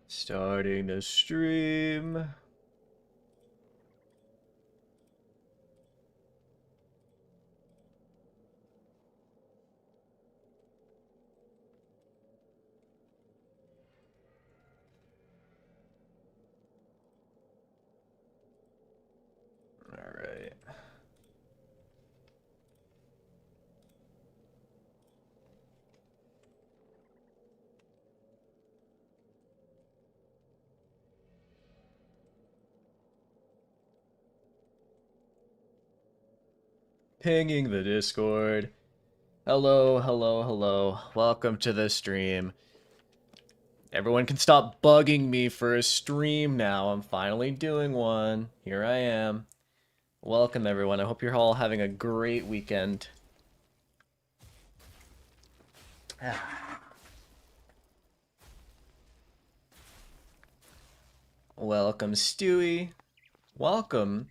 Starting the stream. All right. Pinging the Discord. Hello, hello, hello. Welcome to the stream. Everyone can stop bugging me for a stream now. I'm finally doing one. Here I am. Welcome, everyone. I hope you're all having a great weekend. Welcome, Stewie. Welcome,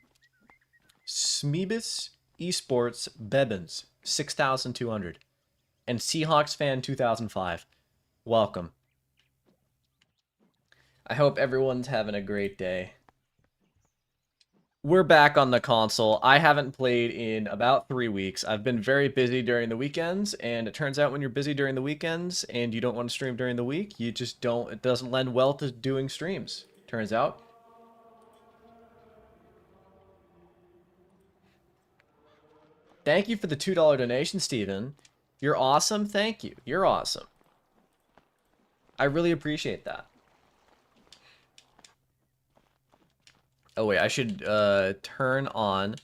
Smeebus Esports Bebens 6200 and Seahawks Fan 2005. Welcome. I hope everyone's having a great day. We're back on the console. I haven't played in about 3 weeks. I've been very busy during the weekends, and it turns out when you're busy during the weekends and you don't want to stream during the week, you just don't, it doesn't lend well to doing streams, turns out. Thank you for the $2 donation, Steven. You're awesome. Thank you. You're awesome. I really appreciate that. Oh, wait. I should turn on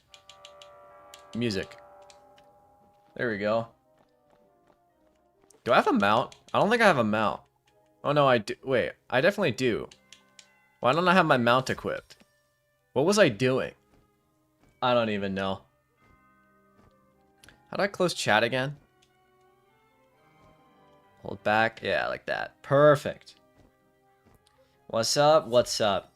music. There we go. Do I have a mount? I don't think I have a mount. Oh, no, I do. Wait. I definitely do. Why don't I have my mount equipped? What was I doing? I don't even know. How do I close chat again? Hold back. Yeah, like that. Perfect. What's up? What's up?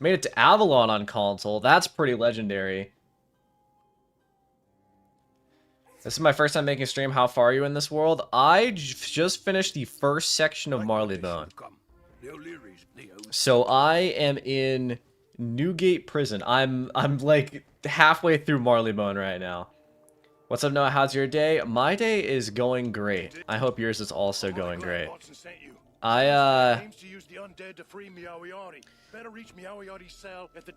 Made it to Avalon on console. That's pretty legendary. This is my first time making a stream. How far are you in this world? I just finished the first section of Marley Bone. So I am in Newgate Prison. I'm like halfway through Marley Bone right now. What's up, Noah? How's your day? My day is going great. I hope yours is also going great.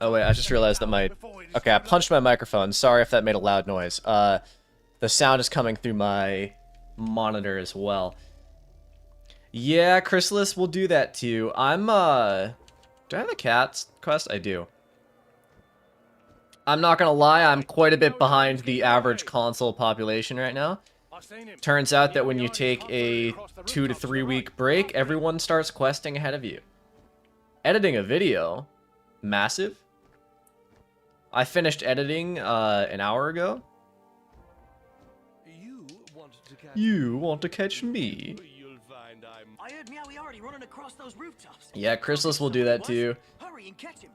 Oh wait, I just realized that my... Okay, I punched my microphone. Sorry if that made a loud noise. The sound is coming through my monitor as well. Yeah, Chrysalis will do that too. I'm, do I have a cat's quest? I do. I'm not gonna lie, I'm quite a bit behind the average console population right now. Turns out that when you take a 2 to 3 week break, everyone starts questing ahead of you. Editing a video? Massive. I finished editing an hour ago. You want to catch me? I heard Meowie already running across those rooftops. Yeah, Chrysalis will do that too.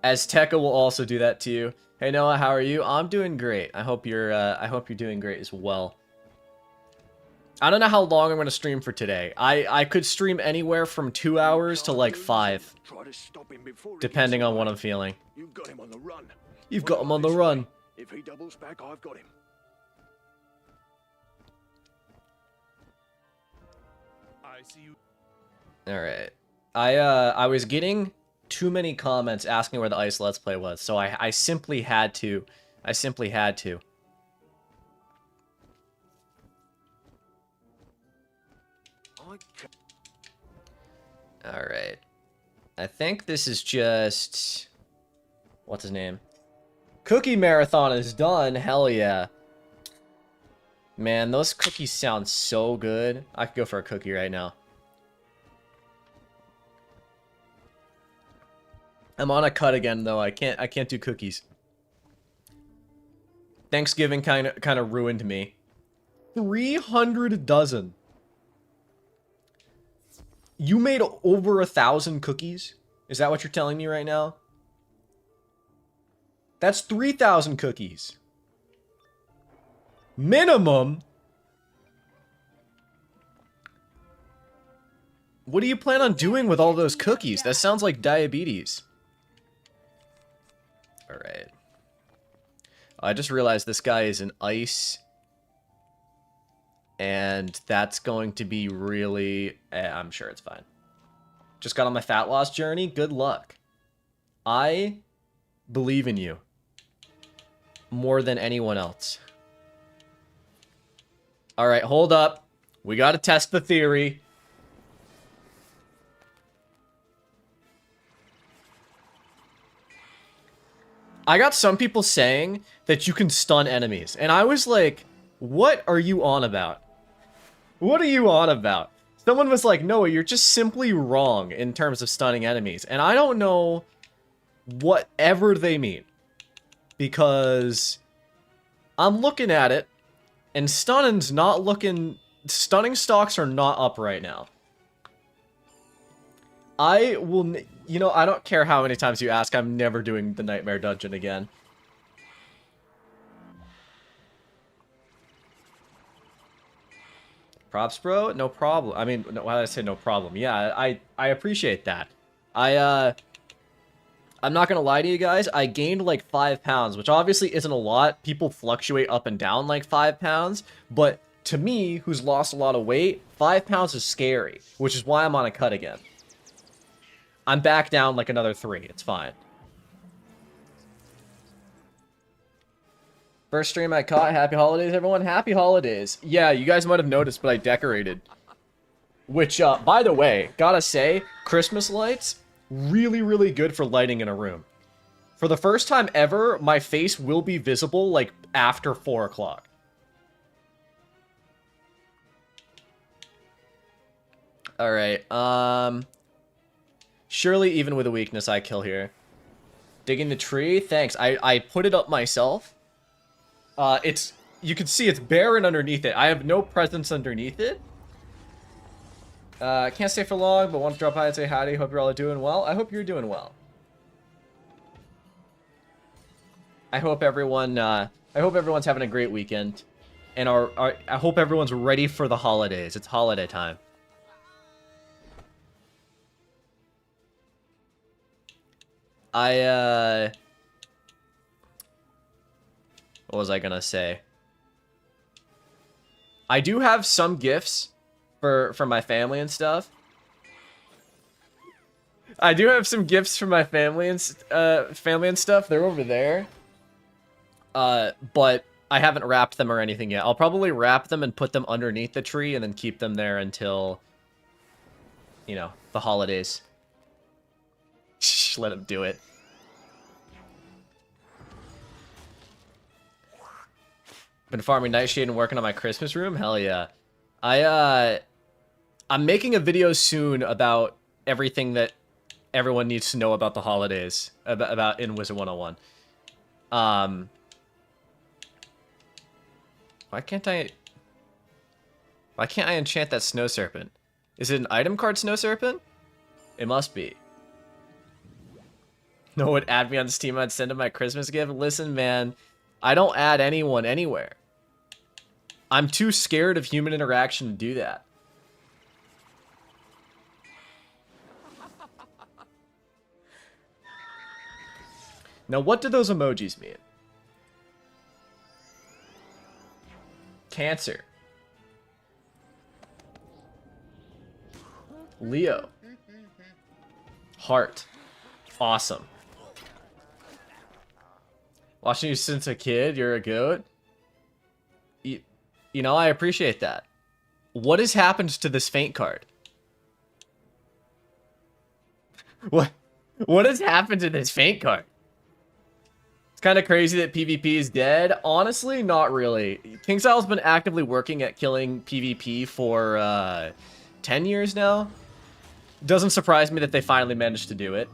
Azteca will also do that too. Hey Noah, how are you? I'm doing great. I hope you're doing great as well. I don't know how long I'm gonna stream for today. I could stream anywhere from 2 hours to like 5. Depending on what I'm feeling. You've got him on the run. You've got him on the run. If he doubles back, I've got him. I see you. Alright. I was getting too many comments asking where the Ice Let's Play was, so I simply had to. I simply had to. Alright. I think this is just... What's his name? Cookie Marathon is done. Hell yeah. Man, those cookies sound so good. I could go for a cookie right now. I'm on a cut again though. I can't do cookies. Thanksgiving kind of ruined me. 300 dozen. You made over 1,000 cookies? Is that what you're telling me right now? That's 3,000 cookies. Minimum. What do you plan on doing with all those cookies? That sounds like diabetes. Alright. I just realized this guy is an ice. And that's going to be really... I'm sure it's fine. Just got on my fat loss journey. Good luck. I believe in you. More than anyone else. Alright, hold up. We gotta test the theory. I got some people saying that you can stun enemies. And I was like, what are you on about? What are you on about? Someone was like, Noah, you're just simply wrong in terms of stunning enemies. And I don't know whatever they mean. Because I'm looking at it, and stunning's not looking... Stunning stocks are not up right now. I will... You know, I don't care how many times you ask, I'm never doing the Nightmare Dungeon again. Props, bro? No problem. I mean, why did I say no problem? Yeah, I appreciate that. I'm not gonna lie to you guys, I gained like 5 pounds, which obviously isn't a lot. People fluctuate up and down like 5 pounds, but to me, who's lost a lot of weight, 5 pounds is scary, which is why I'm on a cut again. I'm back down like another 3. It's fine. First stream I caught. Happy holidays, everyone. Happy holidays. Yeah, you guys might have noticed, but I decorated. Which, by the way, gotta say, Christmas lights, really, really good for lighting in a room. For the first time ever, my face will be visible, like, after 4 o'clock. Alright, surely even with a weakness I kill here. Digging the tree? Thanks. I put it up myself. You can see it's barren underneath it. I have no presence underneath it. Can't stay for long, but want to drop by and say howdy. Hope you're all doing well. I hope you're doing well. I hope everyone's having a great weekend. And I hope everyone's ready for the holidays. It's holiday time. What was I gonna say? I do have some gifts for my family and stuff. I do have some gifts for my family and stuff. They're over there. But I haven't wrapped them or anything yet. I'll probably wrap them and put them underneath the tree and then keep them there until, you know, the holidays. Shh, let them do it. Been farming Nightshade and working on my Christmas room? Hell yeah. I'm making a video soon about everything that everyone needs to know about the holidays. About in Wizard101. Why can't I enchant that Snow Serpent? Is it an item card Snow Serpent? It must be. No one add me on Steam, I'd send him my Christmas gift. Listen, man, I don't add anyone anywhere. I'm too scared of human interaction to do that. Now, what do those emojis mean? Cancer. Leo. Heart. Awesome. Watching you since a kid, you're a goat. You know, I appreciate that. What has happened to this faint card? What has happened to this faint card? It's kind of crazy that PvP is dead. Honestly, not really. KingStyle's been actively working at killing PvP for 10 years now. Doesn't surprise me that they finally managed to do it.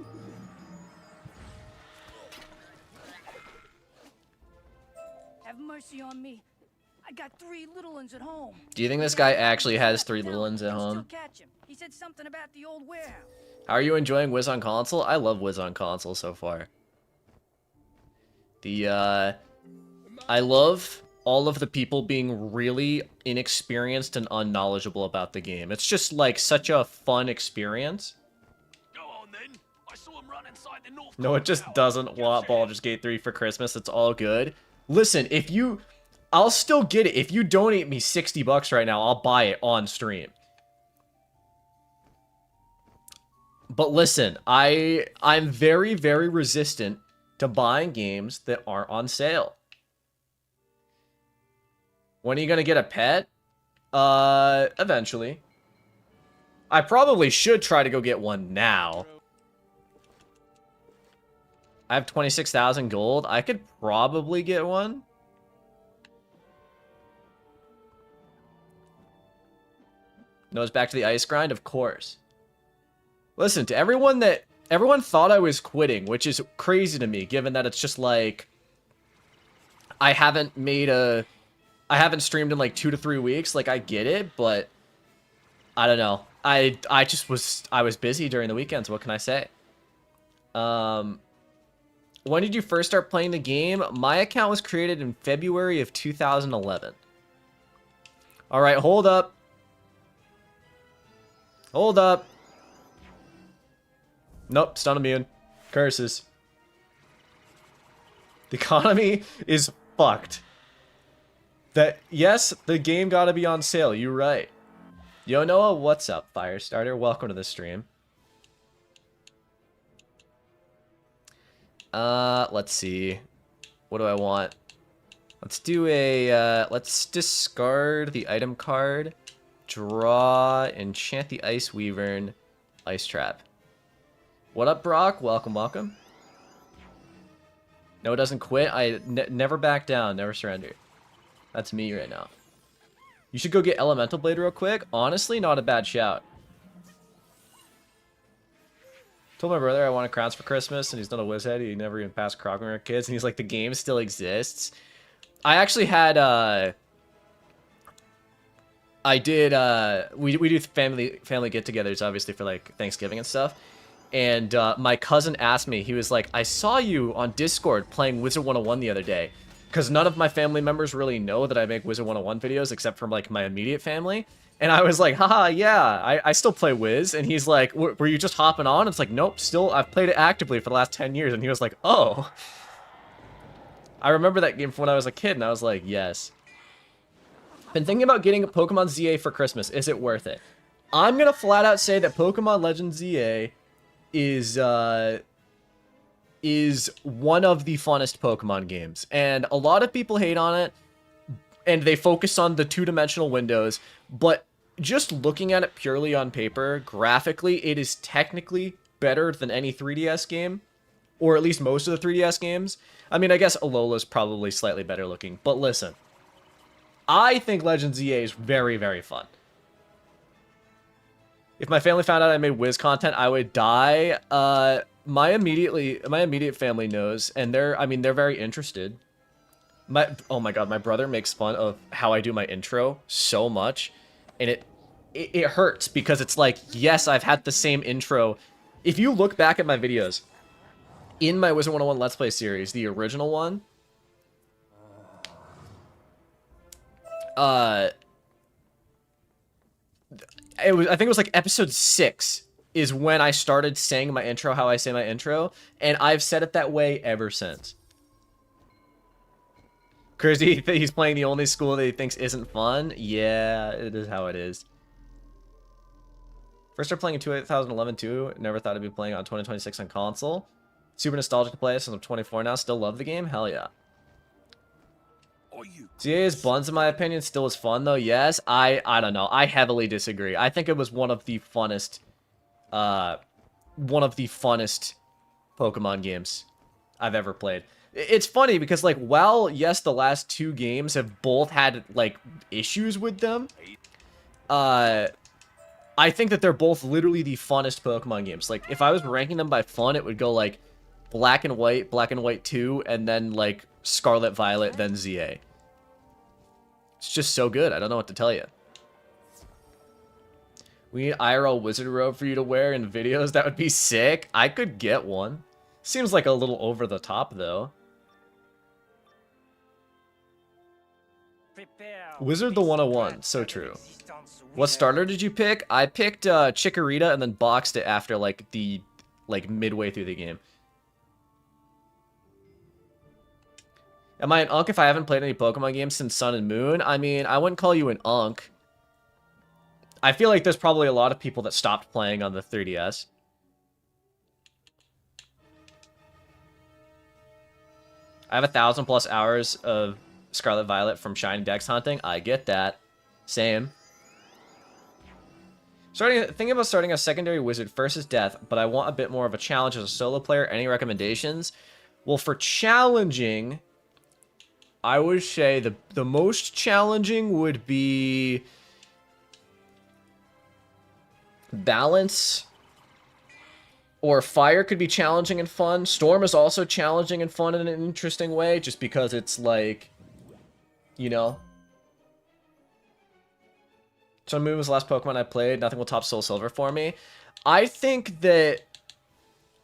Have mercy on me. I got 3 little ones at home. Do you think this guy actually has 3 little ones at home? Catch him. He said something about the old warehouse. How are you enjoying Wiz on console? I love Wiz on console so far. I love all of the people being really inexperienced and unknowledgeable about the game. It's just like such a fun experience. Go on then. I saw him run inside the north. No, it just doesn't want Baldur's Gate 3 for Christmas. It's all good. Listen, if you... I'll still get it. If you donate me $60 right now, I'll buy it on stream. But listen, I'm very, very resistant to buying games that aren't on sale. When are you gonna get a pet? Eventually. I probably should try to go get one now. I have 26,000 gold. I could probably get one. Nose back to the ice grind, of course. Listen, to everyone thought I was quitting, which is crazy to me, given that it's just like I haven't streamed in like 2 to 3 weeks. Like, I get it, but I don't know. I was busy during the weekends. What can I say? When did you first start playing the game? My account was created in February of 2011. All right, hold up. Hold up. Nope, stun immune. Curses. The economy is fucked. Yes, the game gotta be on sale. You're right. Yo, Noah, what's up, Firestarter? Welcome to the stream. Let's see. What do I want? Let's do a, let's discard the item card. Draw, enchant the Ice Weavern, Ice Trap. What up, Brock? Welcome, welcome. No, it doesn't quit. Never back down, never surrender. That's me right now. You should go get Elemental Blade real quick. Honestly, not a bad shout. Told my brother I wanted crowns for Christmas, and he's not a whizhead. He never even passed Krog when we were kids, and he's like, the game still exists. I actually had, we do family get-togethers, obviously, for, like, Thanksgiving and stuff. And my cousin asked me, he was like, I saw you on Discord playing Wizard101 the other day. Because none of my family members really know that I make Wizard101 videos, except from, like, my immediate family. And I was like, haha, yeah, I still play Wiz. And he's like, were you just hopping on? It's like, nope, still, I've played it actively for the last 10 years. And he was like, oh. I remember that game from when I was a kid, and I was like, yes. Been thinking about getting a Pokemon ZA for Christmas. Is it worth it? I'm gonna flat out say that Pokemon Legends ZA is one of the funnest Pokemon games. And a lot of people hate on it, and they focus on the two-dimensional windows, but just looking at it purely on paper, graphically, it is technically better than any 3DS game, or at least most of the 3DS games. I mean, I guess Alola's probably slightly better looking, but listen. I think Legends ZA is very, very fun. If my family found out I made Wiz content, I would die. My immediate family knows, and they're very interested. Oh my god, my brother makes fun of how I do my intro so much, and it hurts because it's like, yes, I've had the same intro. If you look back at my videos in my Wizard101 Let's Play series, the original one, I think it was like episode 6 is when I started saying my intro how I say my intro, and I've said it that way ever since. Crazy, he's playing the only school that he thinks isn't fun. Yeah, it is how it is. First started playing in 2011 too. Never thought I'd be playing on 2026 on console. Super nostalgic to play since I'm 24 now. Still love the game. Hell yeah. ZA's Buns, in my opinion, still is fun though. Yes, I don't know. I heavily disagree. I think it was one of the funnest Pokemon games I've ever played. It's funny because, like, while, yes, the last 2 games have both had, like, issues with them, I think that they're both literally the funnest Pokemon games. Like, if I was ranking them by fun, it would go, like, Black and White 2, and then, like, Scarlet Violet, then ZA. It's just so good. I don't know what to tell you. We need IRL wizard robe for you to wear in videos. That would be sick. I could get one. Seems like a little over the top, though. Wizard101, so true. What starter did you pick? I picked Chikorita and then boxed it after like midway through the game. Am I an unk if I haven't played any Pokemon games since Sun and Moon? I mean, I wouldn't call you an unk. I feel like there's probably a lot of people that stopped playing on the 3DS. I have 1,000+ hours of Scarlet Violet from Shiny Dex hunting. I get that. Same. Thinking about starting a secondary wizard first is death, but I want a bit more of a challenge as a solo player. Any recommendations? Well, for challenging, I would say the most challenging would be balance, or fire could be challenging and fun. Storm is also challenging and fun in an interesting way, just because it's like, you know. Sun Moon was the last Pokemon I played. Nothing will top Soul Silver for me. I think that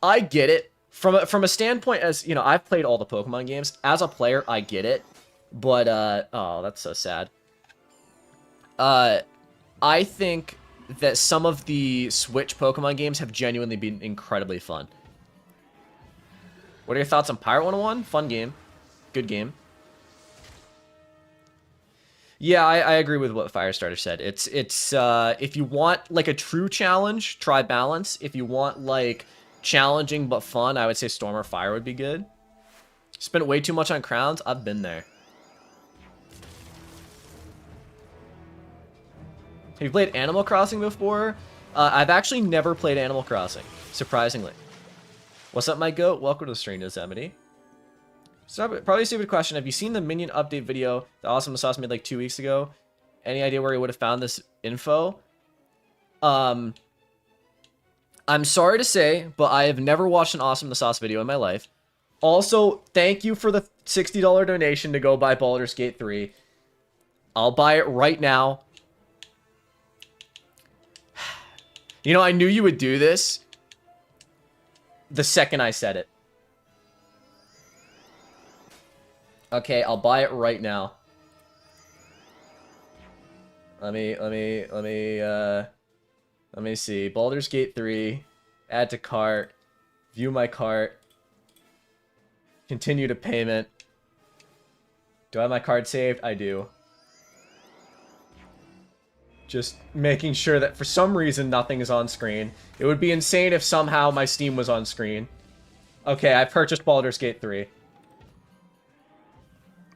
I get it. From a standpoint as, you know, I've played all the Pokemon games. As a player, I get it. But, oh, that's so sad. I think that some of the Switch Pokemon games have genuinely been incredibly fun. What are your thoughts on Pirate 101? Fun game. Good game. Yeah, I agree with what Firestarter said. It's if you want like a true challenge, try balance. If you want like challenging but fun, I would say Storm or Fire would be good. Spent way too much on crowns. I've been there. Have you played Animal Crossing before? I've actually never played Animal Crossing, surprisingly. What's up, my goat? Welcome to the stream, Yosemite. So, probably a stupid question. Have you seen the Minion update video that Awesome Sauce made like 2 weeks ago? Any idea where he would have found this info? I'm sorry to say, but I have never watched an Awesome the Sauce video in my life. Also, thank you for the $60 donation to go buy Baldur's Gate 3. I'll buy it right now. You know, I knew you would do this the second I said it. Okay, I'll buy it right now. Let me see. Baldur's Gate 3. Add to cart. View my cart. Continue to payment. Do I have my card saved? I do. Just making sure that for some reason nothing is on screen. It would be insane if somehow my Steam was on screen. Okay, I purchased Baldur's Gate 3.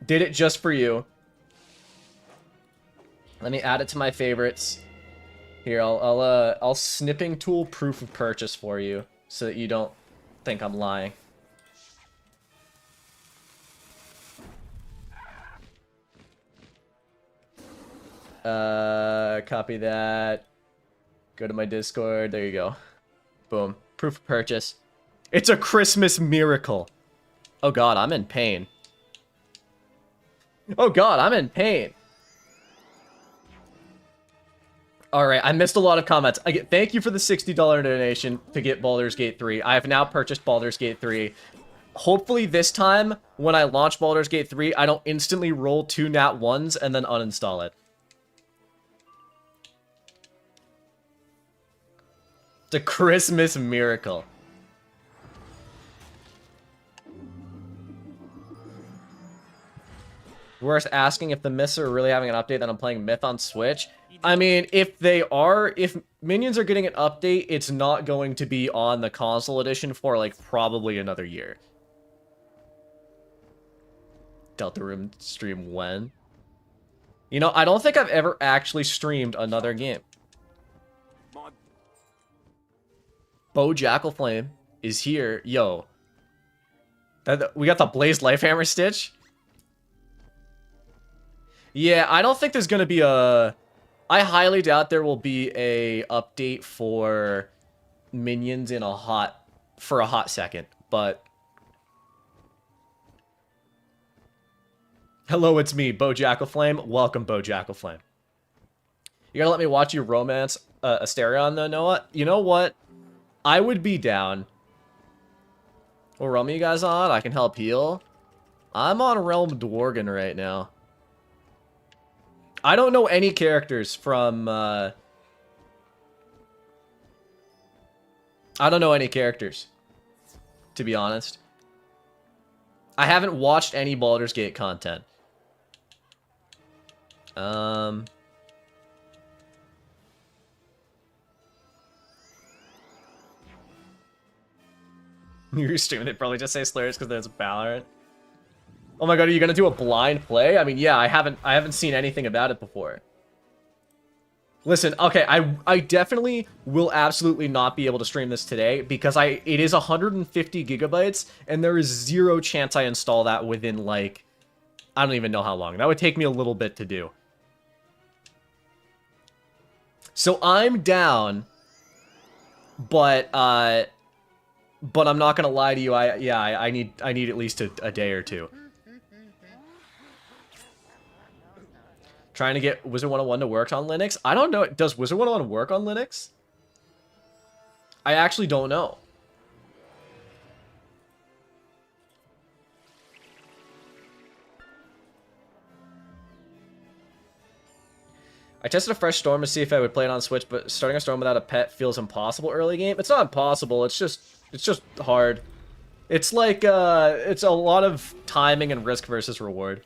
Did it just for you. Let me add it to my favorites. Here, I'll snipping tool proof of purchase for you so that you don't think I'm lying. Copy that. Go to my Discord. There you go. Boom. Proof of purchase. It's a Christmas miracle. Oh god, I'm in pain. Oh god, I'm in pain. Alright, I missed a lot of comments. Thank you for the $60 donation to get Baldur's Gate 3. I have now purchased Baldur's Gate 3. Hopefully this time, when I launch Baldur's Gate 3, I don't instantly roll 2 nat 1s and then uninstall it. It's a Christmas miracle. Worth asking if the Myths are really having an update that I'm playing Myth on Switch. I mean, if they are, if Minions are getting an update, it's not going to be on the console edition for like probably another year. Delta Room stream when? You know, I don't think I've ever actually streamed another game. Bo Jackalflame is here. Yo. We got the Blaze Lifehammer Stitch? Yeah, I don't think there's going to be a... I highly doubt there will be a update for Minions in a hot second, but... Hello, it's me, Bo Jackalflame. Welcome, Bo Jackalflame. You gotta let me watch you romance Asterion, though, Noah? You know what? I would be down. What realm are you guys on? I can help heal. I'm on Realm Dworgen right now. I don't know any characters from, I don't know any characters, to be honest. I haven't watched any Baldur's Gate content. You're streaming, they probably just say slurs because there's a Valorant. Oh my god, are you gonna do a blind play? I mean, yeah, I haven't seen anything about it before. Listen, okay, I definitely will absolutely not be able to stream this today because it is 150 gigabytes and there is zero chance I install that within, like, I don't even know how long. That would take me a little bit to do. So I'm down, but I'm not gonna lie to you. I need at least a day or two. Trying to get Wizard101 to work on Linux. I don't know. Does Wizard101 work on Linux? I actually don't know. I tested a fresh Storm to see if I would play it on Switch, but starting a Storm without a pet feels impossible early game. It's not impossible. It's just hard. It's like it's a lot of timing and risk versus reward.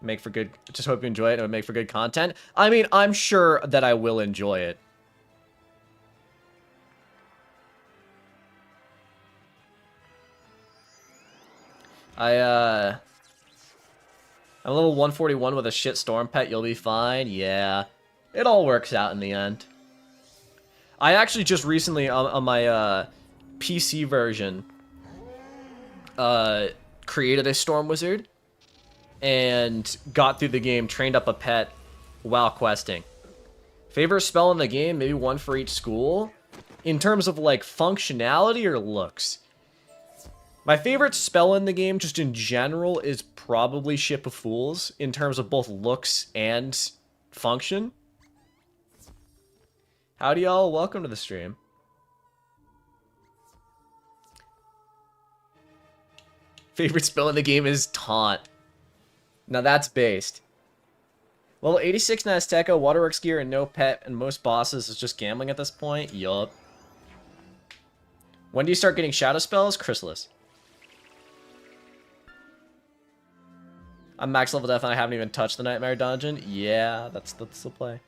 Make for good. Just hope you enjoy it. It would make for good content. I mean, I'm sure that I will enjoy it. I'm a level 141 with a shit storm pet. You'll be fine. Yeah, it all works out in the end. I actually just recently on my PC version created a storm wizard and got through the game, trained up a pet while questing. Favorite spell in the game? Maybe one for each school. In terms of like functionality or looks. My favorite spell in the game, just in general, is probably Ship of Fools, in terms of both looks and function. Howdy y'all, welcome to the stream. Favorite spell in the game is Taunt. Now that's based. Level 86 Nazteca, Waterworks gear, and no pet, and most bosses is just gambling at this point? Yup. When do you start getting shadow spells? Chrysalis. I'm max level death and I haven't even touched the Nightmare Dungeon. Yeah, that's the play.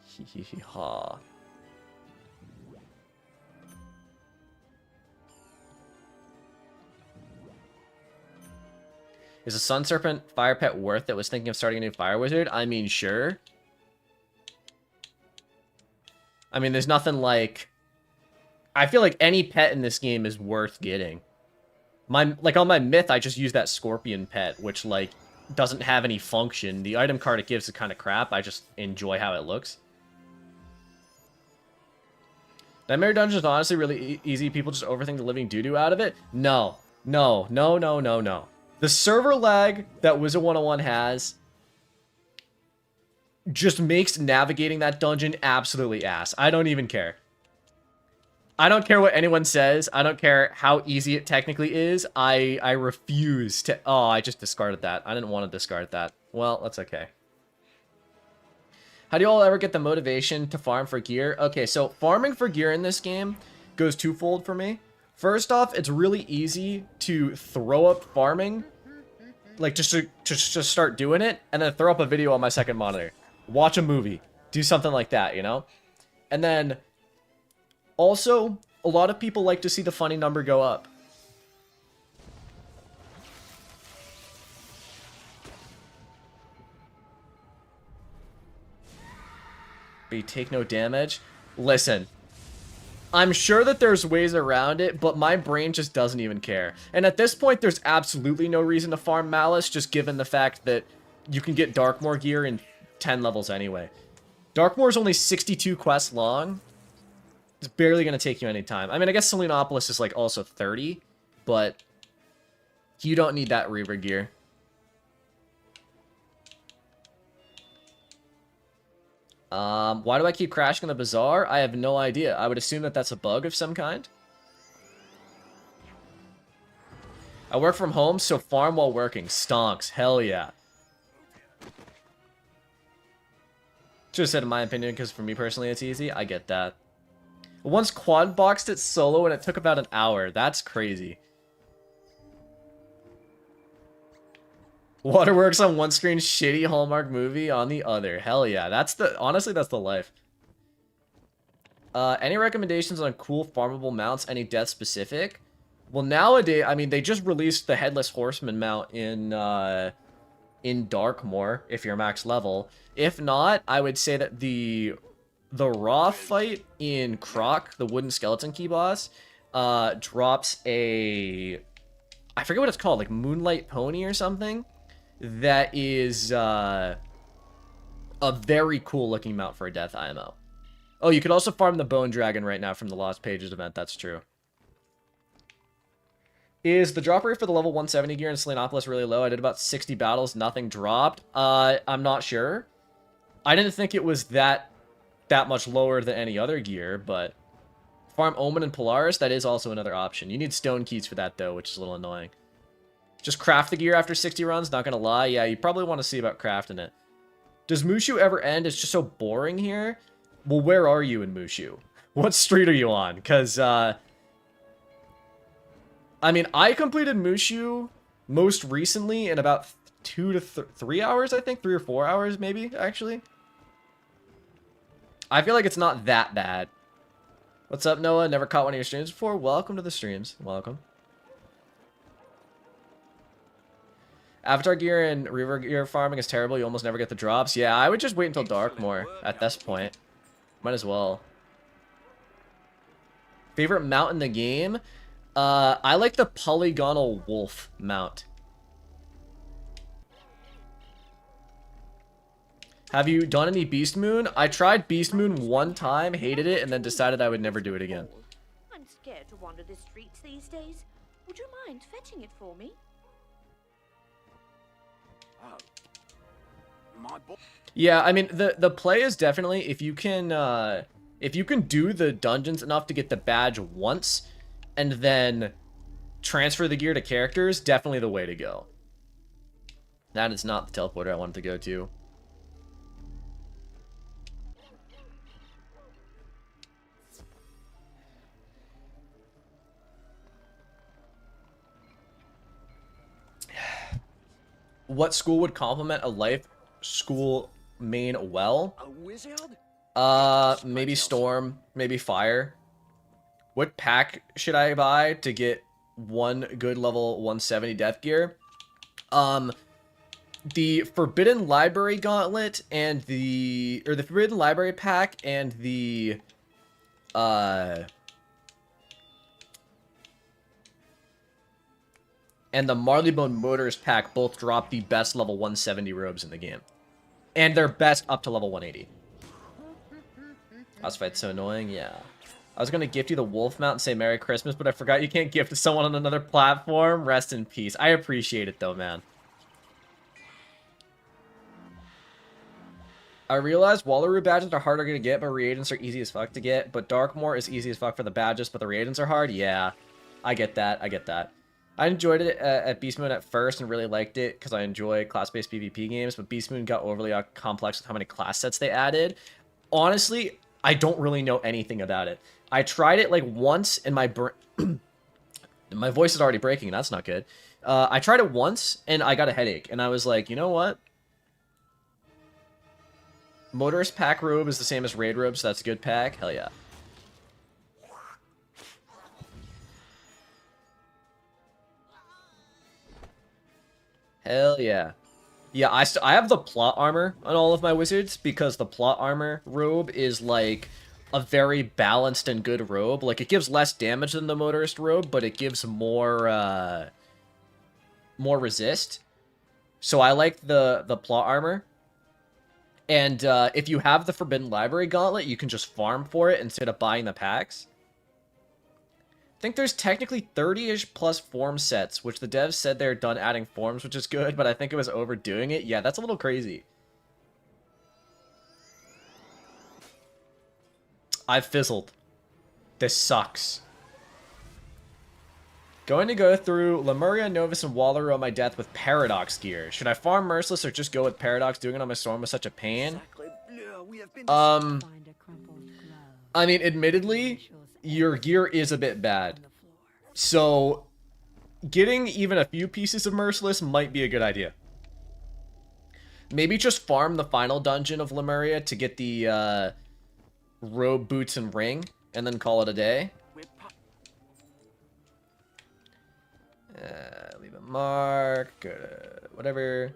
Hee hee hee ha. Is a Sun Serpent fire pet worth it? Was thinking of starting a new fire wizard. I mean, sure. I mean, there's nothing like... I feel like any pet in this game is worth getting. Like, on my myth, I just use that scorpion pet, which, like, doesn't have any function. The item card it gives is kind of crap. I just enjoy how it looks. Nightmare Dungeon is honestly really easy. People just overthink the living doo-doo out of it. No. No. No, no, no, no. The server lag that Wizard101 has just makes navigating that dungeon absolutely ass. I don't even care. I don't care what anyone says. I don't care how easy it technically is. I refuse to... Oh, I just discarded that. I didn't want to discard that. Well, that's okay. How do you all ever get the motivation to farm for gear? Okay, so farming for gear in this game goes twofold for me. First off, it's really easy to throw up farming, like just start doing it, and then throw up a video on my second monitor. Watch a movie. Do something like that, you know? And then, also, a lot of people like to see the funny number go up. But you take no damage? Listen. I'm sure that there's ways around it, but my brain just doesn't even care. And at this point, there's absolutely no reason to farm Malice, just given the fact that you can get Darkmoor gear in 10 levels anyway. Darkmoor is only 62 quests long. It's barely going to take you any time. I mean, I guess Selenopolis is like also 30, but you don't need that Reaver gear. Why do I keep crashing the bazaar? I have no idea. I would assume that that's a bug of some kind. I work from home, so farm while working. Stonks. Hell yeah. Should have said in my opinion, because for me personally it's easy. I get that. Once quad boxed it solo and it took about an hour. That's crazy. Waterworks on one screen, shitty Hallmark movie on the other. Hell yeah. That's the, honestly, that's the life. Any recommendations on cool farmable mounts? Any death specific? Well, nowadays, I mean, they just released the Headless Horseman mount in Darkmoor, if you're max level. If not, I would say that the raw fight in Croc, the wooden skeleton key boss, drops a, I forget what it's called, like Moonlight Pony or something. That is a very cool looking mount for a death IMO. Oh, you could also farm the Bone Dragon right now from the Lost Pages event. That's true. Is the drop rate for the level 170 gear in Selenopolis really low? I did about 60 battles, nothing dropped. I'm not sure. I didn't think it was that much lower than any other gear, but farm Omen and Polaris, that is also another option. You need stone keys for that though, which is a little annoying. Just craft the gear after 60 runs, not gonna lie. Yeah, you probably want to see about crafting it. Does Mushu ever end? It's just so boring here. Well, where are you in Mushu? What street are you on? Because, I mean, I completed Mushu most recently in about 2 to 3 hours, I think. 3 or 4 hours, maybe, actually. I feel like it's not that bad. What's up, Noah? Never caught one of your streams before? Welcome to the streams. Welcome. Avatar gear and Reaver gear farming is terrible. You almost never get the drops. Yeah, I would just wait until Darkmoor at this point. Might as well. Favorite mount in the game? I like the polygonal wolf mount. Have you done any Beast Moon? I tried Beast Moon one time, hated it, and then decided I would never do it again. I'm scared to wander the streets these days. Would you mind fetching it for me? Yeah, I mean the play is definitely if you can do the dungeons enough to get the badge once and then transfer the gear to characters, definitely the way to go. That is not the teleporter I wanted to go to. What school would complement a life school main well? A wizard? Maybe Storm, maybe Fire. What pack should I buy to get one good level 170 death gear? The Forbidden Library Gauntlet and the Forbidden Library pack and the Marley Bone Motors pack both drop the best level 170 robes in the game. And they're best up to level 180. Boss fight's so annoying, yeah. I was gonna gift you the wolf mount and say Merry Christmas, but I forgot you can't gift to someone on another platform. Rest in peace. I appreciate it though, man. I realized Wallaroo badges are harder to get, but reagents are easy as fuck to get. But Darkmoor is easy as fuck for the badges, but the reagents are hard? Yeah. I get that, I get that. I enjoyed it at Beast Moon at first and really liked it because I enjoy class-based PvP games, but Beast Moon got overly complex with how many class sets they added. Honestly, I don't really know anything about it. I tried it like once and my my voice is already breaking. That's not good. I tried it once and I got a headache and I was like, you know what? Motorist pack robe is the same as raid robe, so that's a good pack. Hell yeah. Hell yeah. Yeah, I have the plot armor on all of my wizards because the plot armor robe is like a very balanced and good robe. Like it gives less damage than the motorist robe, but it gives more resist. So I like the plot armor. And if you have the Forbidden Library Gauntlet, you can just farm for it instead of buying the packs. I think there's technically 30-ish plus form sets, which the devs said they're done adding forms, which is good, but I think it was overdoing it. Yeah, that's a little crazy. I've fizzled. This sucks. Going to go through Lemuria, Novus, and Wallery on my death with Paradox gear. Should I farm Merciless or just go with Paradox? Doing it on my storm was such a pain. Exactly. We have been I mean, admittedly, your gear is a bit bad. So, getting even a few pieces of Merciless might be a good idea. Maybe just farm the final dungeon of Lemuria to get the robe, boots, and ring, and then call it a day. Leave a mark, go to whatever.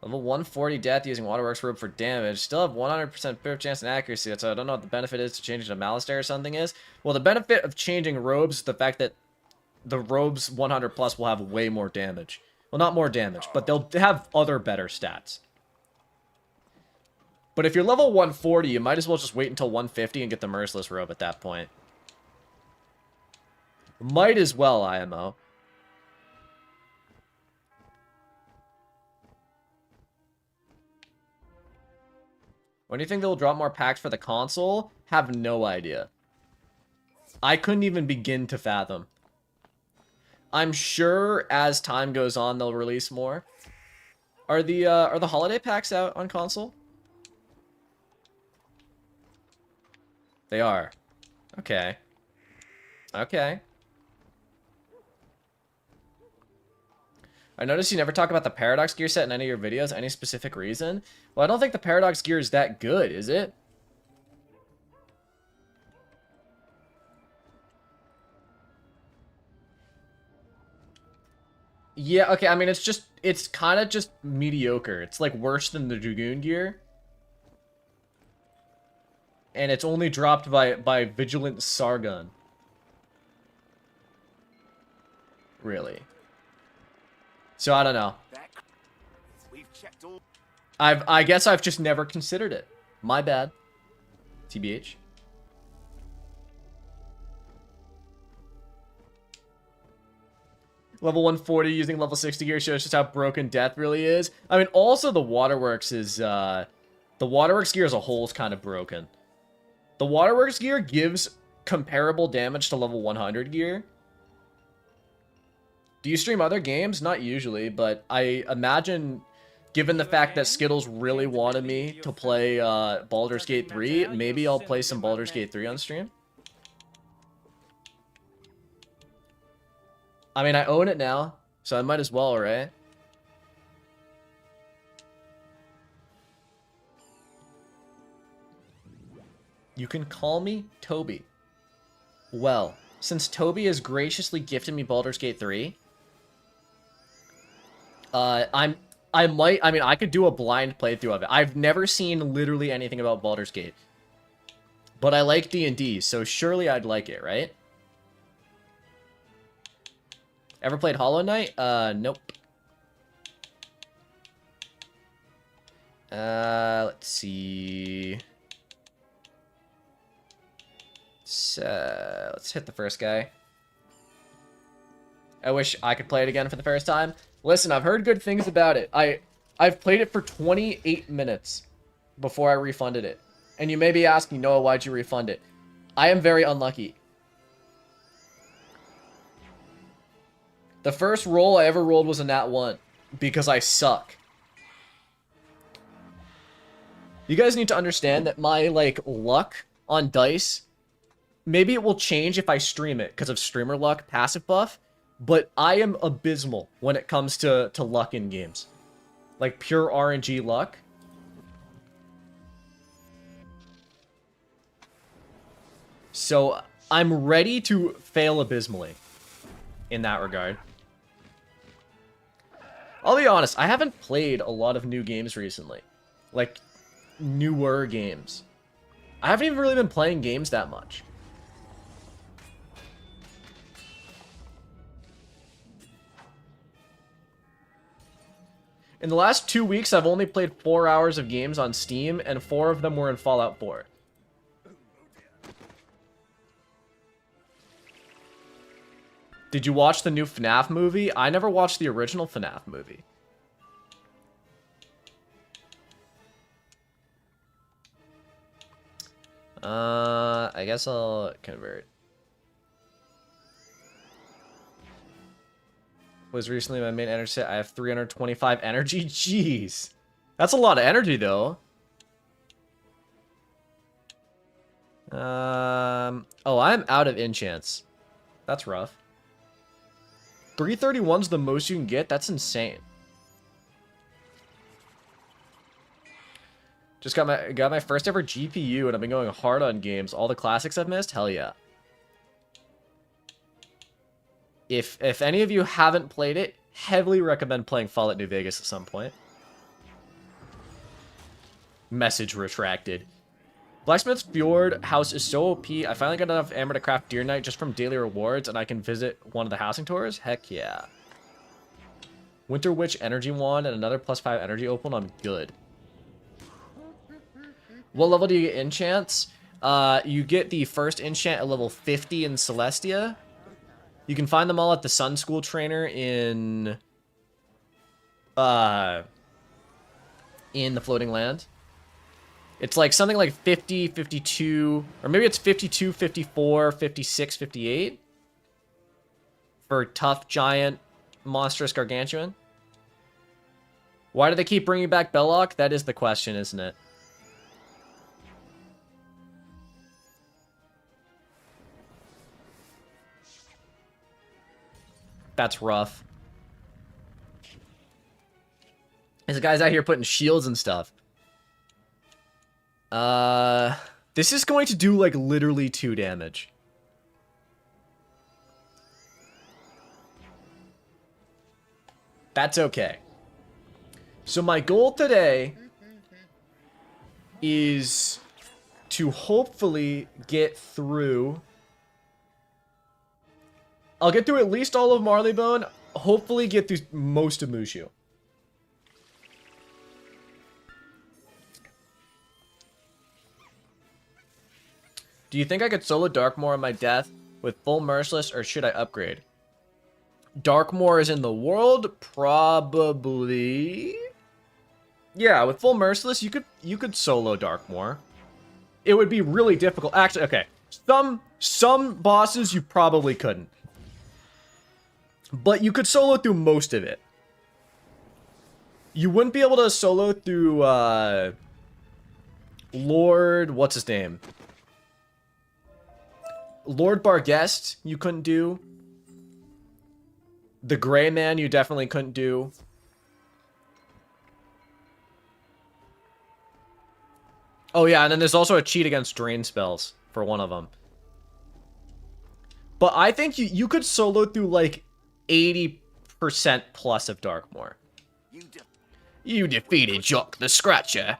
Level 140 death using Waterworks robe for damage. Still have 100% pure chance and accuracy, so I don't know what the benefit is to changing to Malistaire or something is. Well, the benefit of changing robes is the fact that the robes 100 plus will have way more damage. Well, not more damage, but they'll have other better stats. But if you're level 140, you might as well just wait until 150 and get the Merciless robe at that point. Might as well, IMO. When do you think they'll drop more packs for the console? Have no idea. I couldn't even begin to fathom. I'm sure as time goes on, they'll release more. Are the holiday packs out on console? They are. Okay. Okay. I noticed you never talk about the Paradox gear set in any of your videos. Any specific reason? Well, I don't think the Paradox gear is that good, is it? Yeah, okay, I mean, it's kind of just mediocre. It's, like, worse than the Dragoon gear. And it's only dropped by Vigilant Sargon. Really. So, I don't know. I guess I've just never considered it. My bad. TBH. Level 140 using level 60 gear shows just how broken death really is. I mean, also the Waterworks is, the Waterworks gear as a whole is kind of broken. The Waterworks gear gives comparable damage to level 100 gear. Do you stream other games? Not usually, but I imagine, given the fact that Skittles really wanted me to play Baldur's Gate 3, maybe I'll play some Baldur's Gate 3 on stream. I mean, I own it now, so I might as well, right? You can call me Toby. Well, since Toby has graciously gifted me Baldur's Gate 3, I could do a blind playthrough of it. I've never seen literally anything about Baldur's Gate. But I like D&D, so surely I'd like it, right? Ever played Hollow Knight? Nope. Let's see. Let's hit the first guy. I wish I could play it again for the first time. Listen, I've heard good things about it. I've played it for 28 minutes before I refunded it. And you may be asking, Noah, why'd you refund it? I am very unlucky. The first roll I ever rolled was a nat 1 because I suck. You guys need to understand that my, like, luck on dice, maybe it will change if I stream it because of streamer luck passive buff, but I am abysmal when it comes to luck in games. Like, pure RNG luck. So, I'm ready to fail abysmally in that regard. I'll be honest, I haven't played a lot of new games recently. Like, newer games. I haven't even really been playing games that much. In the last 2 weeks, I've only played 4 hours of games on Steam, and 4 of them were in Fallout 4. Did you watch the new FNAF movie? I never watched the original FNAF movie. I guess I'll convert. Was recently my main energy set. I have 325 energy. Jeez. That's a lot of energy, though. Oh, I'm out of enchants. That's rough. 331's the most you can get? That's insane. Just got my first ever GPU, and I've been going hard on games. All the classics I've missed? Hell yeah. If any of you haven't played it, heavily recommend playing Fallout New Vegas at some point. Message retracted. Blacksmith's Fjord house is so OP. I finally got enough amber to craft Deer Knight just from daily rewards, and I can visit one of the housing tours? Heck yeah. Winter Witch Energy Wand and another +5 energy opal. I'm good. What level do you get enchants? You get the first enchant at level 50 in Celestia. You can find them all at the Sun School Trainer in the Floating Land. It's like something like 50, 52, or maybe it's 52, 54, 56, 58 for tough, giant, monstrous gargantuan. Why do they keep bringing back Belloc? That is the question, isn't it? That's rough. There's guys out here putting shields and stuff. This is going to do, like, literally 2 damage. That's okay. So my goal today is to hopefully get through... I'll get through at least all of Marleybone, hopefully get through most of Mushu. Do you think I could solo Darkmoor on my death with full Merciless, or should I upgrade? Darkmoor is in the world? Probably. Yeah, with full Merciless, you could solo Darkmoor. It would be really difficult. Actually, okay. Some bosses you probably couldn't. But you could solo through most of it. You wouldn't be able to solo through, Lord... What's his name? Lord Barghest, you couldn't do. The Gray Man, you definitely couldn't do. Oh yeah, and then there's also a cheat against drain spells for one of them. But I think you could solo through, like, 80% plus of Darkmoor. You defeated Jock the Scratcher.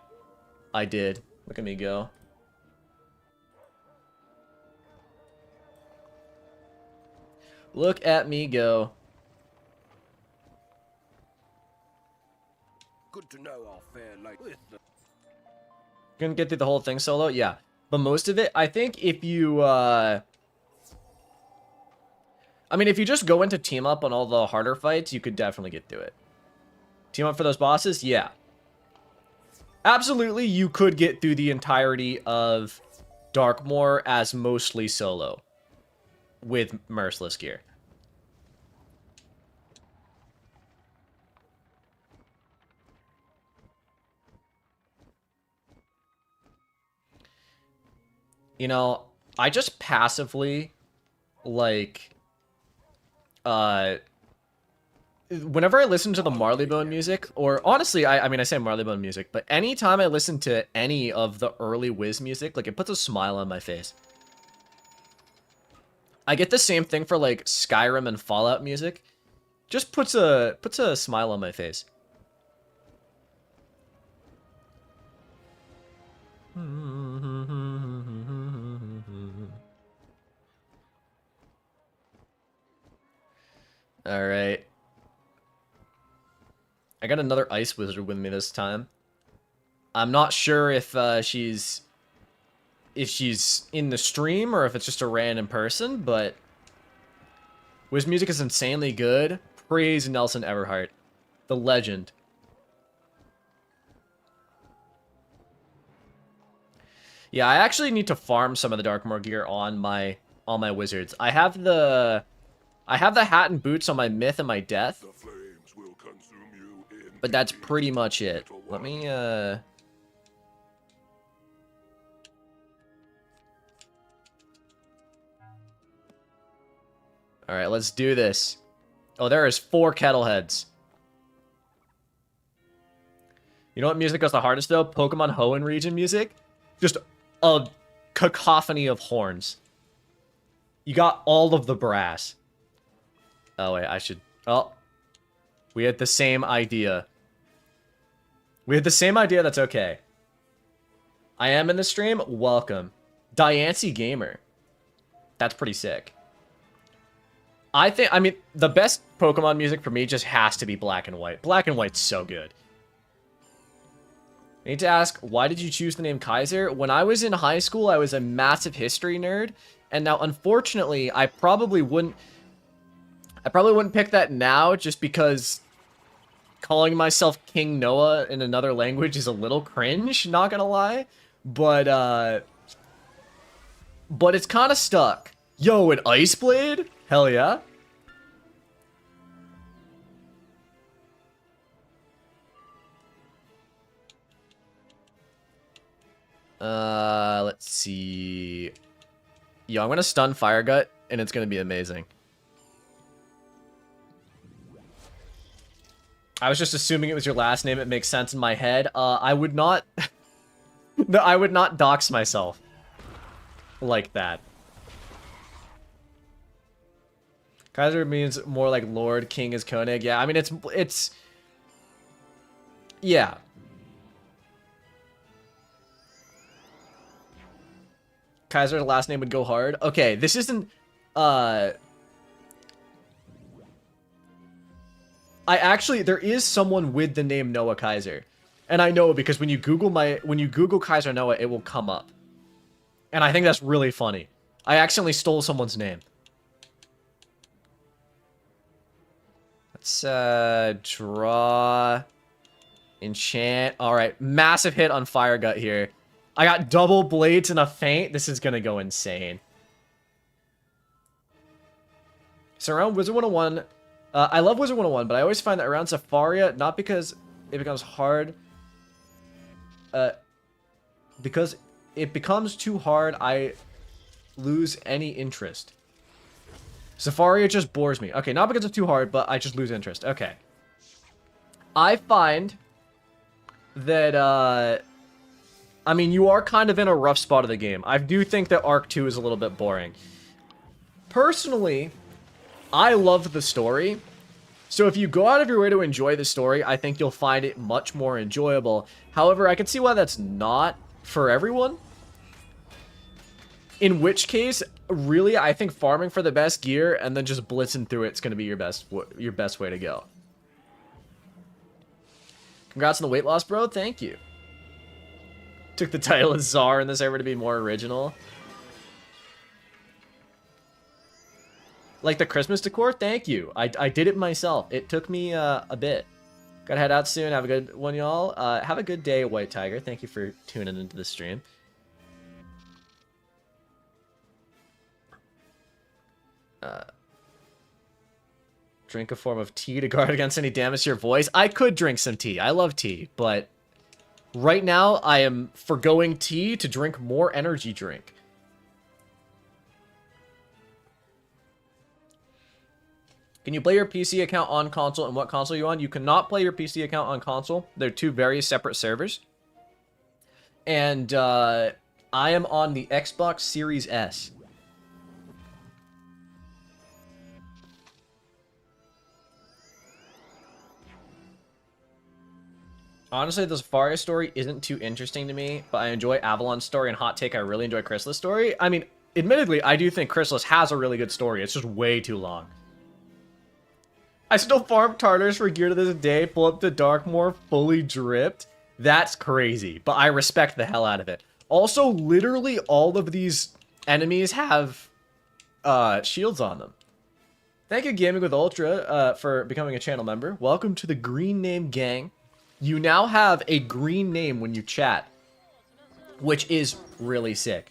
I did. Look at me go. Look at me go. Good to know our fair lady with the... Gonna get through the whole thing solo? Yeah. But most of it, I think if you, I mean, if you just go into team up on all the harder fights, you could definitely get through it. Team up for those bosses? Yeah. Absolutely, you could get through the entirety of Darkmoor as mostly solo. With Merciless gear. You know, I just passively, like, whenever I listen to the Marleybone music, or honestly, I mean, I say Marleybone music, but anytime I listen to any of the early Wiz music, like, it puts a smile on my face. I get the same thing for, like, Skyrim and Fallout music. Just puts a smile on my face. Alright. I got another Ice Wizard with me this time. I'm not sure if she's in the stream or if it's just a random person, but Wiz music is insanely good. Praise Nelson Everhart, the legend. Yeah, I actually need to farm some of the Darkmoor gear on my wizards. I have the hat and boots on my myth and my death. But that's pretty much it. Let me Alright, let's do this. Oh, there is 4 kettle heads. You know what music goes the hardest, though? Pokemon Hoenn region music. Just a cacophony of horns. You got all of the brass. Oh, wait, I should... Oh. We had the same idea. We had the same idea, that's okay. I am in the stream. Welcome. Diancie Gamer. That's pretty sick. I mean, the best Pokemon music for me just has to be Black and White. Black and White's so good. I need to ask, why did you choose the name Kaiser? When I was in high school, I was a massive history nerd. And now, unfortunately, I probably wouldn't pick that now just because calling myself King Noah in another language is a little cringe, not gonna lie. But it's kind of stuck. Yo, an Ice Blade? Hell yeah. Let's see. Yo, I'm gonna stun Fire Gut, and it's gonna be amazing. I was just assuming it was your last name. It makes sense in my head. I would not... No, I would not dox myself like that. Kaiser means more like Lord, King is Koenig. Yeah, I mean, it's... Yeah. Kaiser, the last name would go hard. Okay, this isn't... there is someone with the name Noah Kaiser. And I know because when you Google Kaiser Noah, it will come up. And I think that's really funny. I accidentally stole someone's name. Let's draw, enchant. All right, massive hit on Fire Gut here. I got double blades and a feint. This is gonna go insane. So around Wizard 101, I love Wizard 101, but I always find that around Safaria, not because it becomes hard, because it becomes too hard, I lose any interest. Safaria just bores me. Okay, not because it's too hard, but I just lose interest. Okay. I find that, I mean, you are kind of in a rough spot of the game. I do think that Arc 2 is a little bit boring. Personally, I love the story. So if you go out of your way to enjoy the story, I think you'll find it much more enjoyable. However, I can see why that's not for everyone. In which case, really, I think farming for the best gear and then just blitzing through it's going to be your best way to go. Congrats on the weight loss, bro. Thank you. Took the title of Czar in this ever to be more original. Like the Christmas decor? Thank you. I did it myself. It took me a bit. Gotta head out soon. Have a good one, y'all. Have a good day, White Tiger. Thank you for tuning into the stream. Drink a form of tea to guard against any damage to your voice. I could drink some tea. I love tea, but right now I am forgoing tea to drink more energy drink. Can you play your PC account on console, and what console are you on? You cannot play your PC account on console. They're two very separate servers. And I am on the Xbox Series S. Honestly, the Safaria story isn't too interesting to me, but I enjoy Avalon's story, and hot take, I really enjoy Chrysalis' story. I mean, admittedly, I do think Chrysalis has a really good story. It's just way too long. I still farm Tartars for gear to this day, pull up the Darkmoor fully dripped. That's crazy, but I respect the hell out of it. Also, literally all of these enemies have shields on them. Thank you, Gaming with Ultra, for becoming a channel member. Welcome to the Green Name Gang. You now have a green name when you chat. which is really sick.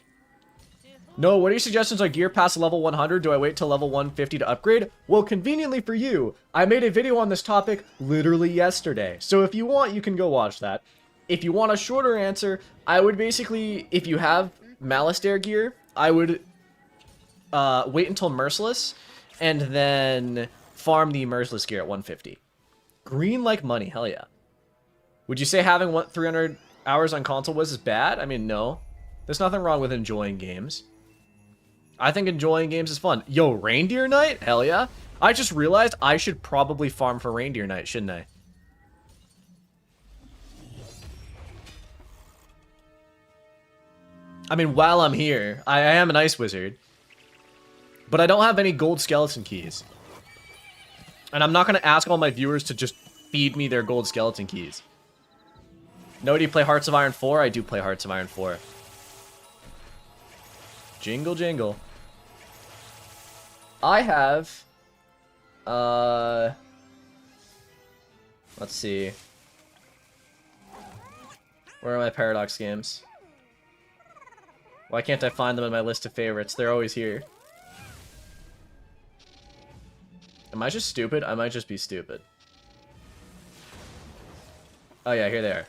No, what are your suggestions on gear past level 100? Do I wait till level 150 to upgrade? Well, conveniently for you, I made a video on this topic literally yesterday. So if you want, you can go watch that. If you want a shorter answer, I would basically, if you have Malastare gear, I would wait until Merciless and then farm the Merciless gear at 150. Green like money, hell yeah. Would you say having 300 hours on console was bad? I mean, no. There's nothing wrong with enjoying games. I think enjoying games is fun. Yo, Reindeer Night? Hell yeah. I just realized I should probably farm for Reindeer Night, shouldn't I? I mean, while I'm here, I am an ice wizard. But I don't have any gold skeleton keys. And I'm not going to ask all my viewers to just feed me their gold skeleton keys. No, do you play Hearts of Iron 4? I do play Hearts of Iron 4. Jingle, jingle. I have... Let's see. Where are my Paradox games? Why can't I find them in my list of favorites? They're always here. Am I just stupid? I might just be stupid. Oh yeah, here they are.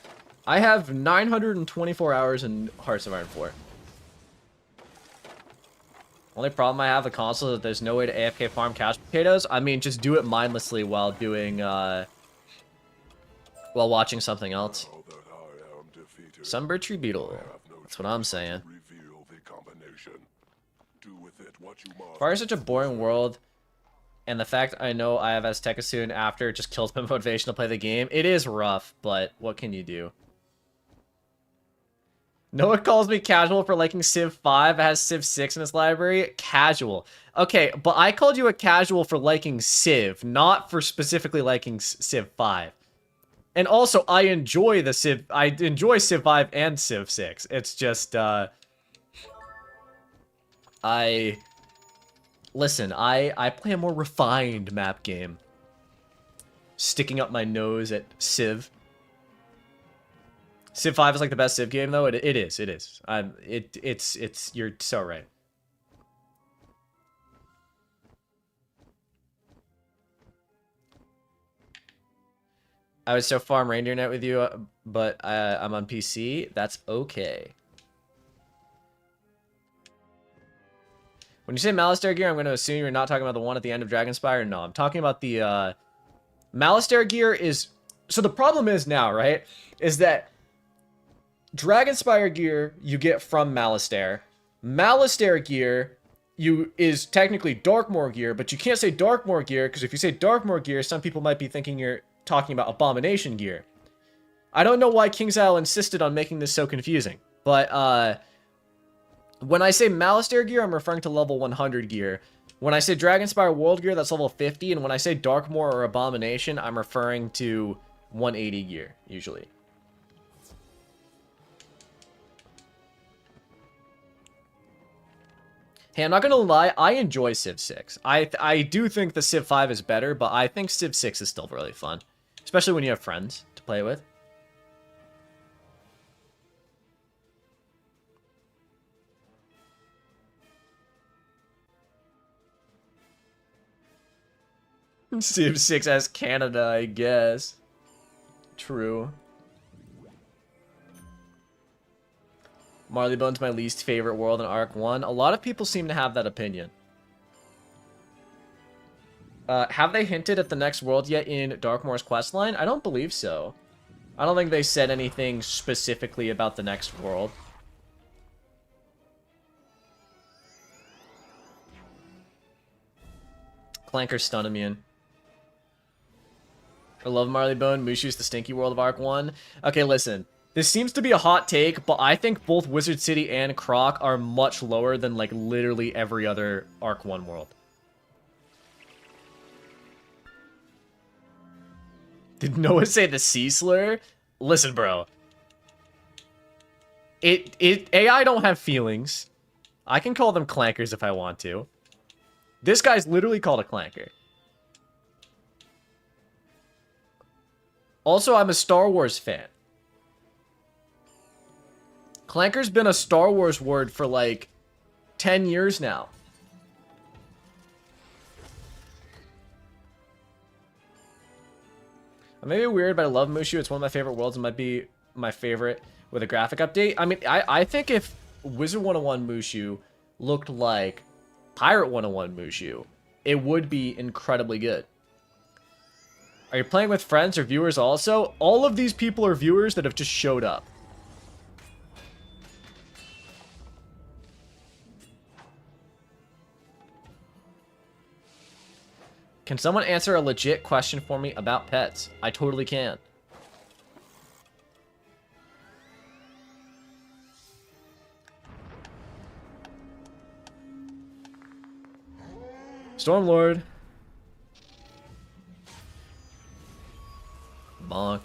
I have 924 hours in Hearts of Iron 4. Only problem I have with console is that there's no way to AFK farm cash potatoes. I mean, just do it mindlessly while doing, while watching something else. Sunbird Tree Beetle. That's what I'm saying. Fire is such a boring world, and the fact I know I have Azteca soon after just kills my motivation to play the game. It is rough, but what can you do? Noah calls me casual for liking Civ 5. It has Civ 6 in its library. Casual. Okay, but I called you a casual for liking Civ, not for specifically liking Civ 5. And also, I enjoy the Civ. I enjoy Civ 5 and Civ 6. It's just, Listen, I play a more refined map game. Sticking up my nose at Civ. Civ 5 is like the best Civ game, though. It is. It's. You're so right. I would still farm Reindeer Net with you, but I'm on PC. That's okay. When you say Malastare gear, I'm going to assume you're not talking about the one at the end of Dragonspire. No, I'm talking about the Malastare gear is. So the problem is now, right? Is that Dragonspire gear you get from Malastare. Malastare gear is technically Darkmoor gear, but you can't say Darkmoor gear because if you say Darkmoor gear, some people might be thinking you're talking about Abomination gear. I don't know why KingsIsle insisted on making this so confusing, but when I say Malastare gear, I'm referring to level 100 gear. When I say Dragonspire World gear, that's level 50, and when I say Darkmoor or Abomination, I'm referring to 180 gear usually. Hey, I'm not gonna lie, I enjoy Civ 6. I do think the Civ 5 is better, but I think Civ 6 is still really fun. Especially when you have friends to play with. Civ 6 has Canada, I guess. True. Marley Bone's my least favorite world in Arc 1. A lot of people seem to have that opinion. Have they hinted at the next world yet in Darkmoor's questline? I don't believe so. I don't think they said anything specifically about the next world. Clanker stun immune. I love Marley Bone. Mushu's the stinky world of Arc 1. Okay, listen. This seems to be a hot take, but I think both Wizard City and Croc are much lower than, like, literally every other Arc 1 world. Did Noah say the sea slur? Listen, bro. AI don't have feelings. I can call them clankers if I want to. This guy's literally called a clanker. Also, I'm a Star Wars fan. Clanker's been a Star Wars word for like 10 years now. I may be weird, but I love Mushu. It's one of my favorite worlds and might be my favorite with a graphic update. I mean, I think if Wizard101 Mushu looked like Pirate 101 Mushu, it would be incredibly good. Are you playing with friends or viewers also? All of these people are viewers that have just showed up. Can someone answer a legit question for me about pets? I totally can. Stormlord. Bonk.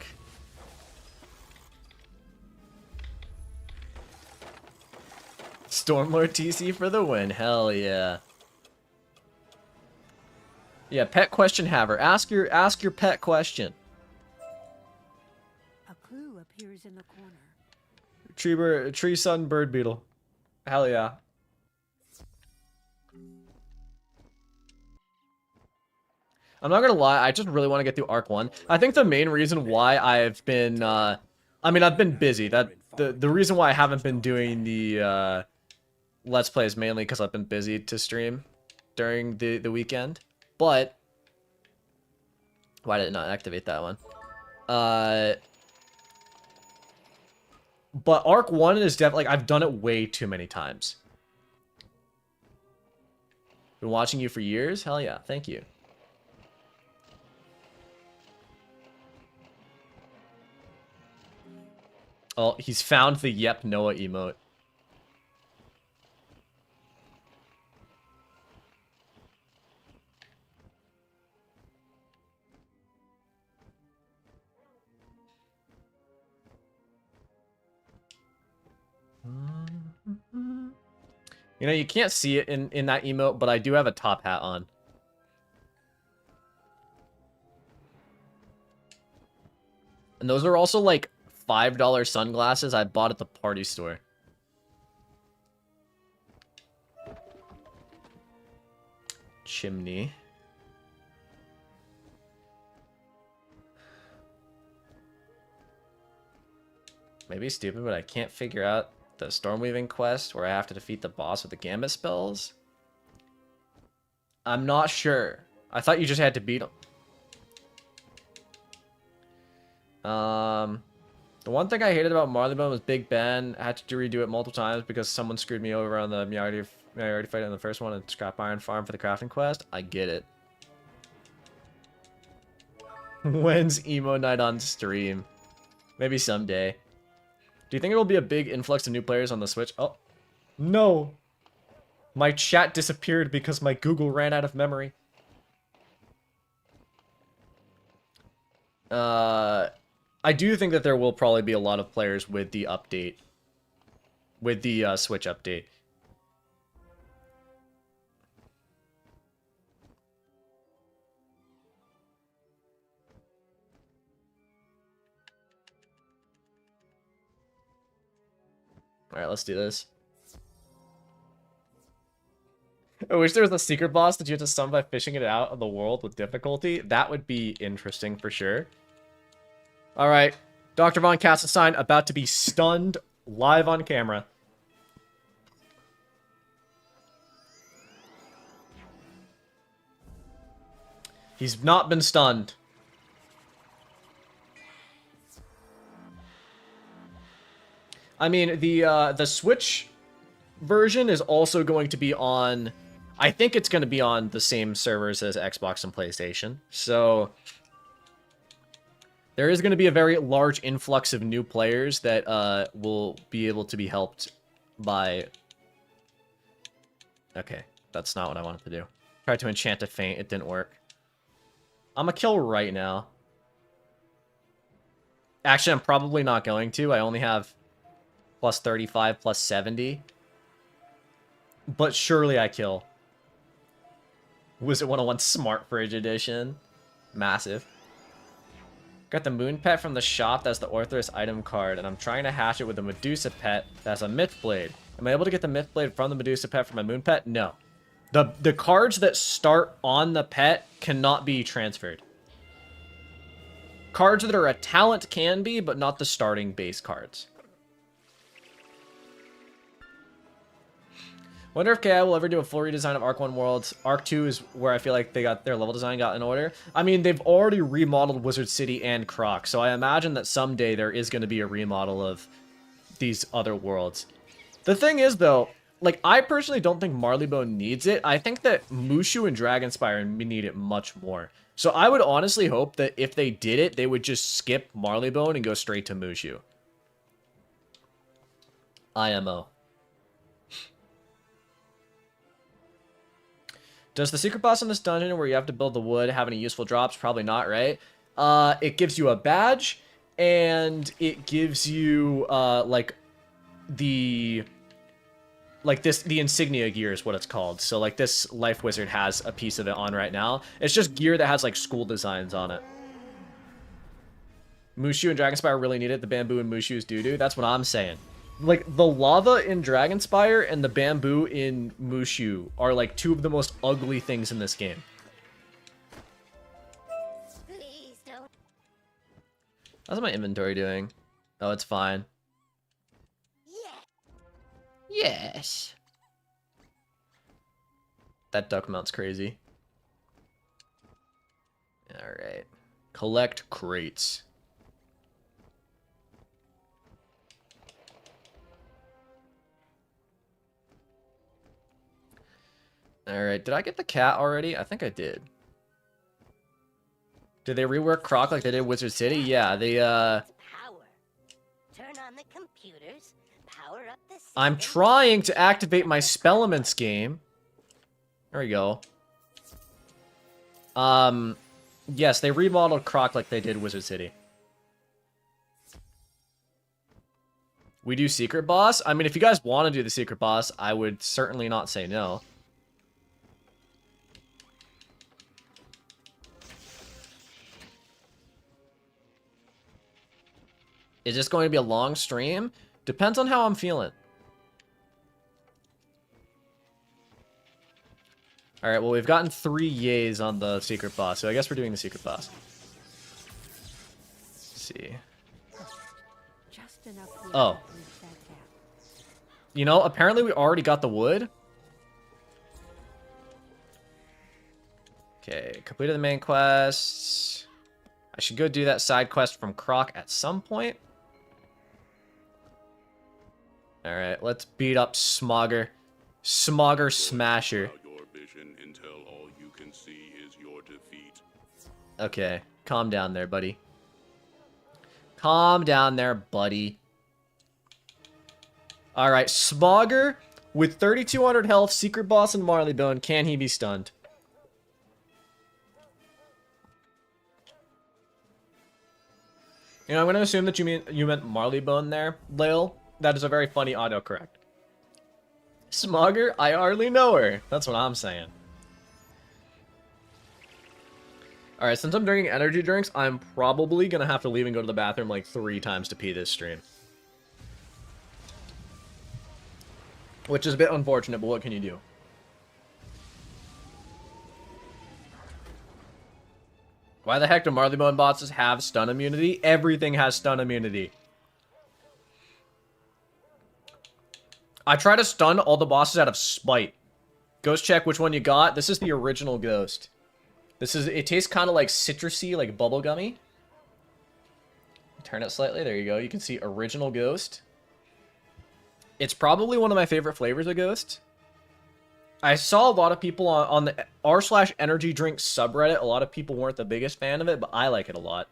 Stormlord TC for the win. Hell yeah. Yeah, pet question haver. Ask your pet question. A clue appears in the corner. Tree sun bird beetle. Hell yeah. I'm not gonna lie, I just really want to get through Arc 1. I think the main reason why I've been, I mean, I've been busy. The reason why I haven't been doing the, Let's Play is mainly because I've been busy to stream during the weekend. But, why did it not activate that one? But Arc 1 is definitely, like, I've done it way too many times. Been watching you for years? Hell yeah, thank you. Oh, he's found the Yep Noah emote. You know, you can't see it in that emote, but I do have a top hat on. And those are also like $5 sunglasses I bought at the party store. Chimney. Maybe stupid, but I can't figure out the Stormweaving quest where I have to defeat the boss with the Gambit spells. I'm not sure. I thought you just had to beat him. The one thing I hated about Marley was Big Ben. I had to redo it multiple times because someone screwed me over on the Miarity fight in the first one and Scrap Iron Farm for the crafting quest. I get it. When's emo night on stream? Maybe someday. Do you think it will be a big influx of new players on the Switch? Oh, no. My chat disappeared because my Google ran out of memory. I do think that there will probably be a lot of players with the update. With the Switch update. Alright, let's do this. I wish there was a secret boss that you had to summon by fishing it out of the world with difficulty. That would be interesting for sure. Alright, Dr. Von Kassenstein about to be stunned live on camera. He's not been stunned. I mean, the Switch version is also going to be on... I think it's going to be on the same servers as Xbox and PlayStation. So, there is going to be a very large influx of new players that will be able to be helped by... Okay, that's not what I wanted to do. Tried to enchant a feint, it didn't work. I'm gonna kill right now. Actually, I'm probably not going to. I only have... plus 35, plus 70. But surely I kill. Wizard101 Smart Fridge Edition. Massive. Got the moon pet from the shop. That's the Orthrus item card. And I'm trying to hatch it with the Medusa pet. That's a myth blade. Am I able to get the myth blade from the Medusa pet from my moon pet? No. The cards that start on the pet cannot be transferred. Cards that are a talent can be, but not the starting base cards. Wonder if KI will ever do a full redesign of Arc 1 Worlds. Arc 2 is where I feel like they got their level design got in order. I mean, they've already remodeled Wizard City and Croc, so I imagine that someday there is going to be a remodel of these other worlds. The thing is, though, like, I personally don't think Marleybone needs it. I think that Mushu and Dragonspire need it much more. So I would honestly hope that if they did it, they would just skip Marleybone and go straight to Mushu. IMO. Does the secret boss in this dungeon where you have to build the wood have any useful drops? Probably not, right? It gives you a badge, and it gives you, the insignia gear is what it's called. So, like, this Life Wizard has a piece of it on right now. It's just gear that has, like, school designs on it. Mushu and Dragonspire really need it. The bamboo and Mushu's doo-doo. That's what I'm saying. Like, the lava in Dragonspire and the bamboo in Mushu are, like, two of the most ugly things in this game. Please don't. How's my inventory doing? Oh, it's fine. Yes. That duck mount's crazy. Alright. Collect crates. Alright, did I get the cat already? I think I did. Did they rework Croc like they did Wizard City? Yeah, they, Power. Turn on the computers. Power up the system. I'm trying to activate my Spellements game. There we go. Yes, they remodeled Croc like they did Wizard City. We do Secret Boss? I mean, if you guys want to do the Secret Boss, I would certainly not say no. Is this going to be a long stream? Depends on how I'm feeling. Alright, well, we've gotten 3 yays on the Secret Boss, so I guess we're doing the Secret Boss. Let's see. Just enough wood Oh. to bridge that gap. You know, apparently we already got the wood. Okay, completed the main quest. I should go do that side quest from Croc at some point. Alright, let's beat up Smogger. Smogger Smasher. Your vision until all you can see is your defeat. Okay, calm down there, buddy. Calm down there, buddy. Alright, Smogger with 3,200 health, Secret Boss and Marleybone. Can he be stunned? You know, I'm going to assume that you meant Marleybone there, Lil. That is a very funny autocorrect. Smogger, I hardly know her. That's what I'm saying. Alright, since I'm drinking energy drinks, I'm probably going to have to leave and go to the bathroom like 3 times to pee this stream. Which is a bit unfortunate, but what can you do? Why the heck do Marleybone bosses have stun immunity? Everything has stun immunity. I try to stun all the bosses out of spite. Ghost check which one you got. This is the original Ghost. It tastes kind of like citrusy, like bubblegummy. Turn it slightly. There you go. You can see original Ghost. It's probably one of my favorite flavors of Ghost. I saw a lot of people on the r/energy drink subreddit. A lot of people weren't the biggest fan of it, but I like it a lot.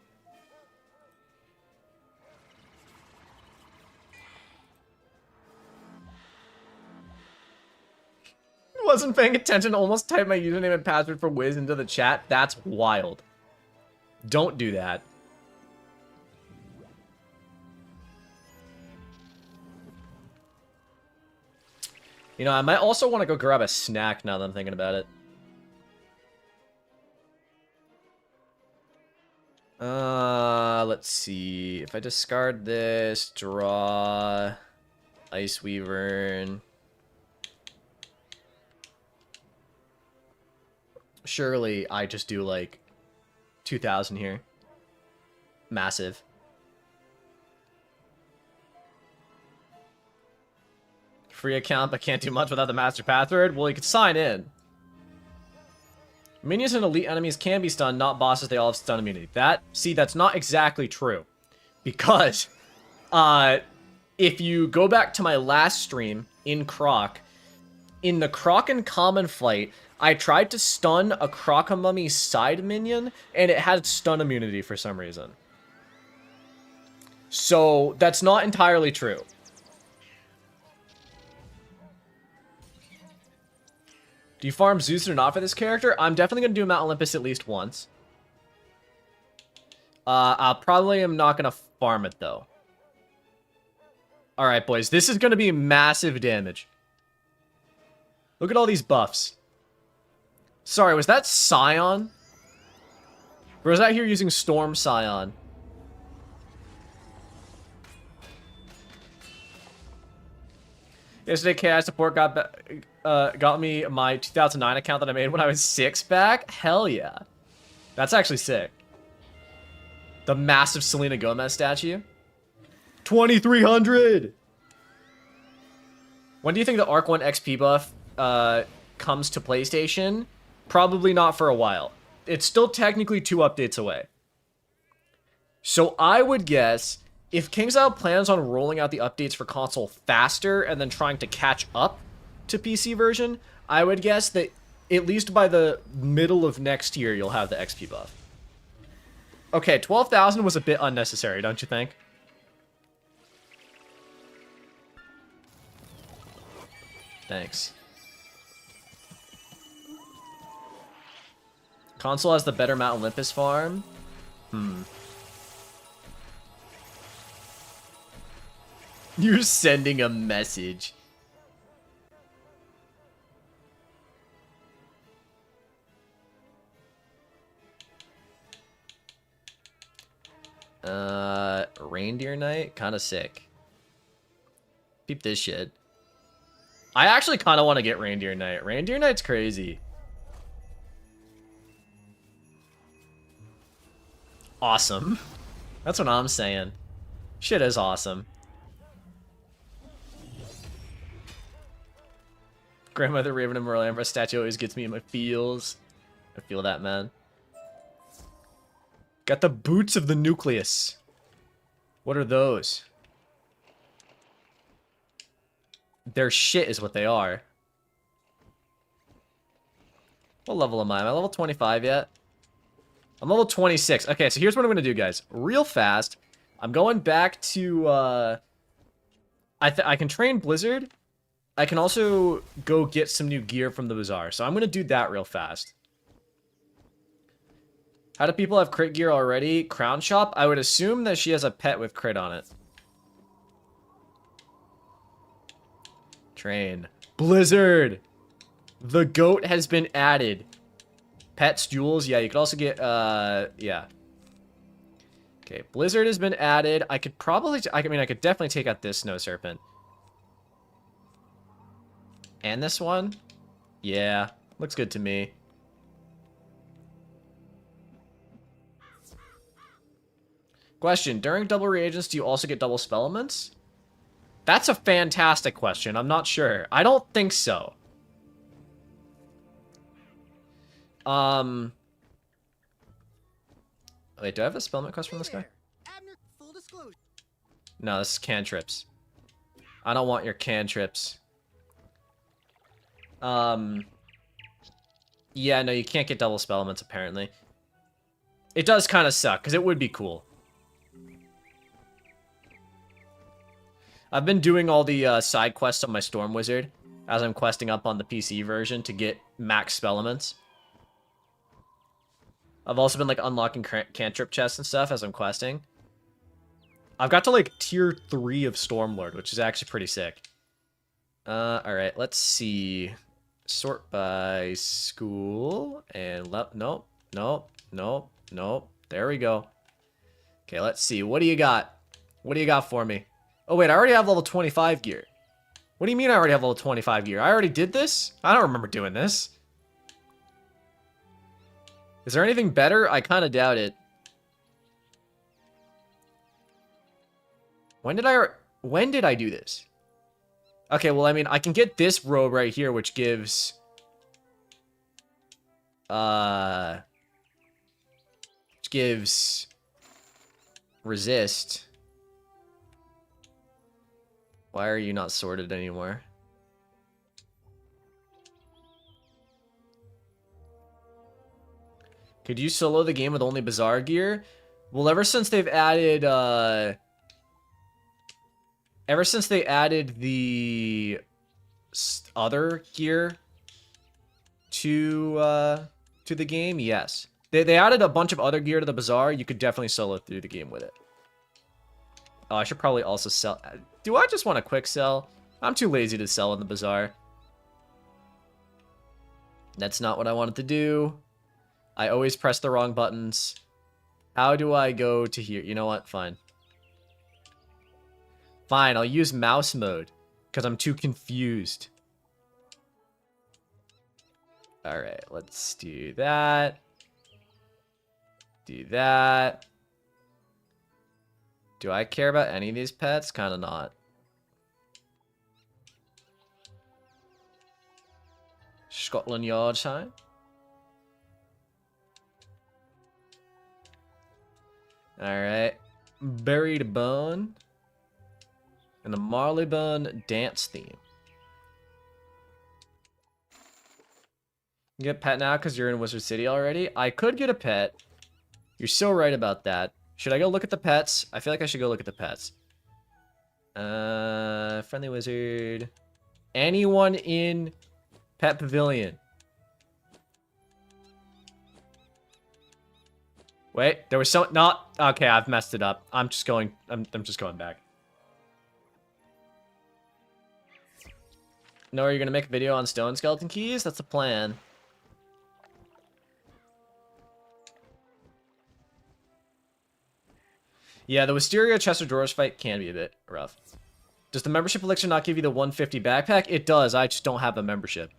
Wasn't paying attention, almost typed my username and password for Wiz into the chat. That's wild. Don't do that. You know, I might also want to go grab a snack now that I'm thinking about it. Let's see. If I discard this, draw Ice Wyvern. Surely I just do like 2,000 here. Massive. Free account, but can't do much without the master password. Well, you could sign in. Minions and elite enemies can be stunned, not bosses. They all have stun immunity. That's not exactly true. Because, if you go back to my last stream in Croc, in the Croc and Common fight, I tried to stun a Croc-a-Mummy side minion, and it had stun immunity for some reason. So, that's not entirely true. Do you farm Zeus or not for this character? I'm definitely going to do Mount Olympus at least once. I probably am not going to farm it, though. Alright, boys. This is going to be massive damage. Look at all these buffs. Sorry, was that Scion? Or was I here using Storm Scion? Yesterday, KI support got me my 2009 account that I made when I was 6 back. Hell yeah. That's actually sick. The massive Selena Gomez statue. 2,300! When do you think the Arc 1 XP buff comes to PlayStation? Probably not for a while. It's still technically 2 updates away. So I would guess, if KingsIsle plans on rolling out the updates for console faster and then trying to catch up to PC version, I would guess that at least by the middle of next year, you'll have the XP buff. Okay, 12,000 was a bit unnecessary, don't you think? Thanks. Console has the better Mount Olympus farm? You're sending a message. Reindeer Knight? Kinda sick. Peep this shit. I actually kinda want to get Reindeer Knight. Reindeer Knight's crazy. Awesome. That's what I'm saying. Shit is awesome. Grandmother Raven and Merlin Amber statue always gets me in my feels. I feel that, man. Got the boots of the nucleus. What are those? Their shit is what they are. What level am I? Am I level 25 yet? I'm level 26. Okay, so here's what I'm going to do, guys. Real fast. I'm going back to... I can train Blizzard. I can also go get some new gear from the bazaar. So I'm going to do that real fast. How do people have crit gear already? Crown Shop? I would assume that she has a pet with crit on it. Train. Blizzard! The goat has been added. Pets, jewels? Yeah, you could also get, yeah. Okay, Blizzard has been added. I could probably, I mean, I could definitely take out this Snow Serpent. And this one? Yeah, looks good to me. Question, during double reagents, do you also get double spell elements? That's a fantastic question. I'm not sure. I don't think so. Wait, do I have a spellment quest from this guy? No, this is cantrips. I don't want your cantrips. Yeah, no, you can't get double spell elements, apparently. It does kind of suck, because it would be cool. I've been doing all the side quests on my Storm Wizard as I'm questing up on the PC version to get max spell elements. I've also been like unlocking cantrip chests and stuff as I'm questing. I've got to like tier 3 of Stormlord, which is actually pretty sick. Alright, let's see. Sort by school and nope. There we go. Okay, let's see. What do you got? What do you got for me? Oh, wait, I already have level 25 gear. What do you mean I already have level 25 gear? I already did this? I don't remember doing this. Is there anything better? I kind of doubt it. When did I do this? Okay, well, I mean, I can get this robe right here, which gives... Which gives... resist. Why are you not sorted anymore? Could you solo the game with only bizarre gear? Well, ever since they've added, ever since they added the other gear to the game, yes. They added a bunch of other gear to the bazaar. You could definitely solo through the game with it. Oh, I should probably also sell. Do I just want to quick sell? I'm too lazy to sell in the bazaar. That's not what I wanted to do. I always press the wrong buttons. How do I go to here? You know what? Fine. Fine, I'll use mouse mode. Because I'm too confused. Alright, let's do that. Do that. Do I care about any of these pets? Kind of not. Scotland Yard sign. Alright. Buried Bone. And the Marley Bone dance theme. You get a pet now because you're in Wizard City already? I could get a pet. You're so right about that. Should I go look at the pets? I feel like I should go look at the pets. Friendly wizard. Anyone in Pet Pavilion? Wait, there was so not okay. I've messed it up. I'm just going. I'm just going back. No, are you gonna make a video on stone skeleton keys? That's the plan. Yeah, the Wisteria Chest of Drawers fight can be a bit rough. Does the membership elixir not give you the 150 backpack? It does, I just don't have a membership.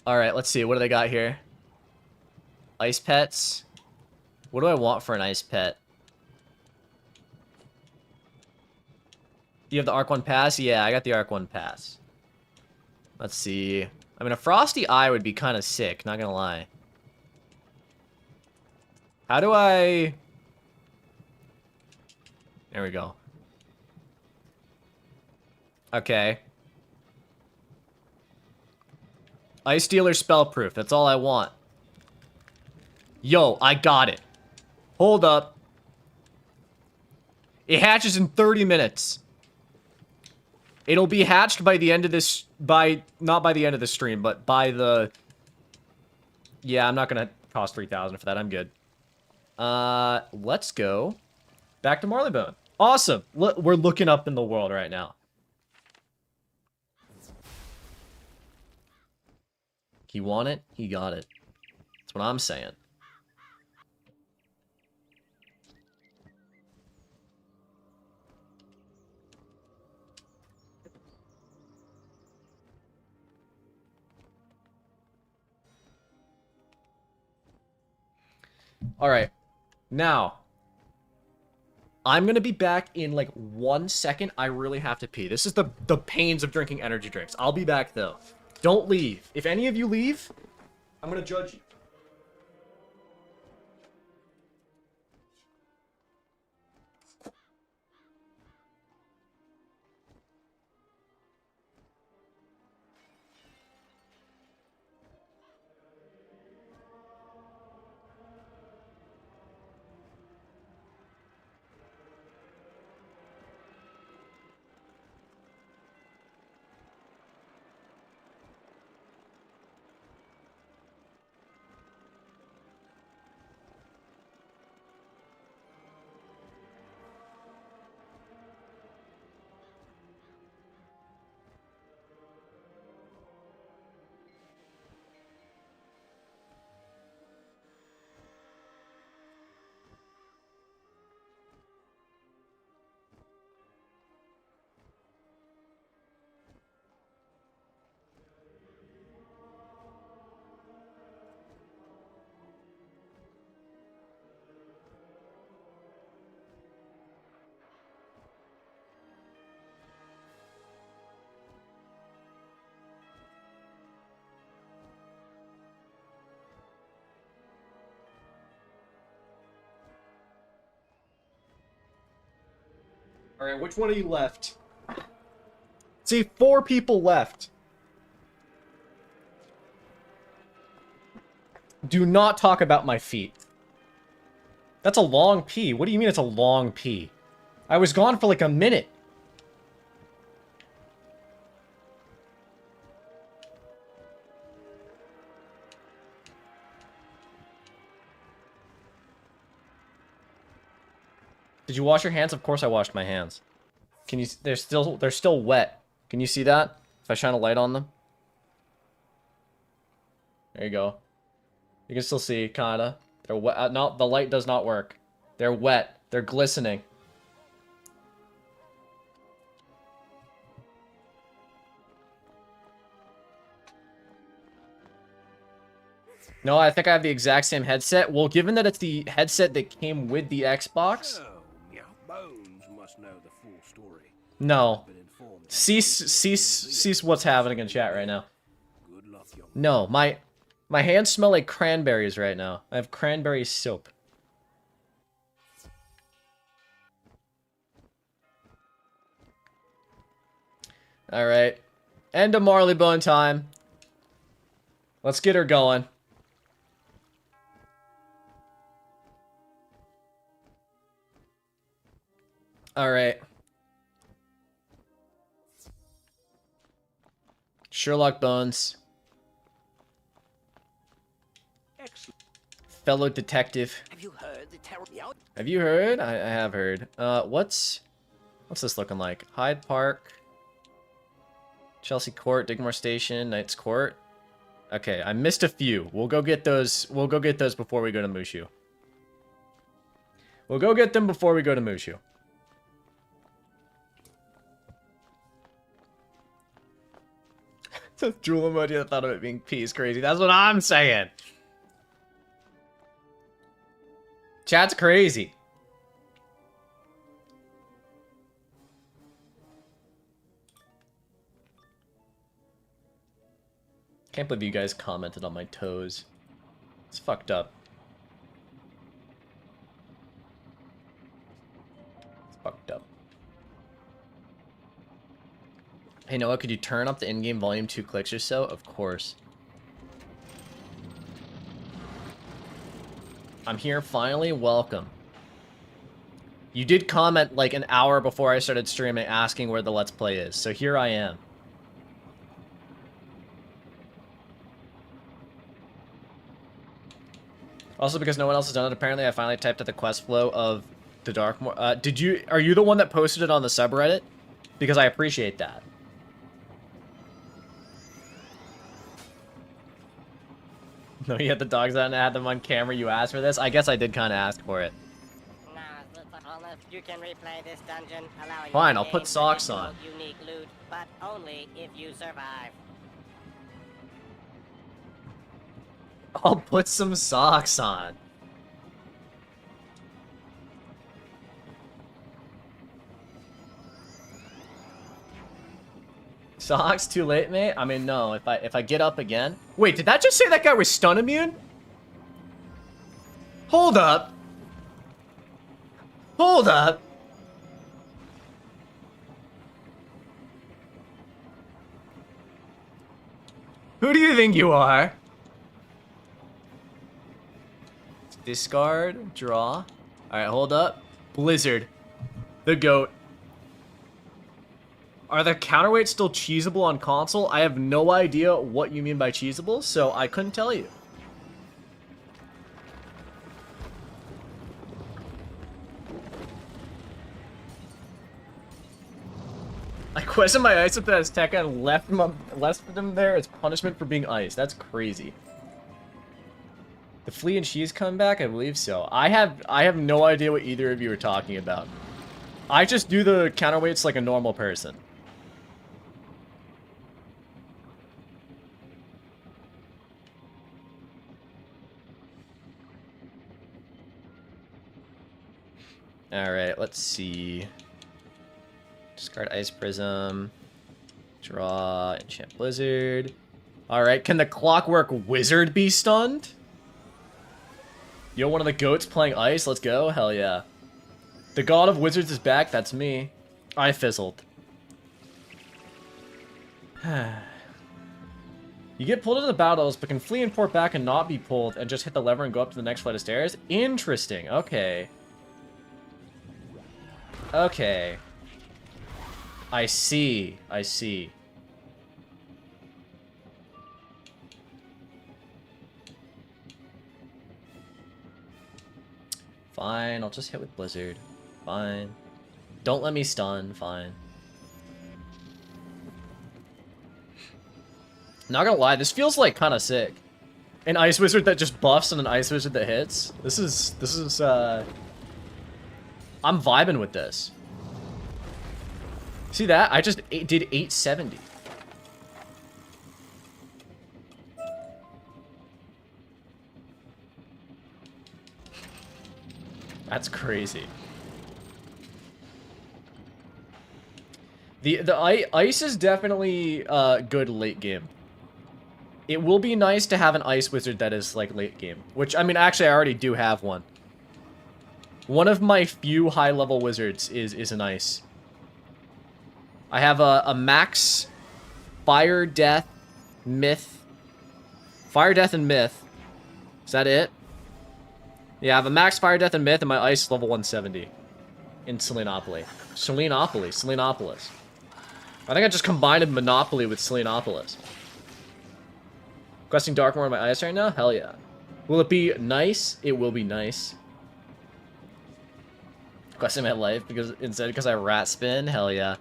Alright, let's see. What do they got here? Ice pets. What do I want for an ice pet? You have the Arc 1 pass? Yeah, I got the Arc 1 pass. Let's see. I mean, a Frosty Eye would be kind of sick, not gonna lie. How do I... There we go. Okay. Ice Dealer Spellproof. That's all I want. Yo, I got it. Hold up. It hatches in 30 minutes. It'll be hatched by the end of this... Not by the end of the stream, but by the... Yeah, I'm not gonna cost 3,000 for that. I'm good. Let's go back to Marleybone. Awesome. We're looking up in the world right now. He want it, he got it. That's what I'm saying. All right. Now, I'm going to be back in like 1 second. I really have to pee. This is the pains of drinking energy drinks. I'll be back though. Don't leave. If any of you leave, I'm going to judge you. Alright, which one of you left? See, 4 people left. Do not talk about my feet. That's a long pee. What do you mean it's a long pee? I was gone for like a minute. Did you wash your hands? Of course I washed my hands. Can you... They're still wet. Can you see that? If I shine a light on them? There you go. You can still see, kinda. They're wet. No, the light does not work. They're wet. They're glistening. No, I think I have the exact same headset. Well, given that it's the headset that came with the Xbox... Bones must know the full story. No. Cease what's happening in chat right now. Good luck, young. No, my hands smell like cranberries right now. I have cranberry soap. Alright. End of Marley Bone time. Let's get her going. Alright. Sherlock Bones. Excellent. Fellow detective. Have you heard the terrible? Have you heard? I have heard. What's this looking like? Hyde Park. Chelsea Court, Digmore Station, Knights Court. Okay, I missed a few. We'll go get those before we go to Mushu. We'll go get them before we go to Mushu. The drool emoji, I thought of it being pee is crazy. That's what I'm saying. Chat's crazy. Can't believe you guys commented on my toes. It's fucked up. It's fucked up. Hey Noah, could you turn up the in-game volume 2 clicks or so? Of course. I'm here finally. Welcome. You did comment like an hour before I started streaming asking where the Let's Play is, so here I am. Also, because no one else has done it, apparently I finally typed out the quest flow of the Darkmoor. Are you the one that posted it on the subreddit? Because I appreciate that. No, you had the dogs out and I had them on camera. You asked for this? I guess I did kind of ask for it. You can replay this dungeon, allowing Fine, you I'll to put gain socks on. additional unique loot, but only if you survive. I'll put some socks on. Socks too late, mate? I mean, no. If I get up again. Wait, did that just say that guy was stun immune? Hold up. Hold up. Who do you think you are? Discard, draw. Alright, hold up. Blizzard. The GOAT. Are the counterweights still cheesable on console? I have no idea what you mean by cheesable, so I couldn't tell you. I questioned my ice with the Azteca and left him there as punishment for being ice. That's crazy. The flea and cheese come back? I believe so. I have no idea what either of you are talking about. I just do the counterweights like a normal person. Alright, let's see. Discard Ice Prism. Draw Enchant Blizzard. Alright, can the Clockwork Wizard be stunned? Yo, one of the goats playing ice, let's go. Hell yeah. The God of Wizards is back, that's me. I fizzled. You get pulled into the battles, but can flee and port back and not be pulled, and just hit the lever and go up to the next flight of stairs? Interesting. Okay. Okay. I see. I see. Fine, I'll just hit with Blizzard. Fine. Don't let me stun. Fine. Not gonna lie, this feels like kind of sick. An Ice Wizard that just buffs and an Ice Wizard that hits. This is, I'm vibing with this. See that? I just did 870. That's crazy. The ice is definitely good late game. It will be nice to have an Ice Wizard that is like late game, which I mean actually I already do have one. One of my few high level wizards is an ice. I have a max Fire, Death, Myth. Fire, Death, and Myth. Is that it? Yeah, I have a max Fire, Death, and Myth, and my ice is level 170. In Selenopoly. Selenopolis. I think I just combined Monopoly with Selenopolis. Questing Darkmoor on my ice right now? Hell yeah. Will it be nice? It will be nice. Questing my life because I rat spin? Hell yeah.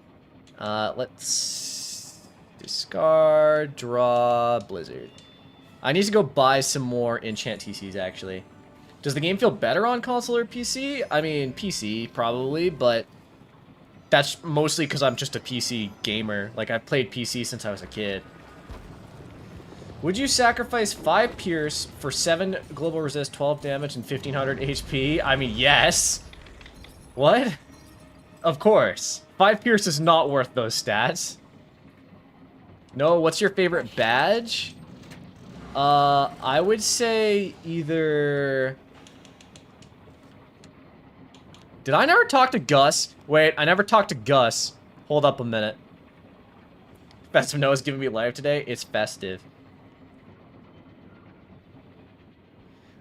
Let's discard, draw, Blizzard. I need to go buy some more enchant TCs actually. Does the game feel better on console or PC? I mean, PC probably, but that's mostly because I'm just a PC gamer. Like, I've played PC since I was a kid. Would you sacrifice 5 Pierce for 7 global resist, 12 damage, and 1500 HP? I mean, yes. What? Of course. 5 Pierce is not worth those stats. No, what's your favorite badge? I would say either... Did I never talk to Gus? Wait, I never talked to Gus. Hold up a minute. Festive Noah's giving me life today. It's festive.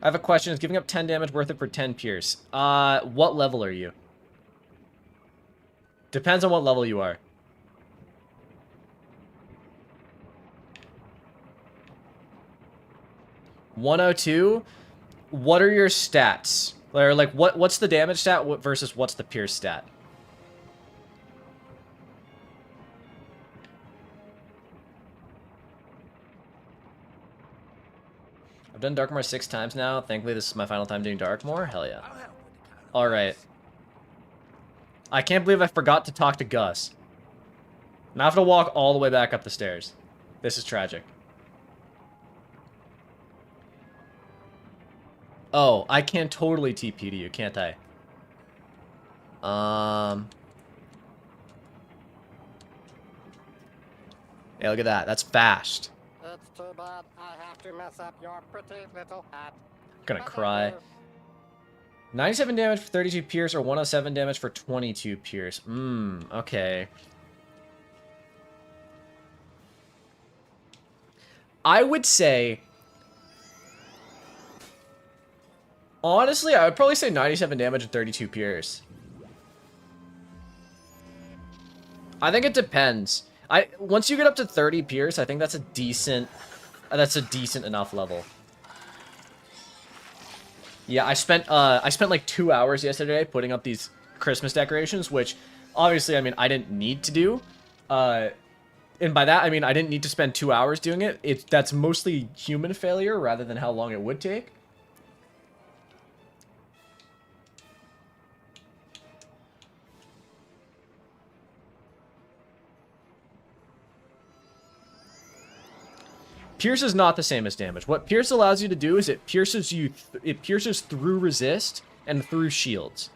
I have a question. Is giving up 10 damage worth it for 10 Pierce? What level are you? Depends on what level you are. $102? What are your stats? Or like what's the damage stat versus what's the Pierce stat? I've done Darkmoor 6 times now. Thankfully, this is my final time doing Darkmoor. Hell yeah. Alright. I can't believe I forgot to talk to Gus. Now I have to walk all the way back up the stairs. This is tragic. Oh, I can totally TP to you, can't I? Yeah, look at that. That's fast. It's too bad I have to mess up your pretty little hat. I'm gonna cry. 97 damage for 32 Pierce or 107 damage for 22 Pierce. Okay. I would say... Honestly, I would probably say 97 damage and 32 Pierce. I think it depends. Once you get up to 30 Pierce, I think that's a decent enough level. Yeah, I spent like 2 hours yesterday putting up these Christmas decorations, which obviously, I mean, I didn't need to do. And by that, I mean, I didn't need to spend 2 hours doing it. That's mostly human failure rather than how long it would take. Pierce is not the same as damage. What Pierce allows you to do is it pierces through resist and through shields.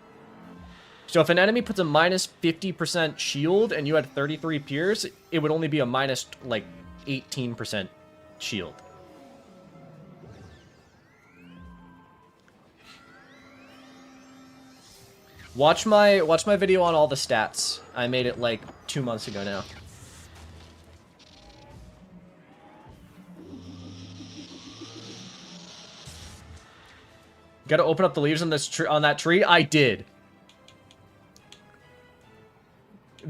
So if an enemy puts a minus 50% shield and you had 33 Pierce, it would only be a minus like 18% shield. Watch my video on all the stats. I made it like 2 months ago now. Gotta open up the leaves on this tree, on that tree. I did.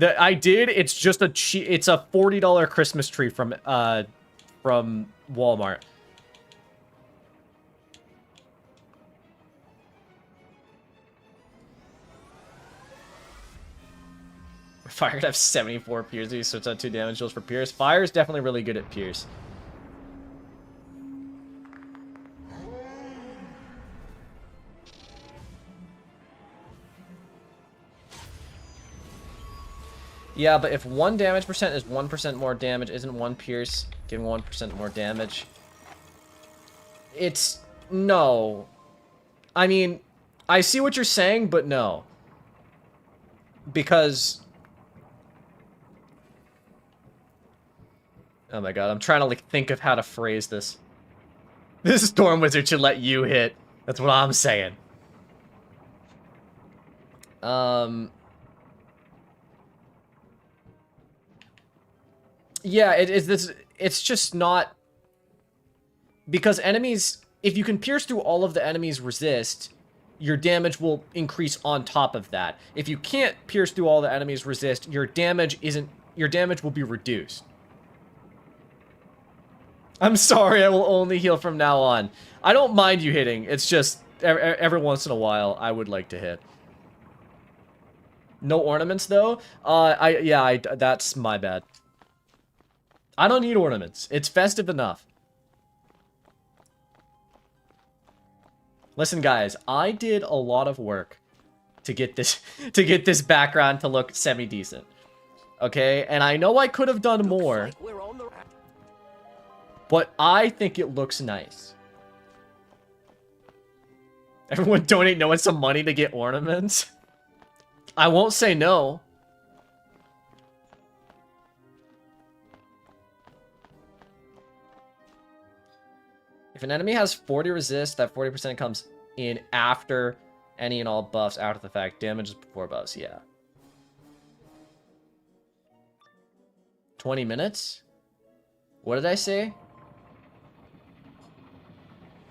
I did. It's just a it's a $40 Christmas tree from Walmart. Fire could have 74 Pierce, so it's on 2 damage deals for Pierce. Fire is definitely really good at Pierce. Yeah, but if 1 damage percent is 1% more damage, isn't 1 Pierce giving 1% more damage? It's... no. I mean, I see what you're saying, but no. Because... oh my god, I'm trying to like think of how to phrase this. This Storm Wizard should let you hit. That's what I'm saying. Yeah, it's just not... because enemies, if you can pierce through all of the enemies' resist, your damage will increase on top of that. If you can't pierce through all the enemies' resist, your damage will be reduced. I'm sorry, I will only heal from now on. I don't mind you hitting, it's just every once in a while I would like to hit. No ornaments though? That's my bad. I don't need ornaments. It's festive enough. Listen, guys, I did a lot of work to get this background to look semi-decent. Okay? And I know I could have done more, but I think it looks nice. Everyone donate Noah some money to get ornaments? I won't say no. If an enemy has 40 resist, that 40% comes in after any and all buffs after the fact. Damage is before buffs, yeah. 20 minutes? What did I say?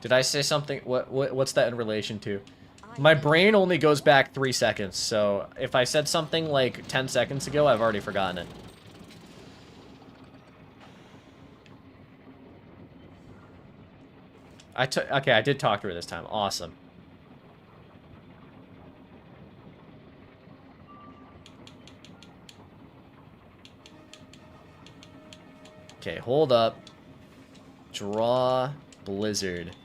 Did I say something? What's that in relation to? My brain only goes back 3 seconds, so if I said something like 10 seconds ago, I've already forgotten it. Okay, I did talk to her this time. Awesome. Okay, hold up. Draw Blizzard.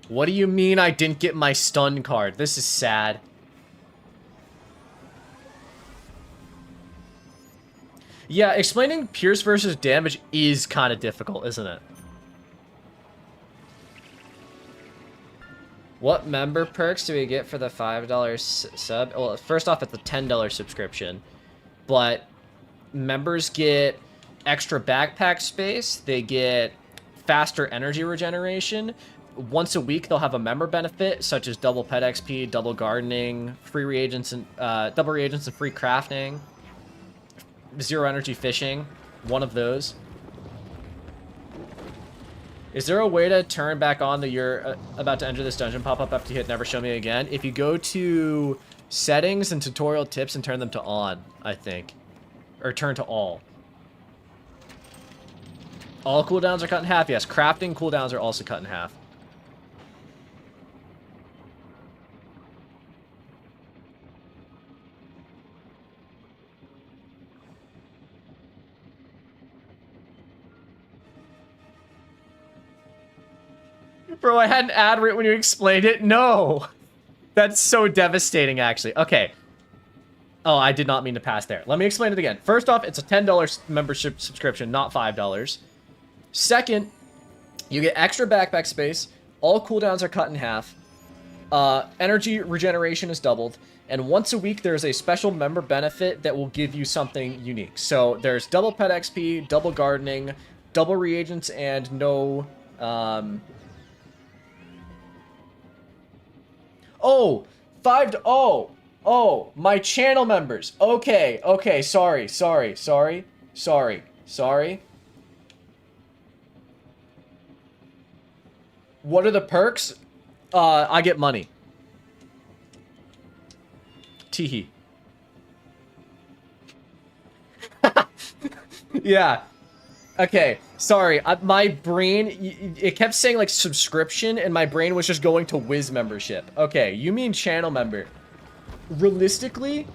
What do you mean I didn't get my stun card? This is sad. Yeah, explaining Pierce versus damage is kind of difficult, isn't it? What member perks do we get for the $5 sub? Well, first off, it's a $10 subscription. But members get extra backpack space. They get faster energy regeneration. Once a week, they'll have a member benefit, such as double pet XP, double gardening, free reagents, and double reagents and free crafting. 0 energy fishing. One of those. Is there a way to turn back on the you're about to enter this dungeon pop-up after you hit never show me again? If you go to settings and tutorial tips and turn them to on, I think. Or turn to all. All cooldowns are cut in half. Yes, crafting cooldowns are also cut in half. Bro, I had an ad read when you explained it. No. That's so devastating, actually. Okay. Oh, I did not mean to pass there. Let me explain it again. First off, it's a $10 membership subscription, not $5. Second, you get extra backpack space. All cooldowns are cut in half. Energy regeneration is doubled. And once a week, there's a special member benefit that will give you something unique. So there's double pet XP, double gardening, double reagents, and no... Oh, Oh, my channel members. Okay, okay, sorry. What are the perks? I get money. Teehee. Yeah. Okay, sorry. My brain, it kept saying like subscription, and my brain was just going to Wiz membership. Okay, you mean channel member. Realistically?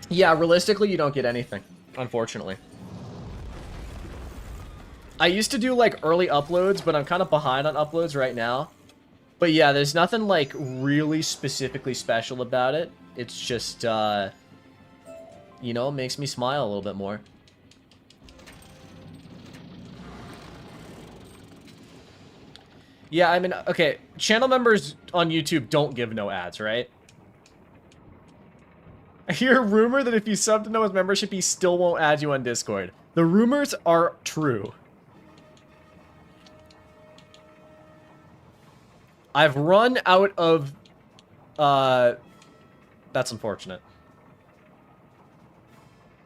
Yeah, realistically, you don't get anything, unfortunately. I used to do like early uploads, but I'm kind of behind on uploads right now. But yeah, there's nothing like really specifically special about it. It's just, you know, it makes me smile a little bit more. Yeah, I mean, okay, channel members on YouTube don't give no ads, right? I hear a rumor that if you sub to Noah's membership, he still won't add you on Discord. The rumors are true. I've run out of, that's unfortunate.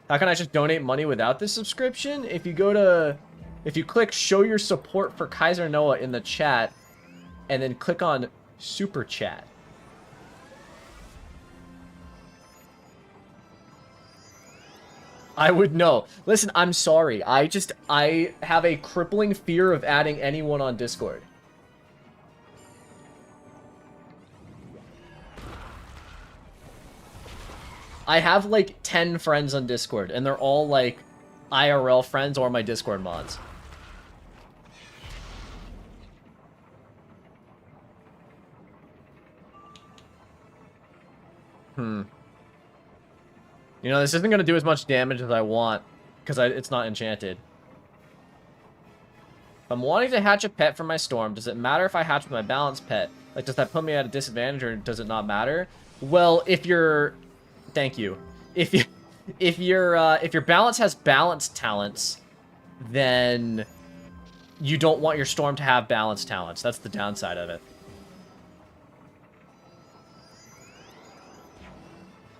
How can I just donate money without this subscription? If you click show your support for Kaiser Noah in the chat, and then click on super chat. I would know. Listen, I'm sorry. I have a crippling fear of adding anyone on Discord. I have like 10 friends on Discord, and they're all like IRL friends or my Discord mods. You know, this isn't going to do as much damage as I want, because it's not enchanted. If I'm wanting to hatch a pet for my storm, does it matter if I hatch with my balanced pet? Like, does that put me at a disadvantage, or does it not matter? Well, if you're... Thank you. If your balance has balanced talents, then you don't want your storm to have balanced talents. That's the downside of it.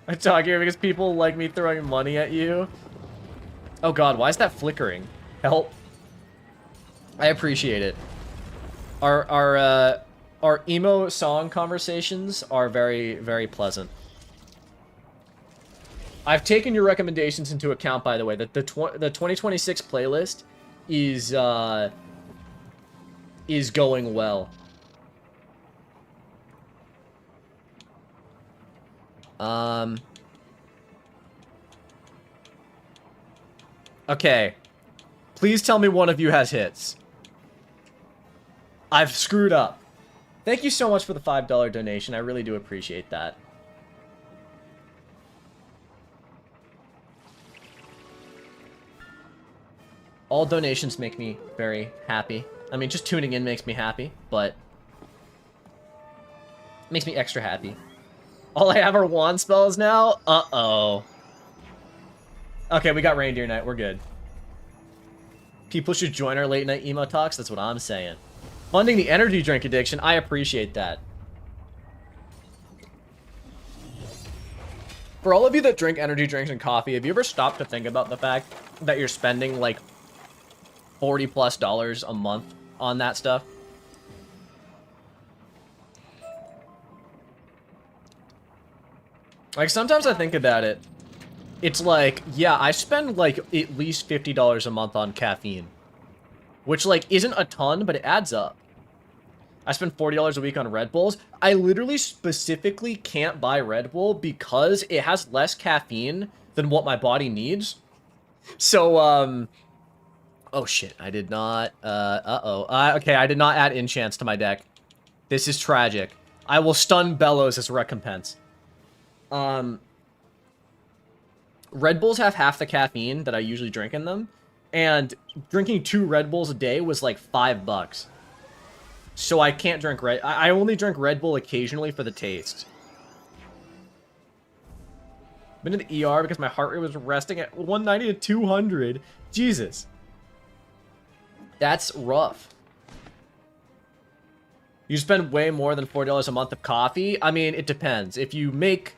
I'm talking because people like me throwing money at you. Oh god, why is that flickering? Help. I appreciate it. Our emo song conversations are very, very pleasant. I've taken your recommendations into account, by the way. That the 2026 playlist is going well. Okay. Please tell me one of you has hits. I've screwed up. Thank you so much for the $5 donation. I really do appreciate that. All donations make me very happy. I mean, just tuning in makes me happy, but it makes me extra happy. All I have are wand spells now? Uh-oh. Okay, we got Reindeer Night. We're good. People should join our late night emo talks. That's what I'm saying. Funding the energy drink addiction. I appreciate that. For all of you that drink energy drinks and coffee, have you ever stopped to think about the fact that you're spending like $40+ a month on that stuff? Like, sometimes I think about it. It's like, yeah, I spend like at least $50 a month on caffeine, which like isn't a ton, but it adds up. I spend $40 a week on Red Bulls. I literally specifically can't buy Red Bull because it has less caffeine than what my body needs. So, oh shit, I did not, okay, I did not add enchants to my deck. This is tragic. I will stun Bellows as recompense. Red Bulls have half the caffeine that I usually drink in them, and drinking 2 Red Bulls a day was like $5. So I can't drink I only drink Red Bull occasionally for the taste. Been in the ER because my heart rate was resting at 190 to 200. Jesus. That's rough. You spend way more than $40 a month of coffee? I mean, it depends. If you make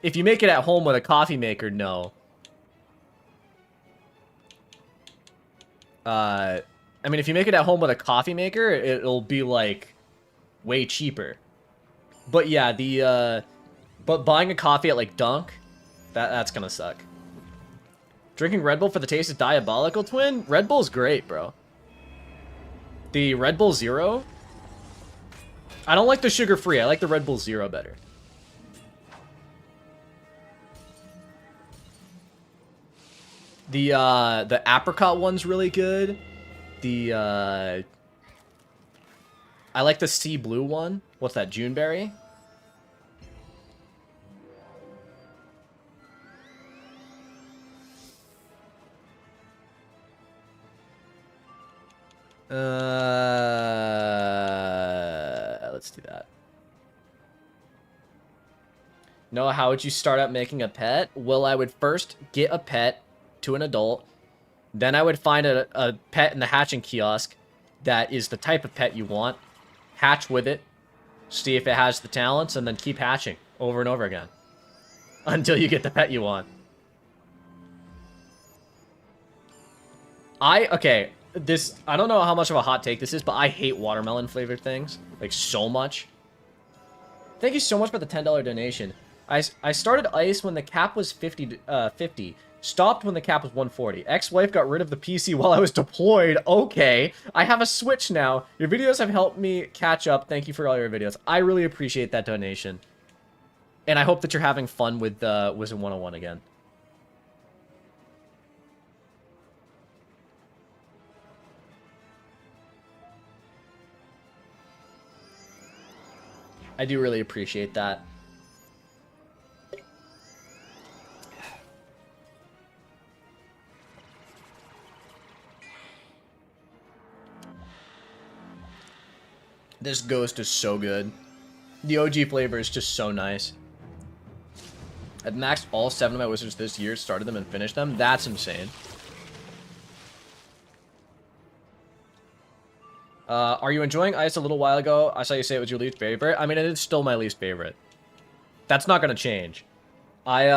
it at home with a coffee maker, no. I mean, if you make it at home with a coffee maker, it'll be, like, way cheaper. But yeah, but buying a coffee at, like, Dunk, that's gonna suck. Drinking Red Bull for the taste is diabolical, Twin? Red Bull's great, bro. The Red Bull Zero? I don't like the sugar-free. I like the Red Bull Zero better. The apricot one's really good. I like the sea blue one. What's that, Juneberry? Let's do that. Noah, how would you start out making a pet? Well, I would first get a pet to an adult. Then I would find a pet in the hatching kiosk that is the type of pet you want. Hatch with it. See if it has the talents, and then keep hatching over and over again. Until you get the pet you want. Okay, I don't know how much of a hot take this is, but I hate watermelon flavored things. Like, so much. Thank you so much for the $10 donation. I started ice when the cap was 50. Stopped when the cap was 140. Ex-wife got rid of the PC while I was deployed. Okay. I have a Switch now. Your videos have helped me catch up. Thank you for all your videos. I really appreciate that donation. And I hope that you're having fun with Wizard101 again. I do really appreciate that. This ghost is so good. The OG flavor is just so nice. I've maxed all 7 of my wizards this year, started them and finished them. That's insane. Are you enjoying Ice? A little while ago, I saw you say it was your least favorite. I mean, it is still my least favorite. That's not gonna change. Ice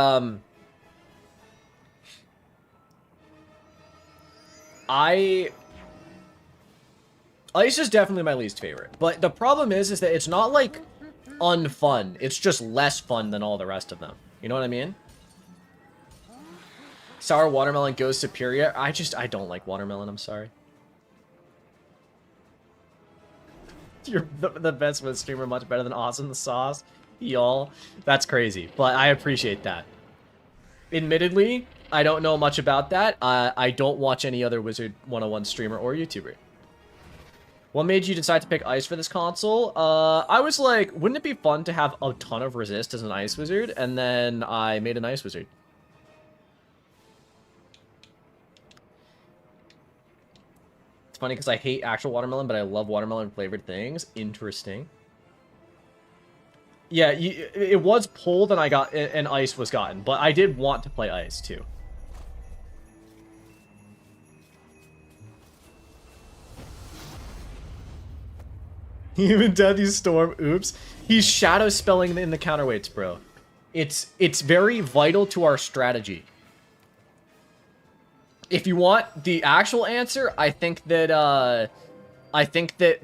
is definitely my least favorite. But the problem is that it's not, like, unfun. It's just less fun than all the rest of them. You know what I mean? Sour watermelon goes superior. I don't like watermelon, I'm sorry. You're the best with streamer, much better than Awesome the Sauce. Y'all. That's crazy, but I appreciate that. Admittedly, I don't know much about that. I don't watch any other Wizard101 streamer or YouTuber. What made you decide to pick Ice for this console? I was like, wouldn't it be fun to have a ton of resist as an Ice Wizard? And then I made an Ice Wizard. It's funny because I hate actual watermelon, but I love watermelon flavored things. Interesting. Yeah, it was pulled and and Ice was gotten, but I did want to play Ice too. Even Deathy's Storm, oops. He's shadow spelling in the counterweights, bro. It's very vital to our strategy. If you want the actual answer, I think that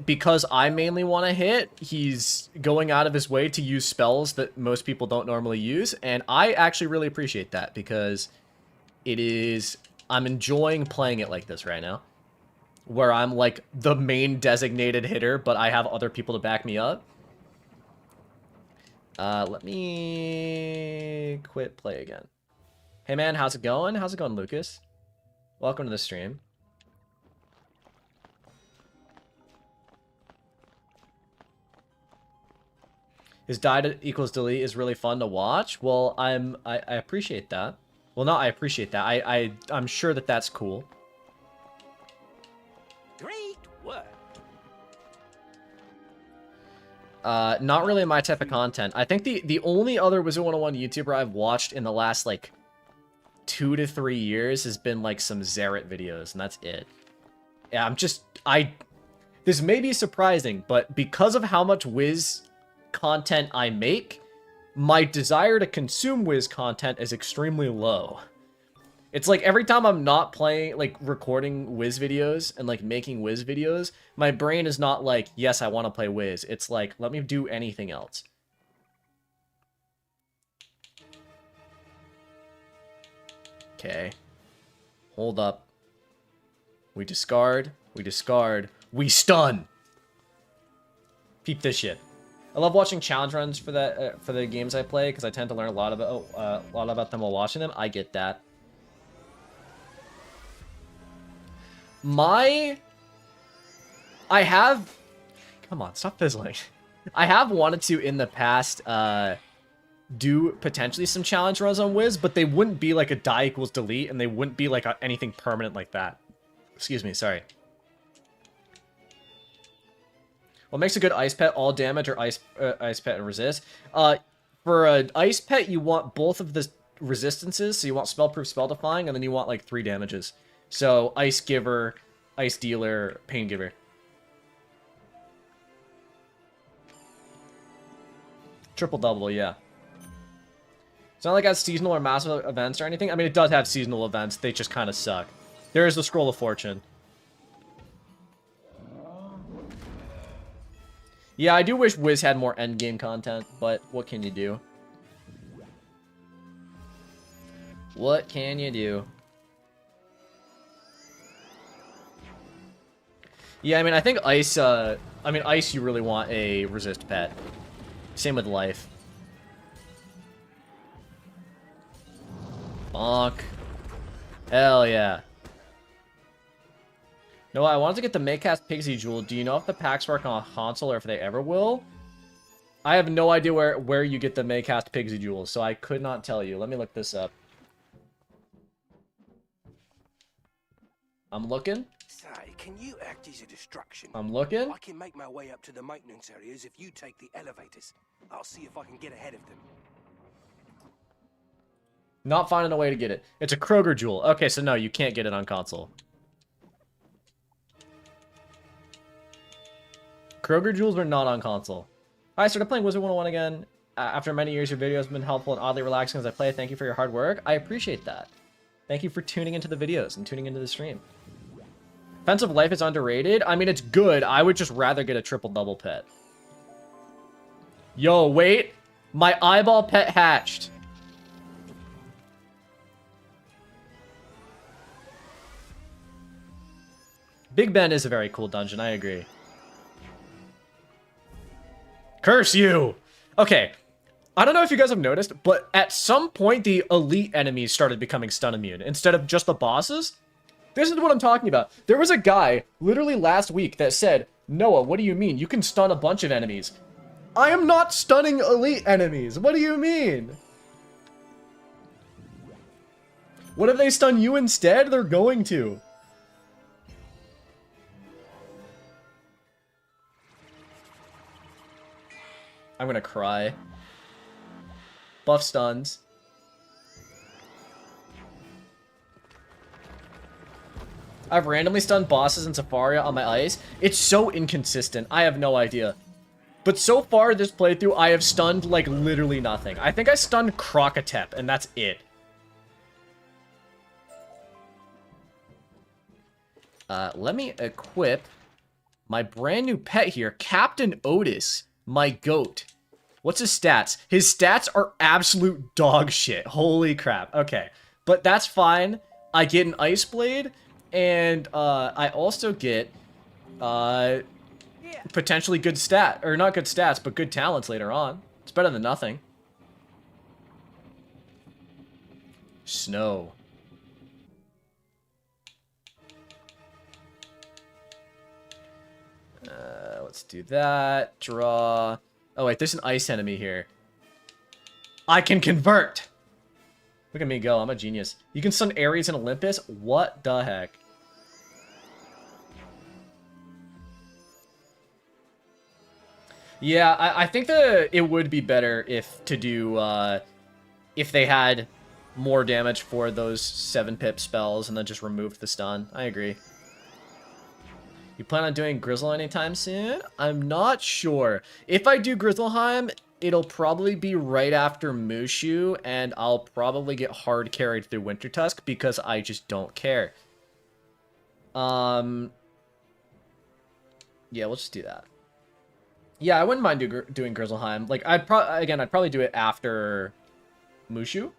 because I mainly want to hit, he's going out of his way to use spells that most people don't normally use, and I actually really appreciate that because I'm enjoying playing it like this right now, where I'm like the main designated hitter, but I have other people to back me up. Let me quit play again. Hey man, how's it going? How's it going, Lucas? Welcome to the stream. His die equals delete is really fun to watch. Well, I appreciate that. Well, not I appreciate that. I'm sure that that's cool. Great work. Not really my type of content. I think the only other Wizard101 YouTuber I've watched in the last like 2 to 3 years has been like some Xerath videos, and that's it. Yeah, This may be surprising, but because of how much Wiz content I make, my desire to consume Wiz content is extremely low. It's like every time I'm not playing, like recording Wiz videos and like making Wiz videos, my brain is not like, yes, I want to play Wiz. It's like, let me do anything else. Okay. Hold up. We discard. We discard. We stun! Peep this shit. I love watching challenge runs for that for the games I play because I tend to learn a lot about them while watching them. I get that. I have... Come on, stop fizzling. I have wanted to, in the past, do potentially some challenge runs on Wiz, but they wouldn't be like a die equals delete, and they wouldn't be like anything permanent like that. Excuse me, sorry. What makes a good ice pet? All damage or ice pet and resist? For an ice pet, you want both of the resistances, so you want spell-proof, spell-defying, and then you want like 3 damages. So, Ice Giver, Ice Dealer, Pain Giver. Triple-double, yeah. It's not like it has seasonal or massive events or anything. I mean, it does have seasonal events. They just kind of suck. There is the Scroll of Fortune. Yeah, I do wish Wiz had more endgame content, but what can you do? What can you do? Yeah, I mean, I think Ice, Ice, you really want a resist pet. Same with Life. Bonk. Hell yeah. No, I wanted to get the Maycast Pigsy Jewel. Do you know if the packs work on console or if they ever will? I have no idea where you get the Maycast Pigsy Jewel, so I could not tell you. Let me look this up. I'm looking. Say, can you act as a distraction? I'm looking. I can make my way up to the maintenance areas if you take the elevators. I'll see if I can get ahead of them. Not finding a way to get it. It's a Kroger Jewel. Okay, so no, you can't get it on console. Kroger Jewels are not on console. I started playing Wizard101 again. After many years, your video has been helpful and oddly relaxing as I play. Thank you for your hard work. I appreciate that. Thank you for tuning into the videos and tuning into the stream. Offensive Life is underrated. I mean, it's good. I would just rather get a triple-double pet. Yo, wait. My eyeball pet hatched. Big Ben is a very cool dungeon. I agree. Curse you! Okay. I don't know if you guys have noticed, but at some point, the elite enemies started becoming stun immune instead of just the bosses. This is what I'm talking about. There was a guy literally last week that said, Noah, what do you mean? You can stun a bunch of enemies. I am not stunning elite enemies. What do you mean? What if they stun you instead? They're going to. I'm gonna cry. Buff stuns. I've randomly stunned bosses in Safaria on my ice. It's so inconsistent. I have no idea. But so far this playthrough, I have stunned like literally nothing. I think I stunned Crocotep, and that's it. Let me equip my brand new pet here, Captain Otis, my goat. What's his stats? His stats are absolute dog shit. Holy crap. Okay. But that's fine. I get an Ice Blade, and I also get potentially good or not good stats, but good talents later on. It's better than nothing. Snow. Let's do that. Draw. Oh wait, there's an ice enemy here. I can convert! Look at me go, I'm a genius. You can stun Ares and Olympus? What the heck? Yeah, I think that it would be better if they had more damage for those 7-pip spells and then just removed the stun. I agree. You plan on doing Grizzle anytime soon? I'm not sure. If I do Grizzleheim, it'll probably be right after Mushu, and I'll probably get hard carried through Wintertusk because I just don't care. Yeah, we'll just do that. Yeah, I wouldn't mind doing Grizzleheim. Like, I'd probably do it after Mushu.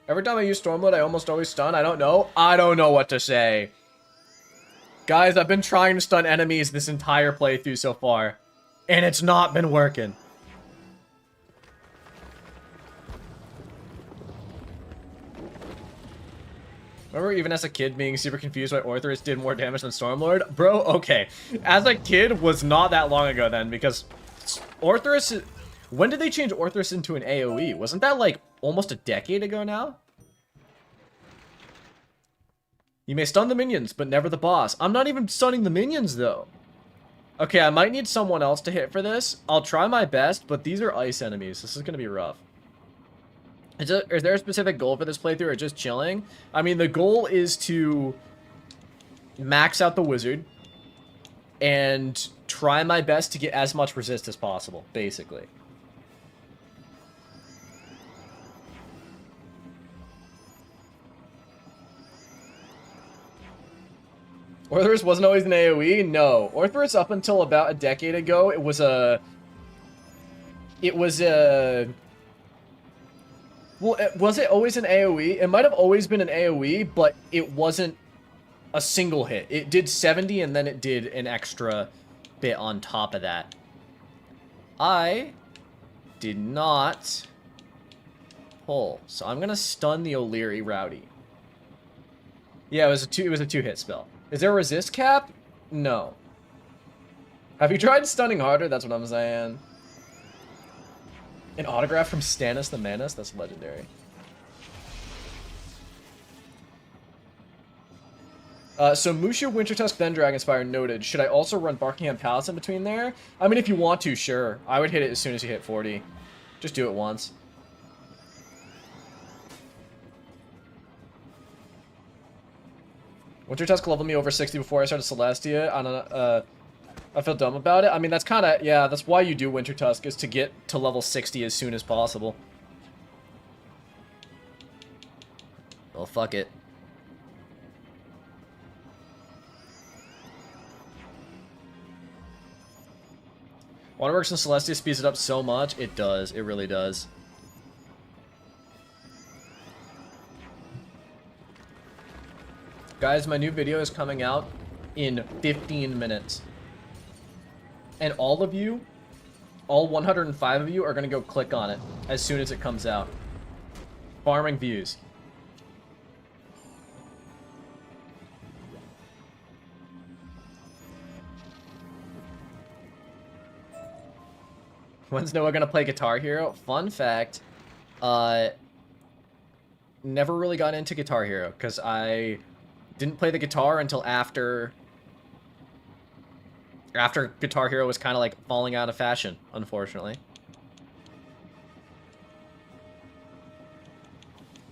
Every time I use Stormload, I almost always stun. I don't know. I don't know what to say. Guys, I've been trying to stun enemies this entire playthrough so far, and it's not been working. Remember, even as a kid, being super confused why Orthrus did more damage than Stormlord? Bro, okay. As a kid was not that long ago then, because Orthrus... When did they change Orthrus into an AoE? Wasn't that, like, almost a decade ago now? You may stun the minions, but never the boss. I'm not even stunning the minions, though. Okay, I might need someone else to hit for this. I'll try my best, but these are ice enemies. This is going to be rough. Is there a specific goal for this playthrough, or just chilling? I mean, the goal is to max out the wizard and try my best to get as much resist as possible, basically. Orthrus wasn't always an AoE? No. Orthrus, up until about a decade ago, it was a... Well, was it always an AoE? It might have always been an AoE, but it wasn't a single hit. It did 70, and then it did an extra bit on top of that. I did not pull, so I'm gonna stun the O'Leary Rowdy. Yeah, it was a two-hit spell. Is there a resist cap? No. Have you tried stunning harder? That's what I'm saying. An autograph from Stannis the Manus? That's legendary. So Mushu, Wintertusk, then Dragonspire, noted. Should I also run Barkingham Palace in between there? I mean, if you want to, sure. I would hit it as soon as you hit 40. Just do it once. Wintertusk leveled me over 60 before I started Celestia. I feel dumb about it. I mean, that's kind of... Yeah, that's why you do Wintertusk, is to get to level 60 as soon as possible. Well, fuck it. Waterworks and Celestia speeds it up so much. It does. It really does. Guys, my new video is coming out in 15 minutes. And all of you, all 105 of you, are going to go click on it as soon as it comes out. Farming views. When's Noah going to play Guitar Hero? Fun fact, never really got into Guitar Hero because I didn't play the guitar until after Guitar Hero was kind of like falling out of fashion, unfortunately.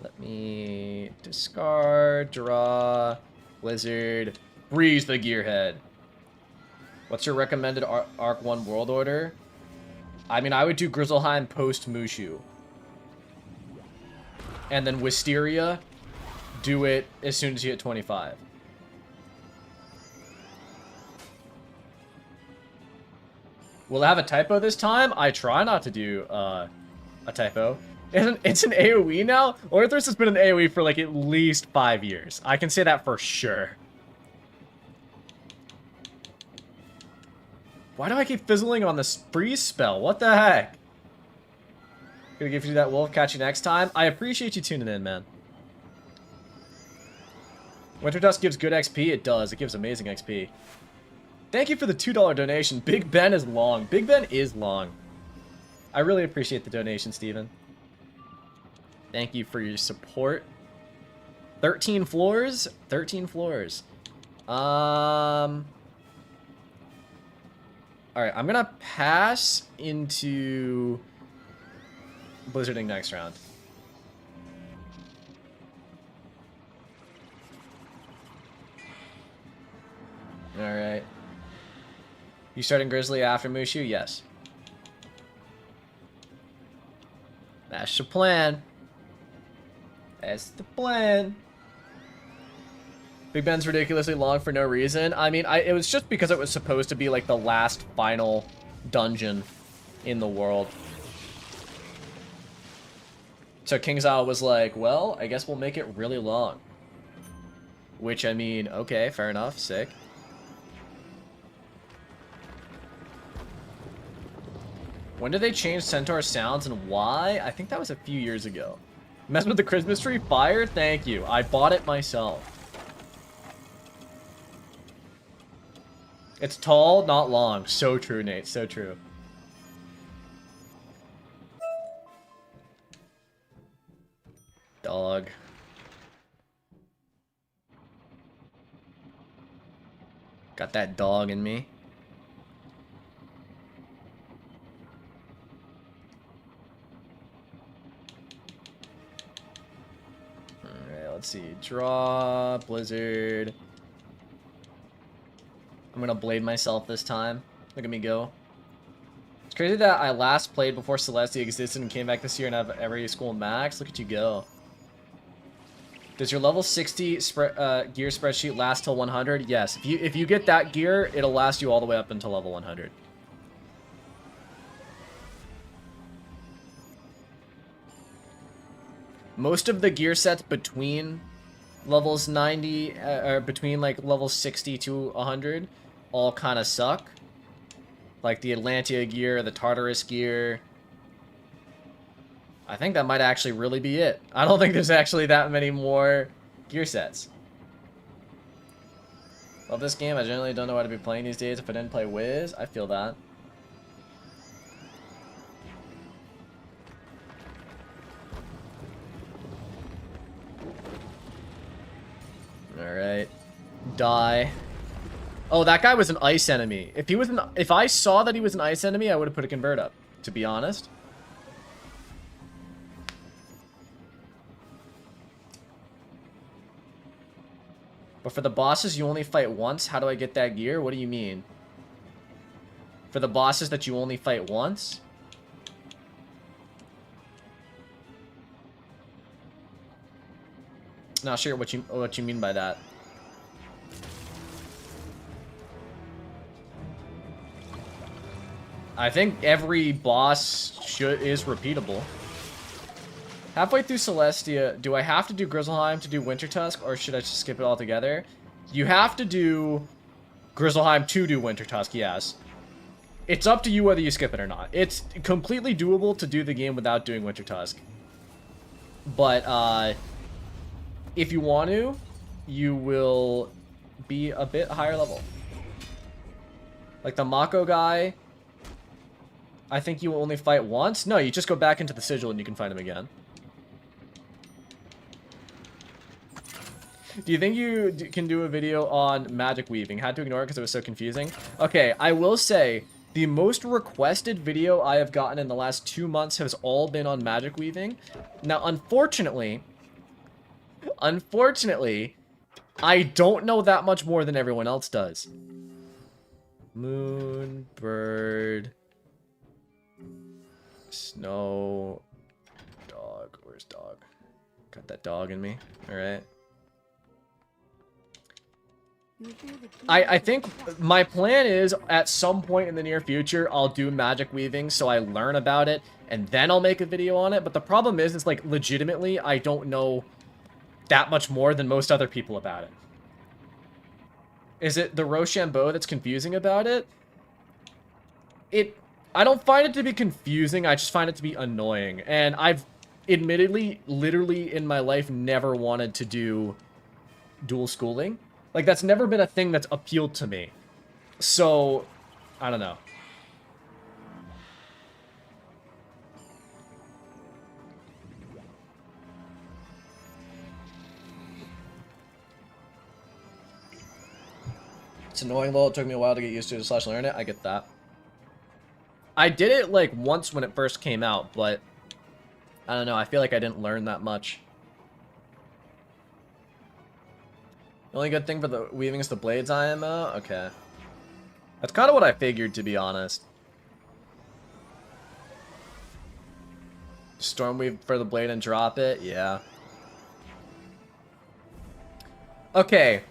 Let me discard, draw, Blizzard, Breeze the Gearhead. What's your recommended Arc 1 world order? I mean, I would do Grizzleheim post Mushu. And then Wisteria, do it as soon as you hit 25. Will it have a typo this time? I try not to do a typo. It's an AoE now? Orthrus has been an AoE for like at least 5 years. I can say that for sure. Why do I keep fizzling on this freeze spell? What the heck? Gonna give you that wolf. Catch you next time. I appreciate you tuning in, man. Wintertusk gives good XP. It does. It gives amazing XP. Thank you for the $2 donation. Big Ben is long. Big Ben is long. I really appreciate the donation, Steven. Thank you for your support. 13 floors? 13 floors. Alright, I'm gonna pass into Blizzarding next round. Alright. You starting Grizzly after Mushu? Yes. That's the plan. That's the plan. Big Ben's ridiculously long for no reason. I mean, it was just because it was supposed to be like the last final dungeon in the world. So King's Isle was like, well, I guess we'll make it really long. Which, I mean, okay, fair enough, sick. When did they change Centaur sounds and why? I think that was a few years ago. Messing with the Christmas tree? Fire? Thank you. I bought it myself. It's tall, not long. So true, Nate. So true. Dog. Got that dog in me. Alright, let's see. Draw, Blizzard. I'm gonna blade myself this time. Look at me go. It's crazy that I last played before Celestia existed and came back this year and have every school max. Look at you go. Does your level 60 gear spreadsheet last till 100? Yes. If you get that gear, it'll last you all the way up until level 100. Most of the gear sets between levels 90, or between like levels 60 to 100, all kind of suck. Like the Atlantia gear, the Tartarus gear. I think that might actually really be it. I don't think there's actually that many more gear sets. Love this game. I generally don't know how to be playing these days if I didn't play Wiz. I feel that. Alright. Die. Oh, that guy was an ice enemy. If I saw that he was an ice enemy, I would have put a convert up, to be honest. But for the bosses, you only fight once? How do I get that gear? What do you mean? For the bosses that you only fight once? Not sure what you mean by that. I think every boss is repeatable. Halfway through Celestia, do I have to do Grizzleheim to do Wintertusk, or should I just skip it altogether? You have to do Grizzleheim to do Wintertusk, yes. It's up to you whether you skip it or not. It's completely doable to do the game without doing Wintertusk. But, if you want to, you will be a bit higher level. Like the Mako guy, I think you will only fight once. No, you just go back into the sigil and you can fight him again. Do you think you can do a video on magic weaving? Had to ignore it because it was so confusing. Okay, I will say the most requested video I have gotten in the last 2 months has all been on magic weaving. Now, unfortunately, I don't know that much more than everyone else does. Moon, bird, snow, dog. Where's dog? Got that dog in me. All right. I think my plan is at some point in the near future, I'll do magic weaving so I learn about it and then I'll make a video on it. But the problem is, it's like legitimately, I don't know that much more than most other people about it. Is it the Rochambeau that's confusing about it? I don't find it to be confusing, I just find it to be annoying. And I've admittedly, literally in my life, never wanted to do dual schooling. Like, that's never been a thing that's appealed to me. So, I don't know. It's annoying though, it took me a while to get used to it / learn it. I get that. I did it like once when it first came out, but I don't know, I feel like I didn't learn that much. The only good thing for the weaving is the blades IMO? Okay. That's kind of what I figured, to be honest. Stormweave for the blade and drop it? Yeah. Okay.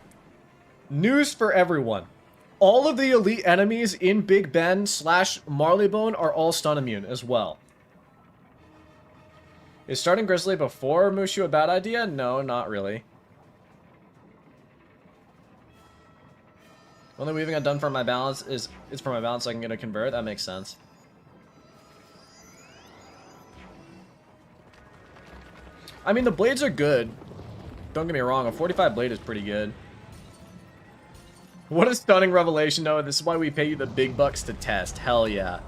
News for everyone. All of the elite enemies in Big Ben / Marleybone are all stun immune as well. Is starting Grizzly before Mushu a bad idea? No, not really. Only weaving I've done for my balance is for my balance so I can get a convert. That makes sense. I mean, the blades are good. Don't get me wrong, a 45 blade is pretty good. What a stunning revelation, Noah. This is why we pay you the big bucks to test. Hell yeah.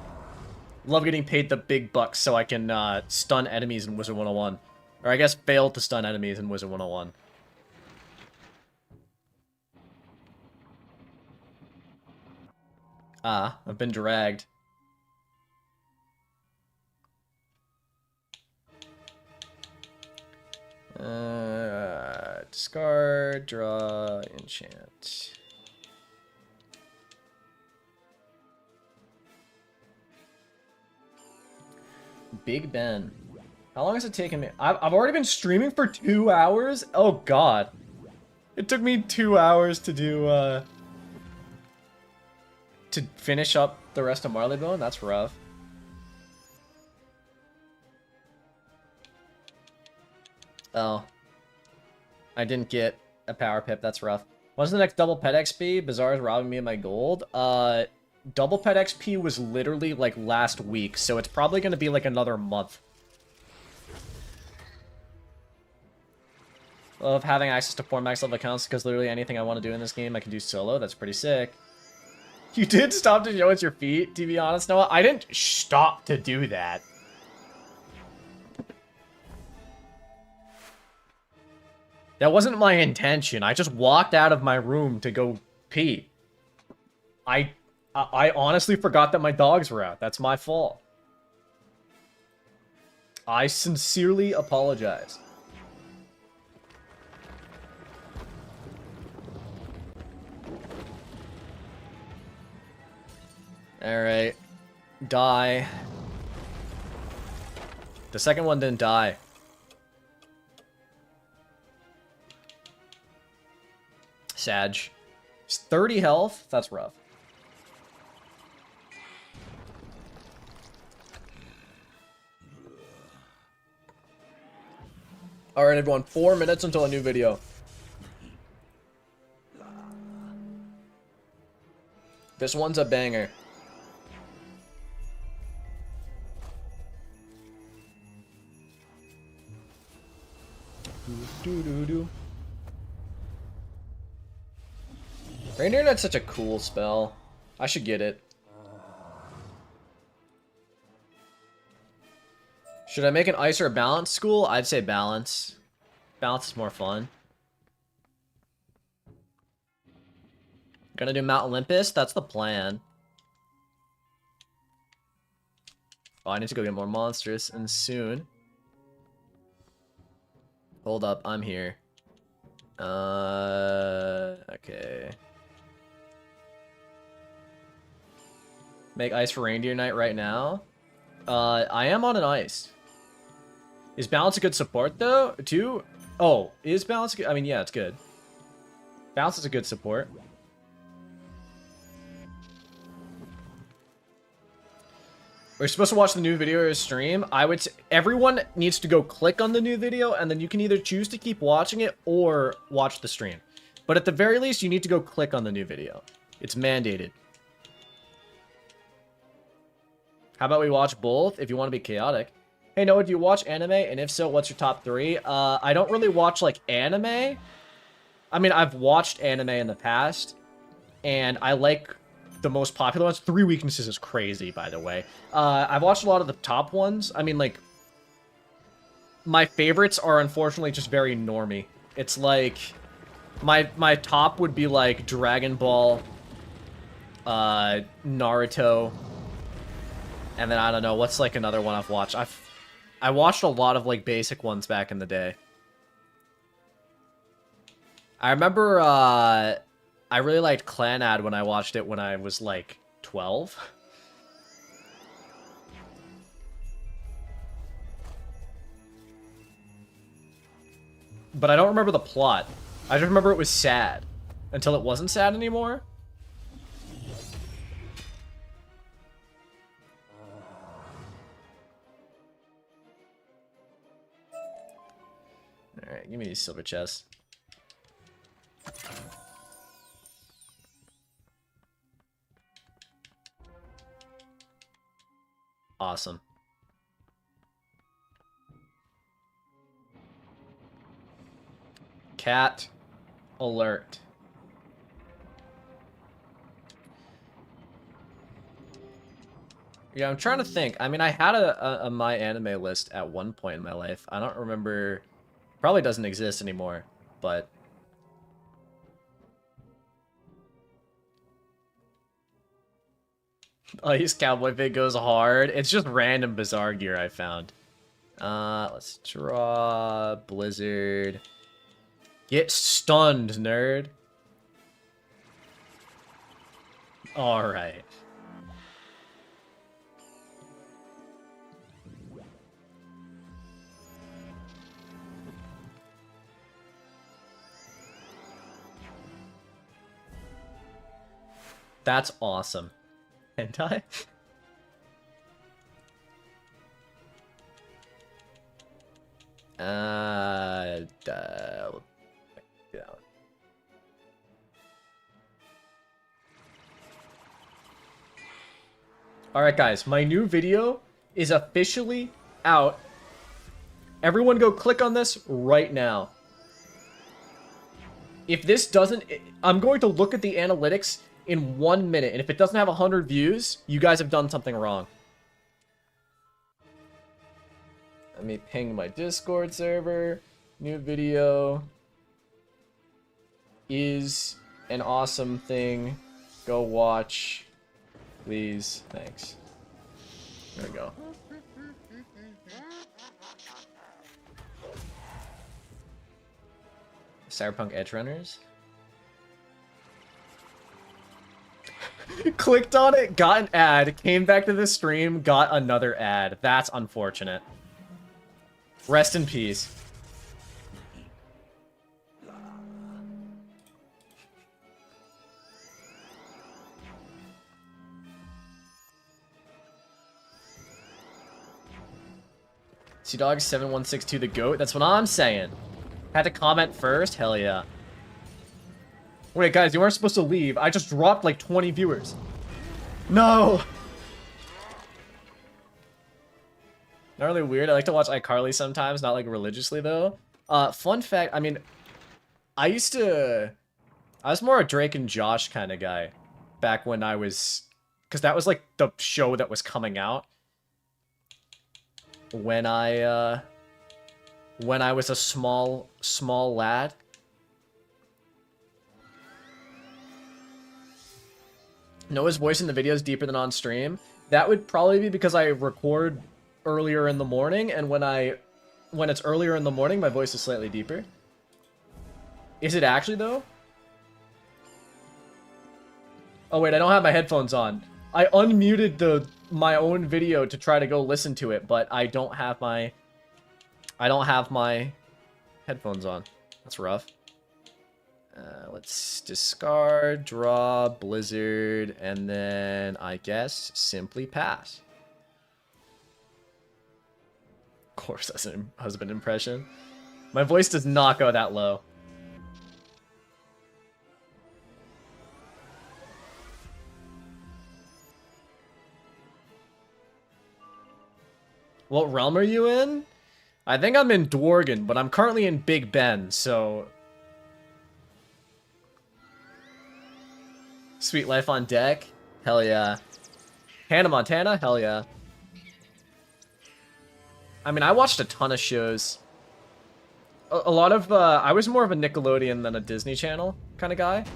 Love getting paid the big bucks so I can stun enemies in Wizard 101. Or I guess fail to stun enemies in Wizard 101. Ah, I've been dragged. Discard, draw, enchant. Big Ben. How long has it taken me? I've already been streaming for 2 hours? Oh god. It took me 2 hours to do, to finish up the rest of Marleybone? That's rough. Oh. I didn't get a power pip, that's rough. When's the next double pet XP? Bazaar is robbing me of my gold. Double pet XP was literally like last week, so it's probably gonna be like another month. Love having access to 4 max level accounts because literally anything I want to do in this game I can do solo. That's pretty sick. You did stop to show us your feet, to be honest, Noah. I didn't stop to do that. That wasn't my intention. I just walked out of my room to go pee. I honestly forgot that my dogs were out. That's my fault. I sincerely apologize. Alright. Die. The second one didn't die. Sag. It's 30 health? That's rough. Alright everyone, 4 minutes until a new video. This one's a banger. Reindeer Nut's such a cool spell. I should get it. Should I make an ice or a balance school? I'd say balance. Balance is more fun. Gonna do Mount Olympus? That's the plan. Oh, I need to go get more monsters, and soon. Hold up, I'm here. Okay. Make ice for Reindeer Night right now? I am on an ice. Is balance a good support, though? Too? Oh, is balance good? I mean, yeah, it's good. Balance is a good support. We're supposed to watch the new video or stream. I would say everyone needs to go click on the new video, and then you can either choose to keep watching it or watch the stream. But at the very least, you need to go click on the new video. It's mandated. How about we watch both if you want to be chaotic? Hey Noah, do you watch anime? And if so, what's your top 3? I don't really watch like anime. I mean, I've watched anime in the past, and I like the most popular ones. 3 Weaknesses is crazy, by the way. I've watched a lot of the top ones. I mean, like, my favorites are unfortunately just very normie. It's like, my top would be like Dragon Ball, Naruto, and then I don't know, what's like another one I've watched? I watched a lot of like basic ones back in the day. I remember I really liked Clanad when I watched it when I was like 12. But I don't remember the plot. I just remember it was sad. Until it wasn't sad anymore. Alright, give me these silver chests. Awesome. Cat alert. Yeah, I'm trying to think. I mean, I had a my anime list at one point in my life. I don't remember. Probably doesn't exist anymore, but oh, his cowboy fit goes hard. It's just random bizarre gear I found. Let's draw Blizzard. Get stunned, nerd. All right. That's awesome. Hentai? Yeah. Alright guys, my new video is officially out. Everyone go click on this right now. If this doesn't... I'm going to look at the analytics in 1 minute, and if it doesn't have 100 views, you guys have done something wrong. Let me ping my Discord server. New video is an awesome thing. Go watch. Please. Thanks. There we go. Cyberpunk Edge Runners. Clicked on it, got an ad, came back to the stream, got another ad. That's unfortunate. Rest in peace. CDog7162 the GOAT, that's what I'm saying. Had to comment first? Hell yeah. Wait, guys, you weren't supposed to leave. I just dropped like 20 viewers. No! Not really weird. I like to watch iCarly sometimes, not like religiously though. Fun fact, I mean, I was more a Drake and Josh kind of guy back when I was, because that was like the show that was coming out when I was a small lad. Noah's voice in the video is deeper than on stream. That would probably be because I record earlier in the morning, and when it's earlier in the morning, my voice is slightly deeper. Is it actually though? Oh wait, I don't have my headphones on. I unmuted my own video to try to go listen to it, but I don't have my headphones on. That's rough. Let's discard, draw, Blizzard, and then I guess simply pass. Of course, that's a husband impression. My voice does not go that low. What realm are you in? I think I'm in Dworgen, but I'm currently in Big Ben, so... Sweet Life on Deck? Hell yeah. Hannah Montana? Hell yeah. I mean, I watched a ton of shows. A lot of, I was more of a Nickelodeon than a Disney Channel kind of guy.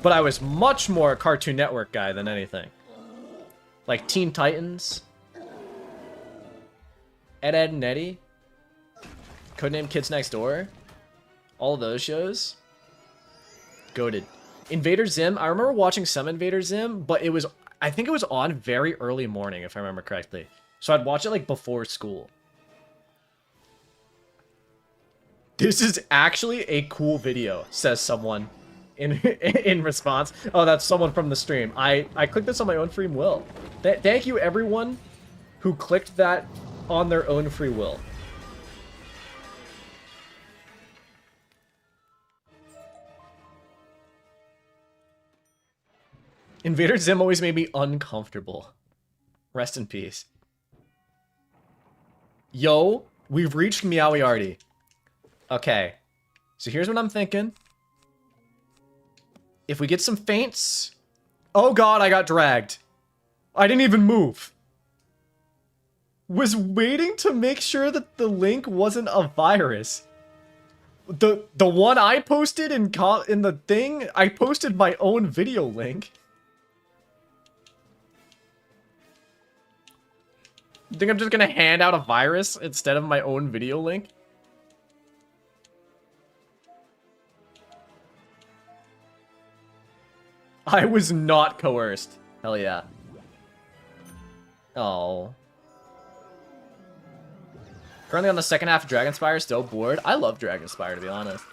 But I was much more a Cartoon Network guy than anything. Like Teen Titans. Ed, Edd and Eddy. Codename Kids Next Door. All of those shows. Goated. Invader Zim, I remember watching some Invader Zim, but it was, I think it was on very early morning, if I remember correctly. So I'd watch it like before school. This is actually a cool video, says someone in response. Oh, that's someone from the stream. I clicked this on my own free will. Thank you everyone who clicked that on their own free will. Invader Zim always made me uncomfortable. Rest in peace. Yo, we've reached Meowiarty. Okay, so here's what I'm thinking. If we get some feints... Oh god, I got dragged. I didn't even move. Was waiting to make sure that the link wasn't a virus. The one I posted in the thing, I posted my own video link. You think I'm just gonna hand out a virus instead of my own video link? I was not coerced. Hell yeah. Oh. Currently on the second half of Dragonspire, still bored. I love Dragonspire, to be honest.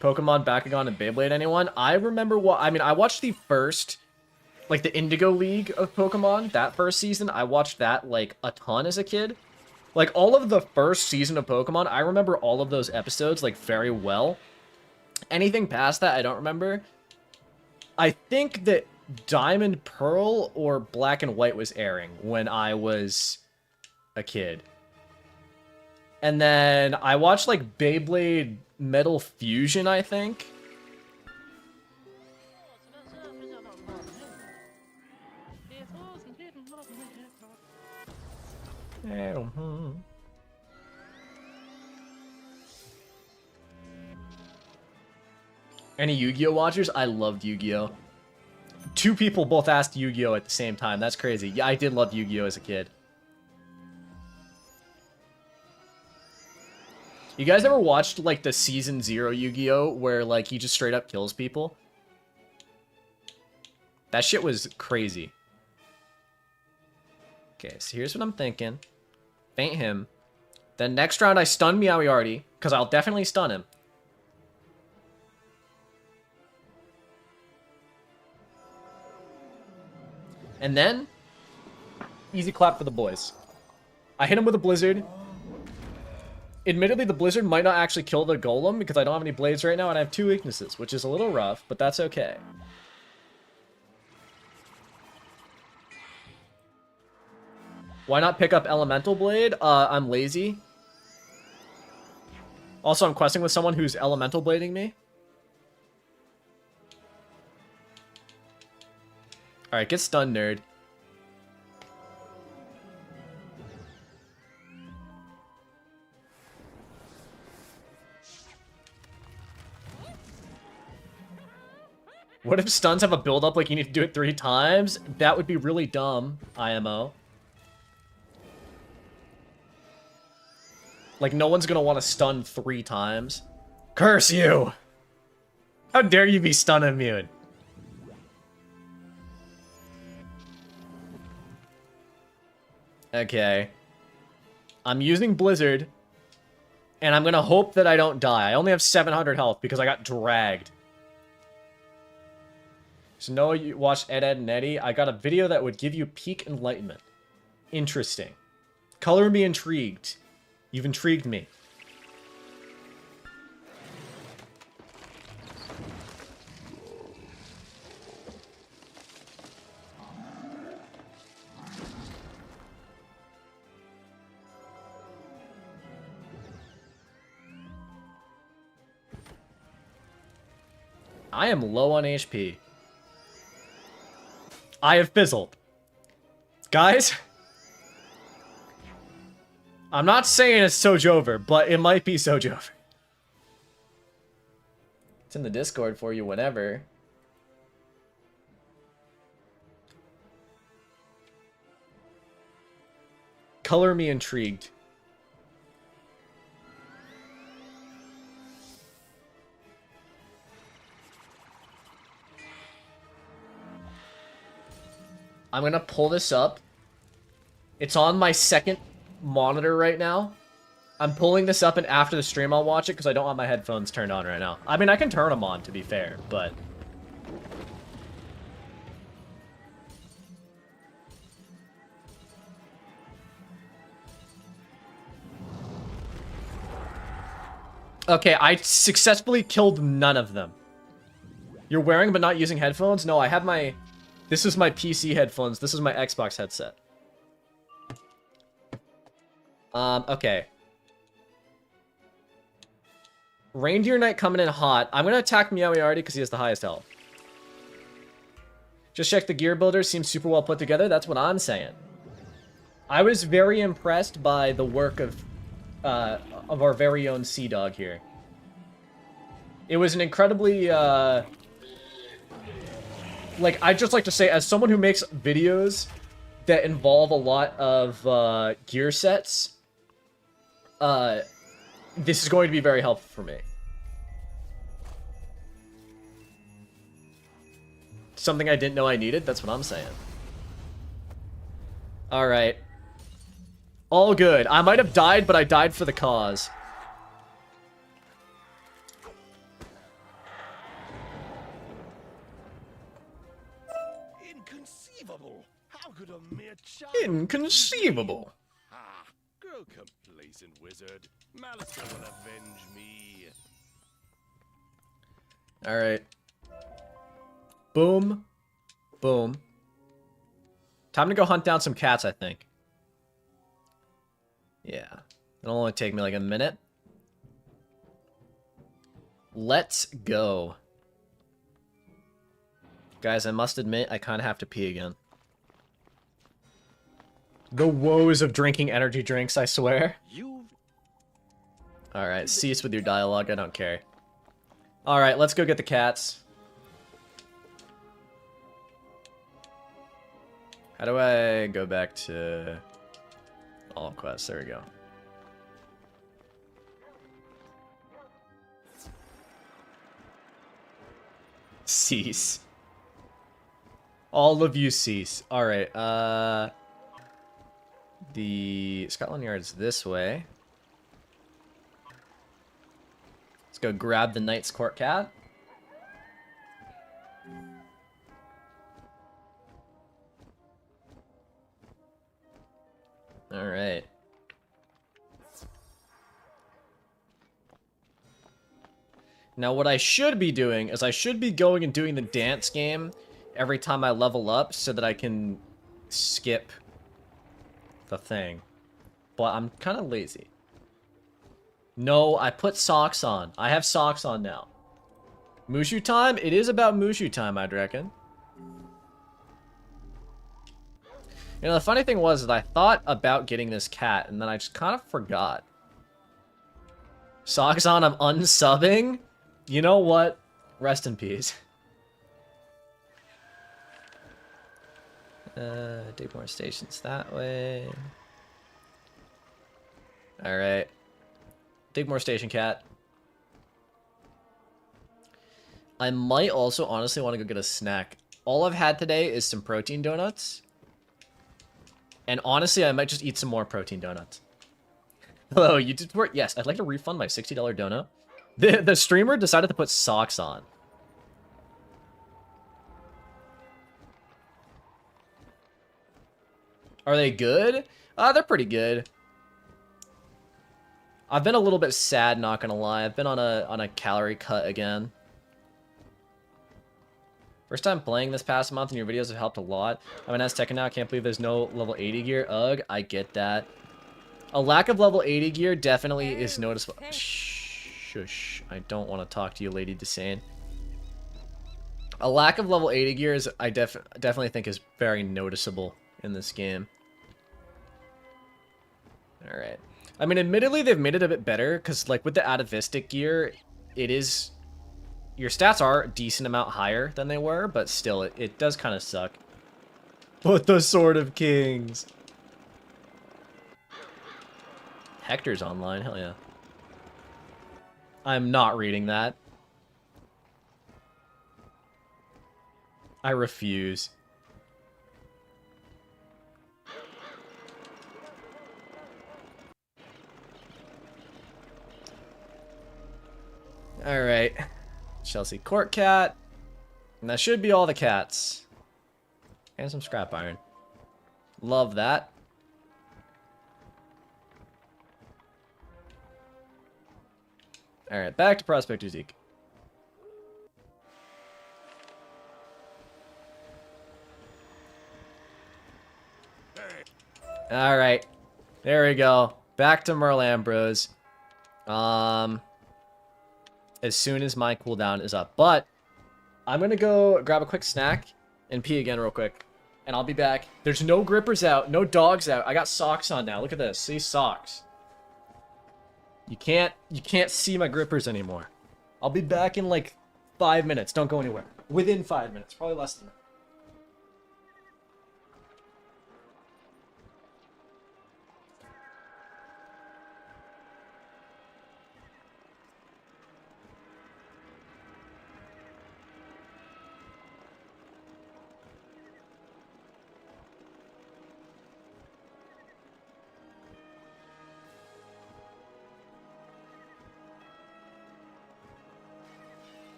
Pokemon, Bakugan, and Beyblade, anyone? I remember what... I mean, I watched the first... Like, the Indigo League of Pokemon, that first season. I watched that, like, a ton as a kid. Like, all of the first season of Pokemon, I remember all of those episodes, like, very well. Anything past that, I don't remember. I think that Diamond Pearl or Black and White was airing when I was a kid. And then I watched, like, Beyblade Metal Fusion, I think. Any Yu-Gi-Oh watchers? I loved Yu-Gi-Oh. Two people both asked Yu-Gi-Oh at the same time. That's crazy. Yeah, I did love Yu-Gi-Oh as a kid. You guys ever watched, like, the Season 0 Yu-Gi-Oh where, like, he just straight up kills people? That shit was crazy. Okay, so here's what I'm thinking. Faint him. Then next round I stun Meowiarty, because I'll definitely stun him. And then, easy clap for the boys. I hit him with a Blizzard. Admittedly, the Blizzard might not actually kill the Golem, because I don't have any blades right now, and I have 2 weaknesses, which is a little rough, but that's okay. Why not pick up Elemental Blade? I'm lazy. Also, I'm questing with someone who's Elemental Blading me. Alright, get stunned, nerd. What if stuns have a build-up like you need to do it 3 times? That would be really dumb, IMO. Like, no one's gonna want to stun 3 times. Curse you! How dare you be stun immune? Okay. I'm using Blizzard. And I'm gonna hope that I don't die. I only have 700 health because I got dragged. So Noah, you watched Ed, Ed, and Eddie. I got a video that would give you peak enlightenment. Interesting. Color me intrigued. You've intrigued me. I am low on HP. I have fizzled. Guys, I'm not saying it's Sojover, but it might be Sojover. It's in the Discord for you whenever. Color me intrigued. I'm gonna pull this up. It's on my second monitor right now. I'm pulling this up, and after the stream I'll watch it because I don't want my headphones turned on right now. I mean, I can turn them on, to be fair, but... Okay, I successfully killed none of them. You're wearing but not using headphones? No, I have my... This is my PC headphones. This is my Xbox headset. Okay. Reindeer Knight coming in hot. I'm gonna attack Meowie already because he has the highest health. Just check the gear builder. Seems super well put together. That's what I'm saying. I was very impressed by the work of our very own Sea Dog here. It was an incredibly, like, I'd just like to say, as someone who makes videos that involve a lot of gear sets, this is going to be very helpful for me. Something I didn't know I needed, that's what I'm saying. Alright. All good. I might have died, but I died for the cause. Inconceivable! How could a mere child... Inconceivable. Ah, grow complacent, wizard. Malister will avenge me. Alright. Boom. Boom. Time to go hunt down some cats, I think. Yeah. It'll only take me like a minute. Let's go. Guys, I must admit, I kind of have to pee again. The woes of drinking energy drinks, I swear. Alright, cease with your dialogue, I don't care. Alright, let's go get the cats. How do I go back to all quests? There we go. Cease. All of you cease. Alright, the Scotland Yard's this way. Let's go grab the Knight's Court cat. Alright. Now what I should be doing is I should be going and doing the dance game every time I level up so that I can skip the thing. But I'm kind of lazy. No, I put socks on. I have socks on now. Mushu time? It is about Mushu time, I'd reckon. You know, the funny thing was that I thought about getting this cat, and then I just kind of forgot. Socks on, I'm unsubbing? You know what? Rest in peace. Dig more stations that way. Alright. Dig more station, cat. I might also honestly want to go get a snack. All I've had today is some protein donuts. And honestly, I might just eat some more protein donuts. Hello, you did work? Yes, I'd like to refund my $60 donut. The streamer decided to put socks on. Are they good? They're pretty good. I've been a little bit sad, not gonna lie. I've been on a calorie cut again. First time playing this past month, and your videos have helped a lot. I'm an Azteca now. I can't believe there's no level 80 gear. Ugh, I get that. A lack of level 80 gear definitely is noticeable. Shush. I don't want to talk to you, Lady Desane. A lack of level 80 gear is, I definitely think is very noticeable in this game. Alright. I mean, admittedly, they've made it a bit better, because, like, with the atavistic gear, it is... Your stats are a decent amount higher than they were, but still, it does kind of suck. But the Sword of Kings! Hector's online, hell yeah. I'm not reading that. I refuse. Alright. Chelsea Court Cat. And that should be all the cats. And some scrap iron. Love that. Alright, back to Prospect Zeke. Alright. There we go. Back to Merle Ambrose. As soon as my cooldown is up. But I'm gonna go grab a quick snack and pee again real quick. And I'll be back. There's no grippers out, no dogs out. I got socks on now. Look at this. See, socks. You can't see my grippers anymore. I'll be back in like 5 minutes. Don't go anywhere. Within 5 minutes. Probably less than that.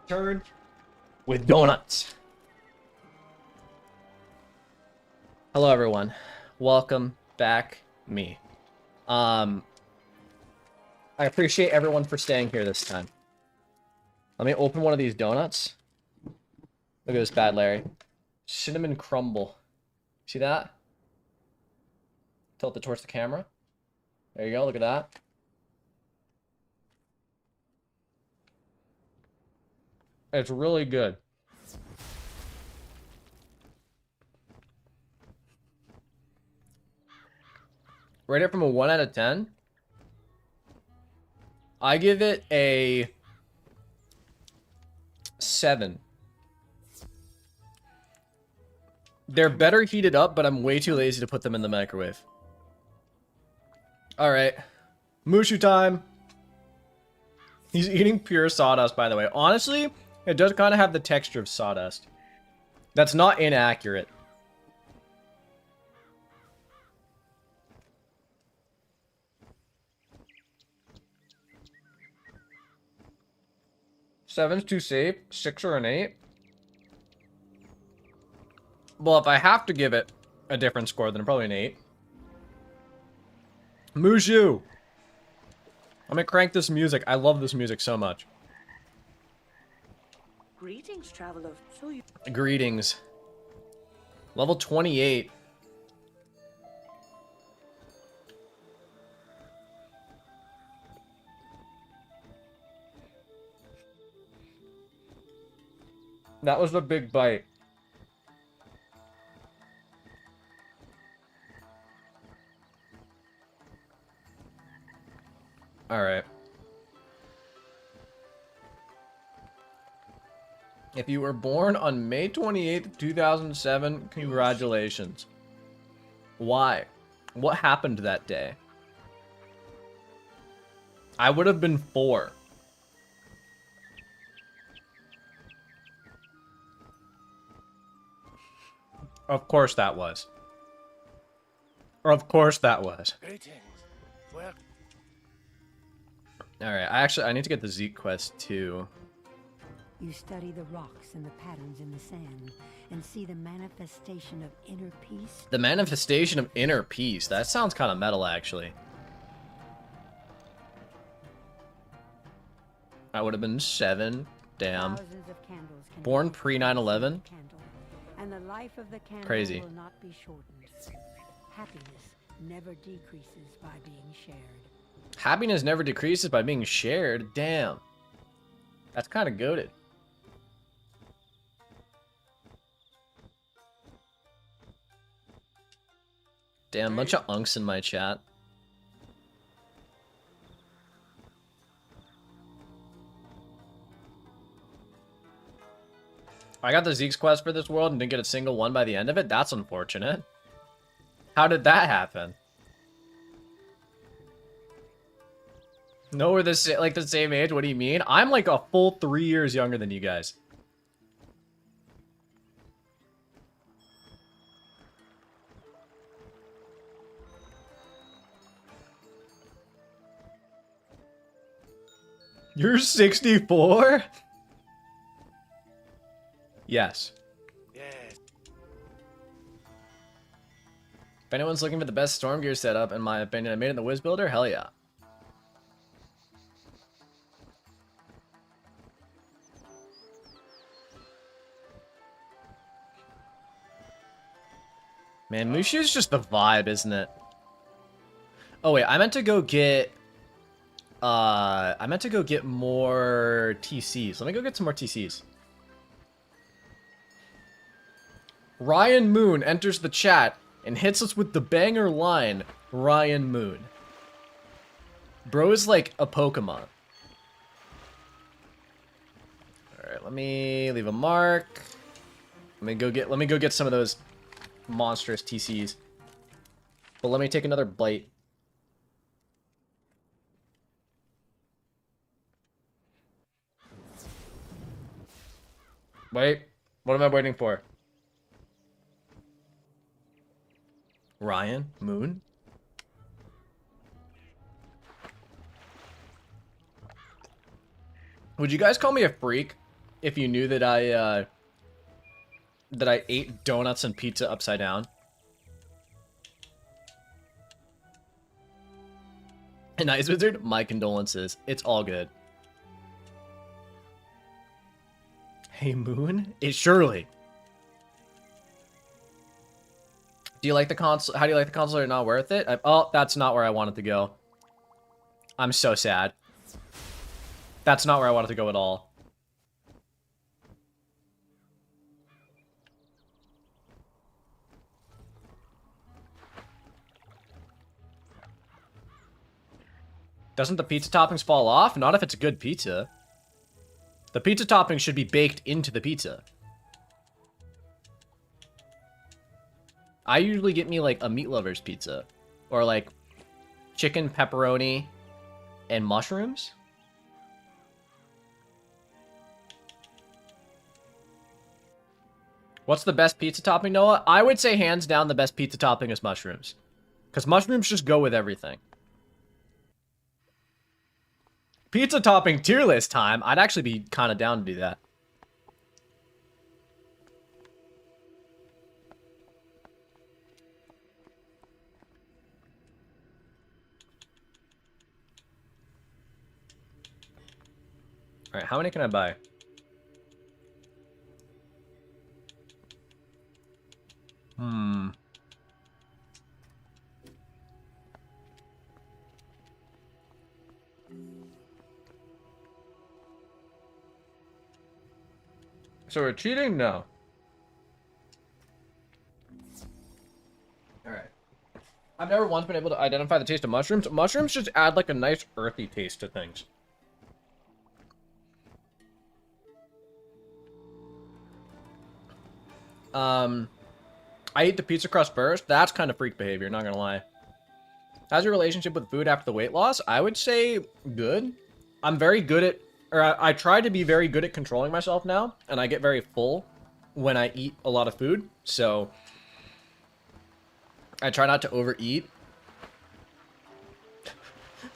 Turn with donuts. Hello everyone. Welcome back me. I appreciate everyone for staying here this time. Let me open one of these donuts. Look at this bad Larry. Cinnamon crumble. See that? Tilt it towards the camera. There you go, look at that. It's really good. Rate it from a 1 out of 10. I give it a 7. They're better heated up, but I'm way too lazy to put them in the microwave. Alright. Mushu time. He's eating pure sawdust, by the way. Honestly, it does kind of have the texture of sawdust. That's not inaccurate. Seven's too safe. 6 or an 8. Well, if I have to give it a different score, then probably an 8. Mushu! I'm gonna crank this music. I love this music so much. Greetings, traveler. So you... Greetings. Level 28. That was a big bite. All right. If you were born on May 28th, 2007, congratulations. Why? What happened that day? I would have been 4. Of course that was. Of course that was. Greetings. Well, Alright, I need to get the Zeke quest too. You study the rocks and the patterns in the sand and see the manifestation of inner peace. The manifestation of inner peace. That sounds kind of metal, actually. I would have been 7. Damn. Thousands of candles can Born be pre 9/11. candle, and the life of the candle Crazy. will not be shortened. Happiness never decreases by being shared. Happiness never decreases by being shared. Damn. That's kind of goated. Damn, bunch of unks in my chat. I got the Zeke's quest for this world and didn't get a single one by the end of it? That's unfortunate. How did that happen? No, we're the same age? What do you mean? I'm like a full 3 years younger than you guys. You're 64? Yes. Yes. If anyone's looking for the best storm gear setup, in my opinion, I made it in the Wiz Builder, hell yeah. Man, Mushu's just the vibe, isn't it? Oh wait, I meant to go get more TCs. Let me go get some more TCs. Ryan Moon enters the chat and hits us with the banger line, Ryan Moon. Bro is like a Pokemon. Alright, let me leave a mark. Let me go get some of those monstrous TCs. But let me take another bite. Wait, what am I waiting for? Ryan Moon? Would you guys call me a freak if you knew that I ate donuts and pizza upside down? And Ice Wizard, my condolences. It's all good. Hey Moon? It's Shirley. Do you like the console? How do you like the console? Or not worth it? Oh, that's not where I wanted to go. I'm so sad. That's not where I wanted to go at all. Doesn't the pizza toppings fall off? Not if it's a good pizza. The pizza toppings should be baked into the pizza. I usually get me like a meat lover's pizza. Or like chicken, pepperoni, and mushrooms. What's the best pizza topping, Noah? I would say hands down the best pizza topping is mushrooms. Because mushrooms just go with everything. Pizza topping tier list time. I'd actually be kind of down to do that. Alright, how many can I buy? So we're cheating? No. Alright. I've never once been able to identify the taste of mushrooms. Mushrooms just add like a nice earthy taste to things. I ate the pizza crust first. That's kind of freak behavior, not gonna lie. How's your relationship with food after the weight loss? I would say good. I'm very good at, or I try to be very good at controlling myself now, and I get very full when I eat a lot of food, so I try not to overeat.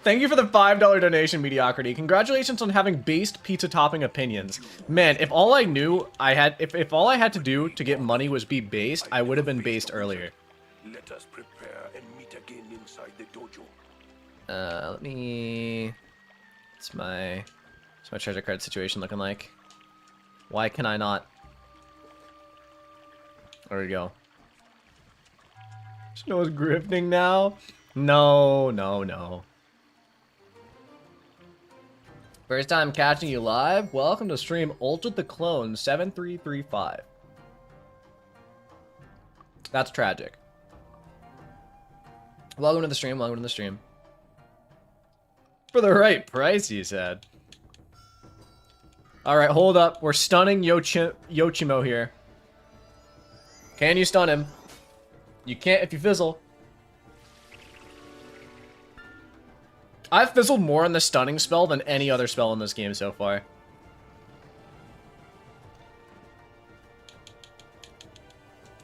Thank you for the $5 donation, Mediocrity. Congratulations on having based pizza topping opinions. Man, if all I knew I had, if all I had to do to get money was be based, I would have been based earlier. Let us prepare and meet again inside the dojo. Let me... What's my treasure card situation looking like? Why can I not? There we go. Snow's grifting now? No, no, no. First time catching you live? Welcome to stream Ultra the Clone 7335. That's tragic. Welcome to the stream, welcome to the stream. For the right price, you said. Alright, hold up. We're stunning Yochimo here. Can you stun him? You can't if you fizzle. I've fizzled more on the stunning spell than any other spell in this game so far.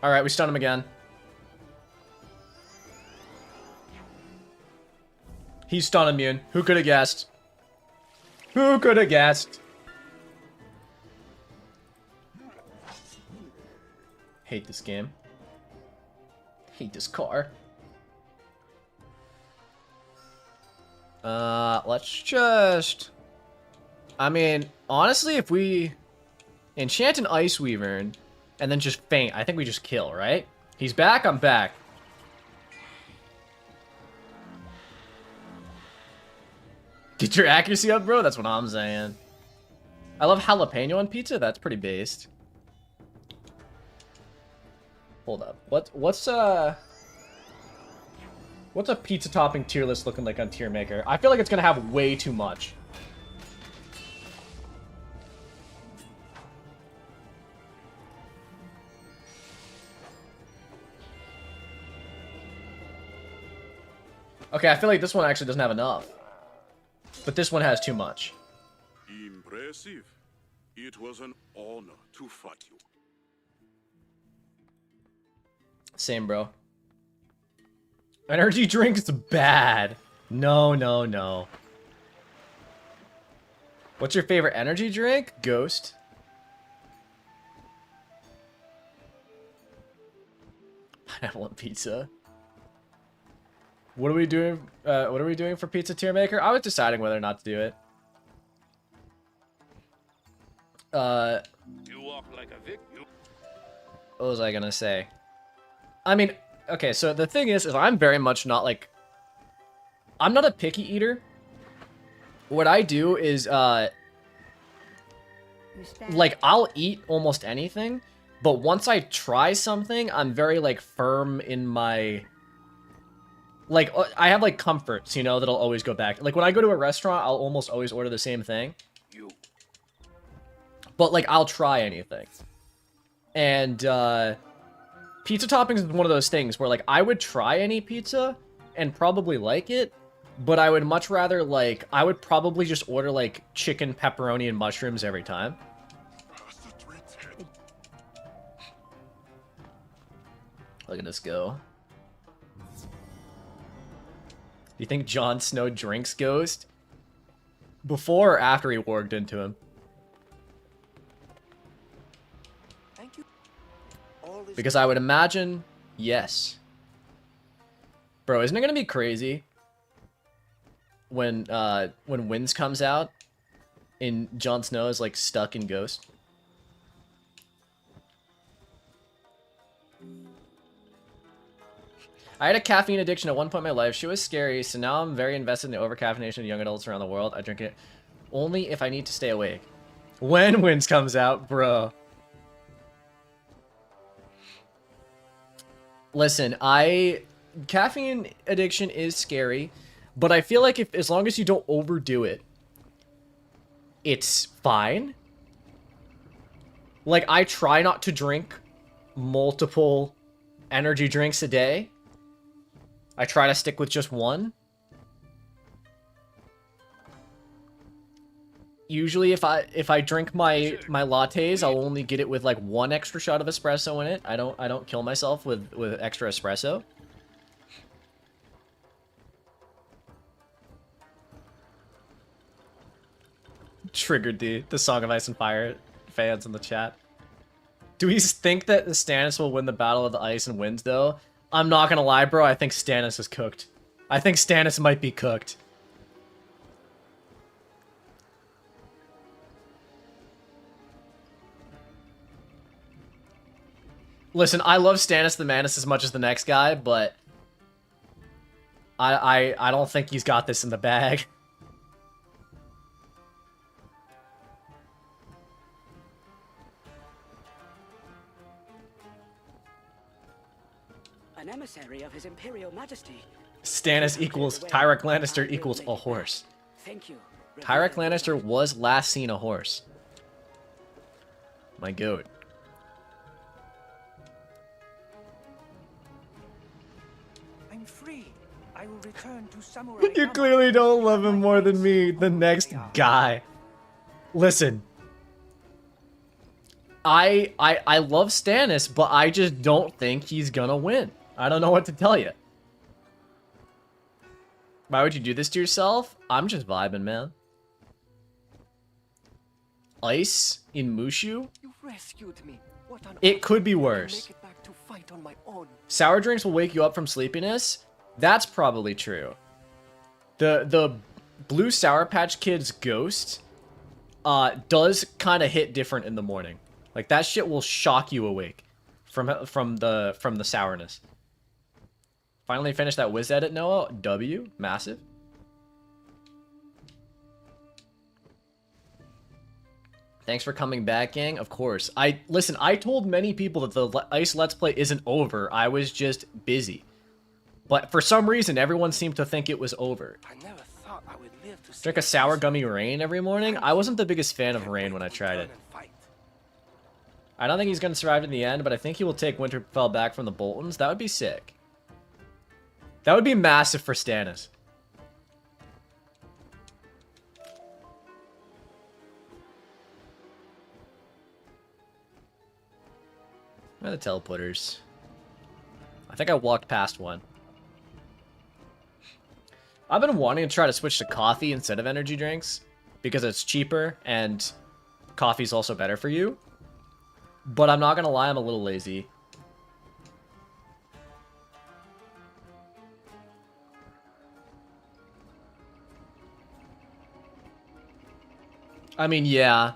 Alright, we stun him again. He's stun immune. Who could have guessed? Who could have guessed? Hate this game. Hate this car. Let's just... I mean, honestly, if we enchant an Ice Weaver and then just faint, I think we just kill, right? He's back, I'm back. Get your accuracy up, bro? That's what I'm saying. I love jalapeno on pizza. That's pretty based. Hold up. What's a pizza topping tier list looking like on Tier Maker? I feel like it's gonna have way too much. Okay, I feel like this one actually doesn't have enough. But this one has too much. Impressive. It was an honor to fight you. Same, bro. Energy drink's bad. No, no, no. What's your favorite energy drink? Ghost. Pineapple on pizza. What are we doing? What are we doing for Pizza Tier Maker? I was deciding whether or not to do it. You walk like a victim. What was I gonna say? I mean, okay, so the thing is I'm very much not like... I'm not a picky eater. What I do is, like, I'll eat almost anything, but once I try something, I'm very, like, firm in my... Like, I have, like, comforts, you know, that I'll always go back. Like, when I go to a restaurant, I'll almost always order the same thing. But, like, I'll try anything. And, pizza toppings is one of those things where, like, I would try any pizza and probably like it, but I would much rather, like, I would probably just order, like, chicken, pepperoni, and mushrooms every time. Look at this go. Do you think Jon Snow drinks Ghost? Before or after he warged into him? Thank you. Because I would imagine, yes. Bro, isn't it gonna be crazy when Winds comes out and Jon Snow is like stuck in Ghost? I had a caffeine addiction at one point in my life. She was scary, so now I'm very invested in the overcaffeination of young adults around the world. I drink it only if I need to stay awake. When Winds comes out, bro. Listen, caffeine addiction is scary, but I feel like as long as you don't overdo it, it's fine. Like, I try not to drink multiple energy drinks a day. I try to stick with just one. Usually if I drink my lattes, I'll only get it with like one extra shot of espresso in it. I don't kill myself with extra espresso. Triggered the Song of Ice and Fire fans in the chat. Do we think that Stannis will win the Battle of the Ice and Winds, though? I'm not gonna lie, bro. I think Stannis is cooked. I think Stannis might be cooked. Listen, I love Stannis the Manus as much as the next guy, but I don't think he's got this in the bag. An emissary of His Imperial Majesty. Stannis equals Tyrek Lannister equals a horse. Thank you. Tyrek Lannister was last seen a horse. My goat. I'm free. I will return to samurai. You clearly don't love him more than me, the next guy. Listen. I love Stannis, but I just don't think he's gonna win. I don't know what to tell you. Why would you do this to yourself? I'm just vibing, man. Ice in Mushu? You rescued me. What on It earth could be can I worse. make it back to fight on my own? Sour drinks will wake you up from sleepiness? That's probably true. The blue Sour Patch Kids ghost does kind of hit different in the morning. Like that shit will shock you awake from the sourness. Finally finished that Wiz edit, Noah. W, massive. Thanks for coming back, gang. Of course. Listen, I told many people that the Ice Let's Play isn't over. I was just busy. But for some reason, everyone seemed to think it was over. I never thought I would live to see Drink a sour gummy Rain every morning? I wasn't the biggest fan of Rain when I tried it. I don't think he's going to survive in the end, but I think he will take Winterfell back from the Boltons. That would be sick. That would be massive for Stannis. Where are the teleporters? I think I walked past one. I've been wanting to try to switch to coffee instead of energy drinks because it's cheaper and coffee's also better for you. But I'm not gonna lie, I'm a little lazy. I mean, yeah.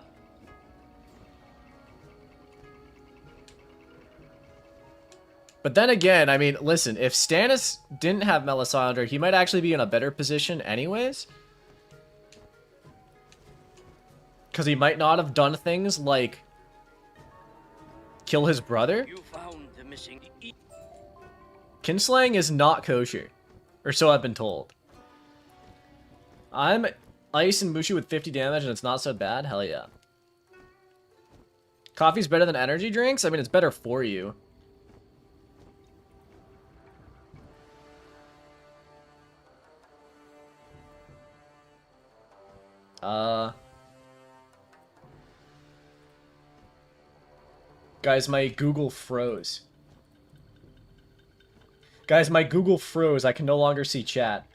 But then again, I mean, listen, if Stannis didn't have Melisandre, he might actually be in a better position anyways. Because he might not have done things like kill his brother. You found the missing Kinslaying is not kosher. Or so I've been told. I'm Ice and Mushu with 50 damage and it's not so bad? Hell yeah. Coffee's better than energy drinks? I mean, it's better for you. Guys, my Google froze. Guys, my Google froze. I can no longer see chat.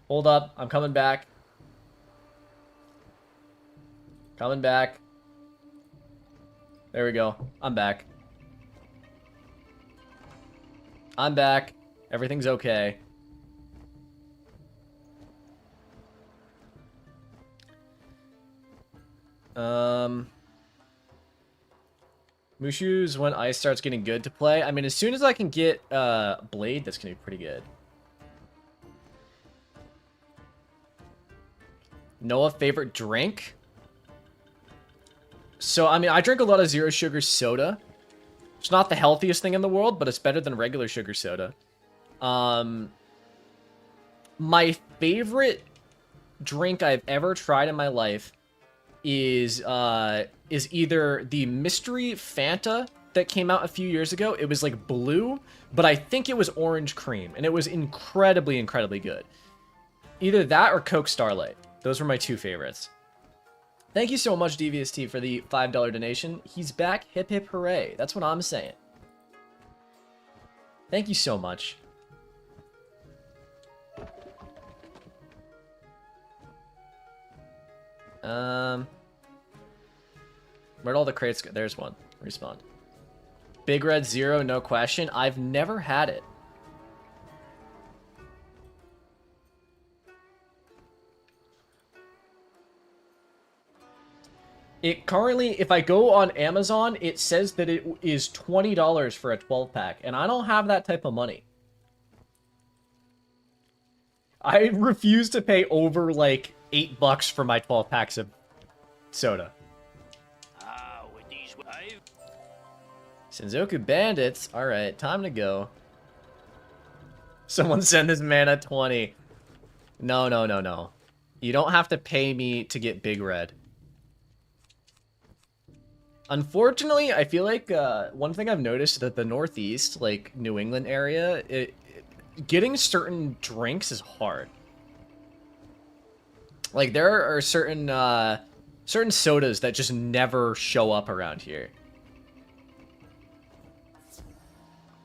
Hold up. I'm coming back. Coming back. There we go. I'm back. I'm back. Everything's okay. Mushu's when Ice starts getting good to play. I mean, as soon as I can get Blade, that's gonna be pretty good. Noah, favorite drink? So, I mean, I drink a lot of zero sugar soda. It's not the healthiest thing in the world, but it's better than regular sugar soda. My favorite drink I've ever tried in my life is either the mystery Fanta that came out a few years ago. It was like blue, but I think it was orange cream, and it was incredibly, incredibly good. Either that or Coke Starlight. Those were my two favorites. Thank you so much, DVST, for the $5 donation. He's back. Hip hip hooray. That's what I'm saying. Thank you so much. Where'd all the crates go? There's one. Respawn. Big Red Zero, no question. I've never had it. It currently, if I go on Amazon, it says that it is $20 for a 12-pack, and I don't have that type of money. I refuse to pay over, like, $8 for my 12 packs of soda. With these, Senzoku Bandits. Alright, time to go. Someone send this man a 20. No, no, no, no. You don't have to pay me to get Big Red. Unfortunately, I feel like one thing I've noticed that the Northeast, like New England area, getting certain drinks is hard. Like there are certain certain sodas that just never show up around here,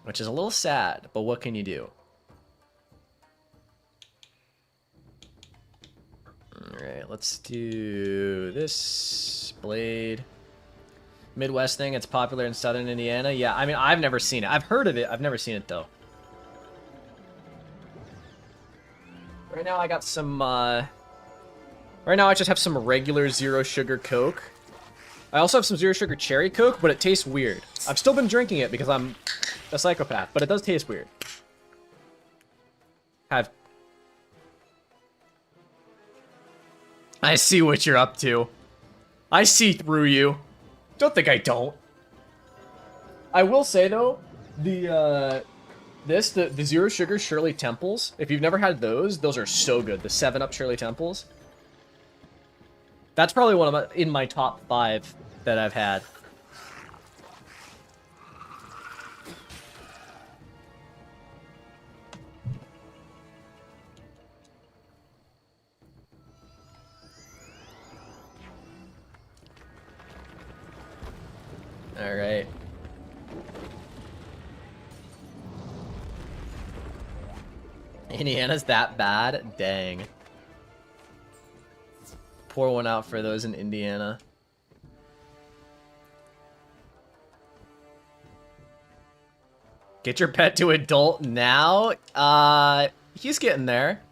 which is a little sad. But what can you do? All right, let's do this blade. Midwest thing, it's popular in southern Indiana. Yeah, I mean, I've never seen it. I've heard of it. I've never seen it, though. Right now, I got some, right now, I just have some regular zero sugar Coke. I also have some zero sugar cherry Coke, but it tastes weird. I've still been drinking it because I'm a psychopath, but it does taste weird. I see what you're up to. I see through you. Don't think I don't. I will say though, the zero sugar Shirley Temples. If you've never had those are so good. The 7-Up Shirley Temples. That's probably one of in my top 5 that I've had. All right. Indiana's that bad? Dang. Pour one out for those in Indiana. Get your pet to adult now? He's getting there.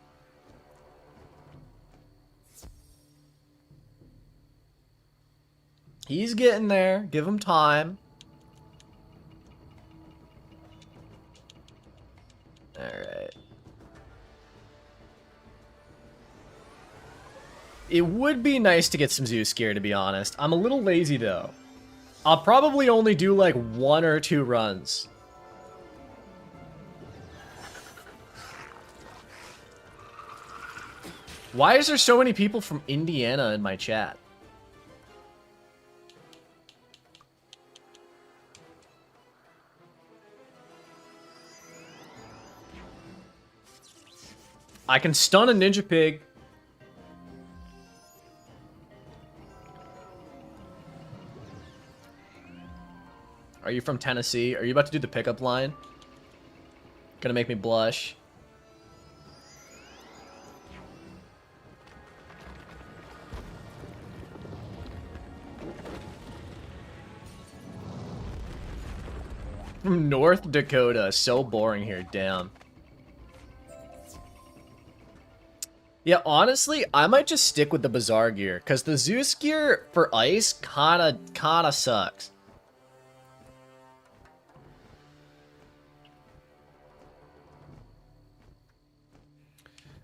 He's getting there. Give him time. Alright. It would be nice to get some Zeus gear, to be honest. I'm a little lazy, though. I'll probably only do, like, 1 or 2 runs. Why is there so many people from Indiana in my chat? I can stun a Ninja Pig. Are you from Tennessee? Are you about to do the pickup line? Gonna make me blush. From North Dakota. So boring here, damn. Yeah, honestly, I might just stick with the Bazaar gear, because the Zeus gear for ice kinda sucks.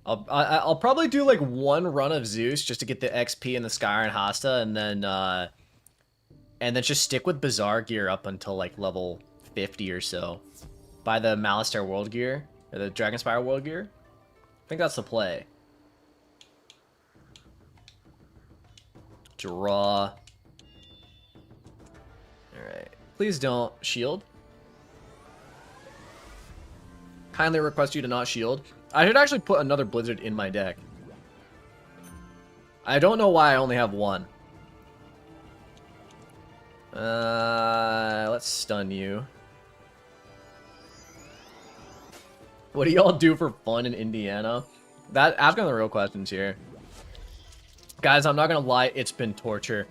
I'll probably do like 1 run of Zeus just to get the XP and the Skyrim Hasta, and then just stick with Bazaar gear up until like level 50 or so. Buy the Malistaire World gear, or the Dragonspire World gear. I think that's the play. Draw. Alright. Please don't shield. Kindly request you to not shield. I should actually put another Blizzard in my deck. I don't know why I only have 1. Let's stun you. What do y'all do for fun in Indiana? Ask them the real questions here. Guys, I'm not gonna lie, it's been torture.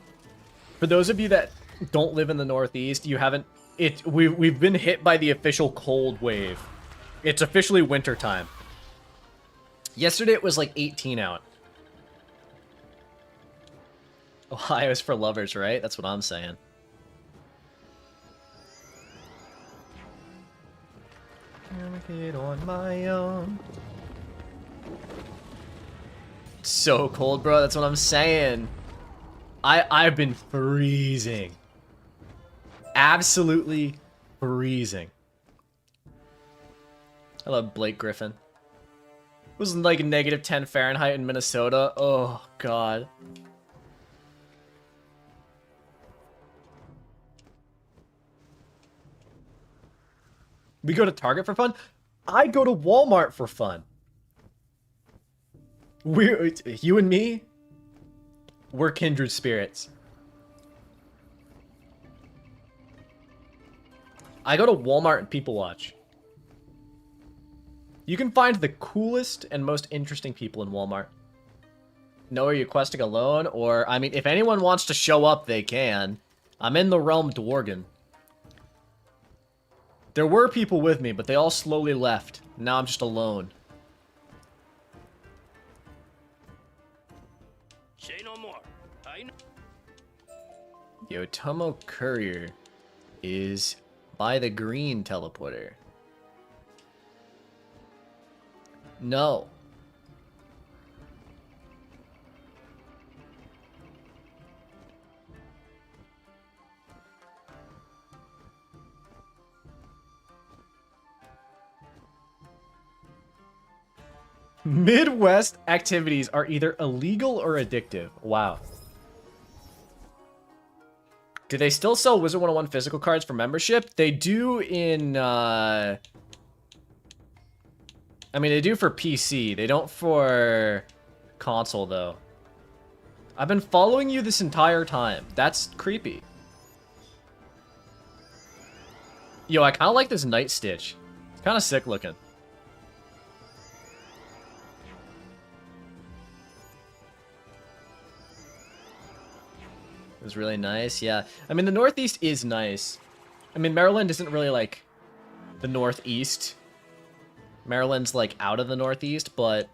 For those of you that don't live in the Northeast, you haven't... We've been hit by the official cold wave. It's officially winter time. Yesterday it was like 18 out. Ohio's for lovers, right? That's what I'm saying. It on my own. It's so cold, bro. That's what I'm saying. I've been freezing. Absolutely freezing. Hello, Blake Griffin. It was like -10 Fahrenheit in Minnesota. Oh, God. We go to Target for fun? I go to Walmart for fun. You and me, we're kindred spirits. I go to Walmart and people watch. You can find the coolest and most interesting people in Walmart. No, are you questing alone? Or, I mean, if anyone wants to show up, they can. I'm in the realm Dworgen. There were people with me, but they all slowly left. Now I'm just alone. Say no more. I know. The Otomo Courier is by the green teleporter. No. Midwest activities are either illegal or addictive. Wow. Do they still sell Wizard101 physical cards for membership? They do in, I mean, they do for PC. They don't for console, though. I've been following you this entire time. That's creepy. Yo, I kind of like this Night Stitch. It's kind of sick looking. It was really nice, yeah. I mean, the Northeast is nice. I mean, Maryland isn't really, like, the Northeast. Maryland's, like, out of the Northeast, but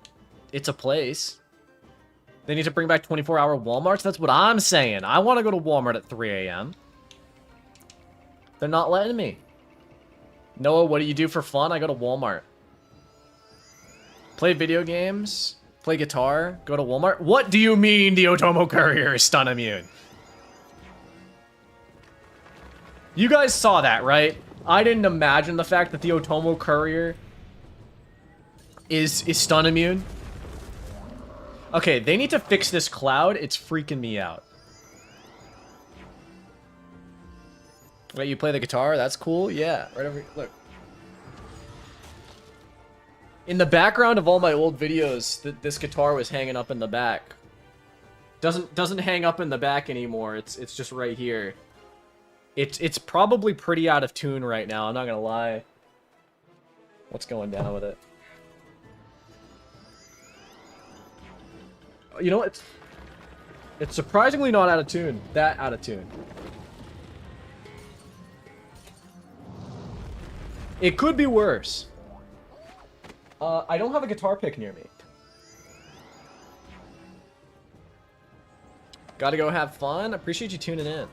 it's a place. They need to bring back 24-hour Walmarts? That's what I'm saying. I want to go to Walmart at 3 a.m. They're not letting me. Noah, what do you do for fun? I go to Walmart. Play video games? Play guitar? Go to Walmart? What do you mean the Otomo Courier is stun immune? You guys saw that, right? I didn't imagine the fact that the Otomo Courier is stun immune. Okay, they need to fix this cloud. It's freaking me out. Wait, you play the guitar? That's cool. Yeah, right over here. Look. In the background of all my old videos, this guitar was hanging up in the back. Doesn't hang up in the back anymore. It's just right here. It's probably pretty out of tune right now, I'm not gonna lie. What's going down with it? You know, it's surprisingly not out of tune. That out of tune. It could be worse. I don't have a guitar pick near me. Gotta go have fun. Appreciate you tuning in.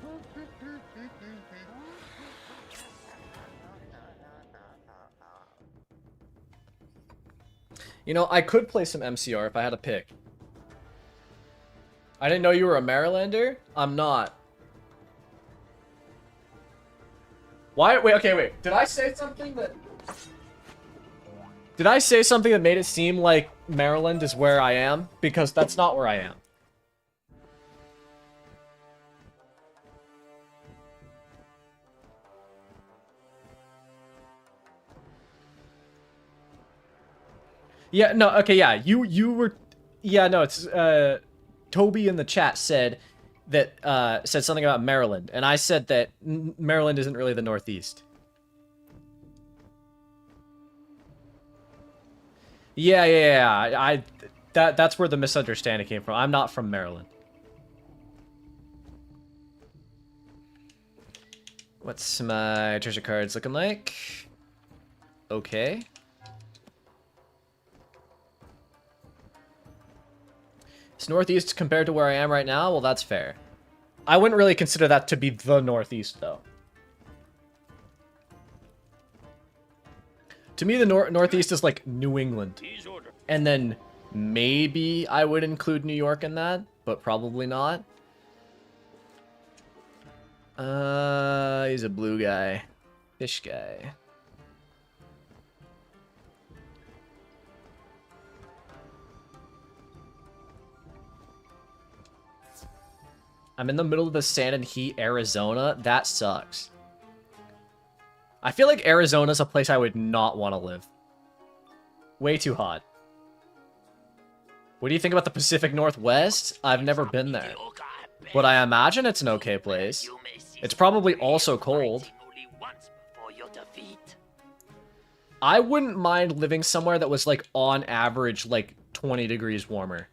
You know, I could play some MCR if I had a pick. I didn't know you were a Marylander? I'm not. Why? Wait, okay, wait. Did I say something that... Did I say something that made it seem like Maryland is where I am? Because that's not where I am. Yeah, no, okay, yeah, you were, yeah, no, it's, Toby in the chat said that, said something about Maryland, and I said that Maryland isn't really the Northeast. Yeah, that's where the misunderstanding came from. I'm not from Maryland. What's my treasure cards looking like? Okay. It's northeast compared to where I am right now? Well, that's fair. I wouldn't really consider that to be the northeast, though. To me, the northeast is like New England. And then maybe I would include New York in that, but probably not. He's a blue guy. Fish guy. I'm in the middle of the sand and heat, Arizona. That sucks. I feel like Arizona's a place I would not want to live. Way too hot. What do you think about the Pacific Northwest? I've never been there. But I imagine it's an okay place. It's probably also cold. I wouldn't mind living somewhere that was like on average like 20 degrees warmer.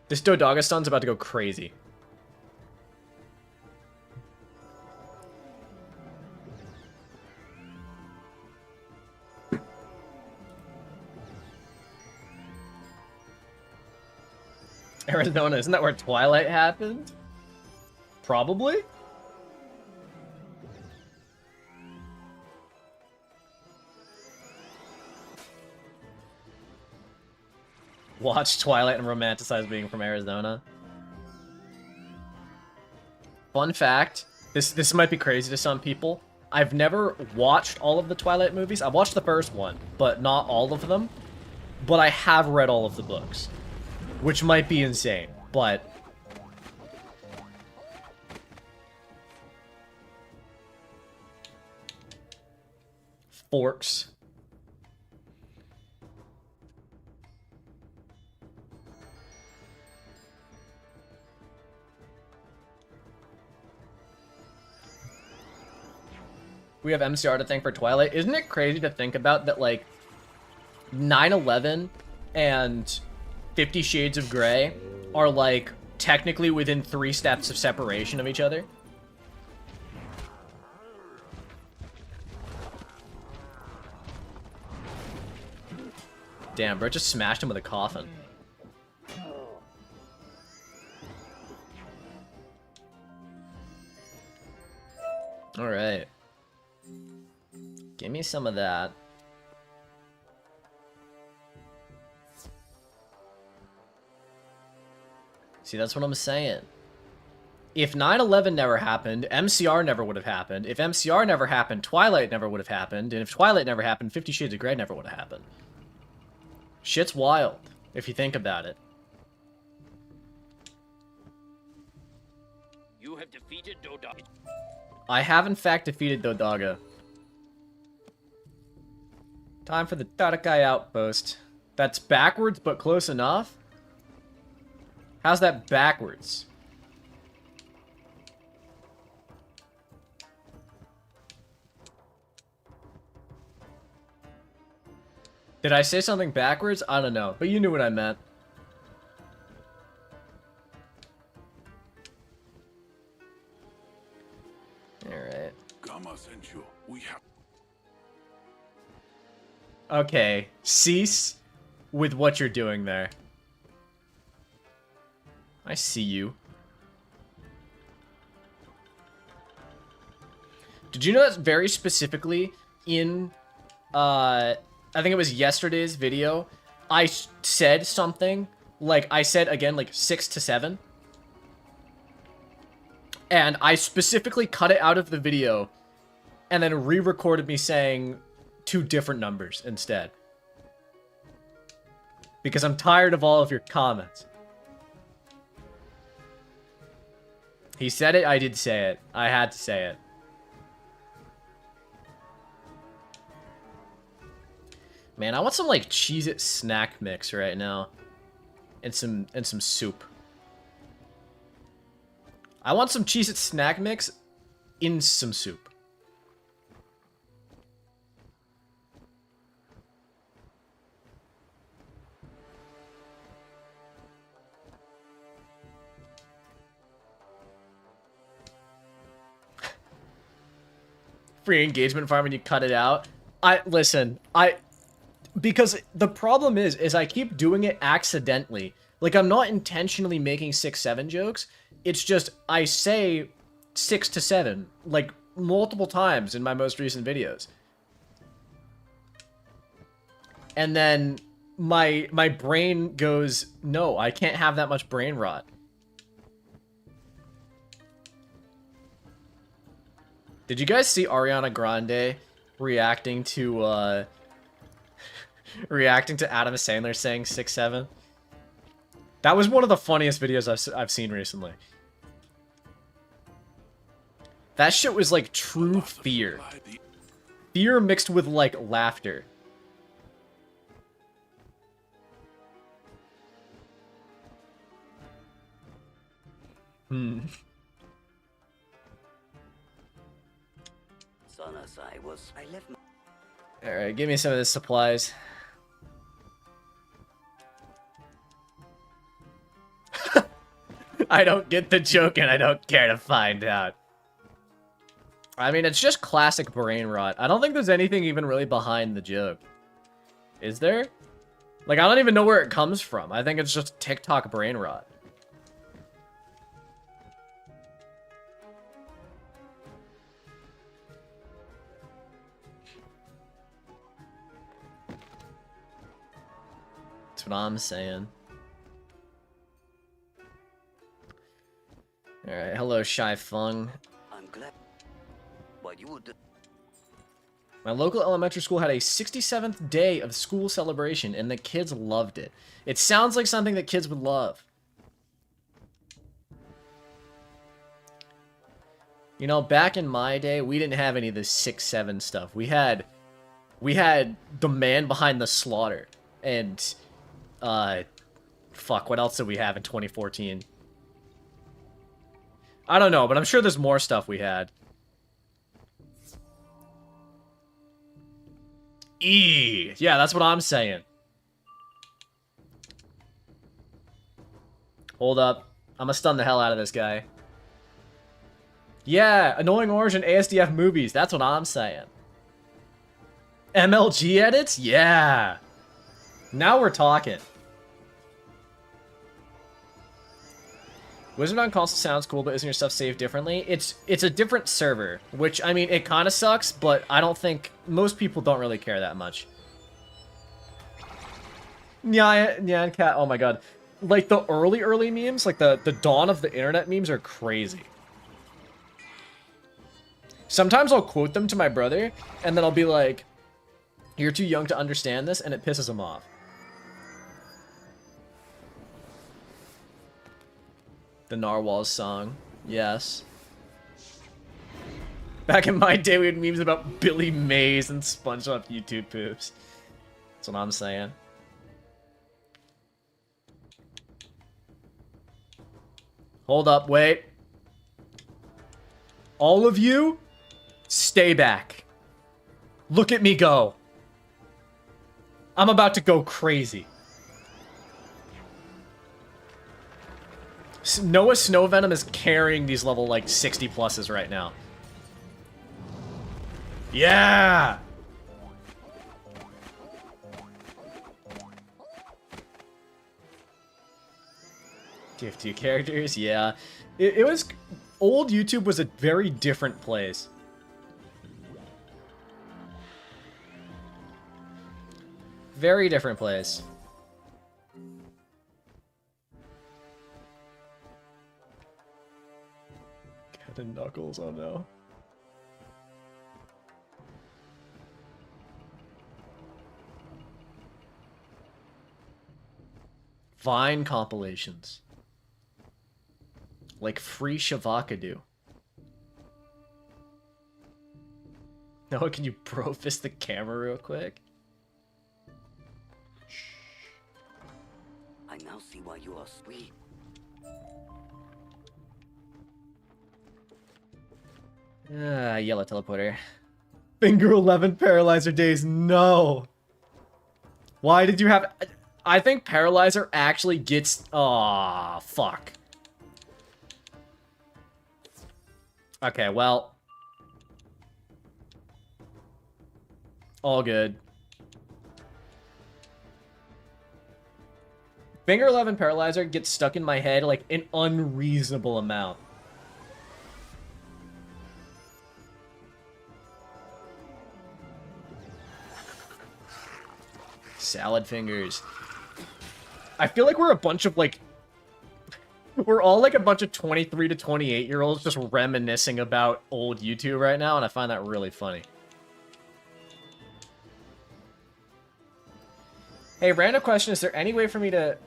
This Dodagastan's about to go crazy. Arizona, isn't that where Twilight happened? Probably? Watch Twilight and romanticize being from Arizona. Fun fact, this might be crazy to some people. I've never watched all of the Twilight movies. I've watched the first one, but not all of them. But I have read all of the books. Which might be insane, but... Forks. We have MCR to thank for Twilight. Isn't it crazy to think about that, like, 9/11 and 50 Shades of Grey are, like, technically within 3 steps of separation of each other? Damn, bro, just smashed him with a coffin. Alright. Give me some of that. See, that's what I'm saying. If 9/11 never happened, MCR never would have happened. If MCR never happened, Twilight never would have happened. And if Twilight never happened, 50 Shades of Grey never would have happened. Shit's wild, if you think about it. You have defeated Dodaga. I have, in fact, defeated Dodaga. Time for the Tarakai outpost. That's backwards, but close enough? How's that backwards? Did I say something backwards? I don't know, but you knew what I meant. Alright. Okay, cease with what you're doing there. I see you. Did you know that very specifically in, I think it was yesterday's video, I said something, like, I said, again, like, 6 to 7. And I specifically cut it out of the video, and then re-recorded me saying 2 different numbers instead. Because I'm tired of all of your comments. He said it, I did say it. I had to say it. Man, I want some, like, Cheez-It snack mix right now. And some soup. I want some Cheez-It snack mix in some soup. free engagement farm and you cut it out. Listen, because the problem is I keep doing it accidentally. Like, I'm not intentionally making 6-7 jokes. It's just, I say 6 to 7, like, multiple times in my most recent videos. And then my brain goes, no, I can't have that much brain rot. Did you guys see Ariana Grande reacting to Adam Sandler saying 6-7? That was one of the funniest videos I've seen recently. That shit was like true fear. Fear mixed with like laughter. Alright, give me some of the supplies. I don't get the joke and I don't care to find out. I mean, it's just classic brain rot. I don't think there's anything even really behind the joke. Is there? Like, I don't even know where it comes from. I think it's just TikTok brain rot. That's what I'm saying. Alright, hello, Shy Fung. I'm glad. What you would do. My local elementary school had a 67th day of school celebration, and the kids loved it. It sounds like something that kids would love. You know, back in my day, we didn't have any of this 6-7 stuff. We had the Man Behind the Slaughter, and fuck, what else did we have in 2014? I don't know, but I'm sure there's more stuff we had. Yeah, that's what I'm saying. Hold up. I'm gonna stun the hell out of this guy. Yeah, Annoying Orange and ASDF movies. That's what I'm saying. MLG edits? Yeah. Now we're talking. Wizard on console sounds cool, but isn't your stuff saved differently? It's a different server, which, I mean, it kind of sucks, but I don't think... Most people don't really care that much. Yeah, cat. Oh my god. Like, the early memes, like, the dawn of the internet memes are crazy. Sometimes I'll quote them to my brother, and then I'll be like, you're too young to understand this, and it pisses him off. The Narwhals song. Yes. Back in my day, we had memes about Billy Mays and SpongeBob YouTube poops. That's what I'm saying. Hold up, wait. All of you, stay back. Look at me go. I'm about to go crazy. Noah Snowvenom is carrying these level, like, 60 pluses right now. Yeah! TF2 characters, yeah. It was... Old YouTube was a very different place. Very different place. And Knuckles, oh no. Vine compilations. Like Free Shavakadu. Noah, can you bro fist the camera real quick? Shh. I now see why you are sweet. Yellow teleporter. Finger 11 paralyzer days. No. Why did you have... I think paralyzer actually gets... Aw, fuck. Okay, well... All good. Finger 11 Paralyzer gets stuck in my head like an unreasonable amount. Salad fingers. I feel like we're a bunch of like... We're all like a bunch of 23 to 28-year-olds just reminiscing about old YouTube right now, and I find that really funny. Hey, random question. Is there any way for me to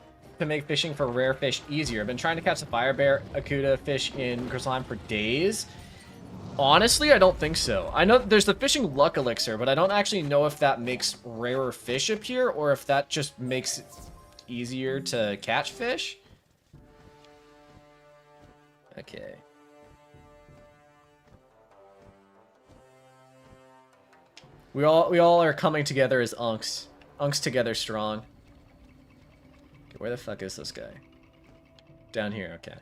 make fishing for rare fish easier? I've been trying to catch the fire bear Akuta fish in Grizzlime for days. Honestly, I don't think so. I know there's the fishing luck elixir, but I don't actually know if that makes rarer fish appear or if that just makes it easier to catch fish. Okay. We all are coming together as unks. Unks together strong. Okay, where the fuck is this guy? Down here, okay.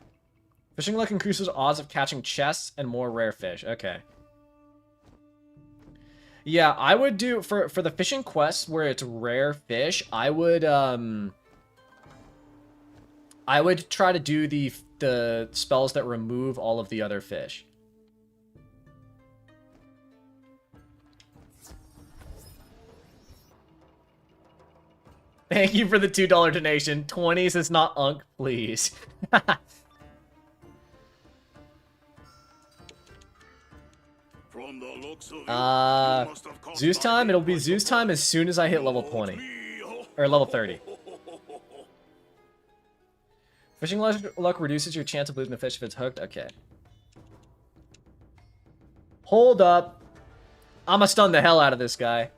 Fishing luck increases odds of catching chests and more rare fish. Okay. Yeah, I would do for the fishing quests where it's rare fish, I would try to do the spells that remove all of the other fish. Thank you for the $2 donation. 20s is not unk, please. From the looks of it, you must have caught Zeus time? lightning It'll be like Zeus a time as soon as I hit level 20. Or level 30. Fishing luck reduces your chance of losing a fish if it's hooked. Okay. Hold up. I'ma stun the hell out of this guy.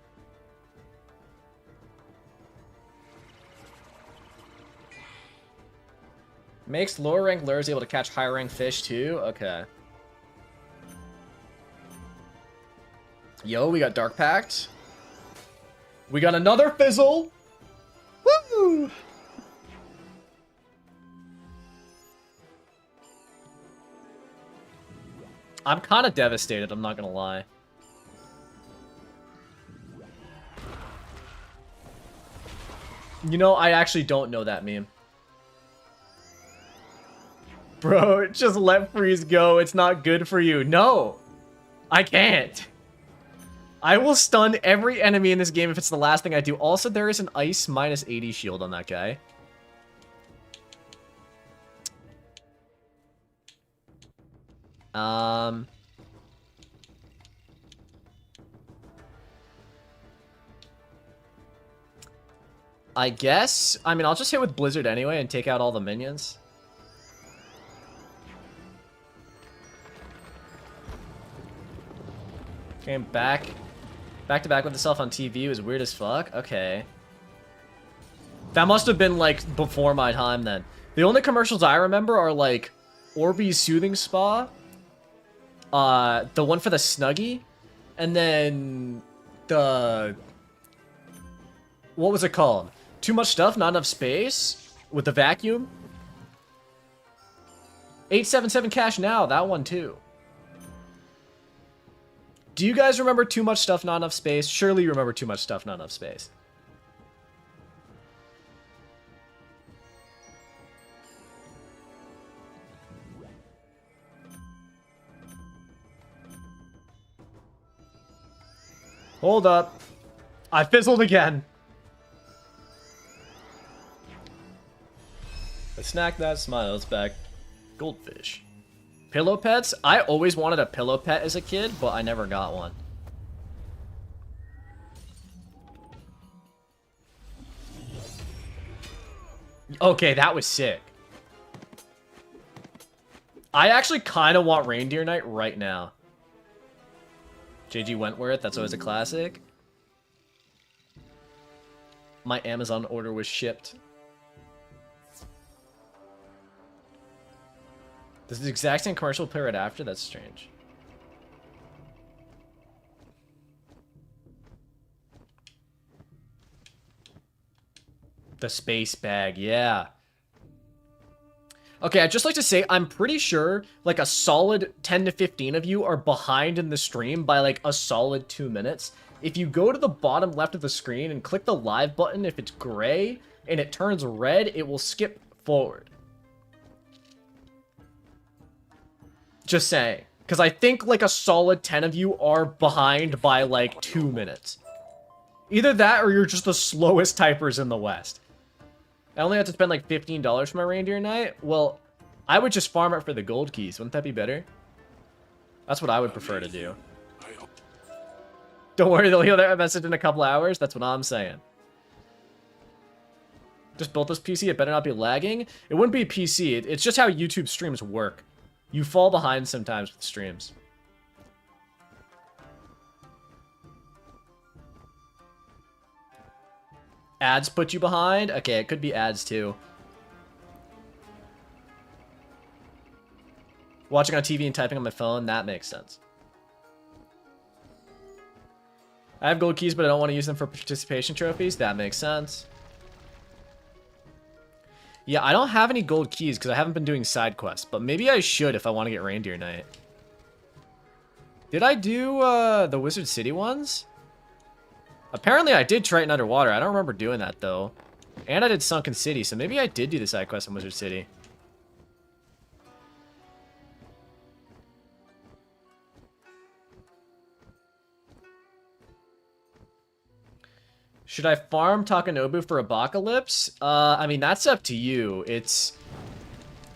Makes lower rank lures able to catch higher rank fish too? Okay. Yo, we got Dark Pact. We got another Fizzle. Woo! I'm kind of devastated, I'm not gonna lie. You know, I actually don't know that meme. Bro, just let freeze go. It's not good for you. No, I can't. I will stun every enemy in this game if it's the last thing I do. Also, there is an ice minus 80 shield on that guy. I guess. I mean, I'll just hit with Blizzard anyway and take out all the minions. Okay, back to back with itself on TV was weird as fuck. Okay. That must have been, like, before my time then. The only commercials I remember are, like, Orbeez Soothing Spa, the one for the Snuggie, and then the... What was it called? Too much stuff, not enough space? With the vacuum? 877 cash now, that one too. Do you guys remember Too Much Stuff, Not Enough Space? Surely you remember Too Much Stuff, Not Enough Space. Hold up. I fizzled again. A snack that smiles back. Goldfish. Pillow pets? I always wanted a pillow pet as a kid, but I never got one. Okay, that was sick. I actually kind of want Reindeer Night right now. JG Wentworth, that's always a classic. My Amazon order was shipped. This is the exact same commercial play right after? That's strange. The space bag, yeah. Okay, I'd just like to say, I'm pretty sure, like, a solid 10 to 15 of you are behind in the stream by, like, a solid 2 minutes. If you go to the bottom left of the screen and click the live button, if it's gray and it turns red, it will skip forward. Just saying. Because I think, like, a solid 10 of you are behind by, like, 2 minutes. Either that or you're just the slowest typers in the West. I only have to spend like $15 for my reindeer night. Well, I would just farm it for the gold keys. Wouldn't that be better? That's what I would prefer to do. Don't worry, they'll heal their message in a couple hours. That's what I'm saying. Just built this PC. It better not be lagging. It wouldn't be a PC. It's just how YouTube streams work. You fall behind sometimes with streams. Ads put you behind? Okay, it could be ads too. Watching on TV and typing on my phone, that makes sense. I have gold keys, but I don't want to use them for participation trophies. That makes sense. Yeah, I don't have any gold keys because I haven't been doing side quests, but maybe I should if I want to get reindeer night. Did I do the Wizard City ones? Apparently I did Triton Underwater. I don't remember doing that, though. And I did Sunken City, so maybe I did do the side quest in Wizard City. Should I farm Takanobu for Apocalypse? I mean, that's up to you.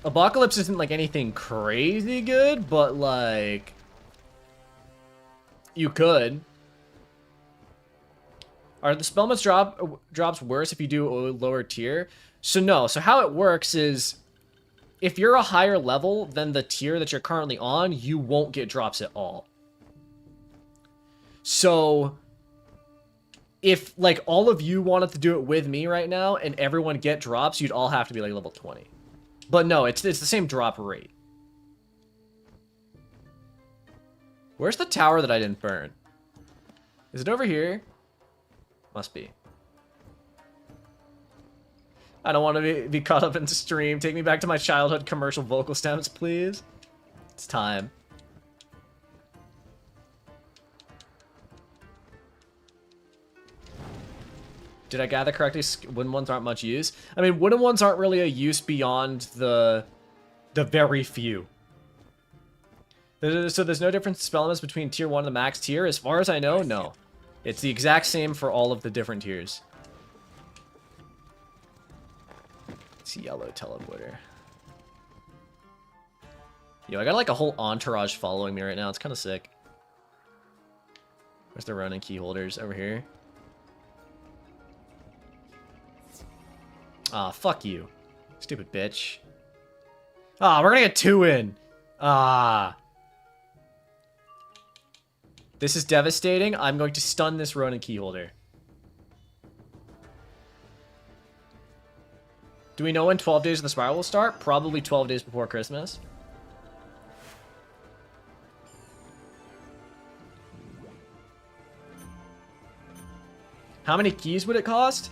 Apocalypse isn't, like, anything crazy good, but, like... You could. Are the spellments drops worse if you do a lower tier? So no. So how it works is, if you're a higher level than the tier that you're currently on, you won't get drops at all. So, if like all of you wanted to do it with me right now and everyone get drops, you'd all have to be like level 20. But no, it's the same drop rate. Where's the tower that I didn't burn? Is it over here? Must be. I don't want to be caught up in stream. Take me back to my childhood commercial vocal stems, please. It's time. Did I gather correctly? Wooden ones aren't much use. I mean, wooden ones aren't really a use beyond the very few. So there's no difference in spell limits between tier 1 and the max tier? As far as I know, no. It's the exact same for all of the different tiers. It's a yellow teleporter. Yo, I got like a whole entourage following me right now. It's kind of sick. Where's the Ronin key holders? Over here. Ah, fuck you. Stupid bitch. Ah, we're gonna get 2 in. Ah. This is devastating. I'm going to stun this Ronin keyholder. Do we know when 12 Days of the Spiral will start? Probably 12 days before Christmas. How many keys would it cost?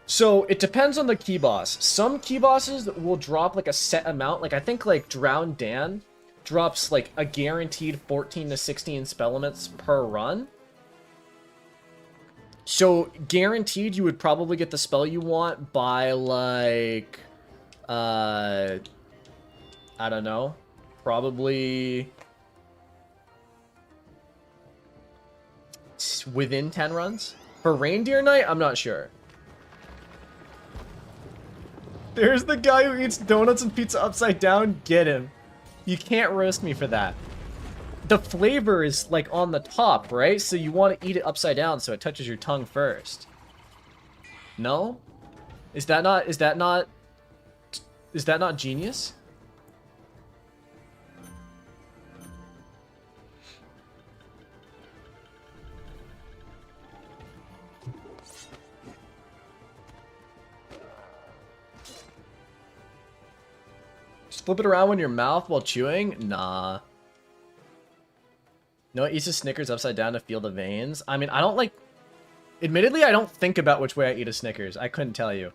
So, it depends on the key boss. Some key bosses will drop like a set amount. Like, I think like Drowned Dan drops like a guaranteed 14 to 16 spell limits per run. So guaranteed you would probably get the spell you want by like I don't know, probably within 10 runs. For Reindeer Night, I'm not sure. There's the guy who eats donuts and pizza upside down. Get him. You can't roast me for that. The flavor is like on the top, right? So you want to eat it upside down so it touches your tongue first. No? Is that not genius? Flip it around in your mouth while chewing? Nah. No, it eats a Snickers upside down to feel the veins. I mean, I don't like... Admittedly, I don't think about which way I eat a Snickers. I couldn't tell you.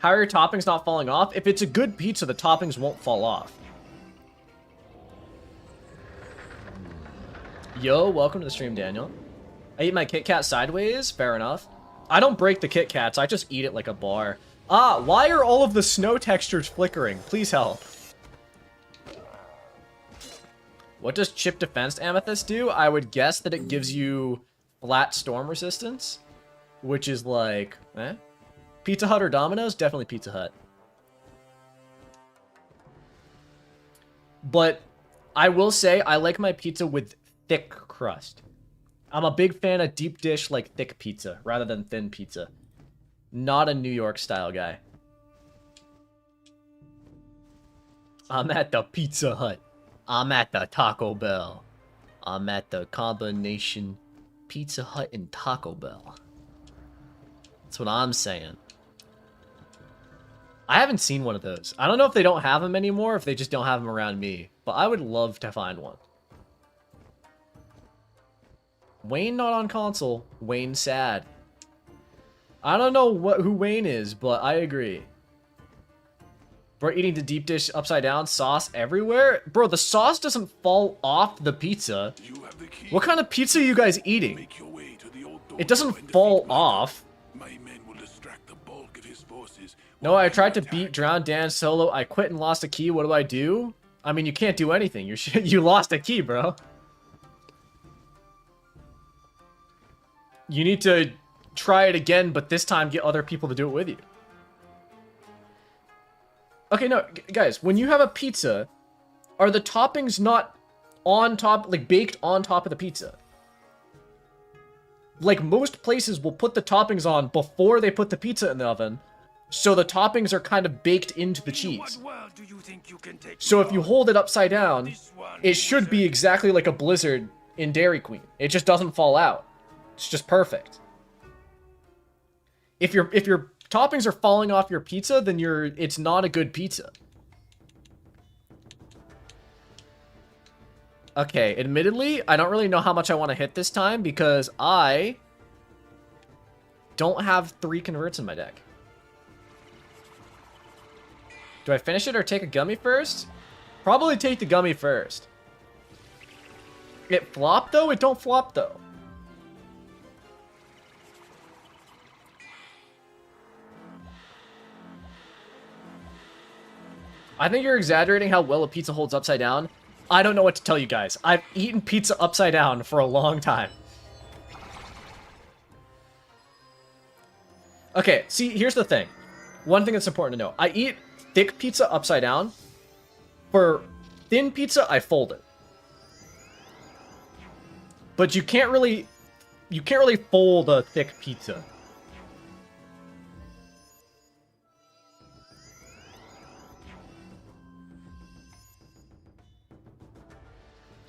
How are your toppings not falling off? If it's a good pizza, the toppings won't fall off. Yo, welcome to the stream, Daniel. I eat my Kit Kat sideways? Fair enough. I don't break the Kit Kats, I just eat it like a bar. Ah, why are all of the snow textures flickering? Please help. What does chip defense amethyst do? I would guess that it gives you flat storm resistance, which is like, Pizza Hut or Domino's? Definitely Pizza Hut. But I will say I like my pizza with thick crust. I'm a big fan of deep dish, like thick pizza, rather than thin pizza. Not a New York style guy. I'm at the Pizza Hut. I'm at the Taco Bell. I'm at the combination Pizza Hut and Taco Bell. That's what I'm saying. I haven't seen one of those. I don't know if they don't have them anymore, if they just don't have them around me. But I would love to find one. Wayne not on console. Wayne sad. I don't know who Wayne is, but I agree. Bro, eating the deep dish upside down, sauce everywhere? Bro, the sauce doesn't fall off the pizza. What kind of pizza are you guys eating? It doesn't fall off. No, I tried to beat Drown Dan solo. I quit and lost a key. What do? I mean, you can't do anything. You lost a key, bro. You need to try it again, but this time get other people to do it with you. Okay, no, guys, when you have a pizza, are the toppings not on top, like baked on top of the pizza? Like most places will put the toppings on before they put the pizza in the oven, so the toppings are kind of baked into the cheese. So if you hold it upside down, it should be exactly like a Blizzard in Dairy Queen. It just doesn't fall out. It's just perfect. If your toppings are falling off your pizza, then it's not a good pizza. Okay, admittedly, I don't really know how much I want to hit this time because I don't have 3 converts in my deck. Do I finish it or take a gummy first? Probably take the gummy first. It flopped though? It don't flop though. I think you're exaggerating how well a pizza holds upside down. I don't know what to tell you guys. I've eaten pizza upside down for a long time. Okay, see, here's the thing. One thing that's important to know. I eat thick pizza upside down. For thin pizza, I fold it. But you can't really fold a thick pizza.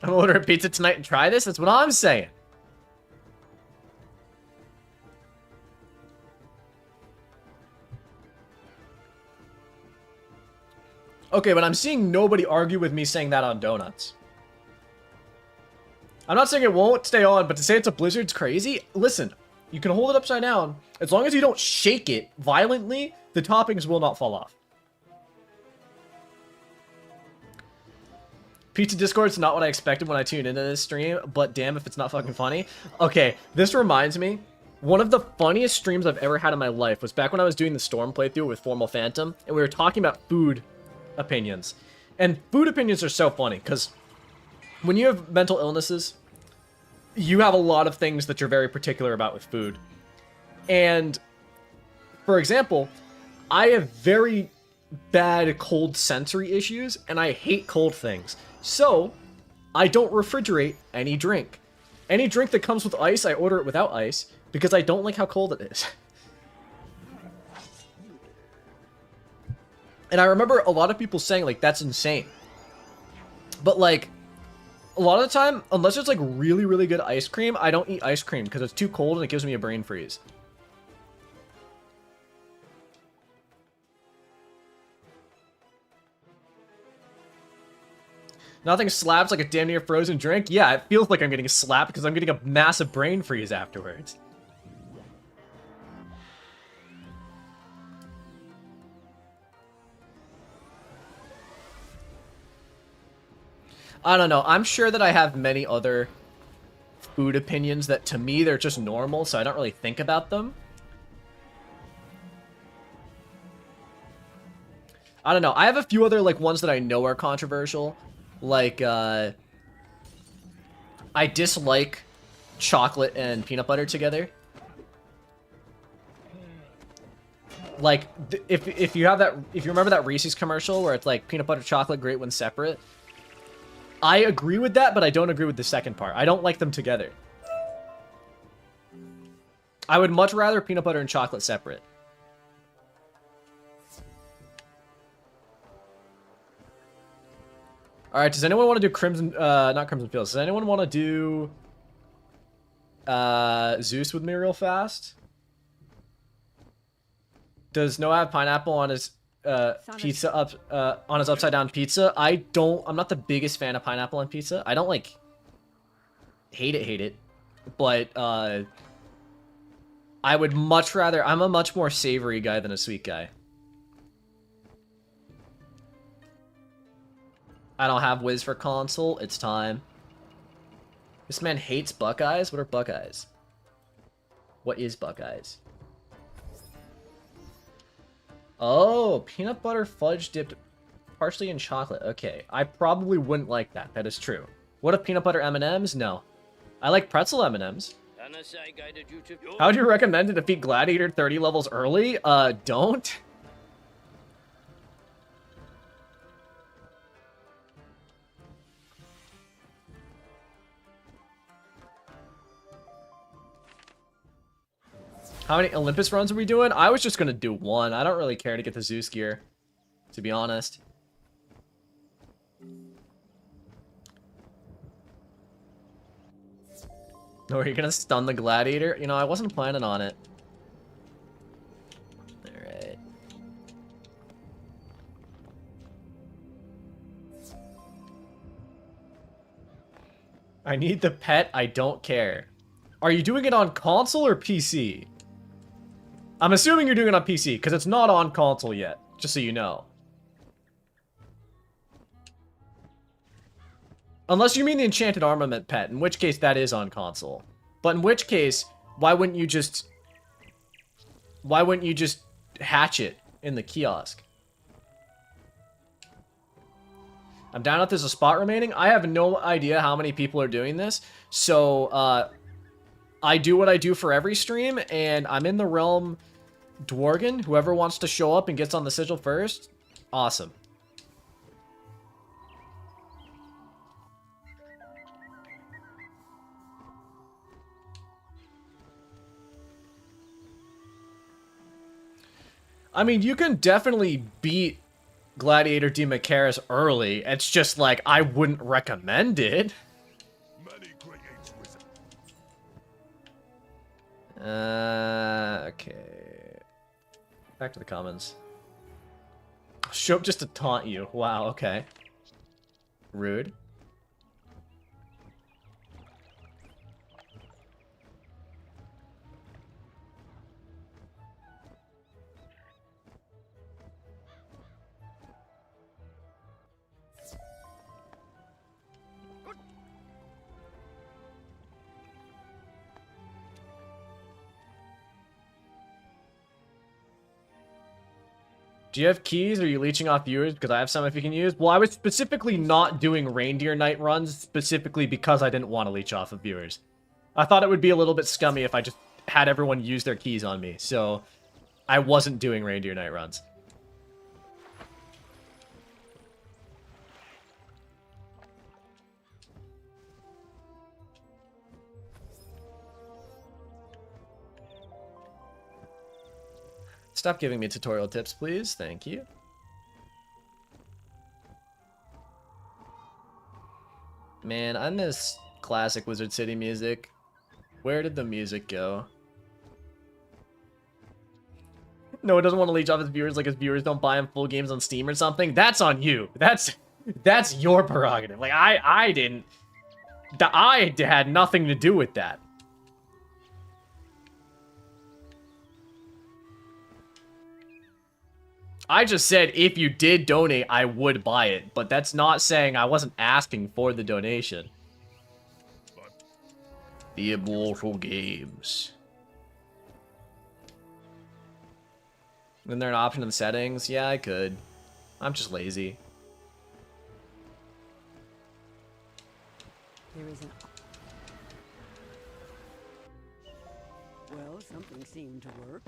I'm gonna order a pizza tonight and try this? That's what I'm saying. Okay, but I'm seeing nobody argue with me saying that on donuts. I'm not saying it won't stay on, but to say it's a Blizzard's crazy? Listen, you can hold it upside down. As long as you don't shake it violently, the toppings will not fall off. Pizza Discord's not what I expected when I tuned into this stream, but damn if it's not fucking funny. Okay, this reminds me, one of the funniest streams I've ever had in my life was back when I was doing the Storm playthrough with Formal Phantom, and we were talking about food opinions. And food opinions are so funny, because when you have mental illnesses, you have a lot of things that you're very particular about with food. And, for example, I have very bad cold sensory issues, and I hate cold things. So, I don't refrigerate any drink. Any drink that comes with ice, I order it without ice, because I don't like how cold it is. And I remember a lot of people saying, like, that's insane. But, like, a lot of the time, unless it's, like, really, really good ice cream, I don't eat ice cream, because it's too cold and it gives me a brain freeze. Nothing slaps like a damn near frozen drink? Yeah, it feels like I'm getting slapped because I'm getting a massive brain freeze afterwards. I don't know. I'm sure that I have many other food opinions that to me they're just normal, so I don't really think about them. I don't know. I have a few other like ones that I know are controversial. Like I dislike chocolate and peanut butter together. Like if you remember that Reese's commercial where it's like peanut butter chocolate great when separate. I agree with that, but I don't agree with the second part. I don't like them together. I would much rather peanut butter and chocolate separate. Alright, does anyone want to do Crimson, not Crimson Fields, does anyone want to do, Zeus with me real fast? Does Noah have pineapple on his, pizza on his upside down pizza? I'm not the biggest fan of pineapple on pizza. I don't, like, hate it, but, I would much rather, I'm a much more savory guy than a sweet guy. I don't have Wiz for console. It's time. This man hates Buckeyes? What are Buckeyes? What is Buckeyes? Oh, peanut butter fudge dipped partially in chocolate. Okay, I probably wouldn't like that. That is true. What if peanut butter M&Ms? No. I like pretzel M&Ms. How would you recommend to defeat Gladiator 30 levels early? Don't. How many Olympus runs are we doing? I was just gonna do one. I don't really care to get the Zeus gear, to be honest. No, are you gonna stun the Gladiator? You know, I wasn't planning on it. Alright. I need the pet. I don't care. Are you doing it on console or PC? I'm assuming you're doing it on PC, because it's not on console yet, just so you know. Unless you mean the Enchanted Armament pet, in which case that is on console. But in which case, why wouldn't you just hatch it in the kiosk? I'm down if there's a spot remaining. I have no idea how many people are doing this, so I do what I do for every stream, and I'm in the realm Dworgen. Whoever wants to show up and gets on the sigil first, awesome. I mean, you can definitely beat Gladiator D. Macaris early. It's just like, I wouldn't recommend it. Okay. Back to the comments. Show up just to taunt you. Wow, okay. Rude. Do you have keys? Are you leeching off viewers? Because I have some if you can use. Well, I was specifically not doing Reindeer Night runs, specifically because I didn't want to leech off of viewers. I thought it would be a little bit scummy if I just had everyone use their keys on me, so I wasn't doing Reindeer Night runs. Stop giving me tutorial tips, please. Thank you. Man, I miss classic Wizard City music. Where did the music go? No, it doesn't want to leech off his viewers like his viewers don't buy him full games on Steam or something. That's on you. That's your prerogative. Like, I didn't... I had nothing to do with that. I just said if you did donate, I would buy it, but that's not saying I wasn't asking for the donation. The Immortal Games. Isn't there an option in the settings? Yeah, I could. I'm just lazy. There is an... Well, something seemed to work.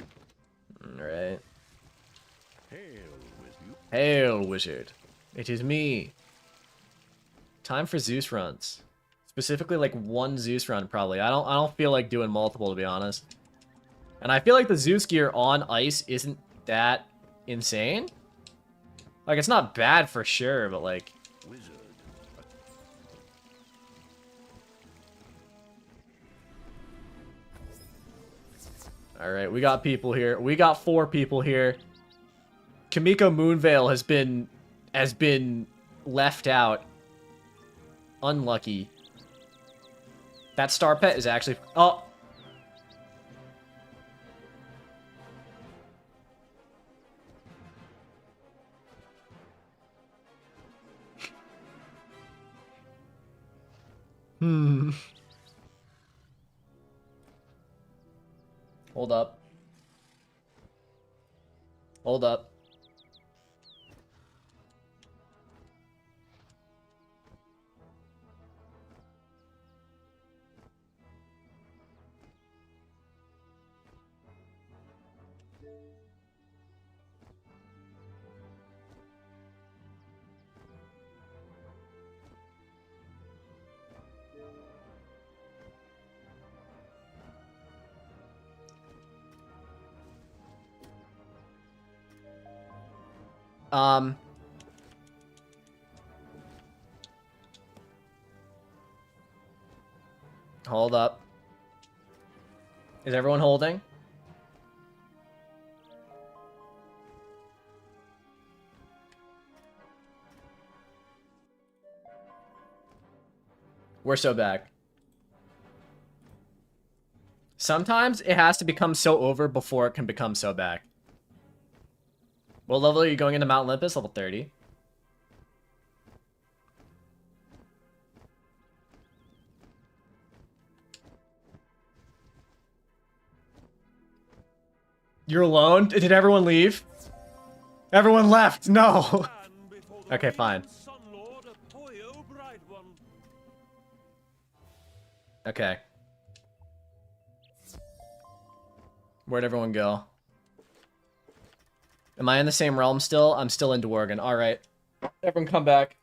Alright. Hail, Wizard. It is me. Time for Zeus runs. Specifically, like, one Zeus run, probably. I don't feel like doing multiple, to be honest. And I feel like the Zeus gear on ice isn't that insane. Like, it's not bad for sure, but, like... Alright, we got people here. We got 4 people here. Kamiko Moonveil has been left out. Unlucky. That star pet is actually... Oh! Hold up. Hold up. Hold up. Is everyone holding? We're so back. Sometimes it has to become so over before it can become so back. What level are you going into Mount Olympus? Level 30. You're alone? Did everyone leave? Everyone left! No! Okay, fine. Okay. Where'd everyone go? Am I in the same realm still? I'm still in Dworgen. Alright. Everyone come back.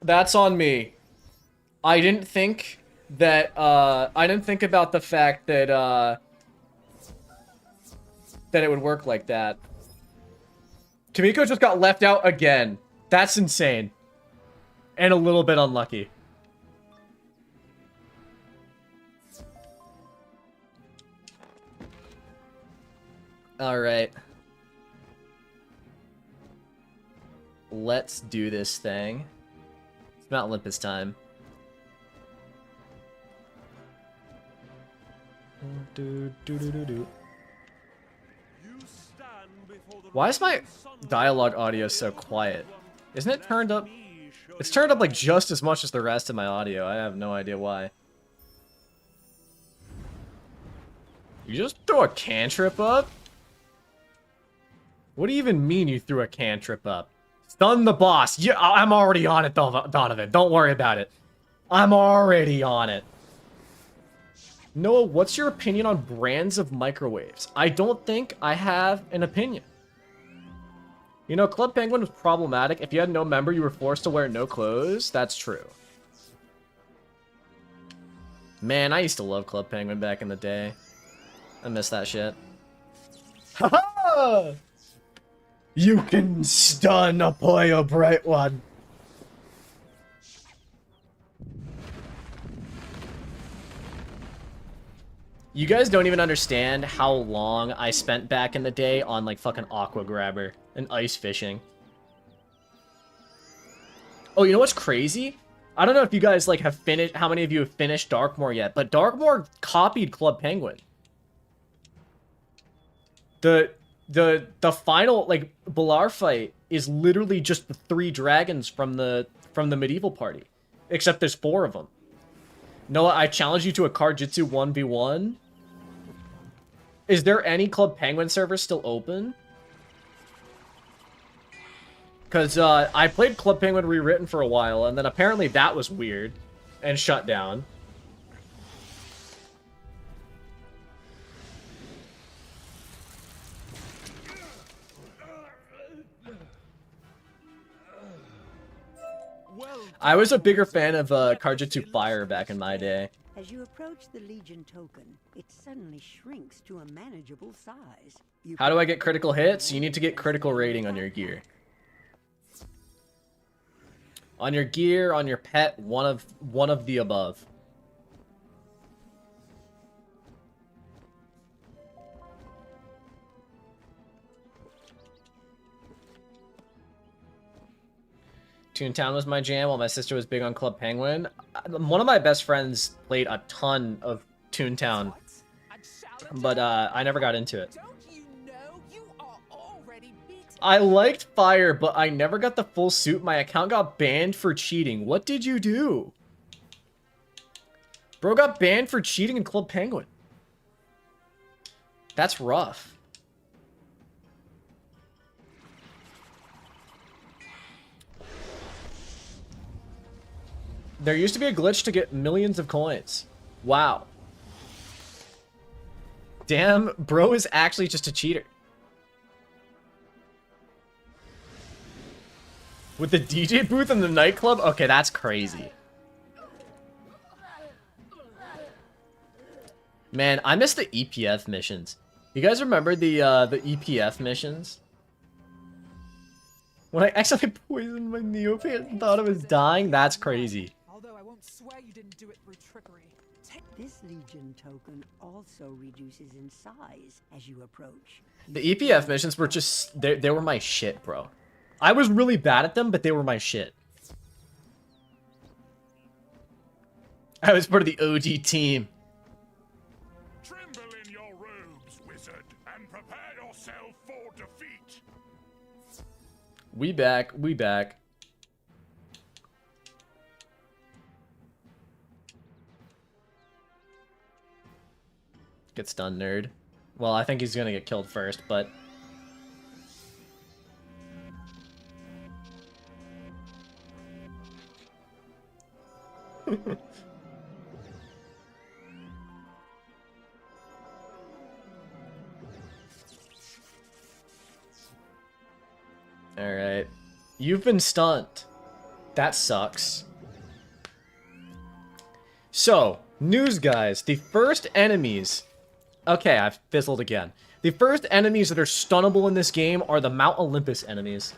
That's on me. I didn't think that, I didn't think about the fact that, that it would work like that. Kamiko just got left out again. That's insane. And a little bit unlucky. Alright. Let's do this thing. It's Mount Olympus time. Why is my dialogue audio so quiet? Isn't it turned up? It's turned up like just as much as the rest of my audio. I have no idea why. You just throw a cantrip up? What do you even mean you threw a cantrip up? Stun the boss. Yeah, I'm already on it, Donovan. Don't worry about it. I'm already on it. Noah, what's your opinion on brands of microwaves? I don't think I have an opinion. You know, Club Penguin was problematic. If you had no member, you were forced to wear no clothes. That's true. Man, I used to love Club Penguin back in the day. I miss that shit. Haha! You can stun a Poyo Bright One. You guys don't even understand how long I spent back in the day on like fucking Aqua Grabber and ice fishing. Oh, you know what's crazy? I don't know if you guys like have finished, how many of you have finished Darkmoor yet, but Darkmoor copied Club Penguin. the final like Balar fight is literally just the 3 dragons from the medieval party, except there's 4 of them. Noah, I challenge you to a Card-Jitsu 1v1. Is there any Club Penguin server still open? Because I played Club Penguin Rewritten for a while, and then apparently that was weird and shut down. I was a bigger fan of Card-Jitsu Fire back in my day. As you approach the Legion token, it suddenly shrinks to a manageable size. How do I get critical hits? You need to get critical rating on your gear. On your gear, on your pet, one of the above. Toontown was my jam while my sister was big on Club Penguin. One of my best friends played a ton of Toontown, but I never got into it. I liked Fire, but I never got the full suit. My account got banned for cheating. What did you do? Bro got banned for cheating in Club Penguin. That's rough. There used to be a glitch to get millions of coins. Wow. Damn, bro is actually just a cheater. With the DJ booth in the nightclub? Okay, that's crazy. Man, I miss the EPF missions. You guys remember the EPF missions? When I accidentally poisoned my Neopet and thought I was dying? That's crazy. Although I won't swear you didn't do it through trickery. This Legion token also reduces in size as you approach. The EPF missions were just... They were my shit, bro. I was really bad at them, but they were my shit. I was part of the OG team. Tremble in your robes, wizard, and prepare yourself for defeat. We back, we back. Get stunned, nerd. Well, I think he's gonna get killed first, but... Alright. You've been stunned. That sucks. So, news guys, the first enemies... Okay, I've fizzled again. The first enemies that are stunnable in this game are the Mount Olympus enemies.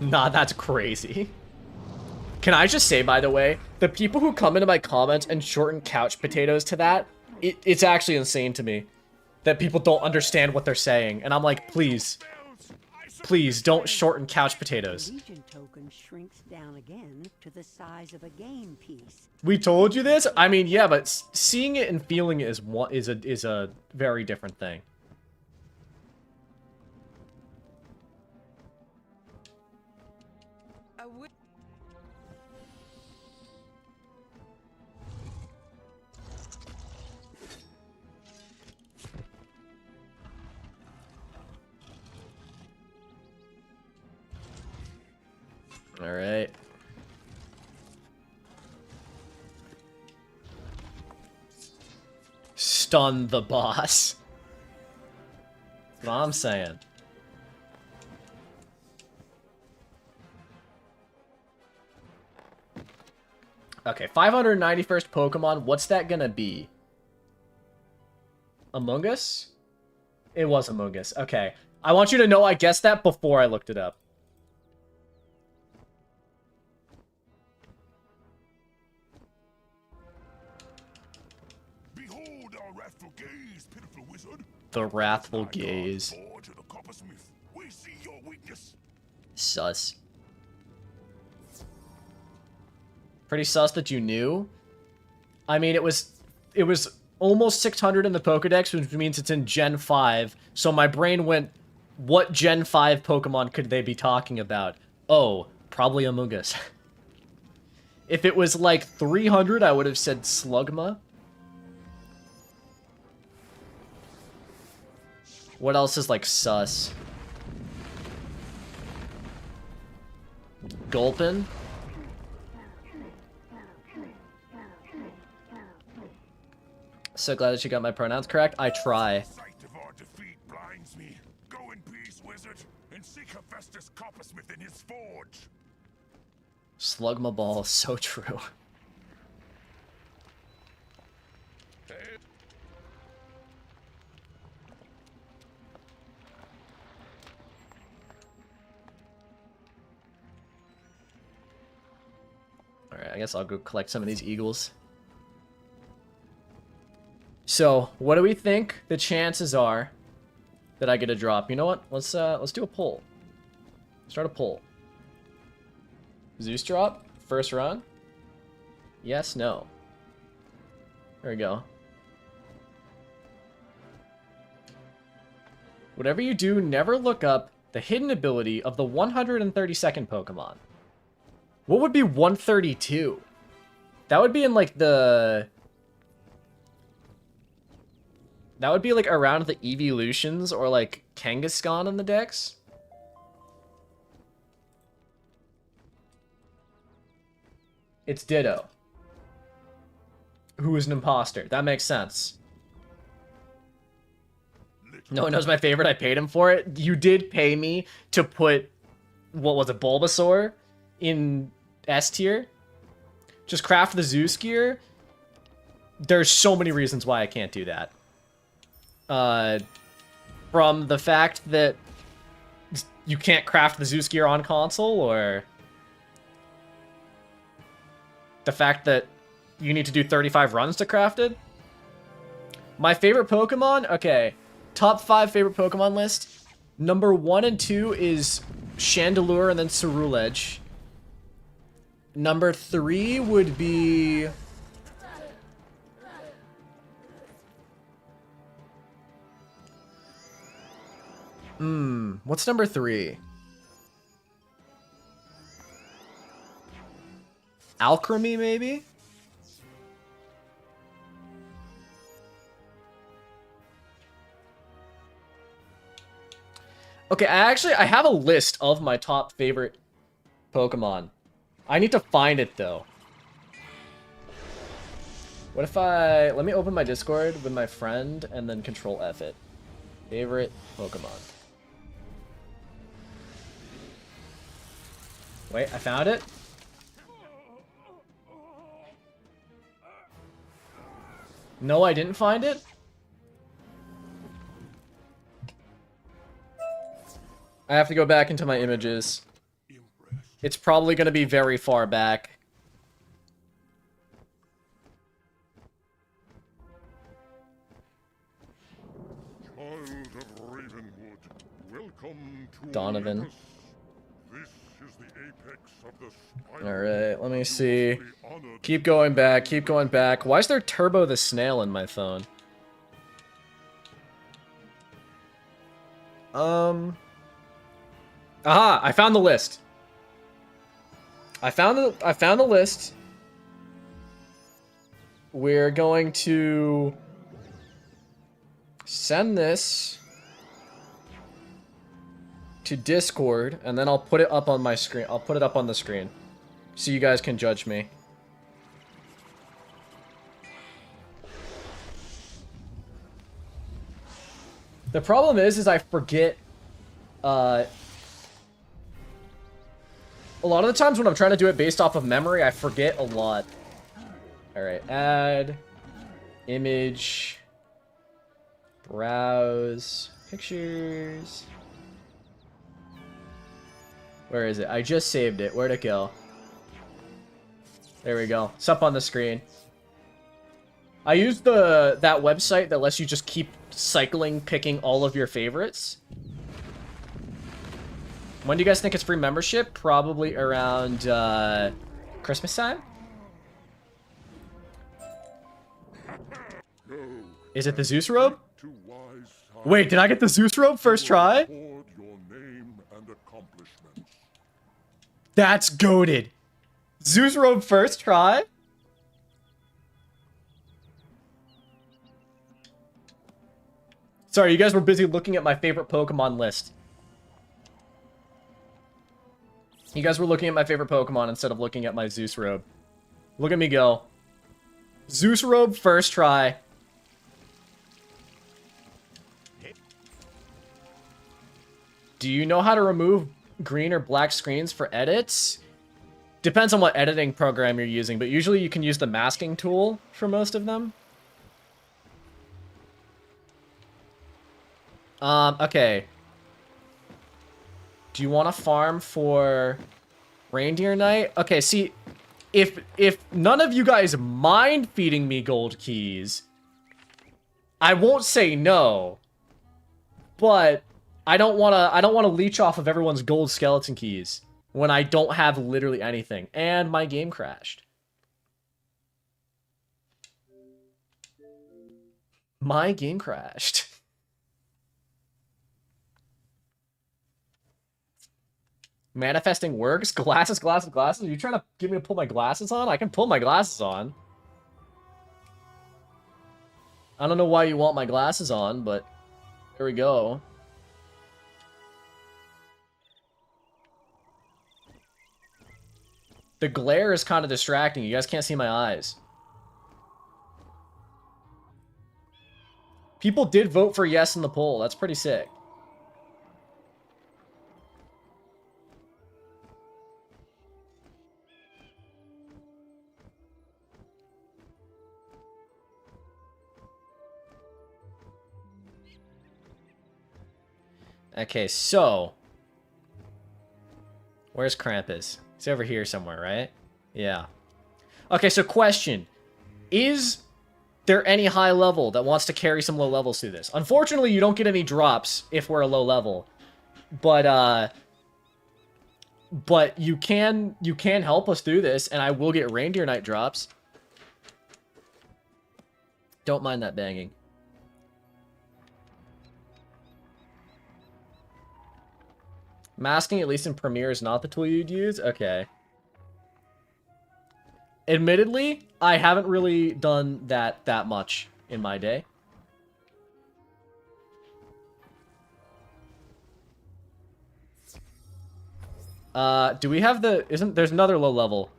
Nah, that's crazy. Can I just say, by the way, the people who come into my comments and shorten couch potatoes to that, it's actually insane to me. That people don't understand what they're saying. And I'm like, please, please don't shorten couch potatoes. Legion token shrinks down again to the size of a game piece. We told you this? I mean, yeah, but seeing it and feeling it is a very different thing. All right. Stun the boss. That's what I'm saying. Okay, 591st Pokemon. What's that gonna be? Among Us? It was Among Us. Okay. I want you to know I guessed that before I looked it up. The wrathful gaze. Sus. Pretty sus that you knew. I mean, it was almost 600 in the Pokedex, which means it's in Gen 5. So my brain went, what Gen 5 Pokemon could they be talking about? Oh, probably Amoonguss. If it was like 300, I would have said Slugma. What else is like sus? Gulpin? So glad that you got my pronouns correct. I try. Sight of our defeat blinds me. Go in peace, wizard, and seek Hephaestus Coppersmith in his forge. Slugma ball, so true. Alright, I guess I'll go collect some of these eagles. So, what do we think the chances are that I get a drop? You know what? Let's do a poll. Start a poll. Zeus drop? First run? Yes, no. There we go. Whatever you do, never look up the hidden ability of the 132nd Pokemon. What would be 132? That would be in like the... That would be like around the evolutions or like Kangaskhan in the decks. It's Ditto, who is an imposter. That makes sense. No one knows my favorite. I paid him for it. You did pay me to put, what was it, Bulbasaur in S tier? Just craft the Zeus gear. There's so many reasons why I can't do that. From the fact that you can't craft the Zeus gear on console, or the fact that you need to do 35 runs to craft it. My favorite Pokemon? Okay. Top 5 favorite Pokemon list. Number 1 and 2 is Chandelure and then Ceruledge. Number 3 would be... what's number 3? Alchemy, maybe? Okay, I have a list of my top favorite Pokemon. I need to find it, though. What if let me open my Discord with my friend and then Control F it. Favorite Pokemon. Wait, I found it? No, I didn't find it? I have to go back into my images. It's probably going to be very far back. Child of Ravenwood, welcome to Donovan. Olympus. This is the apex of the spiral. Alright, let me see. Keep going back, keep going back. Why is there Turbo the Snail in my phone? Aha! I found the list. I found the list. We're going to send this to Discord, and then I'll put it up on my screen. I'll put it up on the screen, so you guys can judge me. The problem is I forget. A lot of the times when I'm trying to do it based off of memory, I forget a lot. Alright, add, image, browse, pictures. Where is it? I just saved it. Where'd it go? There we go. It's up on the screen. I used that website that lets you just keep cycling, picking all of your favorites. When do you guys think it's free membership? Probably around Christmas time? Go. Is it the Zeus robe? To wise time. Wait, did I get the Zeus robe first try? Record your name and accomplishments. That's goated. Zeus robe first try? Sorry, you guys were busy looking at my favorite Pokemon list. You guys were looking at my favorite Pokemon instead of looking at my Zeus robe. Look at me go. Zeus robe first try. Do you know how to remove green or black screens for edits? Depends on what editing program you're using, but usually you can use the masking tool for most of them. Okay. Do you want to farm for Reindeer Night? Okay, see, if none of you guys mind feeding me gold keys, I won't say no. But I don't want to leech off of everyone's gold skeleton keys when I don't have literally anything and my game crashed. My game crashed. Manifesting works? Glasses, glasses, glasses? Are you trying to get me to pull my glasses on? I can pull my glasses on. I don't know why you want my glasses on, but here we go. The glare is kind of distracting. You guys can't see my eyes. People did vote for yes in the poll. That's pretty sick. Okay, so where's Krampus? He's over here somewhere, right? Yeah. Okay, so question. Is there any high level that wants to carry some low levels through this? Unfortunately, you don't get any drops if we're a low level. But you can help us through this, and I will get Reindeer Night drops. Don't mind that banging. Masking, at least in Premiere, is not the tool you'd use? Okay. Admittedly, I haven't really done that much in my day. Do we have the... There's another low level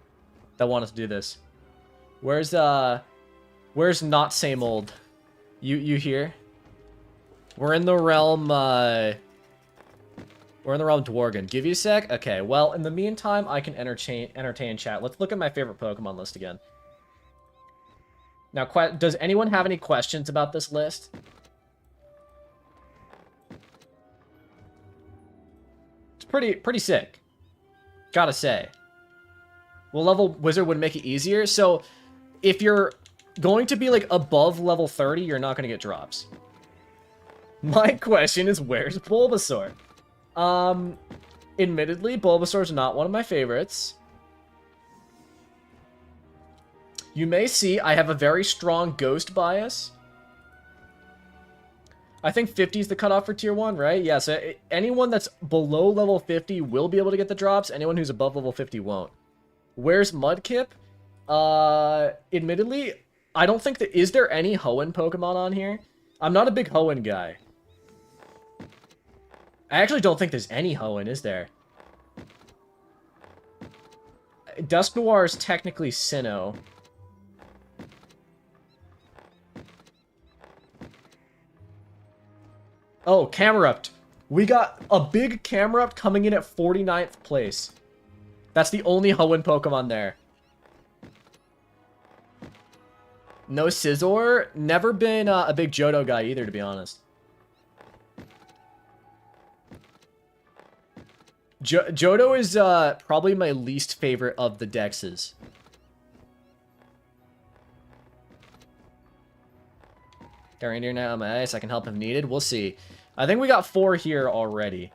that want us to do this. Where's not same old? You here? We're in the realm, We're in the realm Dworgen. Give you a sec? Okay, well, in the meantime, I can entertain chat. Let's look at my favorite Pokemon list again. Now, does anyone have any questions about this list? It's pretty sick. Gotta say. Well, level Wizard would make it easier. So, if you're going to be, like, above level 30, you're not going to get drops. My question is, where's Bulbasaur? Admittedly, Bulbasaur's not one of my favorites. You may see I have a very strong ghost bias. I think 50 is the cutoff for tier 1, right? Yeah, so anyone that's below level 50 will be able to get the drops. Anyone who's above level 50 won't. Where's Mudkip? Admittedly, I don't think that... Is there any Hoenn Pokemon on here? I'm not a big Hoenn guy. I actually don't think there's any Hoenn, is there? Dusknoir is technically Sinnoh. Oh, Camerupt. We got a big Camerupt coming in at 49th place. That's the only Hoenn Pokemon there. No Scizor. Never been a big Johto guy either, to be honest. Johto is probably my least favorite of the Dexes. Got Reindeer Night on my ice. I can help if needed. We'll see. I think we got 4 here already.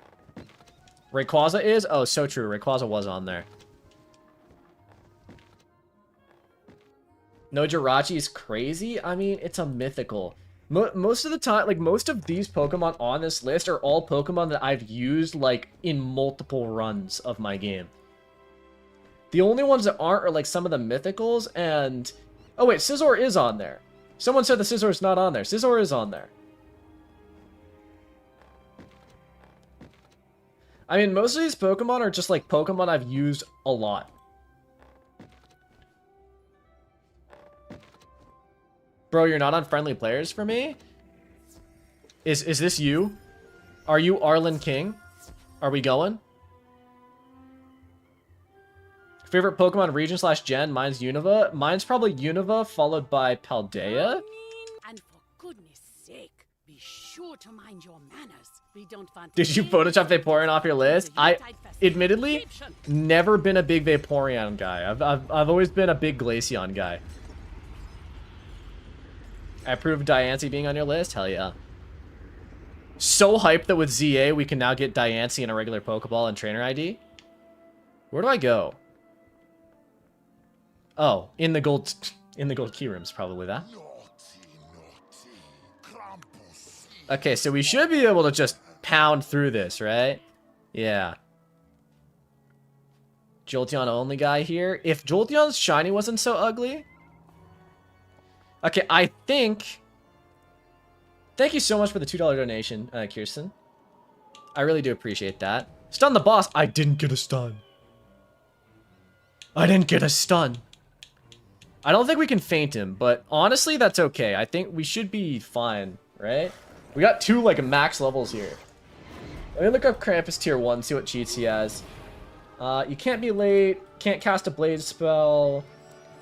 Rayquaza is? Oh, so true. Rayquaza was on there. No Jirachi is crazy? I mean, it's a mythical. Most of the time, like, most of these Pokemon on this list are all Pokemon that I've used, like, in multiple runs of my game. The only ones that aren't are, like, some of the mythicals, and... Oh, wait, Scizor is on there. Someone said the Scizor is not on there. Scizor is on there. I mean, most of these Pokemon are just, like, Pokemon I've used a lot. Bro, you're not on friendly players for me? Is this you? Are you Arlen King? Are we going? Favorite Pokemon region / gen? Mine's Unova. Mine's probably Unova, followed by Paldea. And for goodness sake, be sure to mind your manners. We don't want. Did you Photoshop Vaporeon off your list? I, admittedly, never been a big Vaporeon guy. I've always been a big Glaceon guy. I approve Diancie being on your list? Hell yeah. So hyped that with ZA we can now get Diancie in a regular Pokeball and Trainer ID. Where do I go? Oh, in the gold key rooms, probably that. Okay, so we should be able to just pound through this, right? Yeah. Jolteon only guy here. If Jolteon's shiny wasn't so ugly... Okay, I think... Thank you so much for the $2 donation, Kirsten. I really do appreciate that. Stun the boss. I didn't get a stun. I didn't get a stun. I don't think we can feint him, but honestly, that's okay. I think we should be fine, right? We got 2, like, max levels here. Let me look up Krampus tier 1, see what cheats he has. You can't be late. Can't cast a blade spell.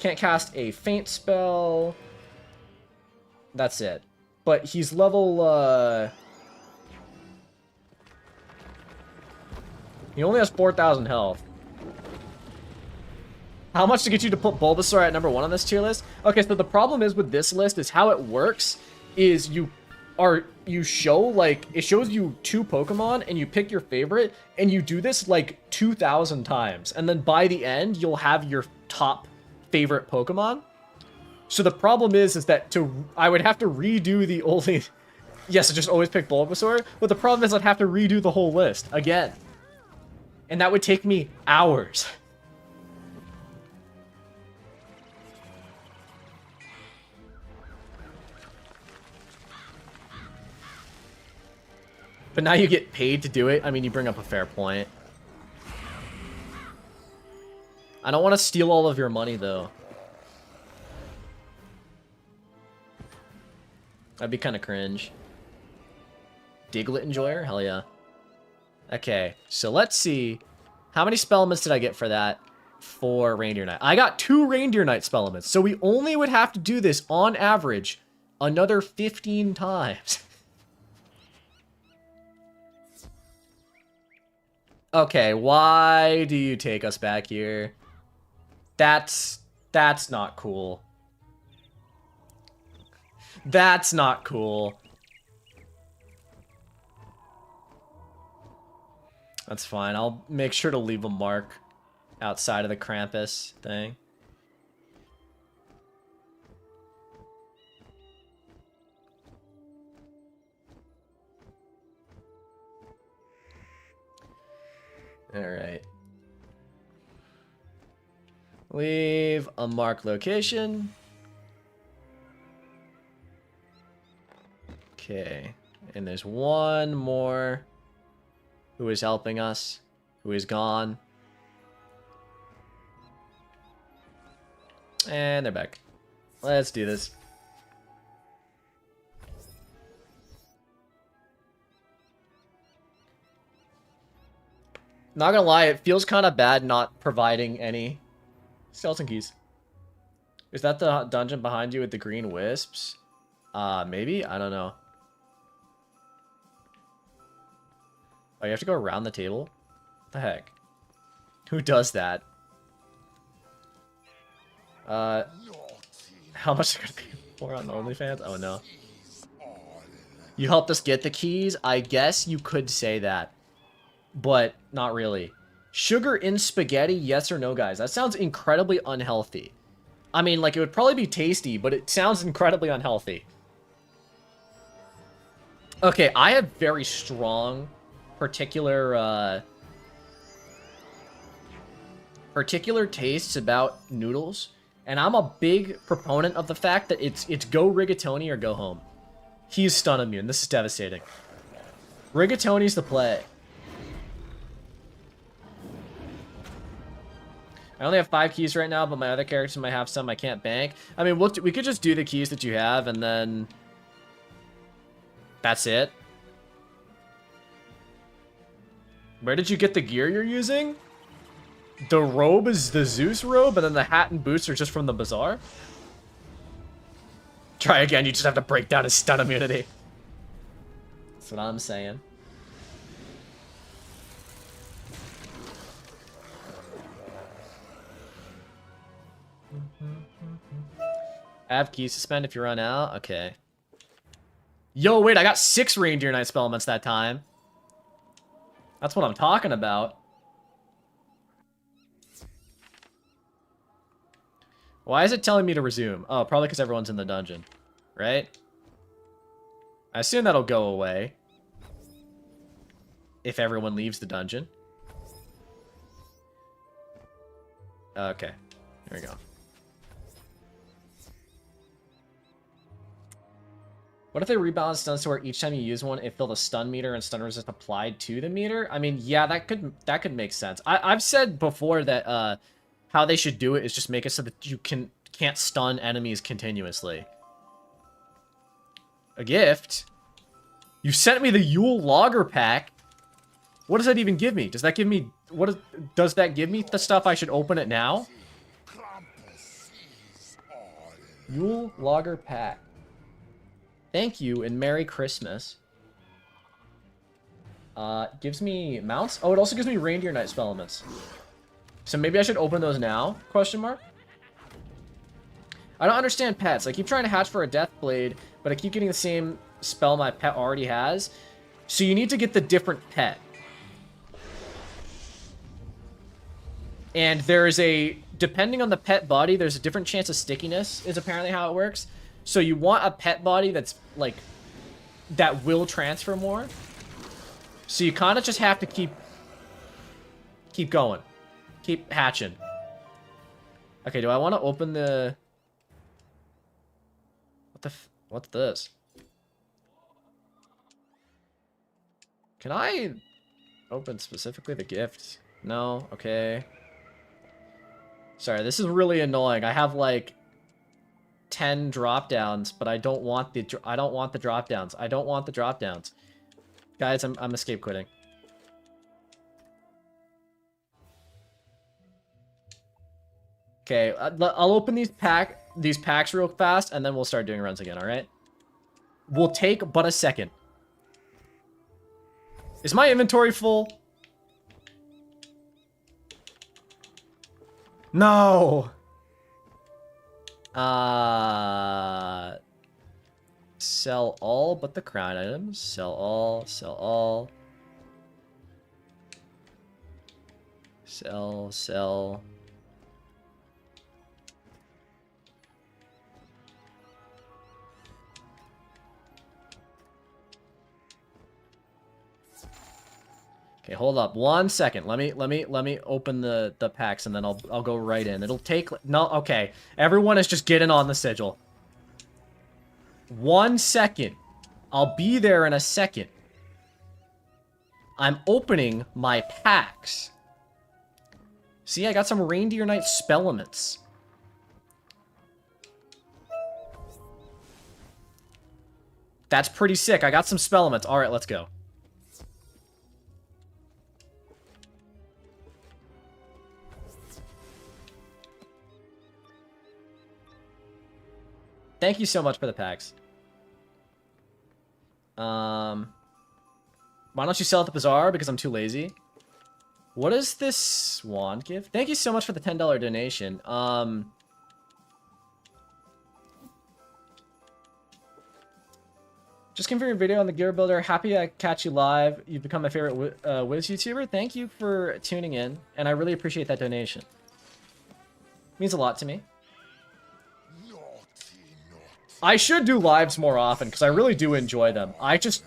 Can't cast a feint spell. That's it. But he's level, he only has 4,000 health. How much to get you to put Bulbasaur at #1 on this tier list? Okay, so the problem is with this list is how it works is you show, like, it shows you 2 Pokemon and you pick your favorite and you do this like 2,000 times. And then by the end, you'll have your top favorite Pokemon. So the problem is that I would have to redo the only... Yes, I just always pick Bulbasaur. But the problem is I'd have to redo the whole list again. And that would take me hours. But now you get paid to do it. I mean, you bring up a fair point. I don't want to steal all of your money, though. That'd be kind of cringe. Diglett Enjoyer? Hell yeah. Okay, so let's see. How many spell elements did I get for that? For Reindeer Knight. I got 2 Reindeer Knight spell elements. So we only would have to do this, on average, another 15 times. Okay, why do you take us back here? That's not cool. That's not cool. That's fine. I'll make sure to leave a mark outside of the Krampus thing. Alright. Leave a marked location. Okay. And there's one more who is helping us, who is gone. And they're back. Let's do this. Not gonna lie, it feels kind of bad not providing any skeleton keys. Is that the dungeon behind you with the green wisps? Maybe? I don't know. Oh, you have to go around the table? What the heck? Who does that? How much are gonna pay for on OnlyFans? Oh no. You helped us get the keys? I guess you could say that. But not really. Sugar in spaghetti, yes or no, guys? That sounds incredibly unhealthy. I mean, like, it would probably be tasty, but it sounds incredibly unhealthy. Okay, I have very strong particular tastes about noodles, and I'm a big proponent of the fact that it's go rigatoni or go home. He's stun immune. This is devastating. Rigatoni's the play. I only have 5 keys right now, but my other characters might have some I can't bank. I mean, we could just do the keys that you have, and then that's it. Where did you get the gear you're using? The robe is the Zeus robe, and then the hat and boots are just from the bazaar? Try again, you just have to break down his stun immunity. That's what I'm saying. I have keys to spend if you run out. Okay. Yo, wait, I got 6 Reindeer Knight Spellments that time. That's what I'm talking about. Why is it telling me to resume? Oh, probably because everyone's in the dungeon. Right? I assume that'll go away. If everyone leaves the dungeon. Okay. Here we go. What if they rebalance stuns to where each time you use one, it fill the stun meter and stun resist applied to the meter? I mean, yeah, that could make sense. I've said before that how they should do it is just make it so that you can't stun enemies continuously. A gift? You sent me the Yule Logger pack? What does that even give me? Does that give me does that give me the stuff I should open it now? Yule Logger pack. Thank you and Merry Christmas. Gives me mounts. Oh, it also gives me Reindeer Knight spell elements. So maybe I should open those now? Question mark. I don't understand pets. I keep trying to hatch for a Death Blade, but I keep getting the same spell my pet already has. So you need to get the different pet. And there's depending on the pet body, there's a different chance of stickiness, is apparently how it works. So you want a pet body that's, like, that will transfer more. So you kind of just have to keep going. Keep hatching. Okay, do I want to open the... What's this? Can I open specifically the gift? No? Okay. Sorry, this is really annoying. I have, like... 10 drop downs, but I don't want the drop downs. I don't want the drop downs. Guys, I'm escape quitting. Okay, I'll open these packs real fast, and then we'll start doing runs again, alright? We'll take but a second. Is my inventory full? No! Sell all but the crown items. Sell all, sell all. Sell. Okay, hold up 1 second. Let me open the packs and then I'll go right in. It'll take no. Okay, everyone is just getting on the sigil. 1 second. I'll be there in a second. I'm opening my packs. See, I got some Reindeer Knight Spellements. That's pretty sick. I got some Spellements. All right, let's go. Thank you so much for the packs. Why don't you sell at the bazaar? Because I'm too lazy. What does this wand give? Thank you so much for the $10 donation. Just came for your video on the Gear Builder. Happy I catch you live. You've become my favorite Wiz YouTuber. Thank you for tuning in, and I really appreciate that donation. It means a lot to me. I should do lives more often because I really do enjoy them. I just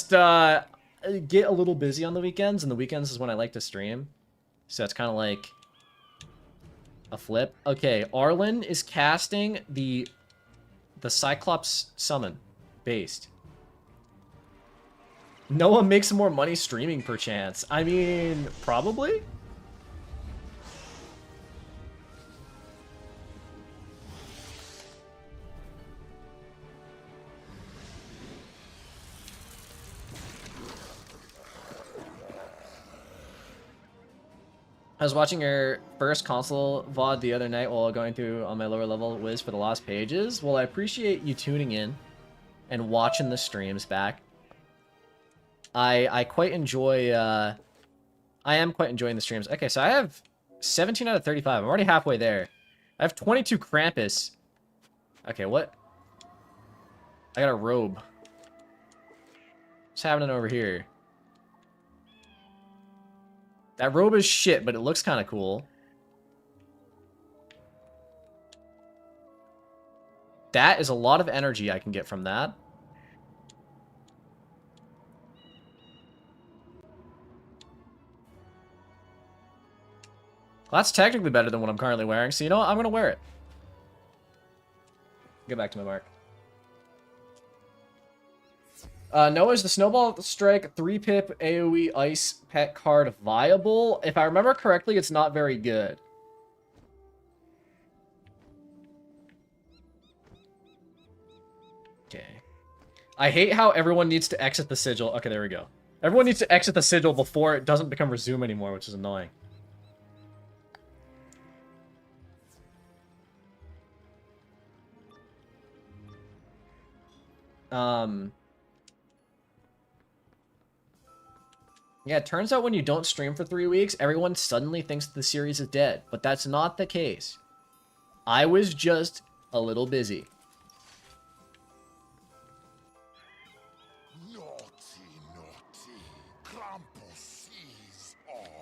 get a little busy on the weekends, and the weekends is when I like to stream. So it's kind of like a flip. Okay, Arlen is casting the Cyclops summon based. Noah makes more money streaming perchance. I mean, probably. I was watching your first console VOD the other night while going through on my lower level Wiz for the Lost Pages. Well, I appreciate you tuning in and watching the streams back. I quite enjoy, I am quite enjoying the streams. Okay, so I have 17 out of 35. I'm already halfway there. I have 22 Krampus. Okay, what? I got a robe. What's happening over here? That robe is shit, but it looks kind of cool. That is a lot of energy I can get from that. Well, that's technically better than what I'm currently wearing, so you know what? I'm going to wear it. Get back to my mark. Noah, is the Snowball Strike 3-pip AoE Ice pet card viable? If I remember correctly, it's not very good. Okay. I hate how everyone needs to exit the sigil. Okay, there we go. Everyone needs to exit the sigil before it doesn't become resume anymore, which is annoying. Yeah, it turns out when you don't stream for 3 weeks, everyone suddenly thinks the series is dead. But that's not the case. I was just a little busy.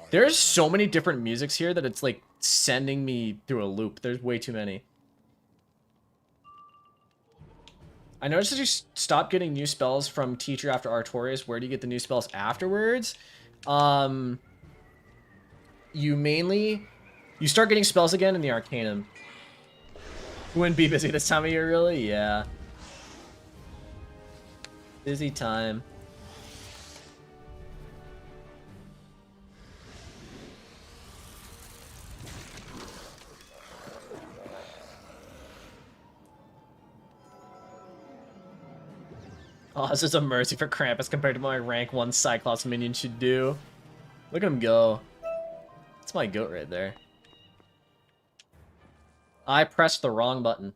There's so many different musics here that it's like sending me through a loop. There's way too many. I noticed that you stop getting new spells from Teacher after Artorias. Where do you get the new spells afterwards? You start getting spells again in the Arcanum. Wouldn't be busy this time of year, really? Yeah. Busy time. Oh, this is a mercy for Krampus compared to what my rank 1 Cyclops minion should do. Look at him go. That's my goat right there. I pressed the wrong button.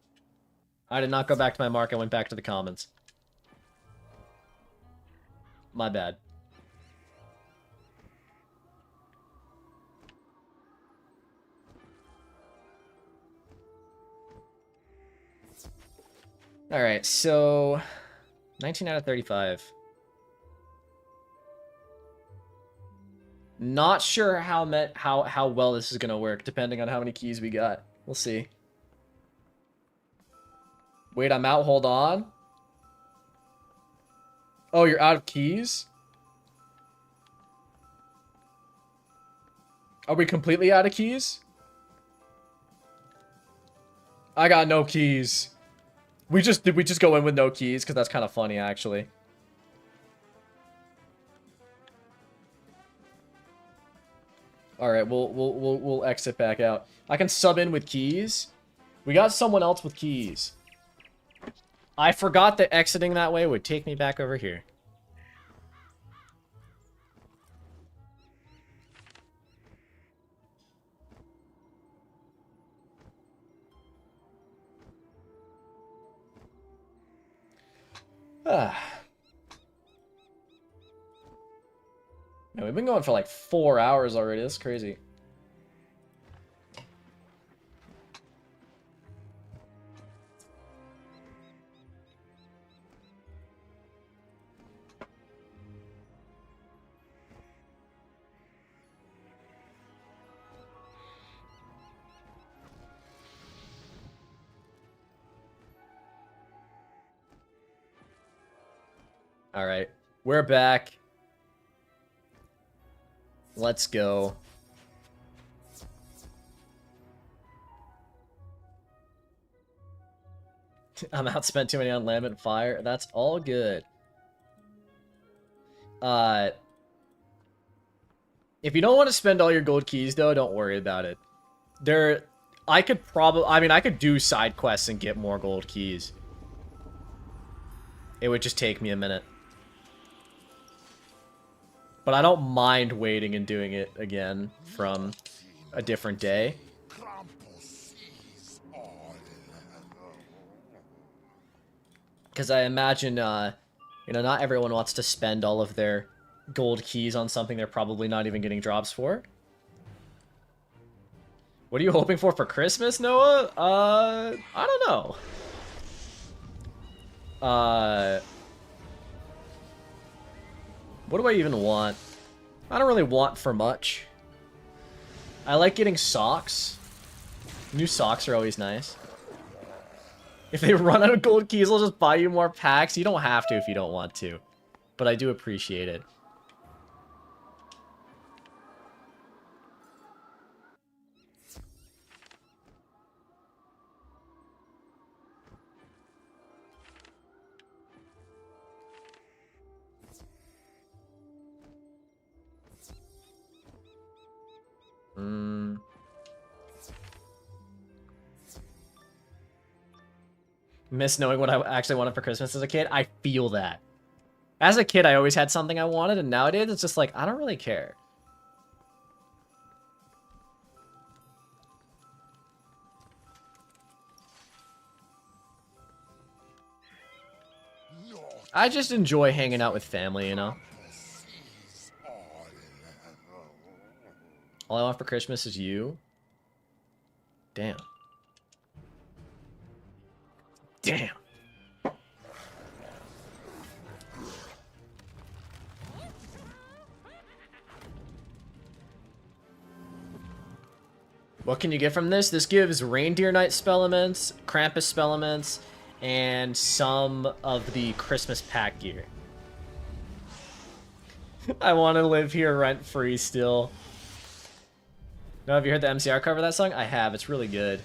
I did not go back to my mark, I went back to the commons. My bad. Alright, so 19 out of 35. Not sure how well this is gonna work, depending on how many keys we got. We'll see. Wait, I'm out. Hold on. Oh, you're out of keys? Are we completely out of keys? I got no keys. Did we just go in with no keys? Because that's kind of funny, actually. All right, we'll exit back out. I can sub in with keys. We got someone else with keys. I forgot that exiting that way would take me back over here. Man, we've been going for like 4 hours already. That's crazy. Alright. We're back. Let's go. I'm outspent too many on Lambent Fire. That's all good. If you don't want to spend all your gold keys, though, don't worry about it. I could do side quests and get more gold keys. It would just take me a minute. But I don't mind waiting and doing it again from a different day. Because I imagine, you know, not everyone wants to spend all of their gold keys on something they're probably not even getting drops for. What are you hoping for Christmas, Noah? I don't know. What do I even want? I don't really want for much. I like getting socks. New socks are always nice. If they run out of gold keys, I'll just buy you more packs. You don't have to if you don't want to. But I do appreciate it. Miss knowing what I actually wanted for Christmas as a kid. I feel that. As a kid, I always had something I wanted, and nowadays it's just like, I don't really care. I just enjoy hanging out with family, you know? All I want for Christmas is you? Damn. Damn. What can you get from this? This gives Reindeer Knight spell elements, Krampus spell elements, and some of the Christmas pack gear. I want to live here rent-free still. No, have you heard the MCR cover of that song? I have. It's really good.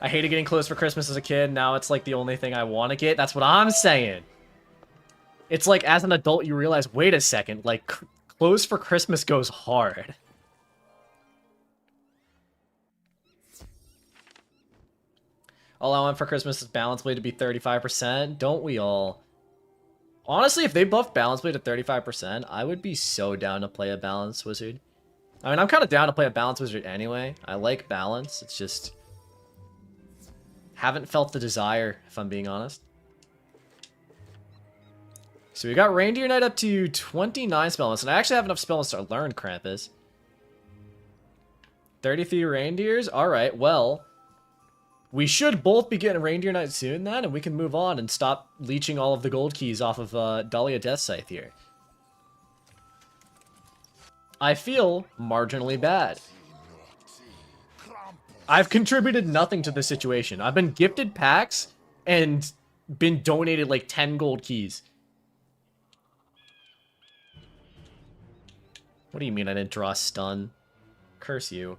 I hated getting clothes for Christmas as a kid. Now it's like the only thing I want to get. That's what I'm saying. It's like as an adult you realize, wait a second, like clothes for Christmas goes hard. All I want for Christmas is Balance Blade to be 35%. Don't we all? Honestly, if they buffed Balance Blade to 35%, I would be so down to play a Balance Wizard. I mean, I'm kind of down to play a Balance Wizard anyway. I like balance. It's just... haven't felt the desire, if I'm being honest. So we got Reindeer Knight up to 29 spell elements, and I actually have enough spell elements to learn Krampus. 33 reindeers? Alright, well... we should both be getting Reindeer Knight soon then, and we can move on and stop leeching all of the gold keys off of Dahlia Death Scythe here. I feel marginally bad. I've contributed nothing to the situation. I've been gifted packs and been donated like 10 gold keys. What do you mean I didn't draw a stun? Curse you.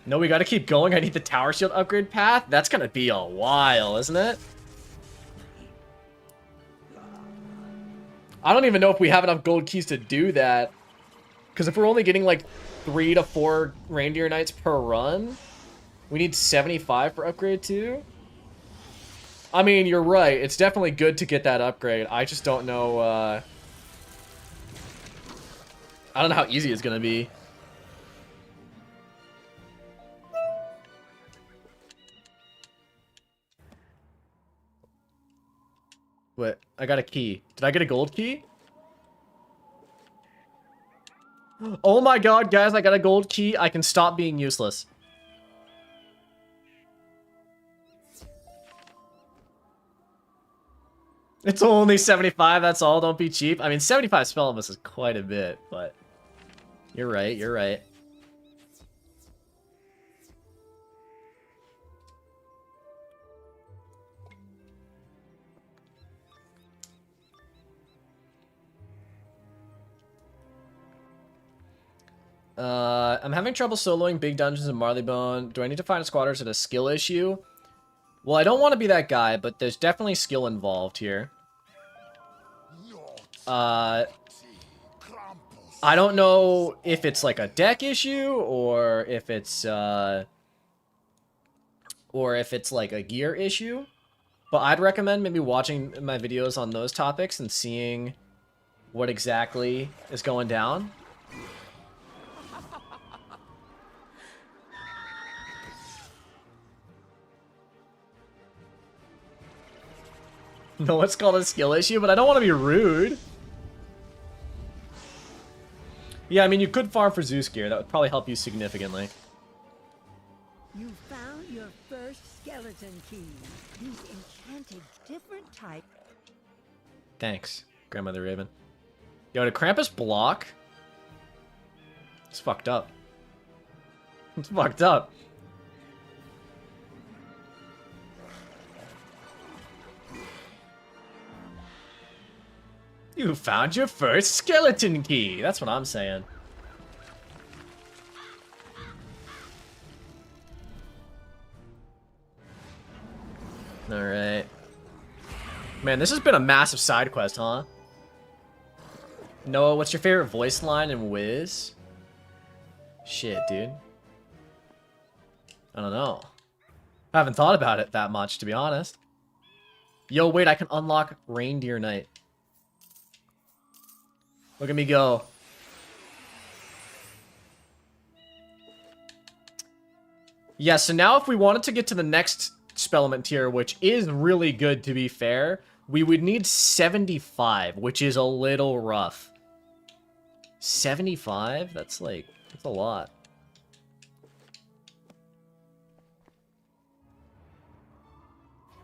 No, we gotta keep going. I need the tower shield upgrade path. That's gonna be a while, isn't it? I don't even know if we have enough gold keys to do that. Because if we're only getting like 3 to 4 Reindeer Knights per run, we need 75 for upgrade 2. I mean, you're right. It's definitely good to get that upgrade. I just don't know, I don't know how easy it's gonna be. What? I got a key. Did I get a gold key? Oh my god, guys, I got a gold key. I can stop being useless. It's only 75, that's all. Don't be cheap. I mean, 75 spell elements is quite a bit, but... You're right, you're right. I'm having trouble soloing big dungeons in Marley Bone. Do I need to find a squatter? Is it a skill issue? Well, I don't want to be that guy, but there's definitely skill involved here. I don't know if it's like a deck issue or if it's like a gear issue. But I'd recommend maybe watching my videos on those topics and seeing what exactly is going down. No, it's called a skill issue, but I don't want to be rude. Yeah, I mean, you could farm for Zeus gear. That would probably help you significantly. You found your first skeleton key. These enchanted different type. Thanks, Grandmother Raven. Yo, did Krampus block? It's fucked up. It's fucked up. You found your first skeleton key. That's what I'm saying. Alright. Man, this has been a massive side quest, huh? Noah, what's your favorite voice line in Wiz? Shit, dude. I don't know. I haven't thought about it that much, to be honest. Yo, wait, I can unlock Reindeer Knight. Look at me go. Yeah, so now if we wanted to get to the next Spellament tier, which is really good to be fair, we would need 75, which is a little rough. 75? That's like, that's a lot.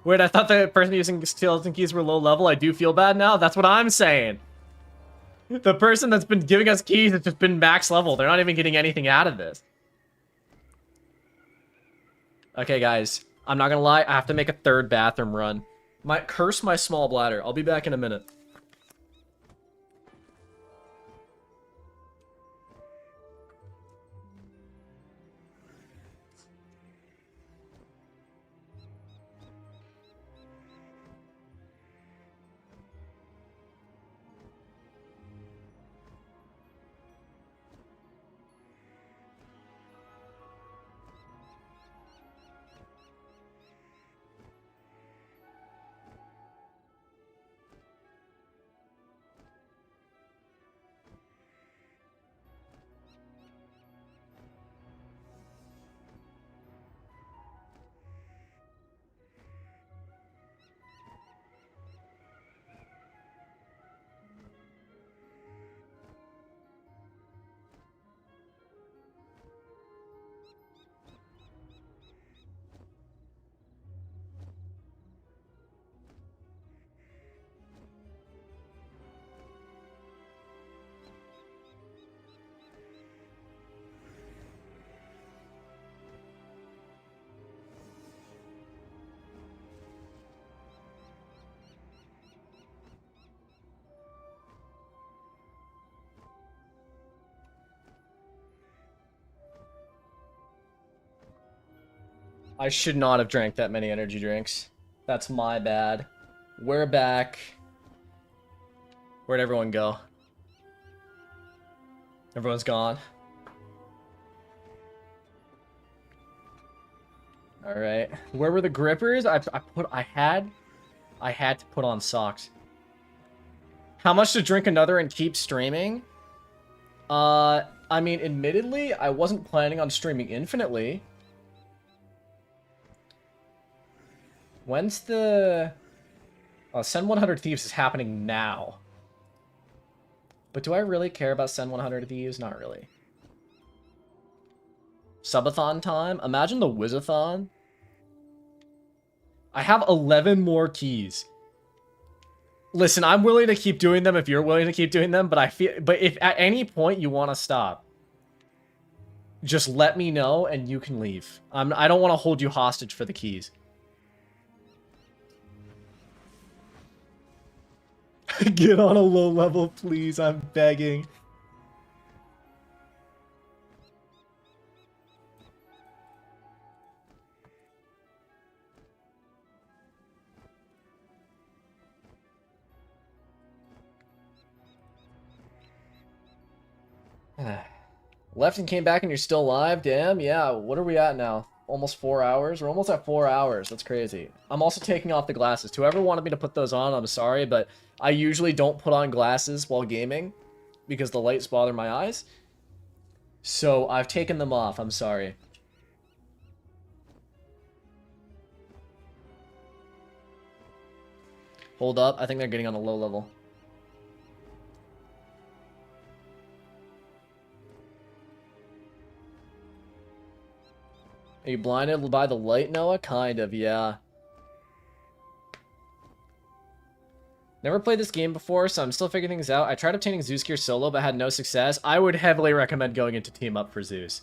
Wait, I thought the person using skeleton keys were low level. I do feel bad now. That's what I'm saying. The person that's been giving us keys has just been max level. They're not even getting anything out of this. Okay, guys. I'm not gonna lie. I have to make a third bathroom run. Curse my small bladder. I'll be back in a minute. I should not have drank that many energy drinks. That's my bad. We're back. Where'd everyone go? Everyone's gone. Alright. Where were the grippers? I had to put on socks. How much to drink another and keep streaming? I mean, admittedly, I wasn't planning on streaming infinitely. When's the... Oh, Send 100 Thieves is happening now. But do I really care about Send 100 Thieves? Not really. Subathon time? Imagine the Wizathon. I have 11 more keys. Listen, I'm willing to keep doing them if you're willing to keep doing them, but if at any point you want to stop, Just let me know and you can leave. I don't want to hold you hostage for the keys. Get on a low level, please. I'm begging. Left and came back and you're still alive? Damn, yeah. What are we at now? Almost 4 hours? We're almost at 4 hours. That's crazy. I'm also taking off the glasses. Whoever wanted me to put those on, I'm sorry, but I usually don't put on glasses while gaming because the lights bother my eyes. So I've taken them off. I'm sorry. Hold up. I think they're getting on a low level. Are you blinded by the light, Noah? Kind of, yeah. Never played this game before, so I'm still figuring things out. I tried obtaining Zeus gear solo, but had no success. I would heavily recommend going into team up for Zeus.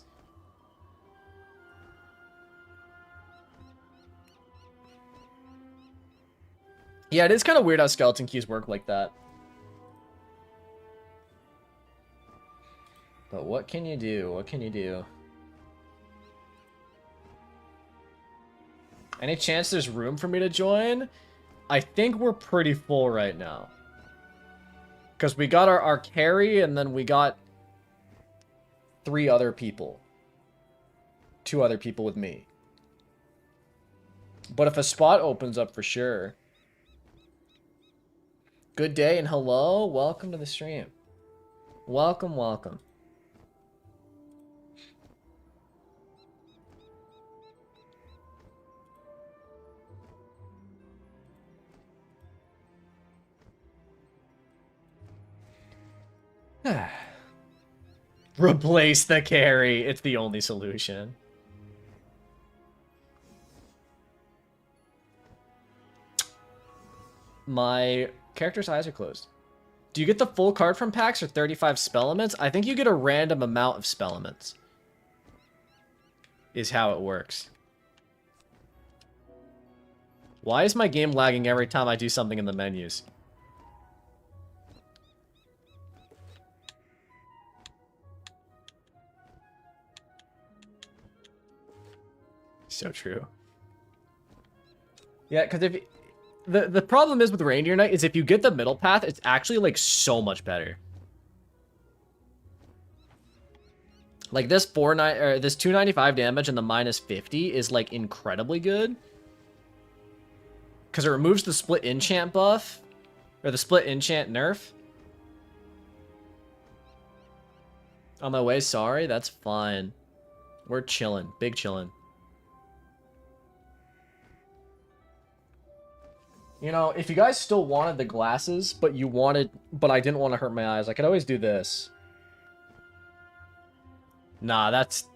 Yeah, it is kind of weird how skeleton keys work like that. But what can you do? What can you do? Any chance there's room for me to join? I think we're pretty full right now. Because we got our carry, and then we got 3 other people. 2 other people with me. But if a spot opens up for sure. Good day and hello. Welcome to the stream. Welcome, welcome. Replace the carry. It's the only solution. My character's eyes are closed. Do you get the full card from packs or 35 spell elements? I think you get a random amount of spell elements. Is how it works. Why is my game lagging every time I do something in the menus? So true. Yeah, because if the problem is with Reindeer Knight is if you get the middle path, it's actually like so much better. Like this 295 damage and the minus 50 is like incredibly good. Because it removes the split enchant buff. Or the split enchant nerf. On my way, sorry. That's fine. We're chilling. Big chilling. You know, if you guys still wanted the glasses, but I didn't want to hurt my eyes, I could always do this. Nah,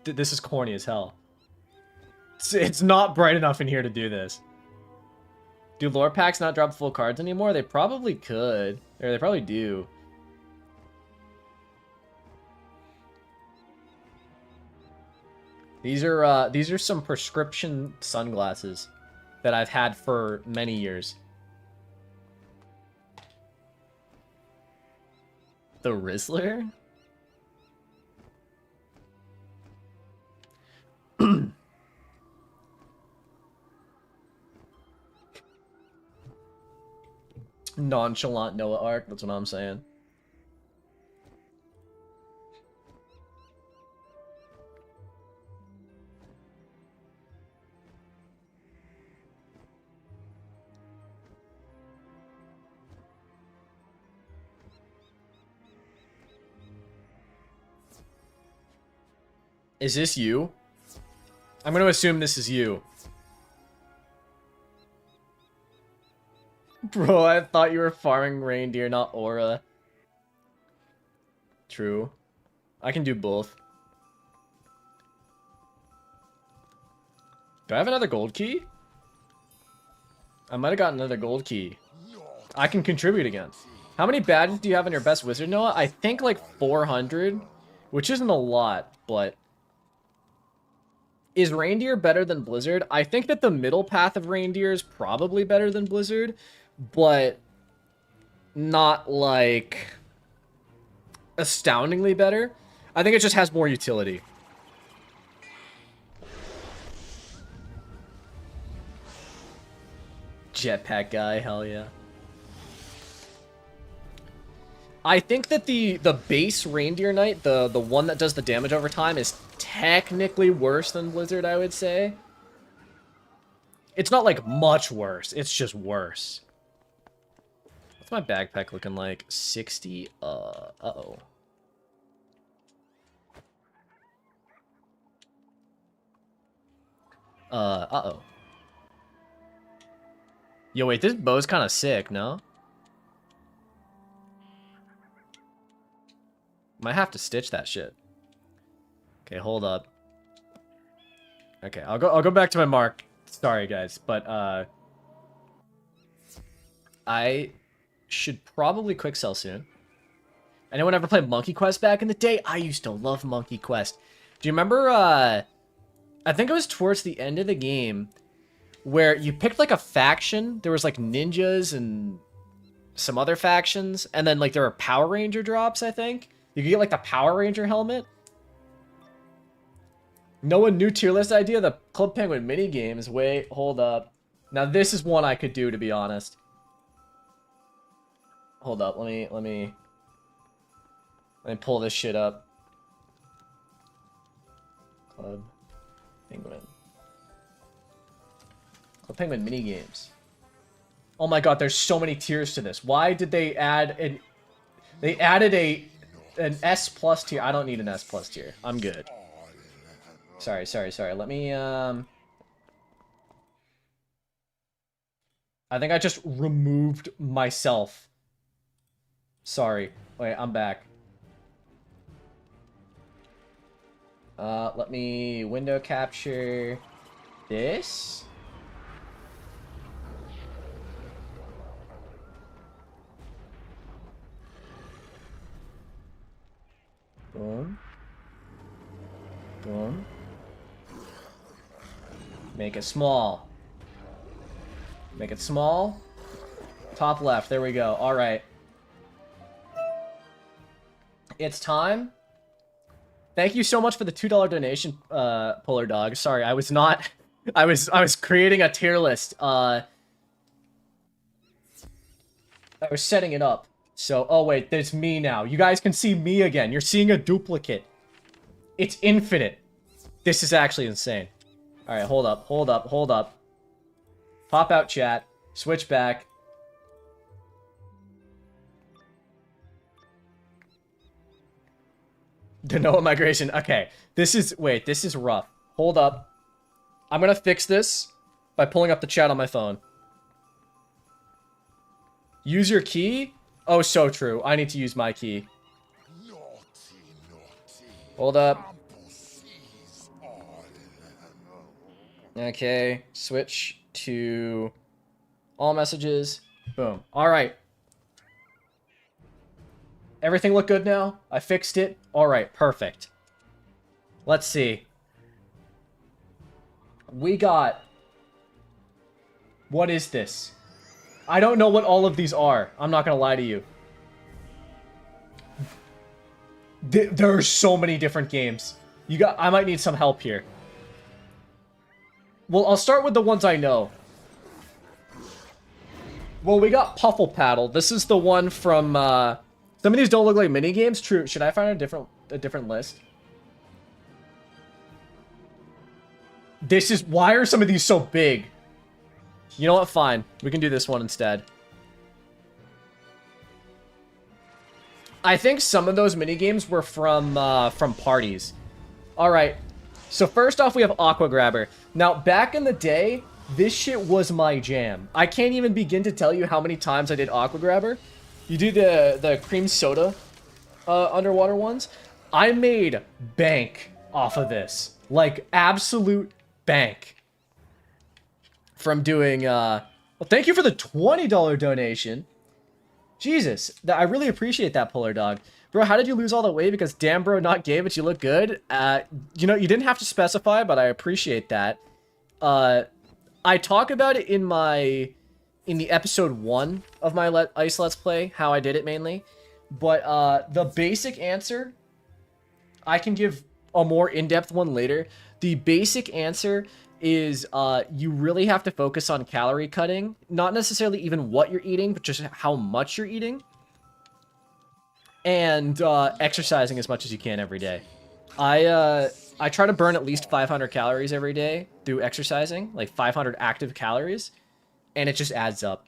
this is corny as hell. It's not bright enough in here to do this. Do lore packs not drop full cards anymore? They probably could. Or they probably do. These are some prescription sunglasses that I've had for many years. The Rizzler? Nonchalant Noah arc, that's what I'm saying. Is this you? I'm going to assume this is you. Bro, I thought you were farming reindeer, not aura. True. I can do both. Do I have another gold key? I might have gotten another gold key. I can contribute again. How many badges do you have in your best wizard, Noah? I think like 400, which isn't a lot, but Is Reindeer better than Blizzard? I think that the middle path of Reindeer is probably better than Blizzard, but not, like, astoundingly better. I think it just has more utility. Jetpack guy, hell yeah. I think that the base Reindeer Knight, the one that does the damage over time, is technically worse than Blizzard, I would say. It's not, like, much worse. It's just worse. What's my backpack looking like? 60? Uh-oh. Uh-oh. Yo, wait, this bow's kind of sick, no? Might have to stitch that shit. Okay, hold up. Okay, I'll go back to my mark. Sorry, guys, but I should probably quick sell soon. Anyone ever play Monkey Quest back in the day? I used to love Monkey Quest. Do you remember, I think it was towards the end of the game where you picked, like, a faction. There was, like, ninjas and some other factions. And then, like, there were Power Ranger drops, I think. You could get, like, the Power Ranger helmet. No, a new tier list idea? The Club Penguin minigames. Wait, hold up. Now, this is one I could do, to be honest. Hold up, let me pull this shit up. Club Penguin. Club Penguin minigames. Oh my god, there's so many tiers to this. Why did they add an... They added an S plus tier. I don't need an S plus tier. I'm good. Sorry. Let me, I think I just removed myself. Sorry. Wait, I'm back. Let me window capture this. Boom. Boom. Make it small. Make it small. Top left. There we go. All right. It's time. Thank you so much for the $2 donation, Polar Dog. Sorry, I was not... I was creating a tier list. I was setting it up. So, oh wait, there's me now. You guys can see me again. You're seeing a duplicate. It's infinite. This is actually insane. Alright, hold up. Pop out chat. Switch back. The Noah migration. Okay. This is rough. Hold up. I'm gonna fix this by pulling up the chat on my phone. Use your key? Oh, so true. I need to use my key. Hold up. Okay. Switch to all messages. Boom. Alright. Everything look good now? I fixed it? Alright, perfect. Let's see. We got... What is this? I don't know what all of these are. I'm not gonna lie to you. There are so many different games. I might need some help here. Well, I'll start with the ones I know. Well, we got Puffle Paddle. This is the one from, some of these don't look like mini games. True. Should I find a different list? This is... Why are some of these so big? You know what? Fine. We can do this one instead. I think some of those mini games were from parties. Alright. So first off, we have Aqua Grabber. Now, back in the day, this shit was my jam. I can't even begin to tell you how many times I did Aqua Grabber. You do the cream soda underwater ones. I made bank off of this. Like, absolute bank. From doing, well, thank you for the $20 donation. Jesus, I really appreciate that, Polar Dog. Bro, how did you lose all the weight? Because damn, bro, not gay, but you look good. You know, you didn't have to specify, but I appreciate that. I talk about it in the episode 1 of my Ice Let's Play, how I did it mainly. But the basic answer, I can give a more in-depth one later. The basic answer is you really have to focus on calorie cutting. Not necessarily even what you're eating, but just how much you're eating. And exercising as much as you can every day. I try to burn at least 500 calories every day through exercising, like 500 active calories, and it just adds up.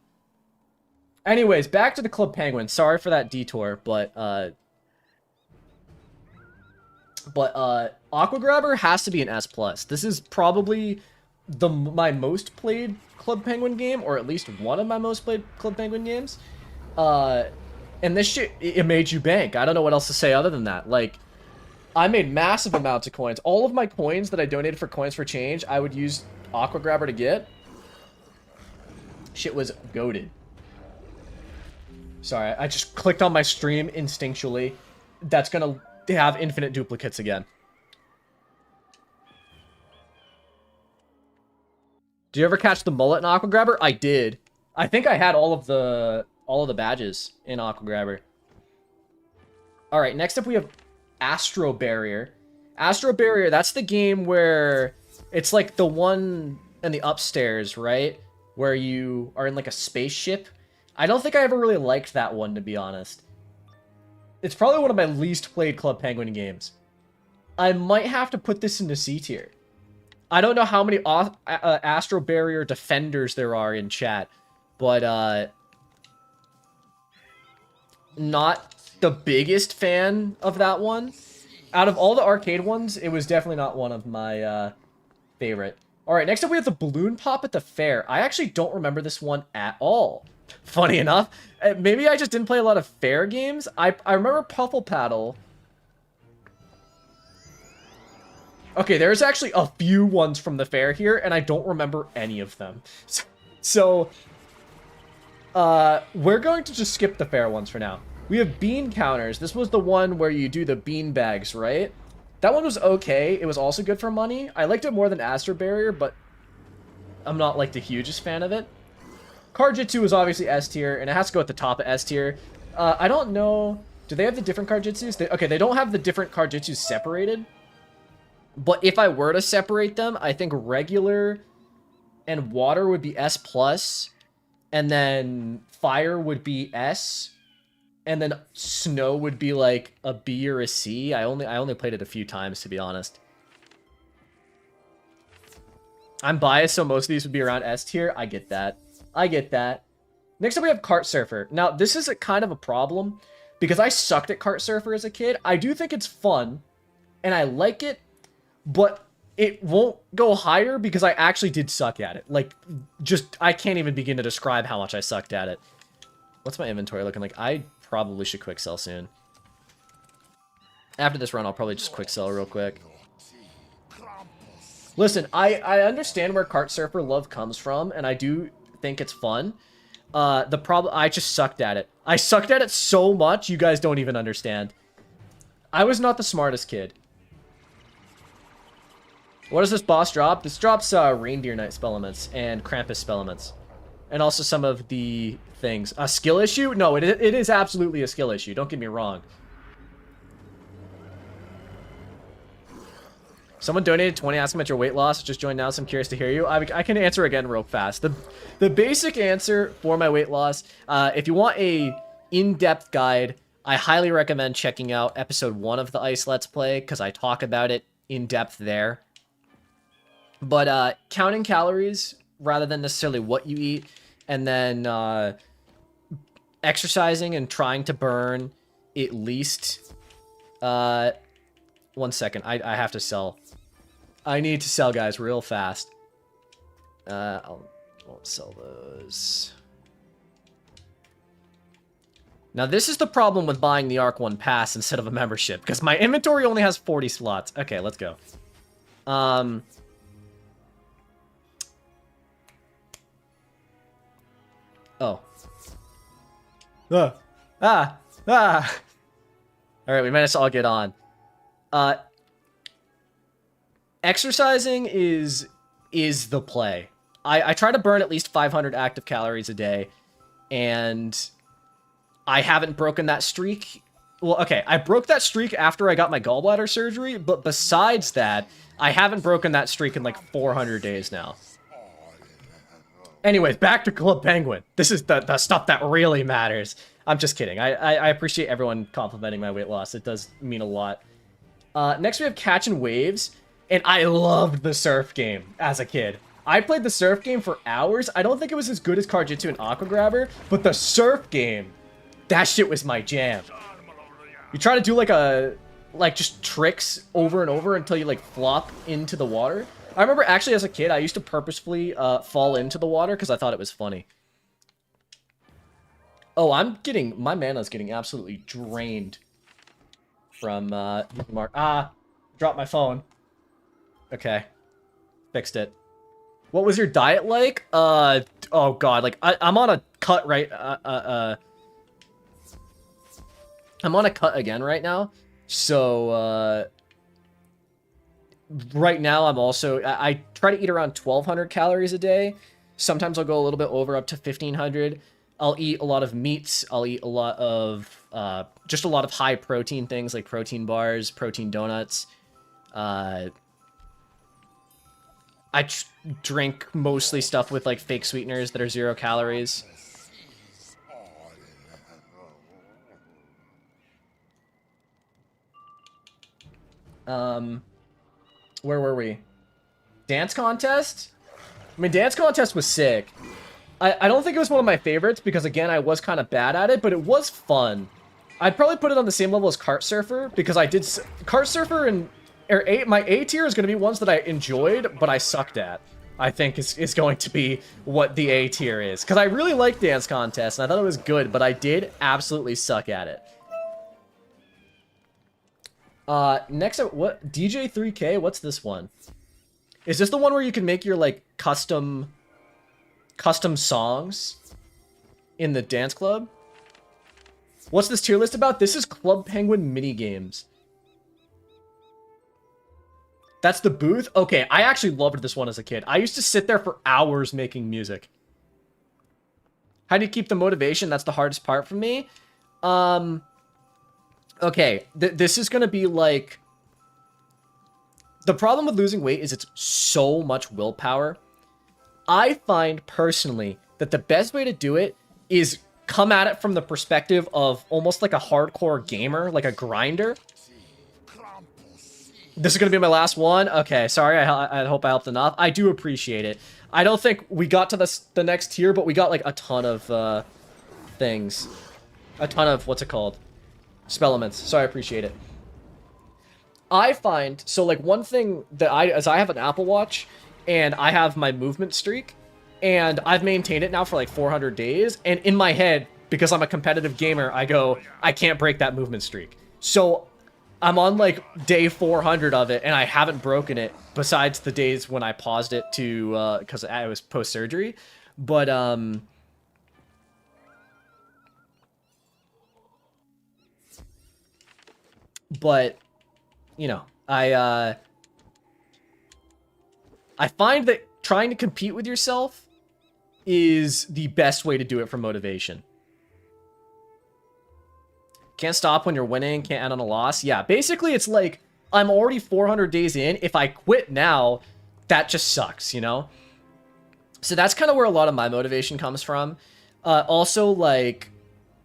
Anyways, back to the Club Penguin. Sorry for that detour, but Aqua Grabber has to be an S+. This is probably my most played Club Penguin game, or at least one of my most played Club Penguin games. And this shit, it made you bank. I don't know what else to say other than that. Like, I made massive amounts of coins. All of my coins that I donated for Coins for Change, I would use Aqua Grabber to get. Shit was goated. Sorry, I just clicked on my stream instinctually. That's gonna have infinite duplicates again. Did you ever catch the mullet in Aqua Grabber? I did. I think I had all of the badges in Aqua Grabber. All right, next up we have Astro Barrier. Astro Barrier, that's the game where it's like the one in the upstairs, right? Where you are in like a spaceship. I don't think I ever really liked that one, to be honest. It's probably one of my least played Club Penguin games. I might have to put this into C tier. I don't know how many Astro Barrier defenders there are in chat, but not the biggest fan of that one. Out of all the arcade ones, it was definitely not one of my favorite. Alright, next up we have the Balloon Pop at the Fair. I actually don't remember this one at all. Funny enough. Maybe I just didn't play a lot of fair games. I remember Puffle Paddle. Okay, there's actually a few ones from the fair here, and I don't remember any of them. So we're going to just skip the fair ones for now. We have bean counters. This was the one where you do the bean bags, right? That one was okay. It was also good for money. I liked it more than Astro Barrier, but I'm not like the hugest fan of it. Card-Jitsu is obviously S tier, and it has to go at the top of S tier. I don't know. Do they have the different Card-Jitsus? Okay, they don't have the different Card-Jitsus separated. But if I were to separate them, I think regular and water would be S+, and then fire would be S, and then snow would be like a B or a C. I only played it a few times, to be honest. I'm biased, so most of these would be around S tier. I get that. I get that. Next up, we have Kart Surfer. Now, this is a kind of a problem, because I sucked at Kart Surfer as a kid. I do think it's fun, and I like it, but it won't go higher because I actually did suck at it. Like, just, I can't even begin to describe how much I sucked at it. What's my inventory looking like? I probably should quick sell soon. After this run, I'll probably just quick sell real quick. Listen, I understand where Kart Surfer love comes from, and I do think it's fun. The problem, I just sucked at it. I sucked at it so much, you guys don't even understand. I was not the smartest kid. What does this boss drop? This drops Reindeer Knight Spellements and Krampus Spellements. And also some of the things. A skill issue? No, it is absolutely a skill issue. Don't get me wrong. Someone donated 20 asking about your weight loss. Just joined now, so I'm curious to hear you. I can answer again real fast. The basic answer for my weight loss, if you want a in-depth guide, I highly recommend checking out episode 1 of the Ice Let's Play, because I talk about it in depth there. But counting calories rather than necessarily what you eat, and then exercising and trying to burn at least 1 second. I have to sell. I need to sell, guys, real fast. I won't sell those. Now, this is the problem with buying the Arc 1 pass instead of a membership, because my inventory only has 40 slots. Okay, let's go. Oh. Ah! Ah! Alright, we managed to all get on. Exercising is the play. I try to burn at least 500 active calories a day, and I haven't broken that streak. Well, okay, I broke that streak after I got my gallbladder surgery, but besides that, I haven't broken that streak in like 400 days now. Anyways, back to Club Penguin. This is the stuff that really matters. I'm just kidding. I appreciate everyone complimenting my weight loss. It does mean a lot. Next we have Catching Waves, and I loved the surf game as a kid. I played the surf game for hours. I don't think it was as good as Card-Jitsu and Aqua Grabber, but the surf game, that shit was my jam. You try to do like just tricks over and over until you like flop into the water. I remember actually as a kid, I used to purposefully fall into the water because I thought it was funny. Oh, my mana's getting absolutely drained from Mark. Ah, dropped my phone. Okay, fixed it. What was your diet like? Oh god, like I'm on a cut right. I'm on a cut again right now. So right now I'm also I try to eat around 1,200 calories a day. Sometimes I'll go a little bit over, up to 1,500. I'll eat a lot of meats. I'll eat a lot of just a lot of high protein things like protein bars, protein donuts. I drink mostly stuff with like fake sweeteners that are 0 calories. Where were we? Dance contest? I mean, dance contest was sick. I don't think it was one of my favorites because, again, I was kind of bad at it, but it was fun. I'd probably put it on the same level as Kart Surfer because I did... Kart Surfer and... my A tier is going to be ones that I enjoyed, but I sucked at. I think is going to be what the A tier is. Because I really liked Dance Contest, and I thought it was good, but I did absolutely suck at it. Next up, what? DJ3K? What's this one? Is this the one where you can make your, like, custom songs in the dance club? What's this tier list about? This is Club Penguin minigames. That's the booth? Okay, I actually loved this one as a kid. I used to sit there for hours making music. How do you keep the motivation? That's the hardest part for me. Okay, this is gonna be like... The problem with losing weight is it's so much willpower. I find, personally, that the best way to do it is come at it from the perspective of almost like a hardcore gamer, like a grinder. This is going to be my last one? Okay, sorry, I hope I helped enough. I do appreciate it. I don't think we got to the next tier, but we got like a ton of things. A ton of, what's it called? Spell elements. So I appreciate it. I find, so like one thing that I have an Apple Watch, and I have my movement streak, and I've maintained it now for like 400 days, and in my head, because I'm a competitive gamer, I go, I can't break that movement streak. So I'm on like day 400 of it, and I haven't broken it, besides the days when I paused it to, because I was post-surgery. But, you know, I find that trying to compete with yourself is the best way to do it for motivation. Can't stop when you're winning, can't end on a loss. Yeah, basically it's like, I'm already 400 days in. If I quit now, that just sucks, you know? So that's kind of where a lot of my motivation comes from. Also, like,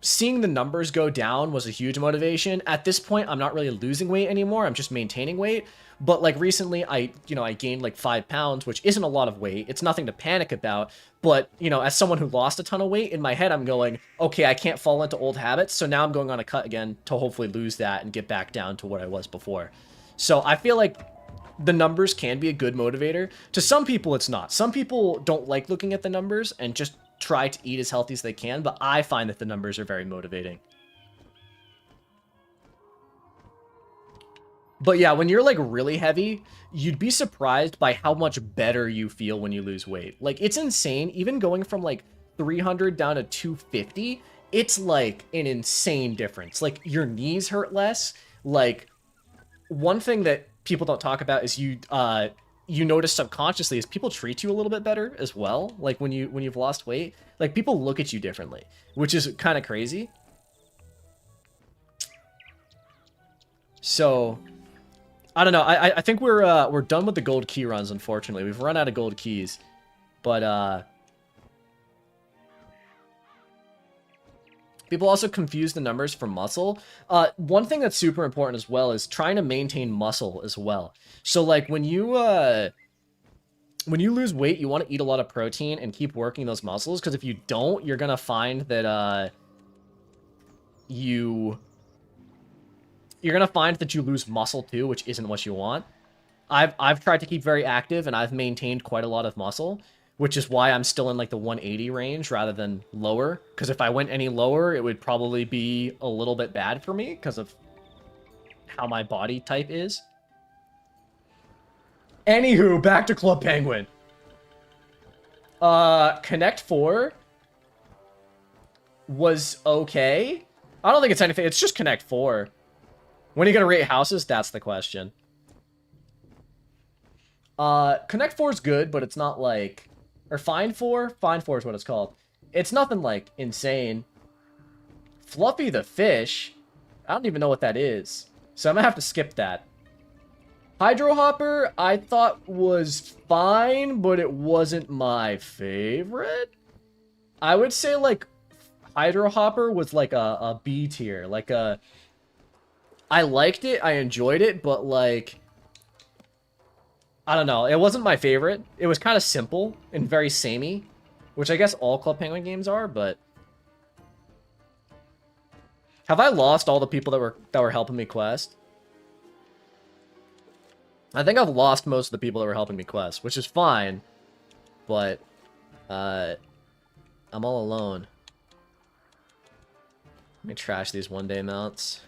seeing the numbers go down was a huge motivation. At this point, I'm not really losing weight anymore. I'm just maintaining weight. But like recently, I gained like 5 pounds, which isn't a lot of weight. It's nothing to panic about. But, you know, as someone who lost a ton of weight, in my head, I'm going, okay, I can't fall into old habits. So now I'm going on a cut again to hopefully lose that and get back down to what I was before. So I feel like the numbers can be a good motivator. To some people, it's not. Some people don't like looking at the numbers and just try to eat as healthy as they can, but I find that the numbers are very motivating. But yeah, when you're like really heavy, you'd be surprised by how much better you feel when you lose weight. Like, it's insane. Even going from like 300 down to 250 it's like an insane difference. Like, your knees hurt less. Like, one thing that people don't talk about is you notice subconsciously is people treat you a little bit better as well. Like, when you've lost weight, like, people look at you differently, which is kind of crazy. So, I don't know. I think we're done with the gold key runs, unfortunately. We've run out of gold keys. But, people also confuse the numbers for muscle. One thing that's super important as well is trying to maintain muscle as well. So, like, when you lose weight, you want to eat a lot of protein and keep working those muscles, because if you don't, you're gonna find that, you're gonna find that you lose muscle too, which isn't what you want. I've tried to keep very active, and I've maintained quite a lot of muscle, which is why I'm still in, like, the 180 range rather than lower. Because if I went any lower, it would probably be a little bit bad for me because of how my body type is. Anywho, back to Club Penguin. Connect 4 was okay. I don't think it's anything. It's just Connect 4. When are you going to rate houses? That's the question. Connect 4 is good, but it's not like... Or Find 4? Find 4 is what it's called. It's nothing, like, insane. Fluffy the Fish? I don't even know what that is. So I'm gonna have to skip that. Hydro Hopper, I thought was fine, but it wasn't my favorite. I would say, like, Hydro Hopper was, like, a B tier. Like, a... I liked it, I enjoyed it, but, like... I don't know. It wasn't my favorite. It was kind of simple and very samey, which I guess all Club Penguin games are, but... Have I lost all the people that were helping me quest? I think I've lost most of the people that were helping me quest, which is fine, but I'm all alone. Let me trash these one-day mounts.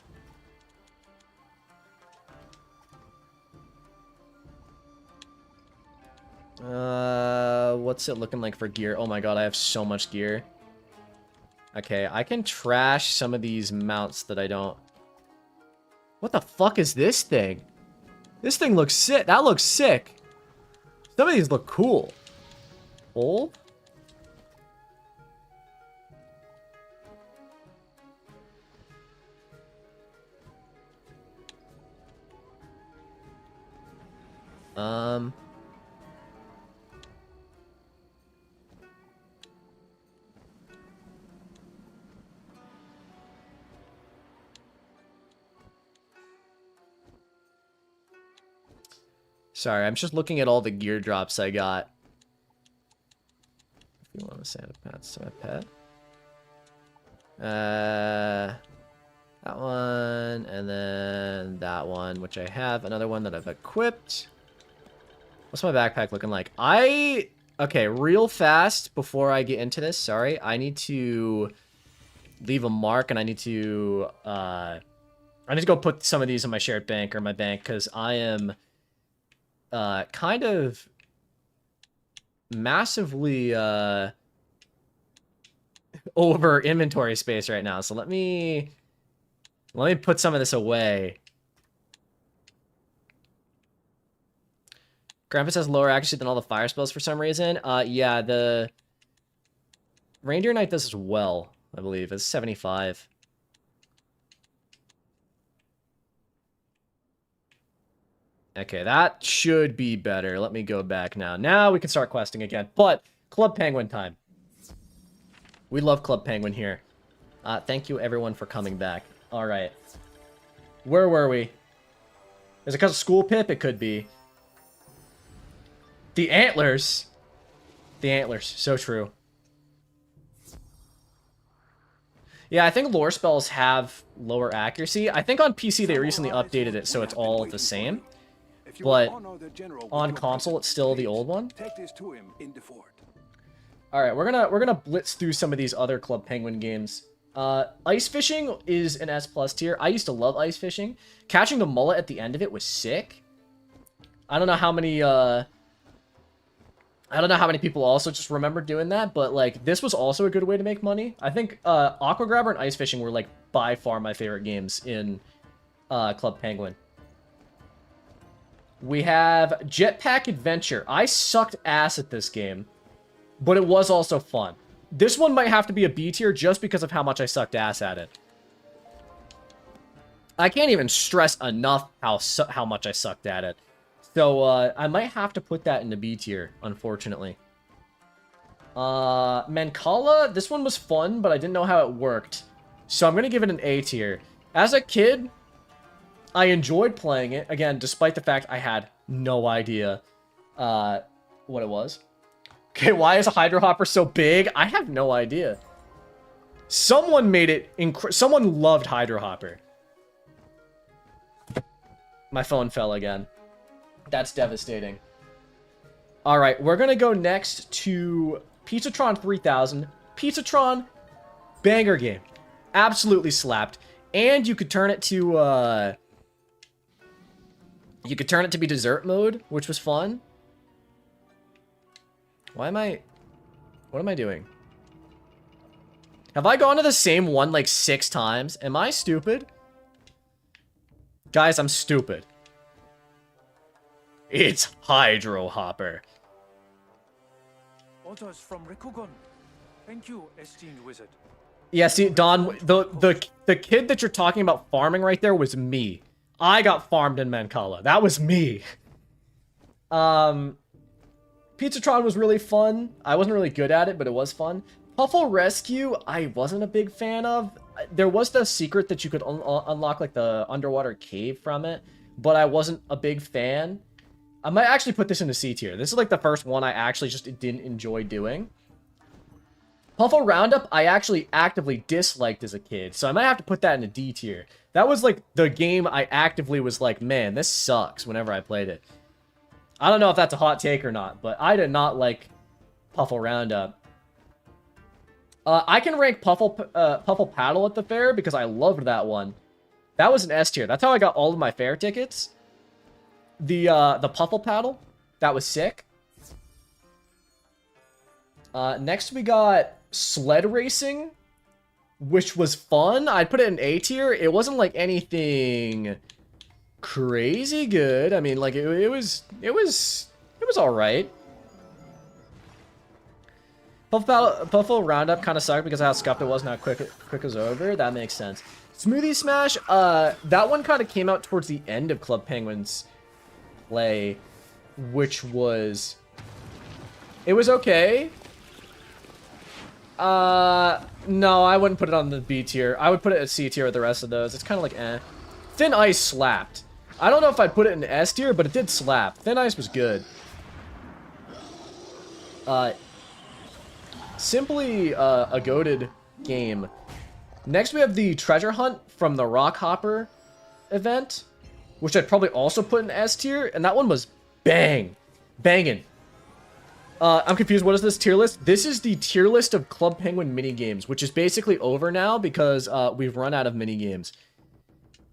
What's it looking like for gear? Oh my god, I have so much gear. Okay, I can trash some of these mounts that I don't... What the fuck is this thing? This thing looks sick. That looks sick. Some of these look cool. Old? Sorry, I'm just looking at all the gear drops I got. If you want to send a pet to my pet. That one, and then that one, which I have. Another one that I've equipped. What's my backpack looking like? Okay, real fast before I get into this, sorry. I need to leave a mark, and I need to go put some of these in my shared bank or my bank, because I am kind of massively over inventory space right now. So let me put some of this away. Grampus has lower accuracy than all the fire spells for some reason. Yeah, the Reindeer Knight does as well, I believe. It's 75. Okay, that should be better. Let me go back now. Now we can start questing again. But, Club Penguin time. We love Club Penguin here. Thank you, everyone, for coming back. Alright. Where were we? Is it because of School Pip? It could be. The antlers. The antlers. So true. Yeah, I think lore spells have lower accuracy. I think on PC they recently updated it so it's all the same. But on console it's still the old one. Alright, we're gonna blitz through some of these other Club Penguin games. Ice fishing is an S+ tier. I used to love ice fishing. Catching the mullet at the end of it was sick. I don't know how many I don't know how many people also just remember doing that, but like this was also a good way to make money. I think Aqua Grabber and Ice Fishing were like by far my favorite games in Club Penguin. We have Jetpack Adventure. I sucked ass at this game, but it was also fun. This one might have to be a B tier just because of how much I sucked ass at it. I can't even stress enough how much I sucked at it. So, I might have to put that in the B tier, unfortunately. Mancala, this one was fun, but I didn't know how it worked. So I'm going to give it an A tier. As a kid, I enjoyed playing it. Again, despite the fact I had no idea what it was. Okay, why is a Hydro Hopper so big? I have no idea. Someone made it... Someone loved Hydro Hopper. My phone fell again. That's devastating. Alright, we're gonna go next to Pizzatron 3000. Pizzatron, banger game. Absolutely slapped. And you could turn it to, you could turn it to be dessert mode, which was fun. What am I doing? Have I gone to the same one like 6 times? Am I stupid? Guys, I'm stupid. It's Hydro Hopper. Orders from Rikugon. Thank you, esteemed wizard. Yeah, see, Don, the kid that you're talking about farming right there was me. I got farmed in Mancala. That was me. Pizzatron was really fun. I wasn't really good at it, but it was fun. Puffle Rescue, I wasn't a big fan of. There was the secret that you could unlock, like, the underwater cave from it, but I wasn't a big fan. I might actually put this in the C tier. This is, like, the first one I actually just didn't enjoy doing. Puffle Roundup, I actually actively disliked as a kid, so I might have to put that in a D tier. That was, like, the game I actively was like, man, this sucks whenever I played it. I don't know if that's a hot take or not, but I did not like Puffle Roundup. I can rank Puffle Paddle at the fair because I loved that one. That was an S tier. That's how I got all of my fair tickets. The Puffle Paddle, that was sick. Next we got Sled Racing, which was fun. I'd put it in A tier. It wasn't like anything crazy good. I mean, like it was all right. Puffle Roundup kind of sucked because of how scuffed it was and how quick it was over. That makes sense. Smoothie Smash, that one kind of came out towards the end of Club Penguin's play, which was... It was okay. No, I wouldn't put it on the B tier. I would put it at C tier with the rest of those. It's kind of like, eh. Thin Ice slapped. I don't know if I'd put it in S tier, but it did slap. Thin Ice was good. Simply a goated game. Next we have the Treasure Hunt from the Rock Hopper event, which I'd probably also put in S tier, and that one was banging. I'm confused. What is this tier list? This is the tier list of Club Penguin minigames, which is basically over now because we've run out of minigames.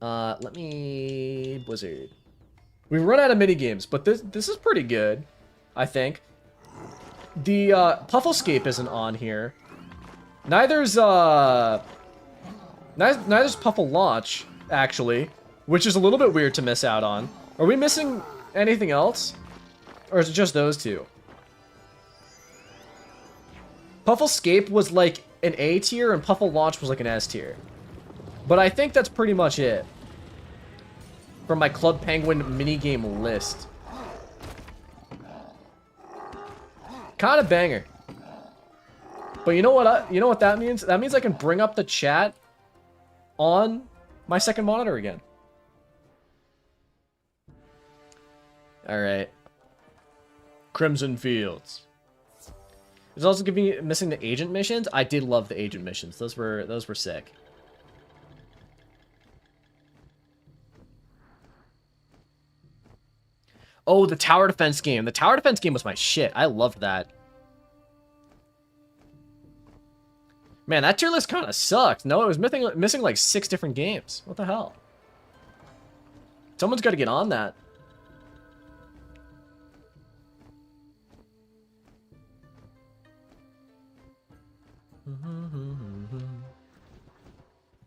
Let me... Blizzard. We've run out of minigames, but this is pretty good, I think. The Pufflescape isn't on here. Neither's Puffle Launch, actually, which is a little bit weird to miss out on. Are we missing anything else? Or is it just those two? Pufflescape was like an A tier and Puffle Launch was like an S tier. But I think that's pretty much it for my Club Penguin minigame list. Kind of banger. But you know what that means? That means I can bring up the chat on my second monitor again. Alright. Crimson Fields. There's also missing the agent missions. I did love the agent missions. Those were sick. Oh, the tower defense game. The tower defense game was my shit. I loved that. Man, that tier list kind of sucked. No, it was missing like 6 different games. What the hell? Someone's got to get on that.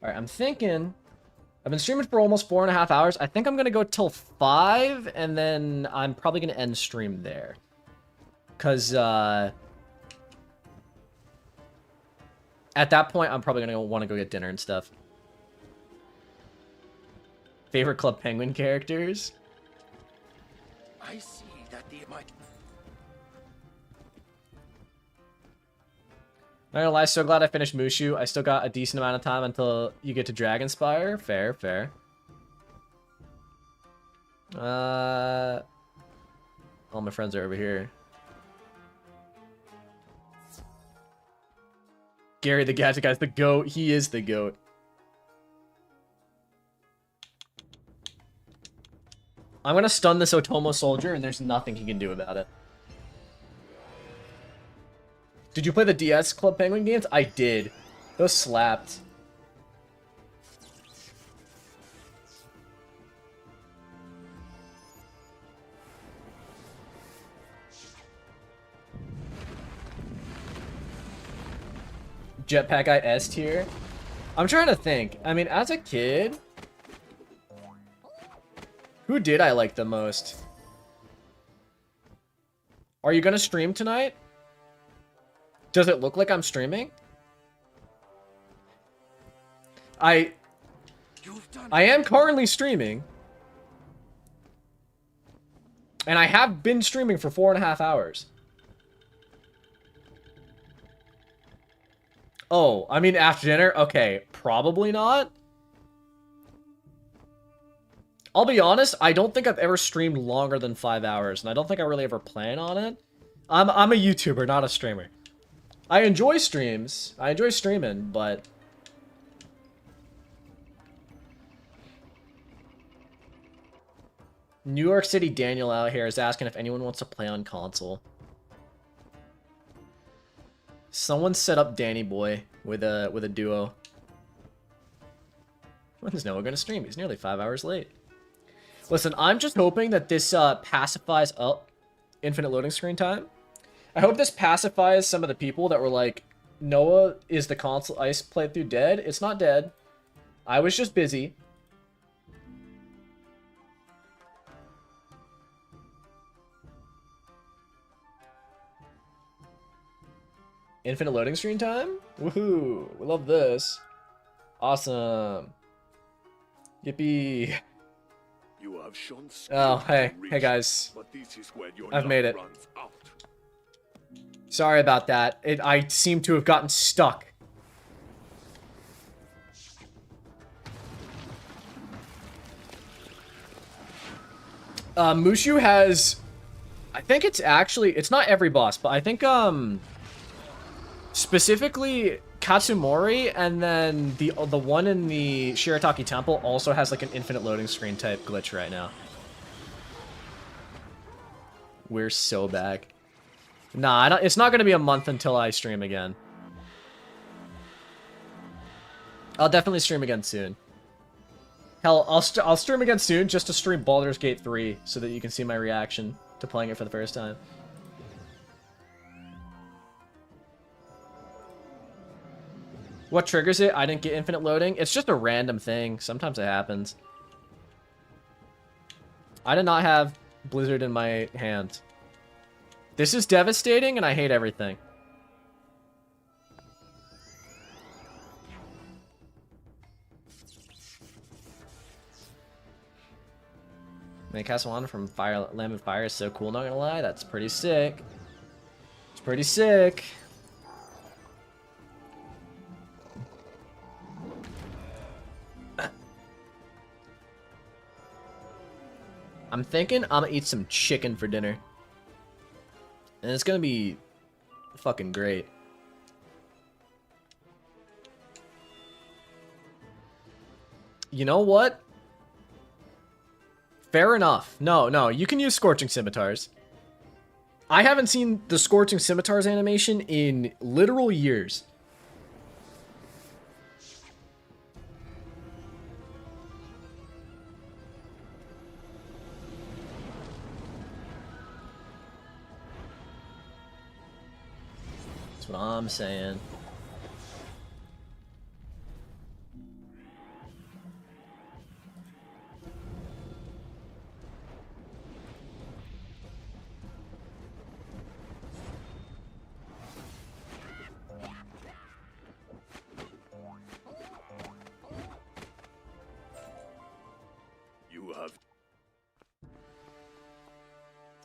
Alright, I'm thinking... I've been streaming for almost 4.5 hours. I think I'm going to go till 5, and then I'm probably going to end stream there. Because, at that point, I'm probably going to want to go get dinner and stuff. Favorite Club Penguin characters? I see that the might. Not gonna lie, so glad I finished Mushu. I still got a decent amount of time until you get to Dragonspire. Fair, fair. All my friends are over here. Gary the Gadget Guy's the GOAT. He is the GOAT. I'm gonna stun this Otomo soldier, and there's nothing he can do about it. Did you play the DS Club Penguin games? I did. Those slapped. Jetpack Guy S tier? I'm trying to think. I mean, as a kid, who did I like the most? Are you gonna stream tonight? Does it look like I'm streaming? I am currently streaming. And I have been streaming for 4.5 hours. Oh, I mean after dinner? Okay, probably not. I'll be honest, I don't think I've ever streamed longer than 5 hours, and I don't think I really ever plan on it. I'm a YouTuber, not a streamer. I enjoy streams. I enjoy streaming, but... New York City Daniel out here is asking if anyone wants to play on console. Someone set up Danny Boy with a duo. When's Noah gonna stream? He's nearly 5 hours late. Listen, I'm just hoping that this pacifies up infinite loading screen time. I hope this pacifies some of the people that were like, Noah, is the console ice playthrough dead? It's not dead. I was just busy. Infinite loading screen time? Woohoo! We love this. Awesome. Yippee. You have shown Oh, hey guys. I've made it. Sorry about that. I seem to have gotten stuck. Mushu has... I think it's actually... It's not every boss, but I think, specifically Katsumori, and then the one in the Shirataki Temple also has like an infinite loading screen type glitch right now. We're so back. Nah, it's not going to be a month until I stream again. I'll definitely stream again soon. Hell, I'll stream again soon just to stream Baldur's Gate 3 so that you can see my reaction to playing it for the first time. What triggers it? I didn't get infinite loading. It's just a random thing. Sometimes it happens. I did not have Blizzard in my hand. This is devastating, and I hate everything. Man, Castlevania from Lamb of Fire is so cool, not gonna lie. That's pretty sick. It's pretty sick. I'm thinking I'm gonna eat some chicken for dinner. And it's gonna be fucking great. You know what? Fair enough. No, you can use Scorching Scimitars. I haven't seen the Scorching Scimitars animation in literal years. That's what I'm saying.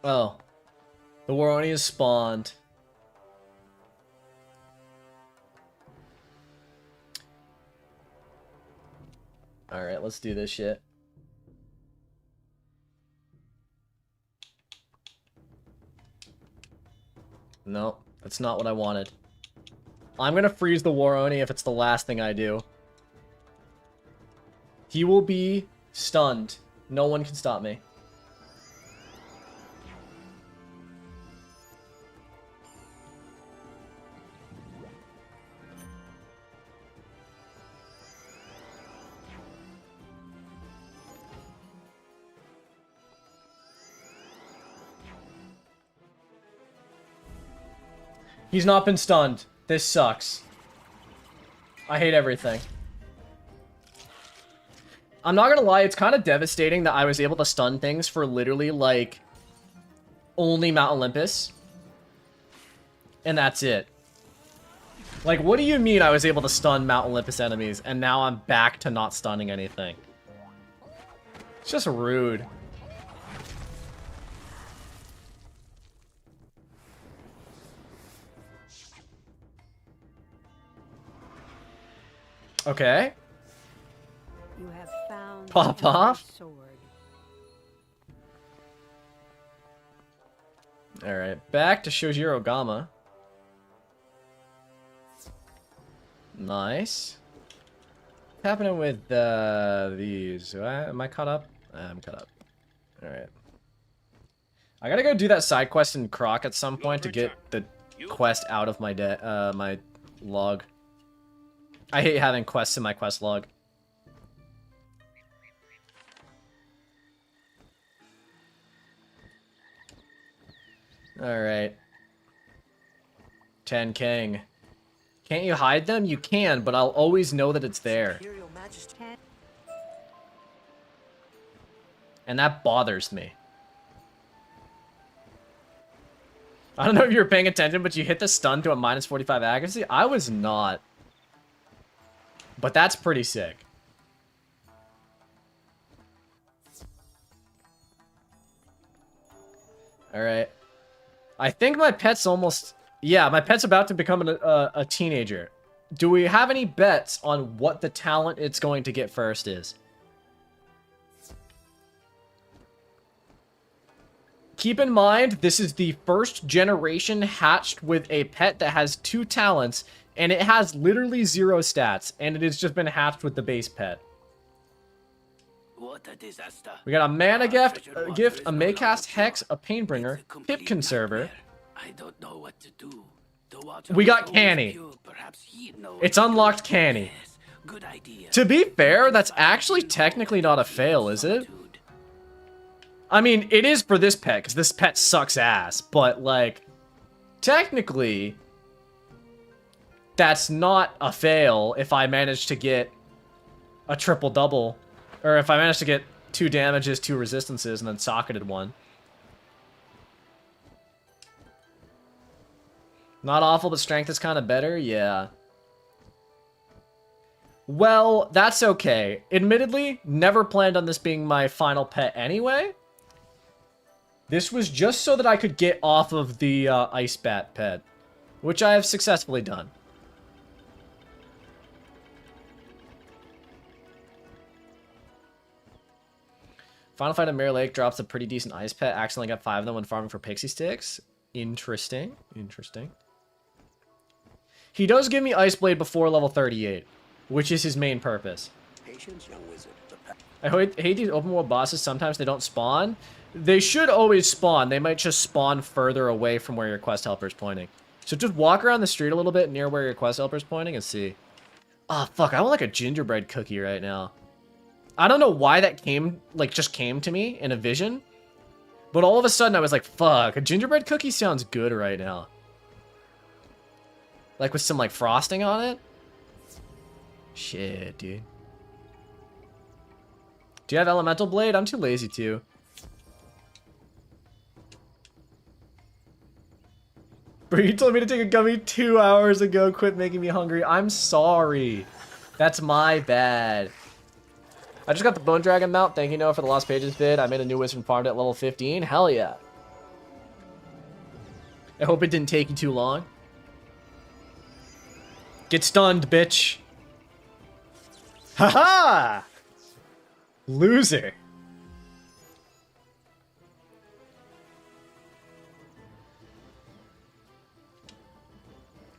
Oh. The Waroni is spawned. Alright, let's do this shit. No, that's not what I wanted. I'm gonna freeze the Waroni if it's the last thing I do. He will be stunned. No one can stop me. He's not been stunned. This sucks. I hate everything. I'm not gonna lie, it's kind of devastating that I was able to stun things for literally, like, only Mount Olympus. And that's it. Like, what do you mean I was able to stun Mount Olympus enemies, and now I'm back to not stunning anything? It's just rude. Okay. You have found Pop off. sword. Alright, back to Shojiro Gama. Nice. What's happening with these? Am I caught up? I'm caught up. Alright. I gotta go do that side quest in Croc at some point to get the quest out of my my log. I hate having quests in my quest log. Alright. 10 King. Can't you hide them? You can, but I'll always know that it's there. And that bothers me. I don't know if you were paying attention, but you hit the stun to a minus 45 accuracy. I was not. But that's pretty sick. Alright. I think my pet's almost... Yeah, my pet's about to become a teenager. Do we have any bets on what the talent it's going to get first is? Keep in mind, this is the first generation hatched with a pet that has 2 talents, and it has literally 0 stats, and it has just been hatched with the base pet. What a disaster. We got a mana gift, a Maycast Hex, a Painbringer, Pip Conserver. I don't know what to do. We got Canny. It's unlocked Canny. Good idea. To be fair, that's actually technically not a fail, is it? I mean, it is for this pet, because this pet sucks ass, but, like, technically, that's not a fail if I manage to get a triple-double, or if I manage to get 2 damages, 2 resistances, and then socketed 1. Not awful, but strength is kind of better? Yeah. Well, that's okay. Admittedly, never planned on this being my final pet anyway. This was just so that I could get off of the Ice Bat pet, which I have successfully done. Final fight of Mirror Lake drops a pretty decent ice pet. Accidentally got 5 of them when farming for pixie sticks. Interesting. Interesting. He does give me Ice Blade before level 38, which is his main purpose. Patience, young wizard. I hate these open world bosses. Sometimes they don't spawn. They should always spawn. They might just spawn further away from where your quest helper is pointing. So just walk around the street a little bit near where your quest helper is pointing and see. Ah, oh, fuck. I want like a gingerbread cookie right now. I don't know why that just came to me in a vision. But all of a sudden I was like, fuck, a gingerbread cookie sounds good right now. Like with some like frosting on it. Shit, dude. Do you have Elemental Blade? I'm too lazy to. Bro, you told me to take a gummy 2 hours ago. Quit making me hungry. I'm sorry. That's my bad. I just got the Bone Dragon mount. Thank you, Noah, for the Lost Pages vid. I made a new Wizard farmed at level 15. Hell yeah. I hope it didn't take you too long. Get stunned, bitch. Haha! Loser.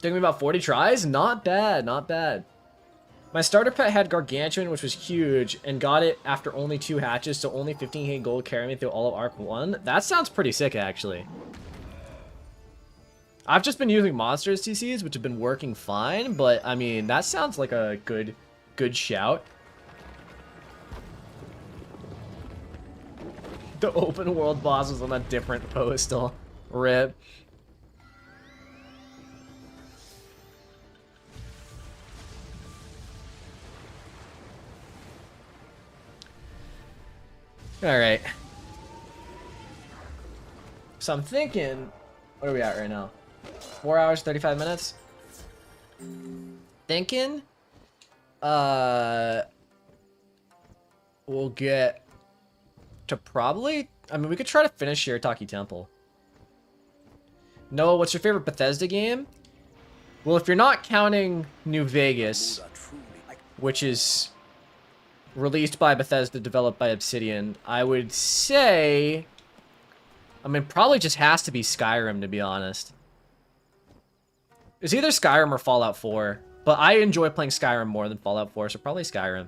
Took me about 40 tries? Not bad, not bad. My starter pet had Gargantuan, which was huge, and got it after only 2 hatches, so only 15k gold carrying me through all of Arc 1. That sounds pretty sick, actually. I've just been using monsters TCs, which have been working fine, but, I mean, that sounds like a good shout. The open world boss was on a different postal. RIP. Alright. So I'm thinking... What are we at right now? 4 hours, 35 minutes? Thinking... We'll get... to probably... I mean, we could try to finish Shirataki Temple. Noah, what's your favorite Bethesda game? Well, if you're not counting New Vegas, which is released by Bethesda, developed by Obsidian, I would say... I mean, probably just has to be Skyrim, to be honest. It's either Skyrim or Fallout 4, but I enjoy playing Skyrim more than Fallout 4, so probably Skyrim.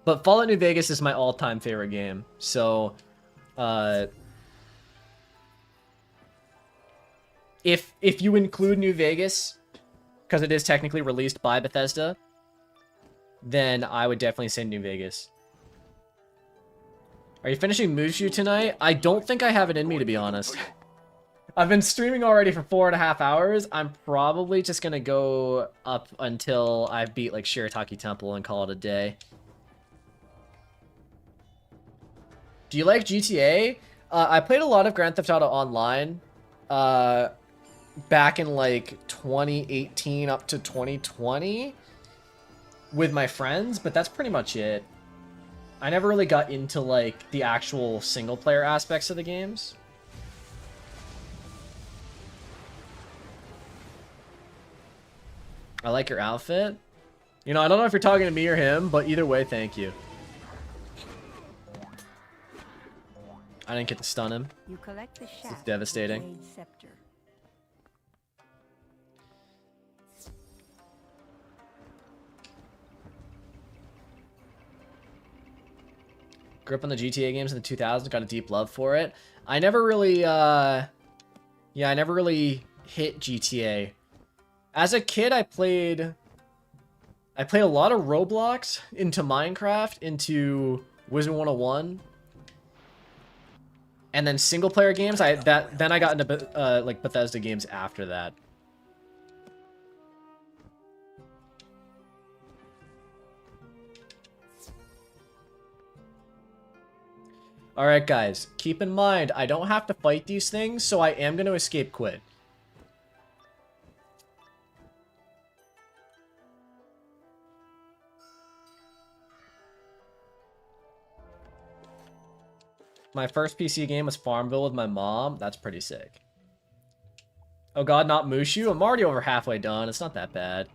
But Fallout New Vegas is my all-time favorite game, so... If you include New Vegas, because it is technically released by Bethesda, then I would definitely say New Vegas. Are you finishing Mushu tonight? I don't think I have it in me, to be honest. I've been streaming already for 4.5 hours. I'm probably just gonna go up until I beat like Shirataki Temple and call it a day. Do you like GTA? I played a lot of Grand Theft Auto Online back in like 2018 up to 2020 with my friends, but that's pretty much it. I never really got into like the actual single player aspects of the games. I like your outfit. You know, I don't know if you're talking to me or him, but either way, thank you. I didn't get to stun him. You collect the shaft it's devastating. of the Jade Scepter. Grew up on the GTA games in the 2000s, got a deep love for it. I never really, yeah, I never really hit GTA. As a kid, I played a lot of Roblox, into Minecraft, into Wizard101. And then single player games, then I got into like Bethesda games after that. Alright guys, keep in mind, I don't have to fight these things, so I am going to escape quit. My first PC game was Farmville with my mom. That's pretty sick. Oh god, not Mushu? I'm already over halfway done. It's not that bad.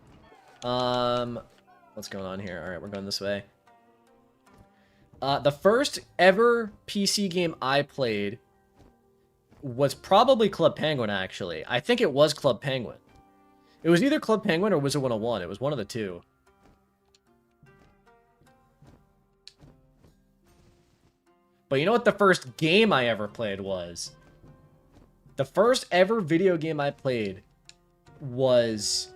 What's going on here? Alright, we're going this way. The first ever PC game I played was probably Club Penguin, actually. I think it was Club Penguin. It was either Club Penguin or Wizard101. It was one of the two. But you know what the first game I ever played was? The first ever video game I played was,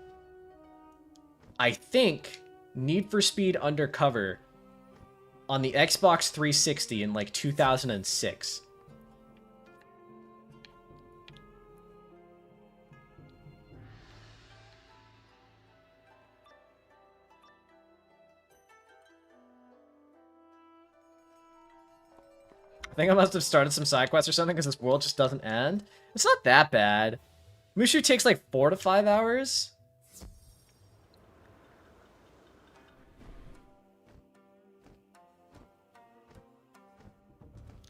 I think, Need for Speed Undercover on the Xbox 360 in like 2006. I think I must have started some side quests or something because this world just doesn't end. It's not that bad. Mushu takes like 4 to 5 hours.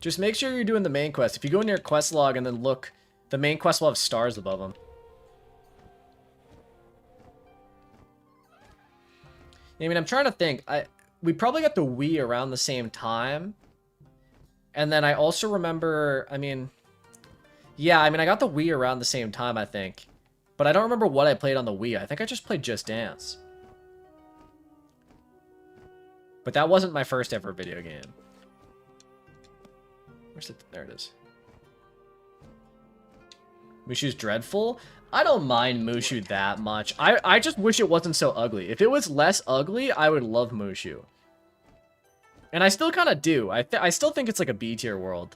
Just make sure you're doing the main quest. If you go in your quest log and then look, the main quest will have stars above them. I mean, I'm trying to think. We probably got the Wii around the same time. And then I also remember, I mean, yeah, I mean, I got the Wii around the same time, I think. But I don't remember what I played on the Wii. I think I just played Just Dance. But that wasn't my first ever video game. Where's it? There it is. Mushu's dreadful? I don't mind Mushu that much. I just wish it wasn't so ugly. If it was less ugly, I would love Mushu. And I still kind of do. I still think it's like a B tier world.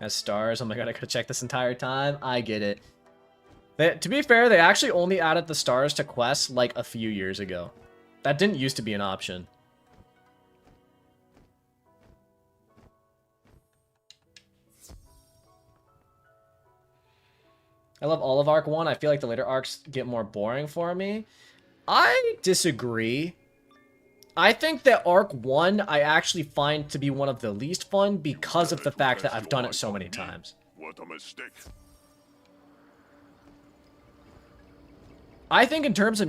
As stars, oh my god, I could check this entire time. I get it. To be fair, they actually only added the stars to quests like a few years ago. That didn't used to be an option. I love all of Arc 1. I feel like the later arcs get more boring for me. I disagree. I think that Arc 1 I actually find to be one of the least fun because of the fact that I've done it so many times. What a mistake. I think in terms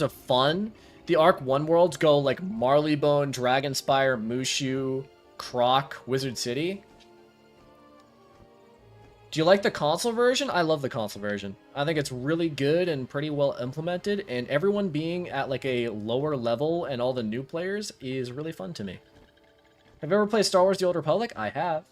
of fun, the Arc 1 worlds go like Marley Bone, Dragonspire, Mushu, Croc, Wizard City. Do you like the console version? I love the console version. I think it's really good and pretty well implemented, and everyone being at like a lower level and all the new players is really fun to me. Have you ever played Star Wars The Old Republic? I have.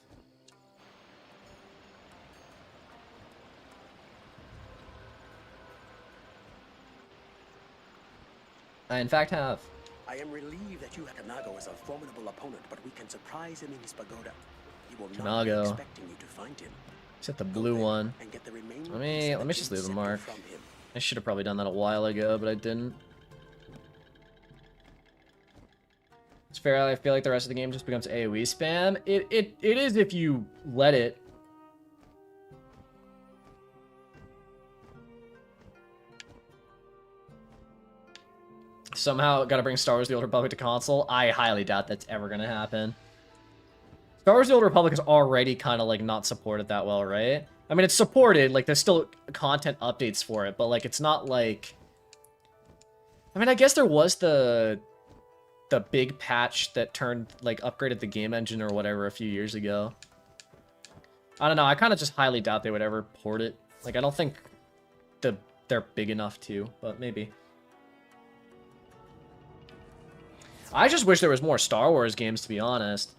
I in fact have. I am relieved that you Kanago is a formidable opponent, but we can surprise him in his pagoda. He will not be expecting you to find him. Except the blue one. Let me just leave a mark. I should have probably done that a while ago, but I didn't. It's fair. I feel like the rest of the game just becomes AoE spam. It is if you let it. Somehow gotta bring Star Wars The Old Republic to console. I highly doubt that's ever gonna happen. Star Wars The Old Republic is already kind of like not supported that well, right? I mean, it's supported, like there's still content updates for it, but like it's not like... I mean, I guess there was the big patch that upgraded the game engine or whatever a few years ago. I don't know, I kind of just highly doubt they would ever port it. Like, I don't think they're big enough to, but maybe. I just wish there was more Star Wars games, to be honest.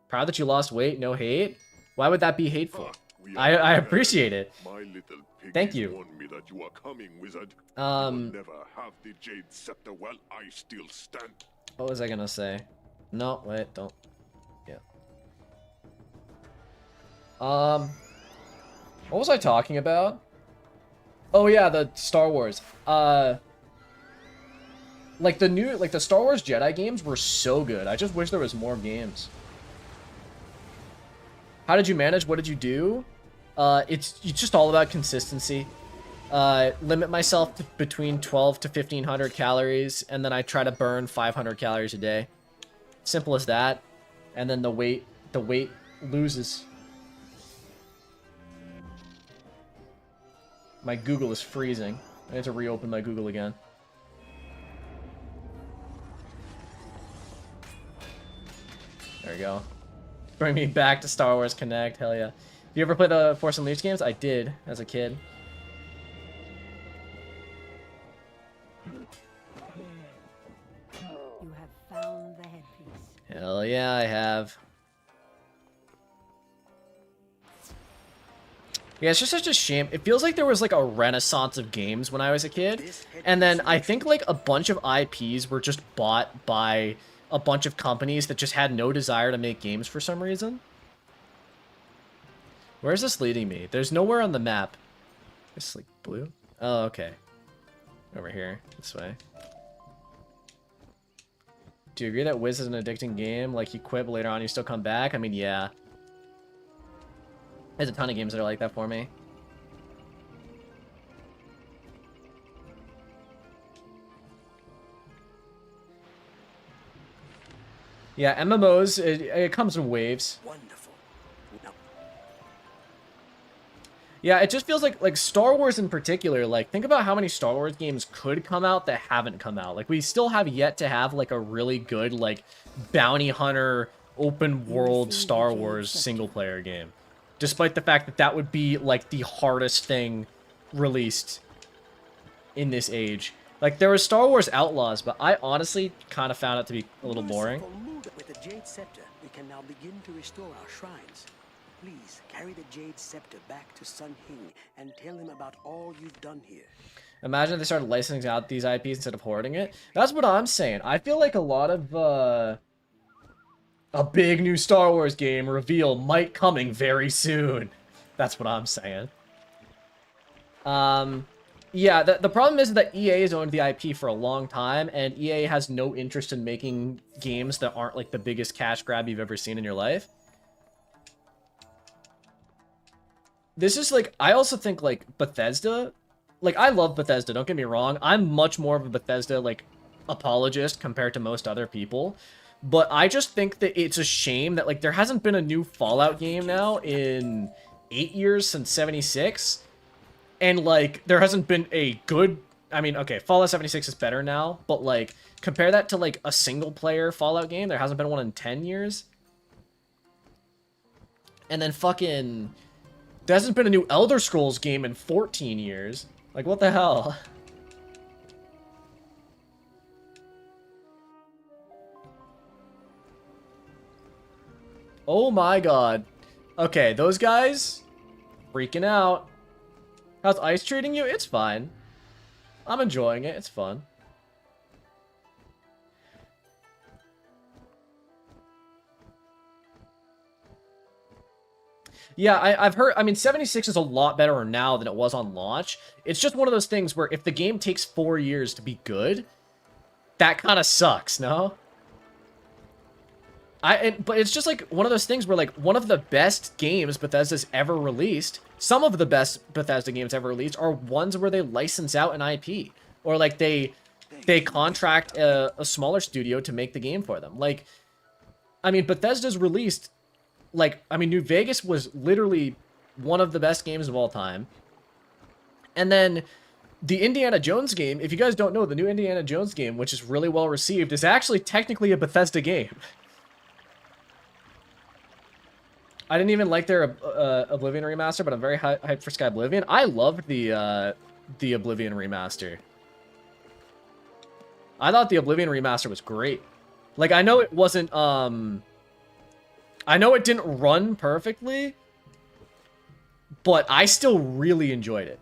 Proud that you lost weight, no hate? Why would that be hateful? I appreciate it. Thank you. Warned me that you are coming, Wizard. You will never have the Jade Scepter while I still stand. What was I gonna say? No, wait, don't. Yeah. What was I talking about? Oh yeah, the Star Wars. Like the Star Wars Jedi games were so good. I just wish there was more games. How did you manage? What did you do? It's just all about consistency. Limit myself to between 12 to 1500 calories, and then I try to burn 500 calories a day. Simple as that. And then the weight loses. My Google is freezing. I need to reopen my Google again. There we go. Bring me back to Star Wars Connect. Hell yeah. You ever play the Force Unleashed games? I did as a kid. You have found the headpiece. Hell yeah, I have. Yeah, it's just such a shame. It feels like there was like a renaissance of games when I was a kid. And then I think like a bunch of IPs were just bought by a bunch of companies that just had no desire to make games for some reason. Where's this leading me? There's nowhere on the map. It's like blue? Oh, okay. Over here. This way. Do you agree that Wiz is an addicting game? Like, you quit, but later on you still come back? I mean, yeah. There's a ton of games that are like that for me. Yeah, MMOs, it comes in waves. Wonderful. Now, Yeah, it just feels like Star Wars in particular, like think about how many Star Wars games could come out that haven't come out. Like we still have yet to have like a really good like bounty hunter open world Star Wars single player game. Despite the fact that that would be like the hardest thing released in this age. Like there was Star Wars Outlaws, but I honestly kind of found it to be a little boring. with the Jade Scepter, we can now begin to restore our shrines. Please carry the Jade Scepter back to Sun Hing and tell him about all you've done here. Imagine if they started licensing out these IPs instead of hoarding it. That's what I'm saying. I feel like a lot of a big new Star Wars game reveal might coming very soon. That's what I'm saying. Yeah, the problem is that EA has owned the IP for a long time, and EA has no interest in making games that aren't like the biggest cash grab you've ever seen in your life. This is like, I also think like Bethesda, like I love Bethesda, don't get me wrong. I'm much more of a Bethesda like apologist compared to most other people. But I just think that it's a shame that like there hasn't been a new Fallout game now in 8 years since 76. And, like, there hasn't been a good... I mean, okay, Fallout 76 is better now, but, like, compare that to, like, a single-player Fallout game. There hasn't been one in 10 years. And then fucking... There hasn't been a new Elder Scrolls game in 14 years. Like, what the hell? Oh my god. Okay, those guys... freaking out. How's ice treating you? It's fine. I'm enjoying it. It's fun. Yeah, I've heard... I mean, 76 is a lot better now than it was on launch. It's just one of those things where if the game takes 4 years to be good, that kind of sucks, no? But it's just like one of those things where like one of the best games Bethesda's ever released, some of the best Bethesda games ever released are ones where they license out an IP or like they contract a smaller studio to make the game for them. Like, I mean, Bethesda's released like, I mean, New Vegas was literally one of the best games of all time. And then the Indiana Jones game, if you guys don't know, the new Indiana Jones game, which is really well received, is actually technically a Bethesda game. I didn't even like their Oblivion remaster, but I'm very hyped for Sky Oblivion. I loved the Oblivion remaster. I thought the Oblivion remaster was great. Like, I know it wasn't, I know it didn't run perfectly, but I still really enjoyed it.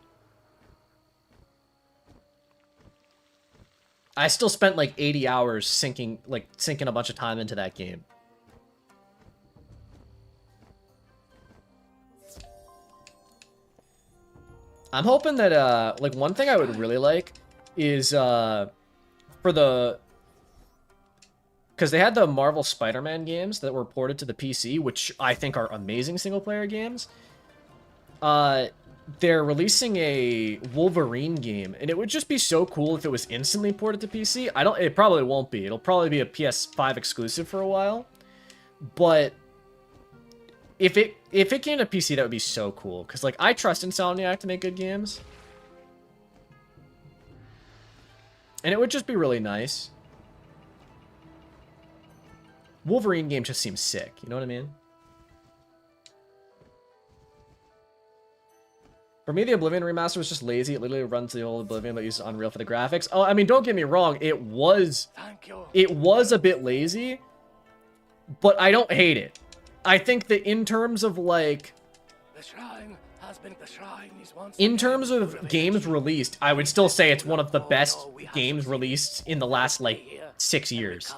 I still spent like 80 hours sinking a bunch of time into that game. I'm hoping that, like, one thing I would really like is, for the... Because they had the Marvel Spider-Man games that were ported to the PC, which I think are amazing single-player games. They're releasing a Wolverine game, and it would just be so cool if it was instantly ported to PC. It probably won't be. It'll probably be a PS5 exclusive for a while. But... If it came to PC, that would be so cool. Because, like, I trust Insomniac to make good games. And it would just be really nice. Wolverine game just seems sick. You know what I mean? For me, the Oblivion remaster was just lazy. It literally runs the old Oblivion, but uses Unreal for the graphics. Oh, I mean, don't get me wrong. It was a bit lazy. But I don't hate it. I think that in terms of, like... In terms of games released, I would still say it's one of the best games released in the last, like, 6 years.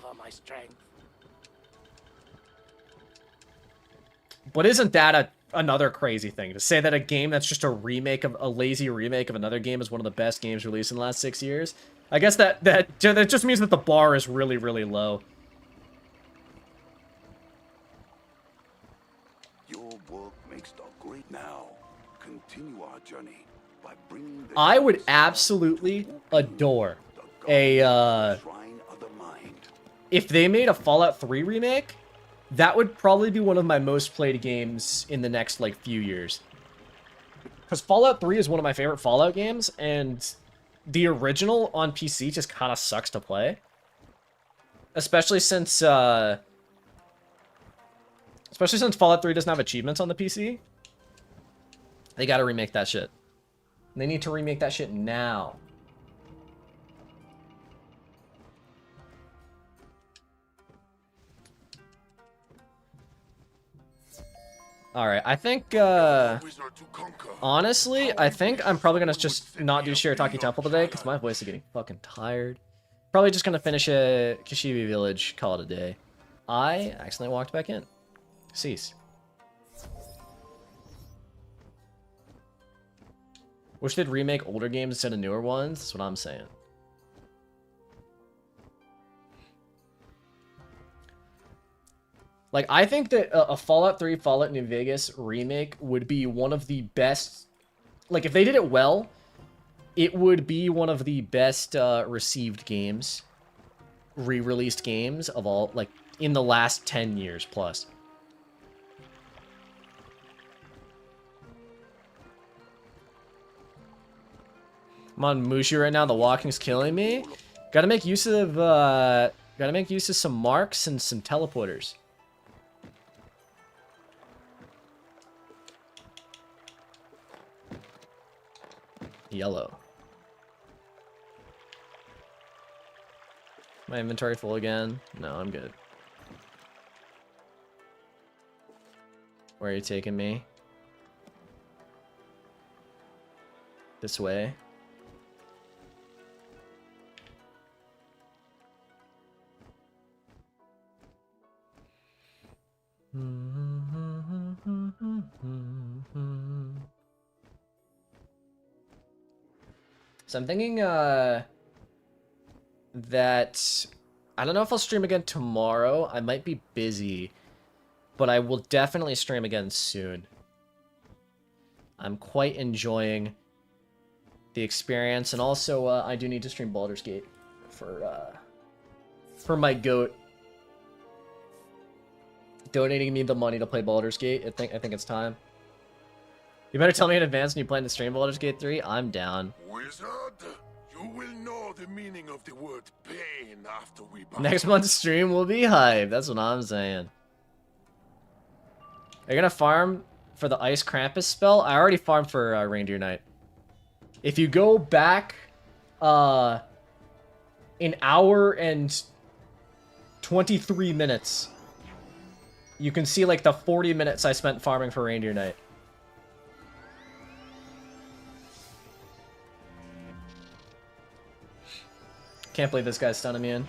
But isn't that another crazy thing? To say that a game that's just a lazy remake of another game is one of the best games released in the last 6 years? I guess that just means that the bar is really, really low. I would absolutely adore a if they made a Fallout 3 remake, that would probably be one of my most played games in the next, like, few years. Because Fallout 3 is one of my favorite Fallout games, and the original on PC just kind of sucks to play. Especially since Fallout 3 doesn't have achievements on the PC. They gotta remake that shit. They need to remake that shit now. Alright, I think, honestly, I think I'm probably gonna just not do Shirataki Temple today, because my voice is getting fucking tired. Probably just gonna finish a Kishibe Village, call it a day. I accidentally walked back in. Cease. Wish they'd remake older games instead of newer ones, that's what I'm saying. Like, I think that a Fallout 3 Fallout New Vegas remake would be one of the best... Like, if they did it well, it would be one of the best received games, re-released games of all, like, in the last 10 years plus. I'm on Mushu right now, the walking's killing me. Gotta make use of some marks and some teleporters. Yellow. My inventory full again? No, I'm good. Where are you taking me? This way? So I'm thinking, that... I don't know if I'll stream again tomorrow. I might be busy. But I will definitely stream again soon. I'm quite enjoying the experience. And also, I do need to stream Baldur's Gate for my goat. Donating me the money to play Baldur's Gate. I think it's time. You better tell me in advance when you plan to stream Baldur's Gate 3. I'm down. Wizard, you will know the meaning of the word pain after we battle. Next month's stream will be hype. That's what I'm saying. Are you gonna farm for the Ice Krampus spell? I already farmed for Reindeer Knight. If you go back an hour and 23 minutes, you can see like the 40 minutes I spent farming for Reindeer Knight. Can't believe this guy's stun immune.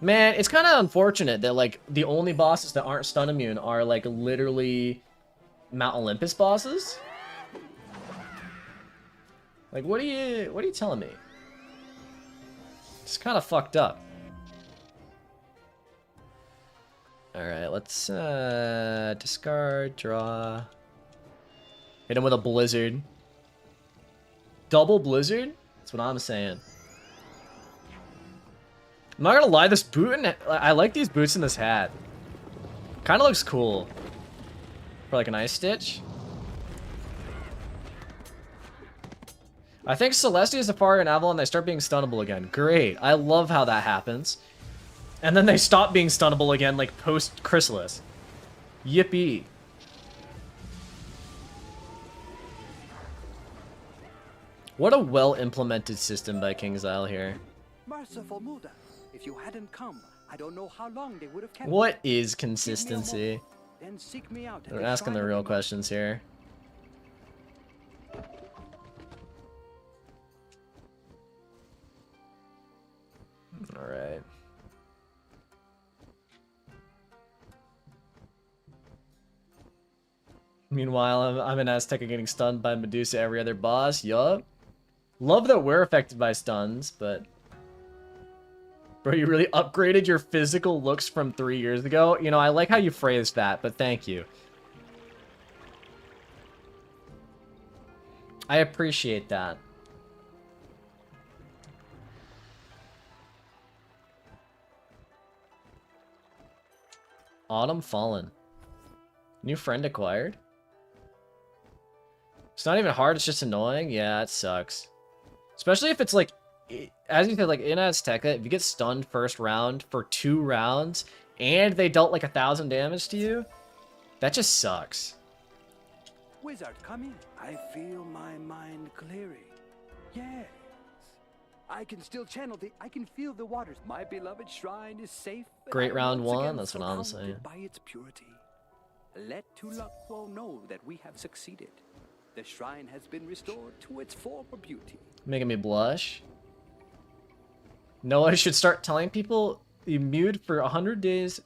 Man, it's kind of unfortunate that, like, the only bosses that aren't stun immune are, like, literally Mount Olympus bosses. Like, what are you telling me? It's kind of fucked up. Alright, let's, discard, draw. Hit him with a blizzard. Double blizzard? That's what I'm saying. I'm not gonna lie, this boot and I like these boots and this hat. Kind of looks cool. For like an ice stitch. I think Celestia, Zafari, and Avalon, they start being stunnable again. Great. I love how that happens. And then they stop being stunnable again, like post Chrysalis. Yippee. What a well-implemented system by KingsIsle here. Merciful Muda. If you hadn't come, I don't know how long they would have kept What me. is consistency? Then seek me out. We're asking the real questions here. Alright. Meanwhile, I'm an Azteca getting stunned by Medusa every other boss. Yup. Love that we're affected by stuns, but... Bro, you really upgraded your physical looks from 3 years ago? You know, I like how you phrased that, but thank you. I appreciate that. Autumn Fallen. New friend acquired. It's not even hard, it's just annoying. Yeah, it sucks. Especially if it's like, as you said, like in Azteca, if you get stunned first round for 2 rounds and they dealt like 1,000 damage to you, that just sucks. Wizard, come in. I feel my mind clearing. Yes. I can still channel I can feel the waters. My beloved shrine is safe. Great round once 1, again that's what I'm saying. surrounded by its purity. Let Tulakwo know that we have succeeded. The shrine has been restored to its former beauty. Making me blush. Noah should start telling people he mewed for 100 days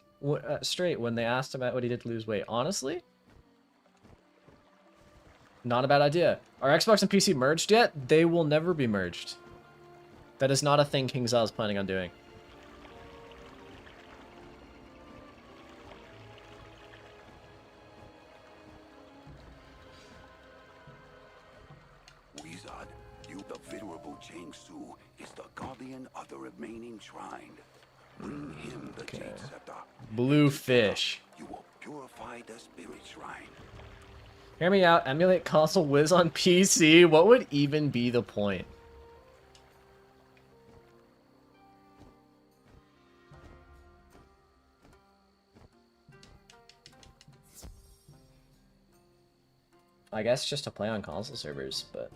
straight when they asked him what he did to lose weight. Honestly? Not a bad idea. Are Xbox and PC merged yet? They will never be merged. That is not a thing King Zal is planning on doing. Wizard, you, the venerable Jingsu, is the guardian of the remaining shrine. Bring him the Jade Scepter. Blue fish. You will purify the spirit shrine. Hear me out. Emulate console Wiz on PC. What would even be the point? I guess just to play on console servers, but...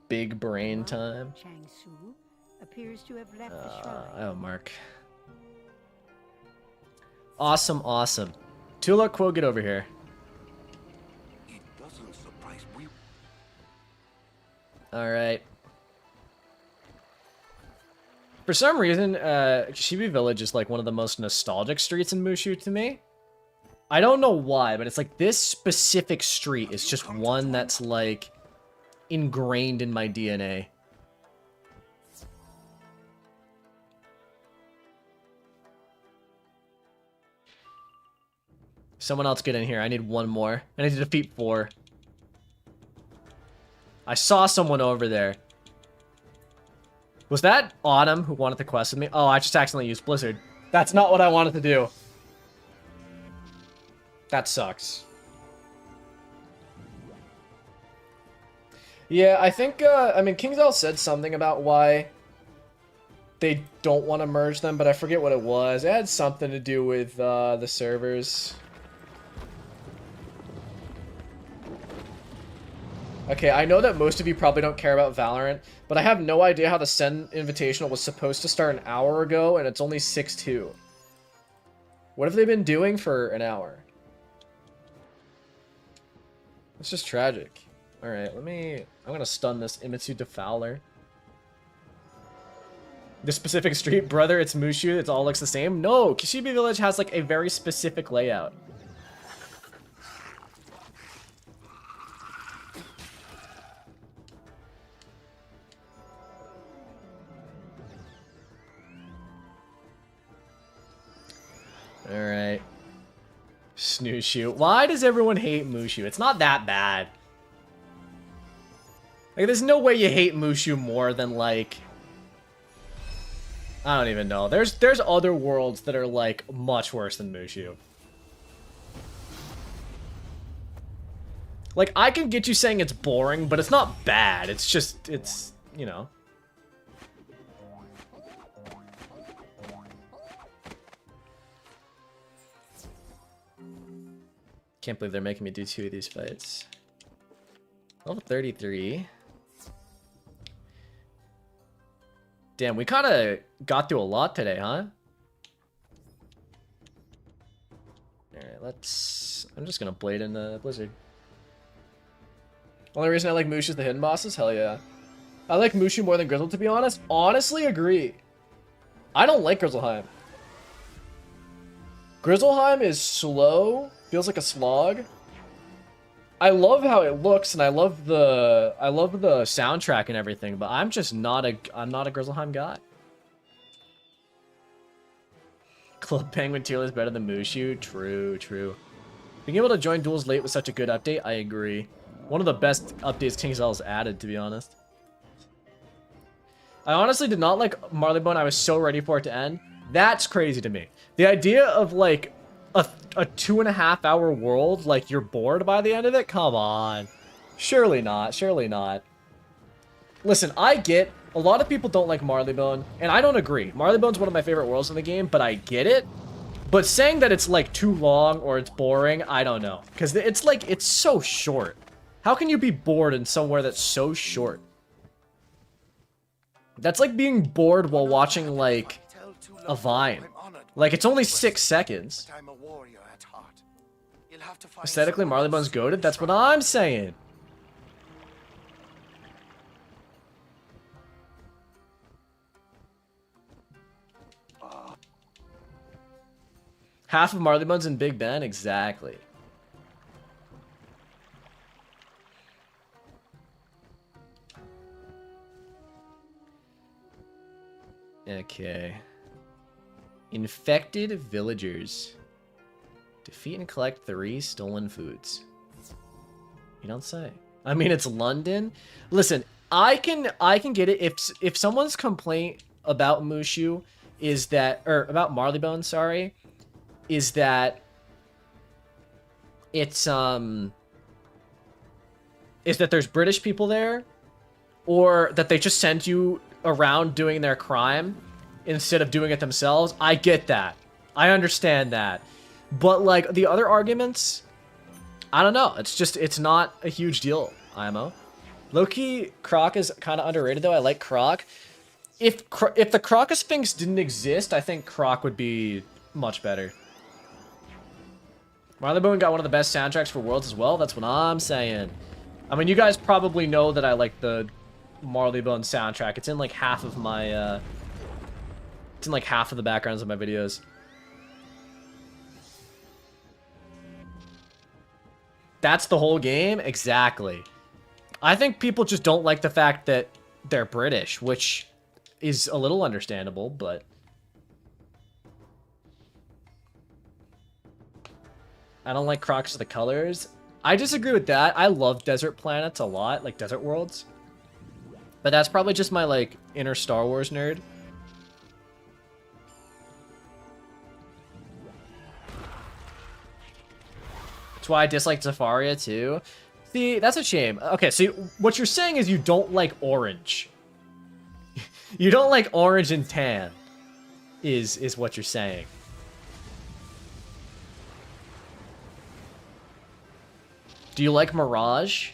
Big brain time. Changsu appears to have left the shrine. Oh, Mark. Awesome, awesome. Tulakwo, get over here. It doesn't surprise me. Alright. For some reason, Shibi Village is like one of the most nostalgic streets in Mushu to me. I don't know why, but it's like this specific street is just one that's like ingrained in my DNA. Someone else get in here. I need one more. I need to defeat 4. I saw someone over there. Was that Autumn who wanted to quest with me? Oh, I just accidentally used Blizzard. That's not what I wanted to do. That sucks. Yeah, I think, I mean, King Zal said something about why they don't want to merge them, but I forget what it was. It had something to do with the servers. Okay, I know that most of you probably don't care about Valorant, but I have no idea how the Send Invitational was supposed to start an hour ago, and it's only 6-2. What have they been doing for an hour? It's just tragic. Alright, I'm gonna stun this Imitsu Defouler. The specific street, brother, it's Mushu, it all looks the same? No, Kishibe Village has like a very specific layout. Alright. Snooshu. Why does everyone hate Mushu? It's not that bad. Like, there's no way you hate Mushu more than, like... I don't even know. There's other worlds that are, like, much worse than Mushu. Like, I can get you saying it's boring, but it's not bad. It's just, it's, you know... Can't believe they're making me do 2 of these fights. Level 33. Damn, we kind of got through a lot today, huh? Alright, let's... I'm just gonna blade in the Blizzard. Only reason I like Mushu is the hidden bosses? Hell yeah. I like Mushu more than Grizzle, to be honest. Honestly, agree. I don't like Grizzleheim. Grizzleheim is slow. Feels like a slog. I love how it looks, and I love the soundtrack and everything, but I'm just not a Grizzleheim guy. Club Penguin tier is better than Mushu. True, true. Being able to join duels late with such a good update, I agree. One of the best updates King Zal has added, to be honest. I honestly did not like Marleybone. I was so ready for it to end. That's crazy to me. The idea of like a 2.5 hour world, like you're bored by the end of it? Come on. Surely not. Surely not. Listen, I get a lot of people don't like Marleybone, and I don't agree. Marleybone's one of my favorite worlds in the game, but I get it. But saying that it's like too long or it's boring, I don't know. Because it's like, it's so short. How can you be bored in somewhere that's so short? That's like being bored while watching like a Vine. Like it's only 6 seconds. Aesthetically, Marleybone's goated? That's what I'm saying. Half of Marleybone's in Big Ben? Exactly. Okay. Infected villagers. Defeat and collect 3 stolen foods. You don't say. I mean, it's London. Listen, I can get it if someone's complaint about Mushu is that, or about Marleybone, sorry, is that it's is that there's British people there, or that they just send you around doing their crime instead of doing it themselves. I get that. I understand that. But like the other arguments, I don't know. It's just, it's not a huge deal, IMO. Low-key, Croc is kind of underrated though. I like Croc. If the Crocosphinx didn't exist, I think Croc would be much better. Marleybone got one of the best soundtracks for Worlds as well. That's what I'm saying. I mean, you guys probably know that I like the Marleybone soundtrack. It's in like half of my, it's in like half of the backgrounds of my videos. That's the whole game? Exactly. I think people just don't like the fact that they're British, which is a little understandable, but... I don't like Crocs of the colors. I disagree with that. I love desert planets a lot, like desert worlds. But that's probably just my, like, inner Star Wars nerd. That's why I dislike Zafaria, too. See, that's a shame. Okay, so what you're saying is you don't like orange. You don't like orange and tan, is what you're saying. Do you like Mirage?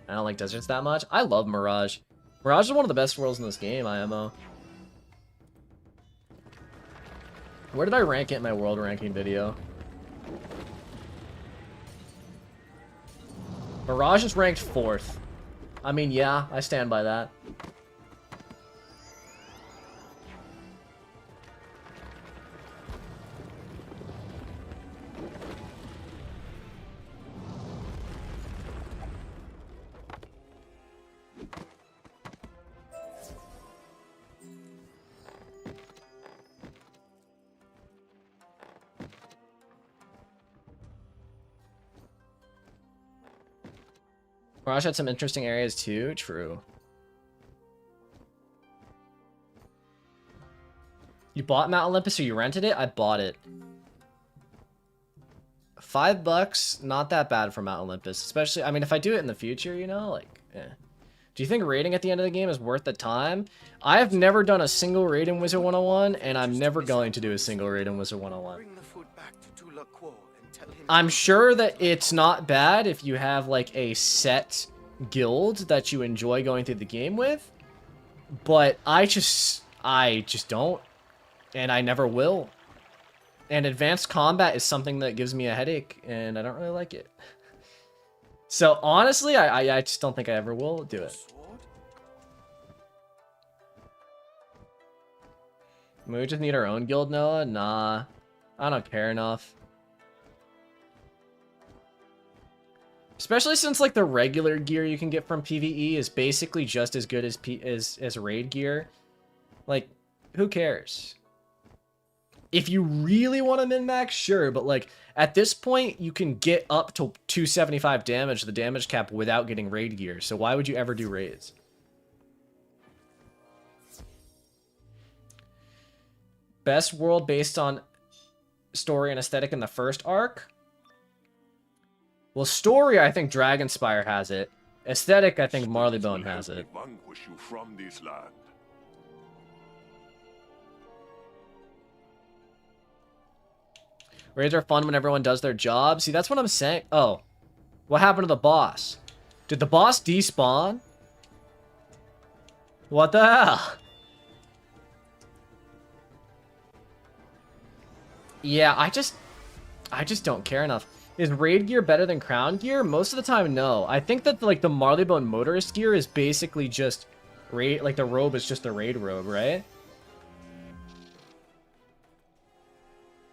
I don't like deserts that much. I love Mirage. Mirage is one of the best worlds in this game, IMO. Where did I rank it in my world ranking video? Mirage is ranked 4th. I mean, yeah, I stand by that. Mirage had some interesting areas too. True. You bought Mount Olympus or you rented it? I bought it. $5, not that bad for Mount Olympus. Especially, I mean, if I do it in the future, you know, like, eh. Do you think raiding at the end of the game is worth the time? I have never done a single raid in Wizard101, and I'm never going to do a single raid in Wizard101. I'm sure that it's not bad if you have like a set guild that you enjoy going through the game with, but I just don't, and I never will. And advanced combat is something that gives me a headache, and I don't really like it. So honestly, I just don't think I ever will do it. We just need our own guild, Noah? Nah, I don't care enough. Especially since like the regular gear you can get from PvE is basically just as good as raid gear. Like, who cares? If you really want to min-max, sure, but like at this point you can get up to 275 damage, the damage cap, without getting raid gear. So why would you ever do raids? Best world based on story and aesthetic in the first arc? Well, story, I think Dragonspire has it. Aesthetic, I think Marleybone has it. Vanquish you from this land. Raids are fun when everyone does their job. See, that's what I'm saying. Oh, what happened to the boss? Did the boss despawn? What the hell? Yeah, I just don't care enough. Is raid gear better than crown gear? Most of the time, no. I think that like the Marleybone motorist gear is basically just raid. Like the robe is just the raid robe, right?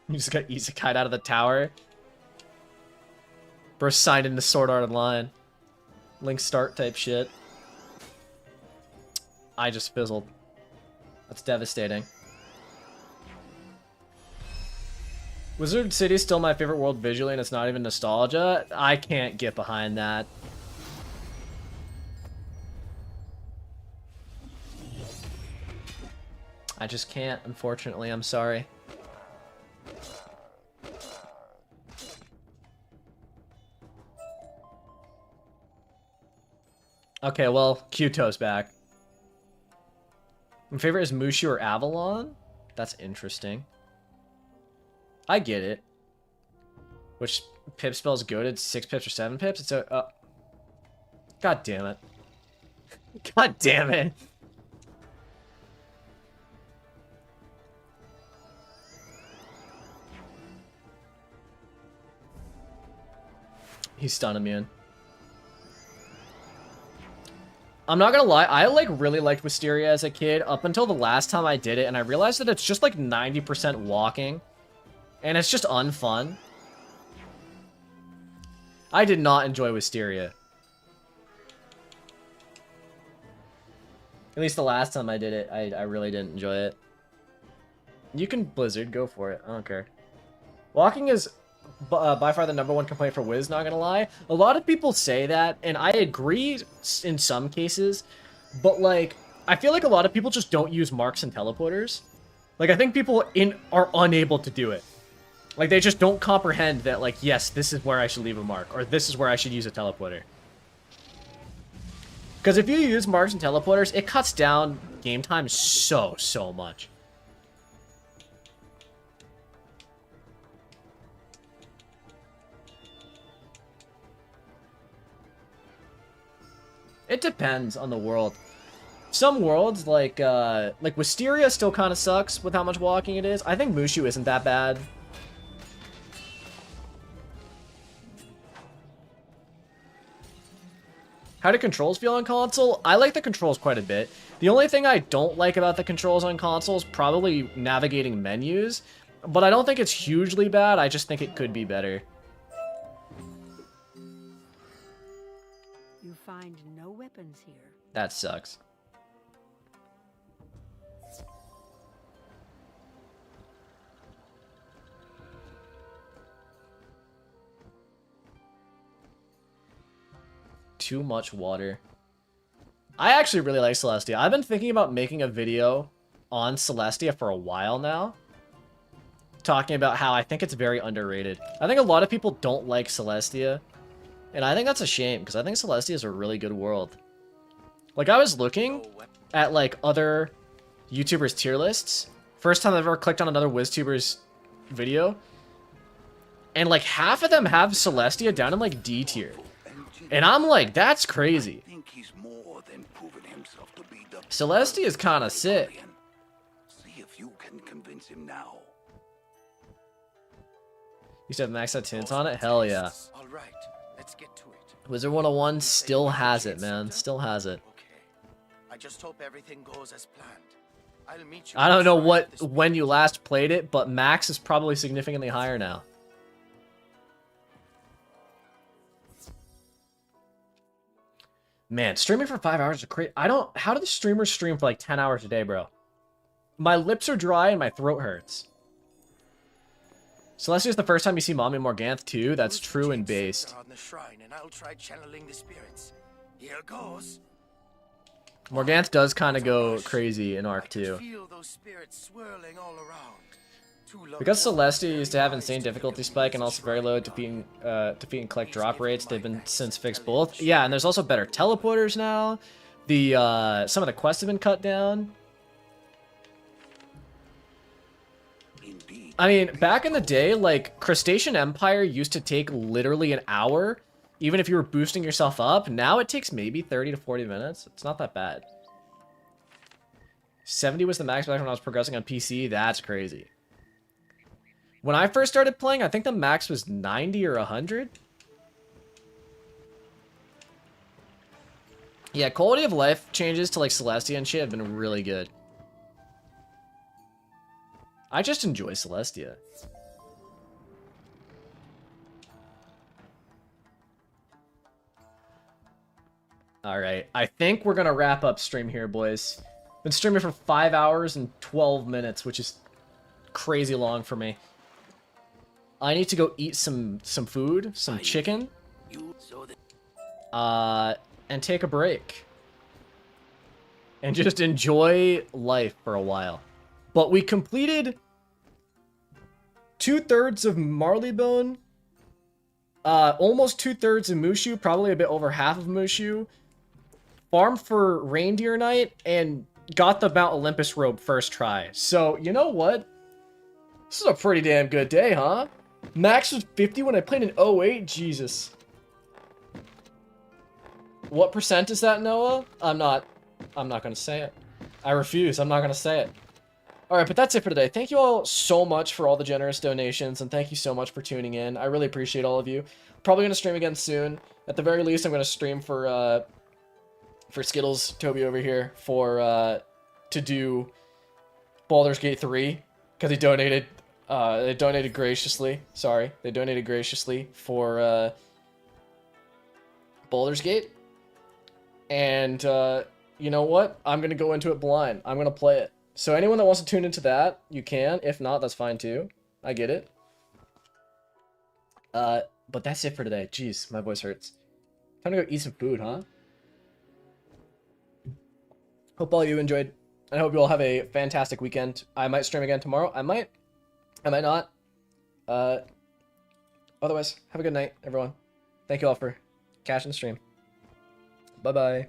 You just got isekai'd out of the tower. Bro signed into Sword Art Online. Link start type shit. I just fizzled. That's devastating. Wizard City is still my favorite world visually, and it's not even nostalgia. I can't get behind that. I just can't, unfortunately. I'm sorry. Okay, well, Kyuto's back. My favorite is Mushu or Avalon? That's interesting. I get it. Which pip spell's goated? 6 pips or 7 pips? It's a... God damn it. God damn it. He's stun immune. I'm not gonna lie, I like really liked Wisteria as a kid up until the last time I did it, and I realized that it's just like 90% walking. And it's just unfun. I did not enjoy Wisteria. At least the last time I did it, I really didn't enjoy it. You can Blizzard, go for it. I don't care. Walking is by far the #1 complaint for Wiz, not gonna lie. A lot of people say that, and I agree in some cases, but like, I feel like a lot of people just don't use marks and teleporters. Like, I think people are unable to do it. Like, they just don't comprehend that, like, yes, this is where I should leave a mark, or this is where I should use a teleporter. Because if you use marks and teleporters, it cuts down game time so much. It depends on the world. Some worlds, like Wisteria still kind of sucks with how much walking it is. I think Mushu isn't that bad. How do controls feel on console? I like the controls quite a bit. The only thing I don't like about the controls on console is probably navigating menus, but I don't think it's hugely bad. I just think it could be better. You find no weapons here. That sucks. Too much water. I actually really like Celestia. I've been thinking about making a video on Celestia for a while now, talking about how I think it's very underrated. I think a lot of people don't like Celestia, and I think that's a shame, because I think Celestia is a really good world. Like, I was looking at, like, other YouTubers' tier lists. First time I've ever clicked on another WizTuber's video, and, like, half of them have Celestia down in, like, D tier. And I'm like, that's crazy. Celestia is kind of sick. See if you can convince him now. You said max out tints on it? Hell yeah. All right, let's get to it. Wizard101 still has it, man. Still has it. Okay. I just hope everything goes as planned. I'll meet you. I don't know when you last played it, but max is probably significantly higher now. Man, streaming for 5 hours is great. How do the streamers stream for like 10 hours a day, bro? My lips are dry and my throat hurts. Celestia's the first time you see Mommy Morganth too. That's true and based. On the shrine, and I'll try channeling the spirits. Here goes. Morganth does kind of go crazy in Arc 2. Feel those spirits swirling all around. Because Celestia used to have insane difficulty spike and also very low defeat and collect drop rates, they've been since fixed both. Yeah, and there's also better teleporters now. Some of the quests have been cut down. I mean, back in the day, like, Crustacean Empire used to take literally an hour, even if you were boosting yourself up. Now it takes maybe 30 to 40 minutes. It's not that bad. 70 was the max back when I was progressing on PC. That's crazy. When I first started playing, I think the max was 90 or 100. Yeah, quality of life changes to, like, Celestia and shit have been really good. I just enjoy Celestia. Alright, I think we're gonna wrap up stream here, boys. Been streaming for 5 hours and 12 minutes, which is crazy long for me. I need to go eat some food, some chicken, and take a break. And just enjoy life for a while. But we completed 2/3 of Marleybone, almost 2/3 of Mushu, probably a bit over half of Mushu, farmed for Reindeer Night, and got the Mount Olympus robe first try. So, you know what? This is a pretty damn good day, huh? Max was 50 when I played in 08? Jesus. What percent is that, Noah? I'm not gonna say it. I refuse. I'm not gonna say it. Alright, but that's it for today. Thank you all so much for all the generous donations, and thank you so much for tuning in. I really appreciate all of you. Probably going to stream again soon. At the very least, I'm going to stream for Skittles, Toby over here, to do Baldur's Gate 3, because they donated graciously. Sorry, they donated graciously for Baldur's Gate. And, you know what? I'm going to go into it blind. I'm going to play it. So anyone that wants to tune into that, you can. If not, that's fine too. I get it. But that's it for today. Jeez, my voice hurts. Time to go eat some food, huh? Hope all you enjoyed. I hope you all have a fantastic weekend. I might stream again tomorrow. I might not. Otherwise, have a good night, everyone. Thank you all for catching the stream. Bye-bye.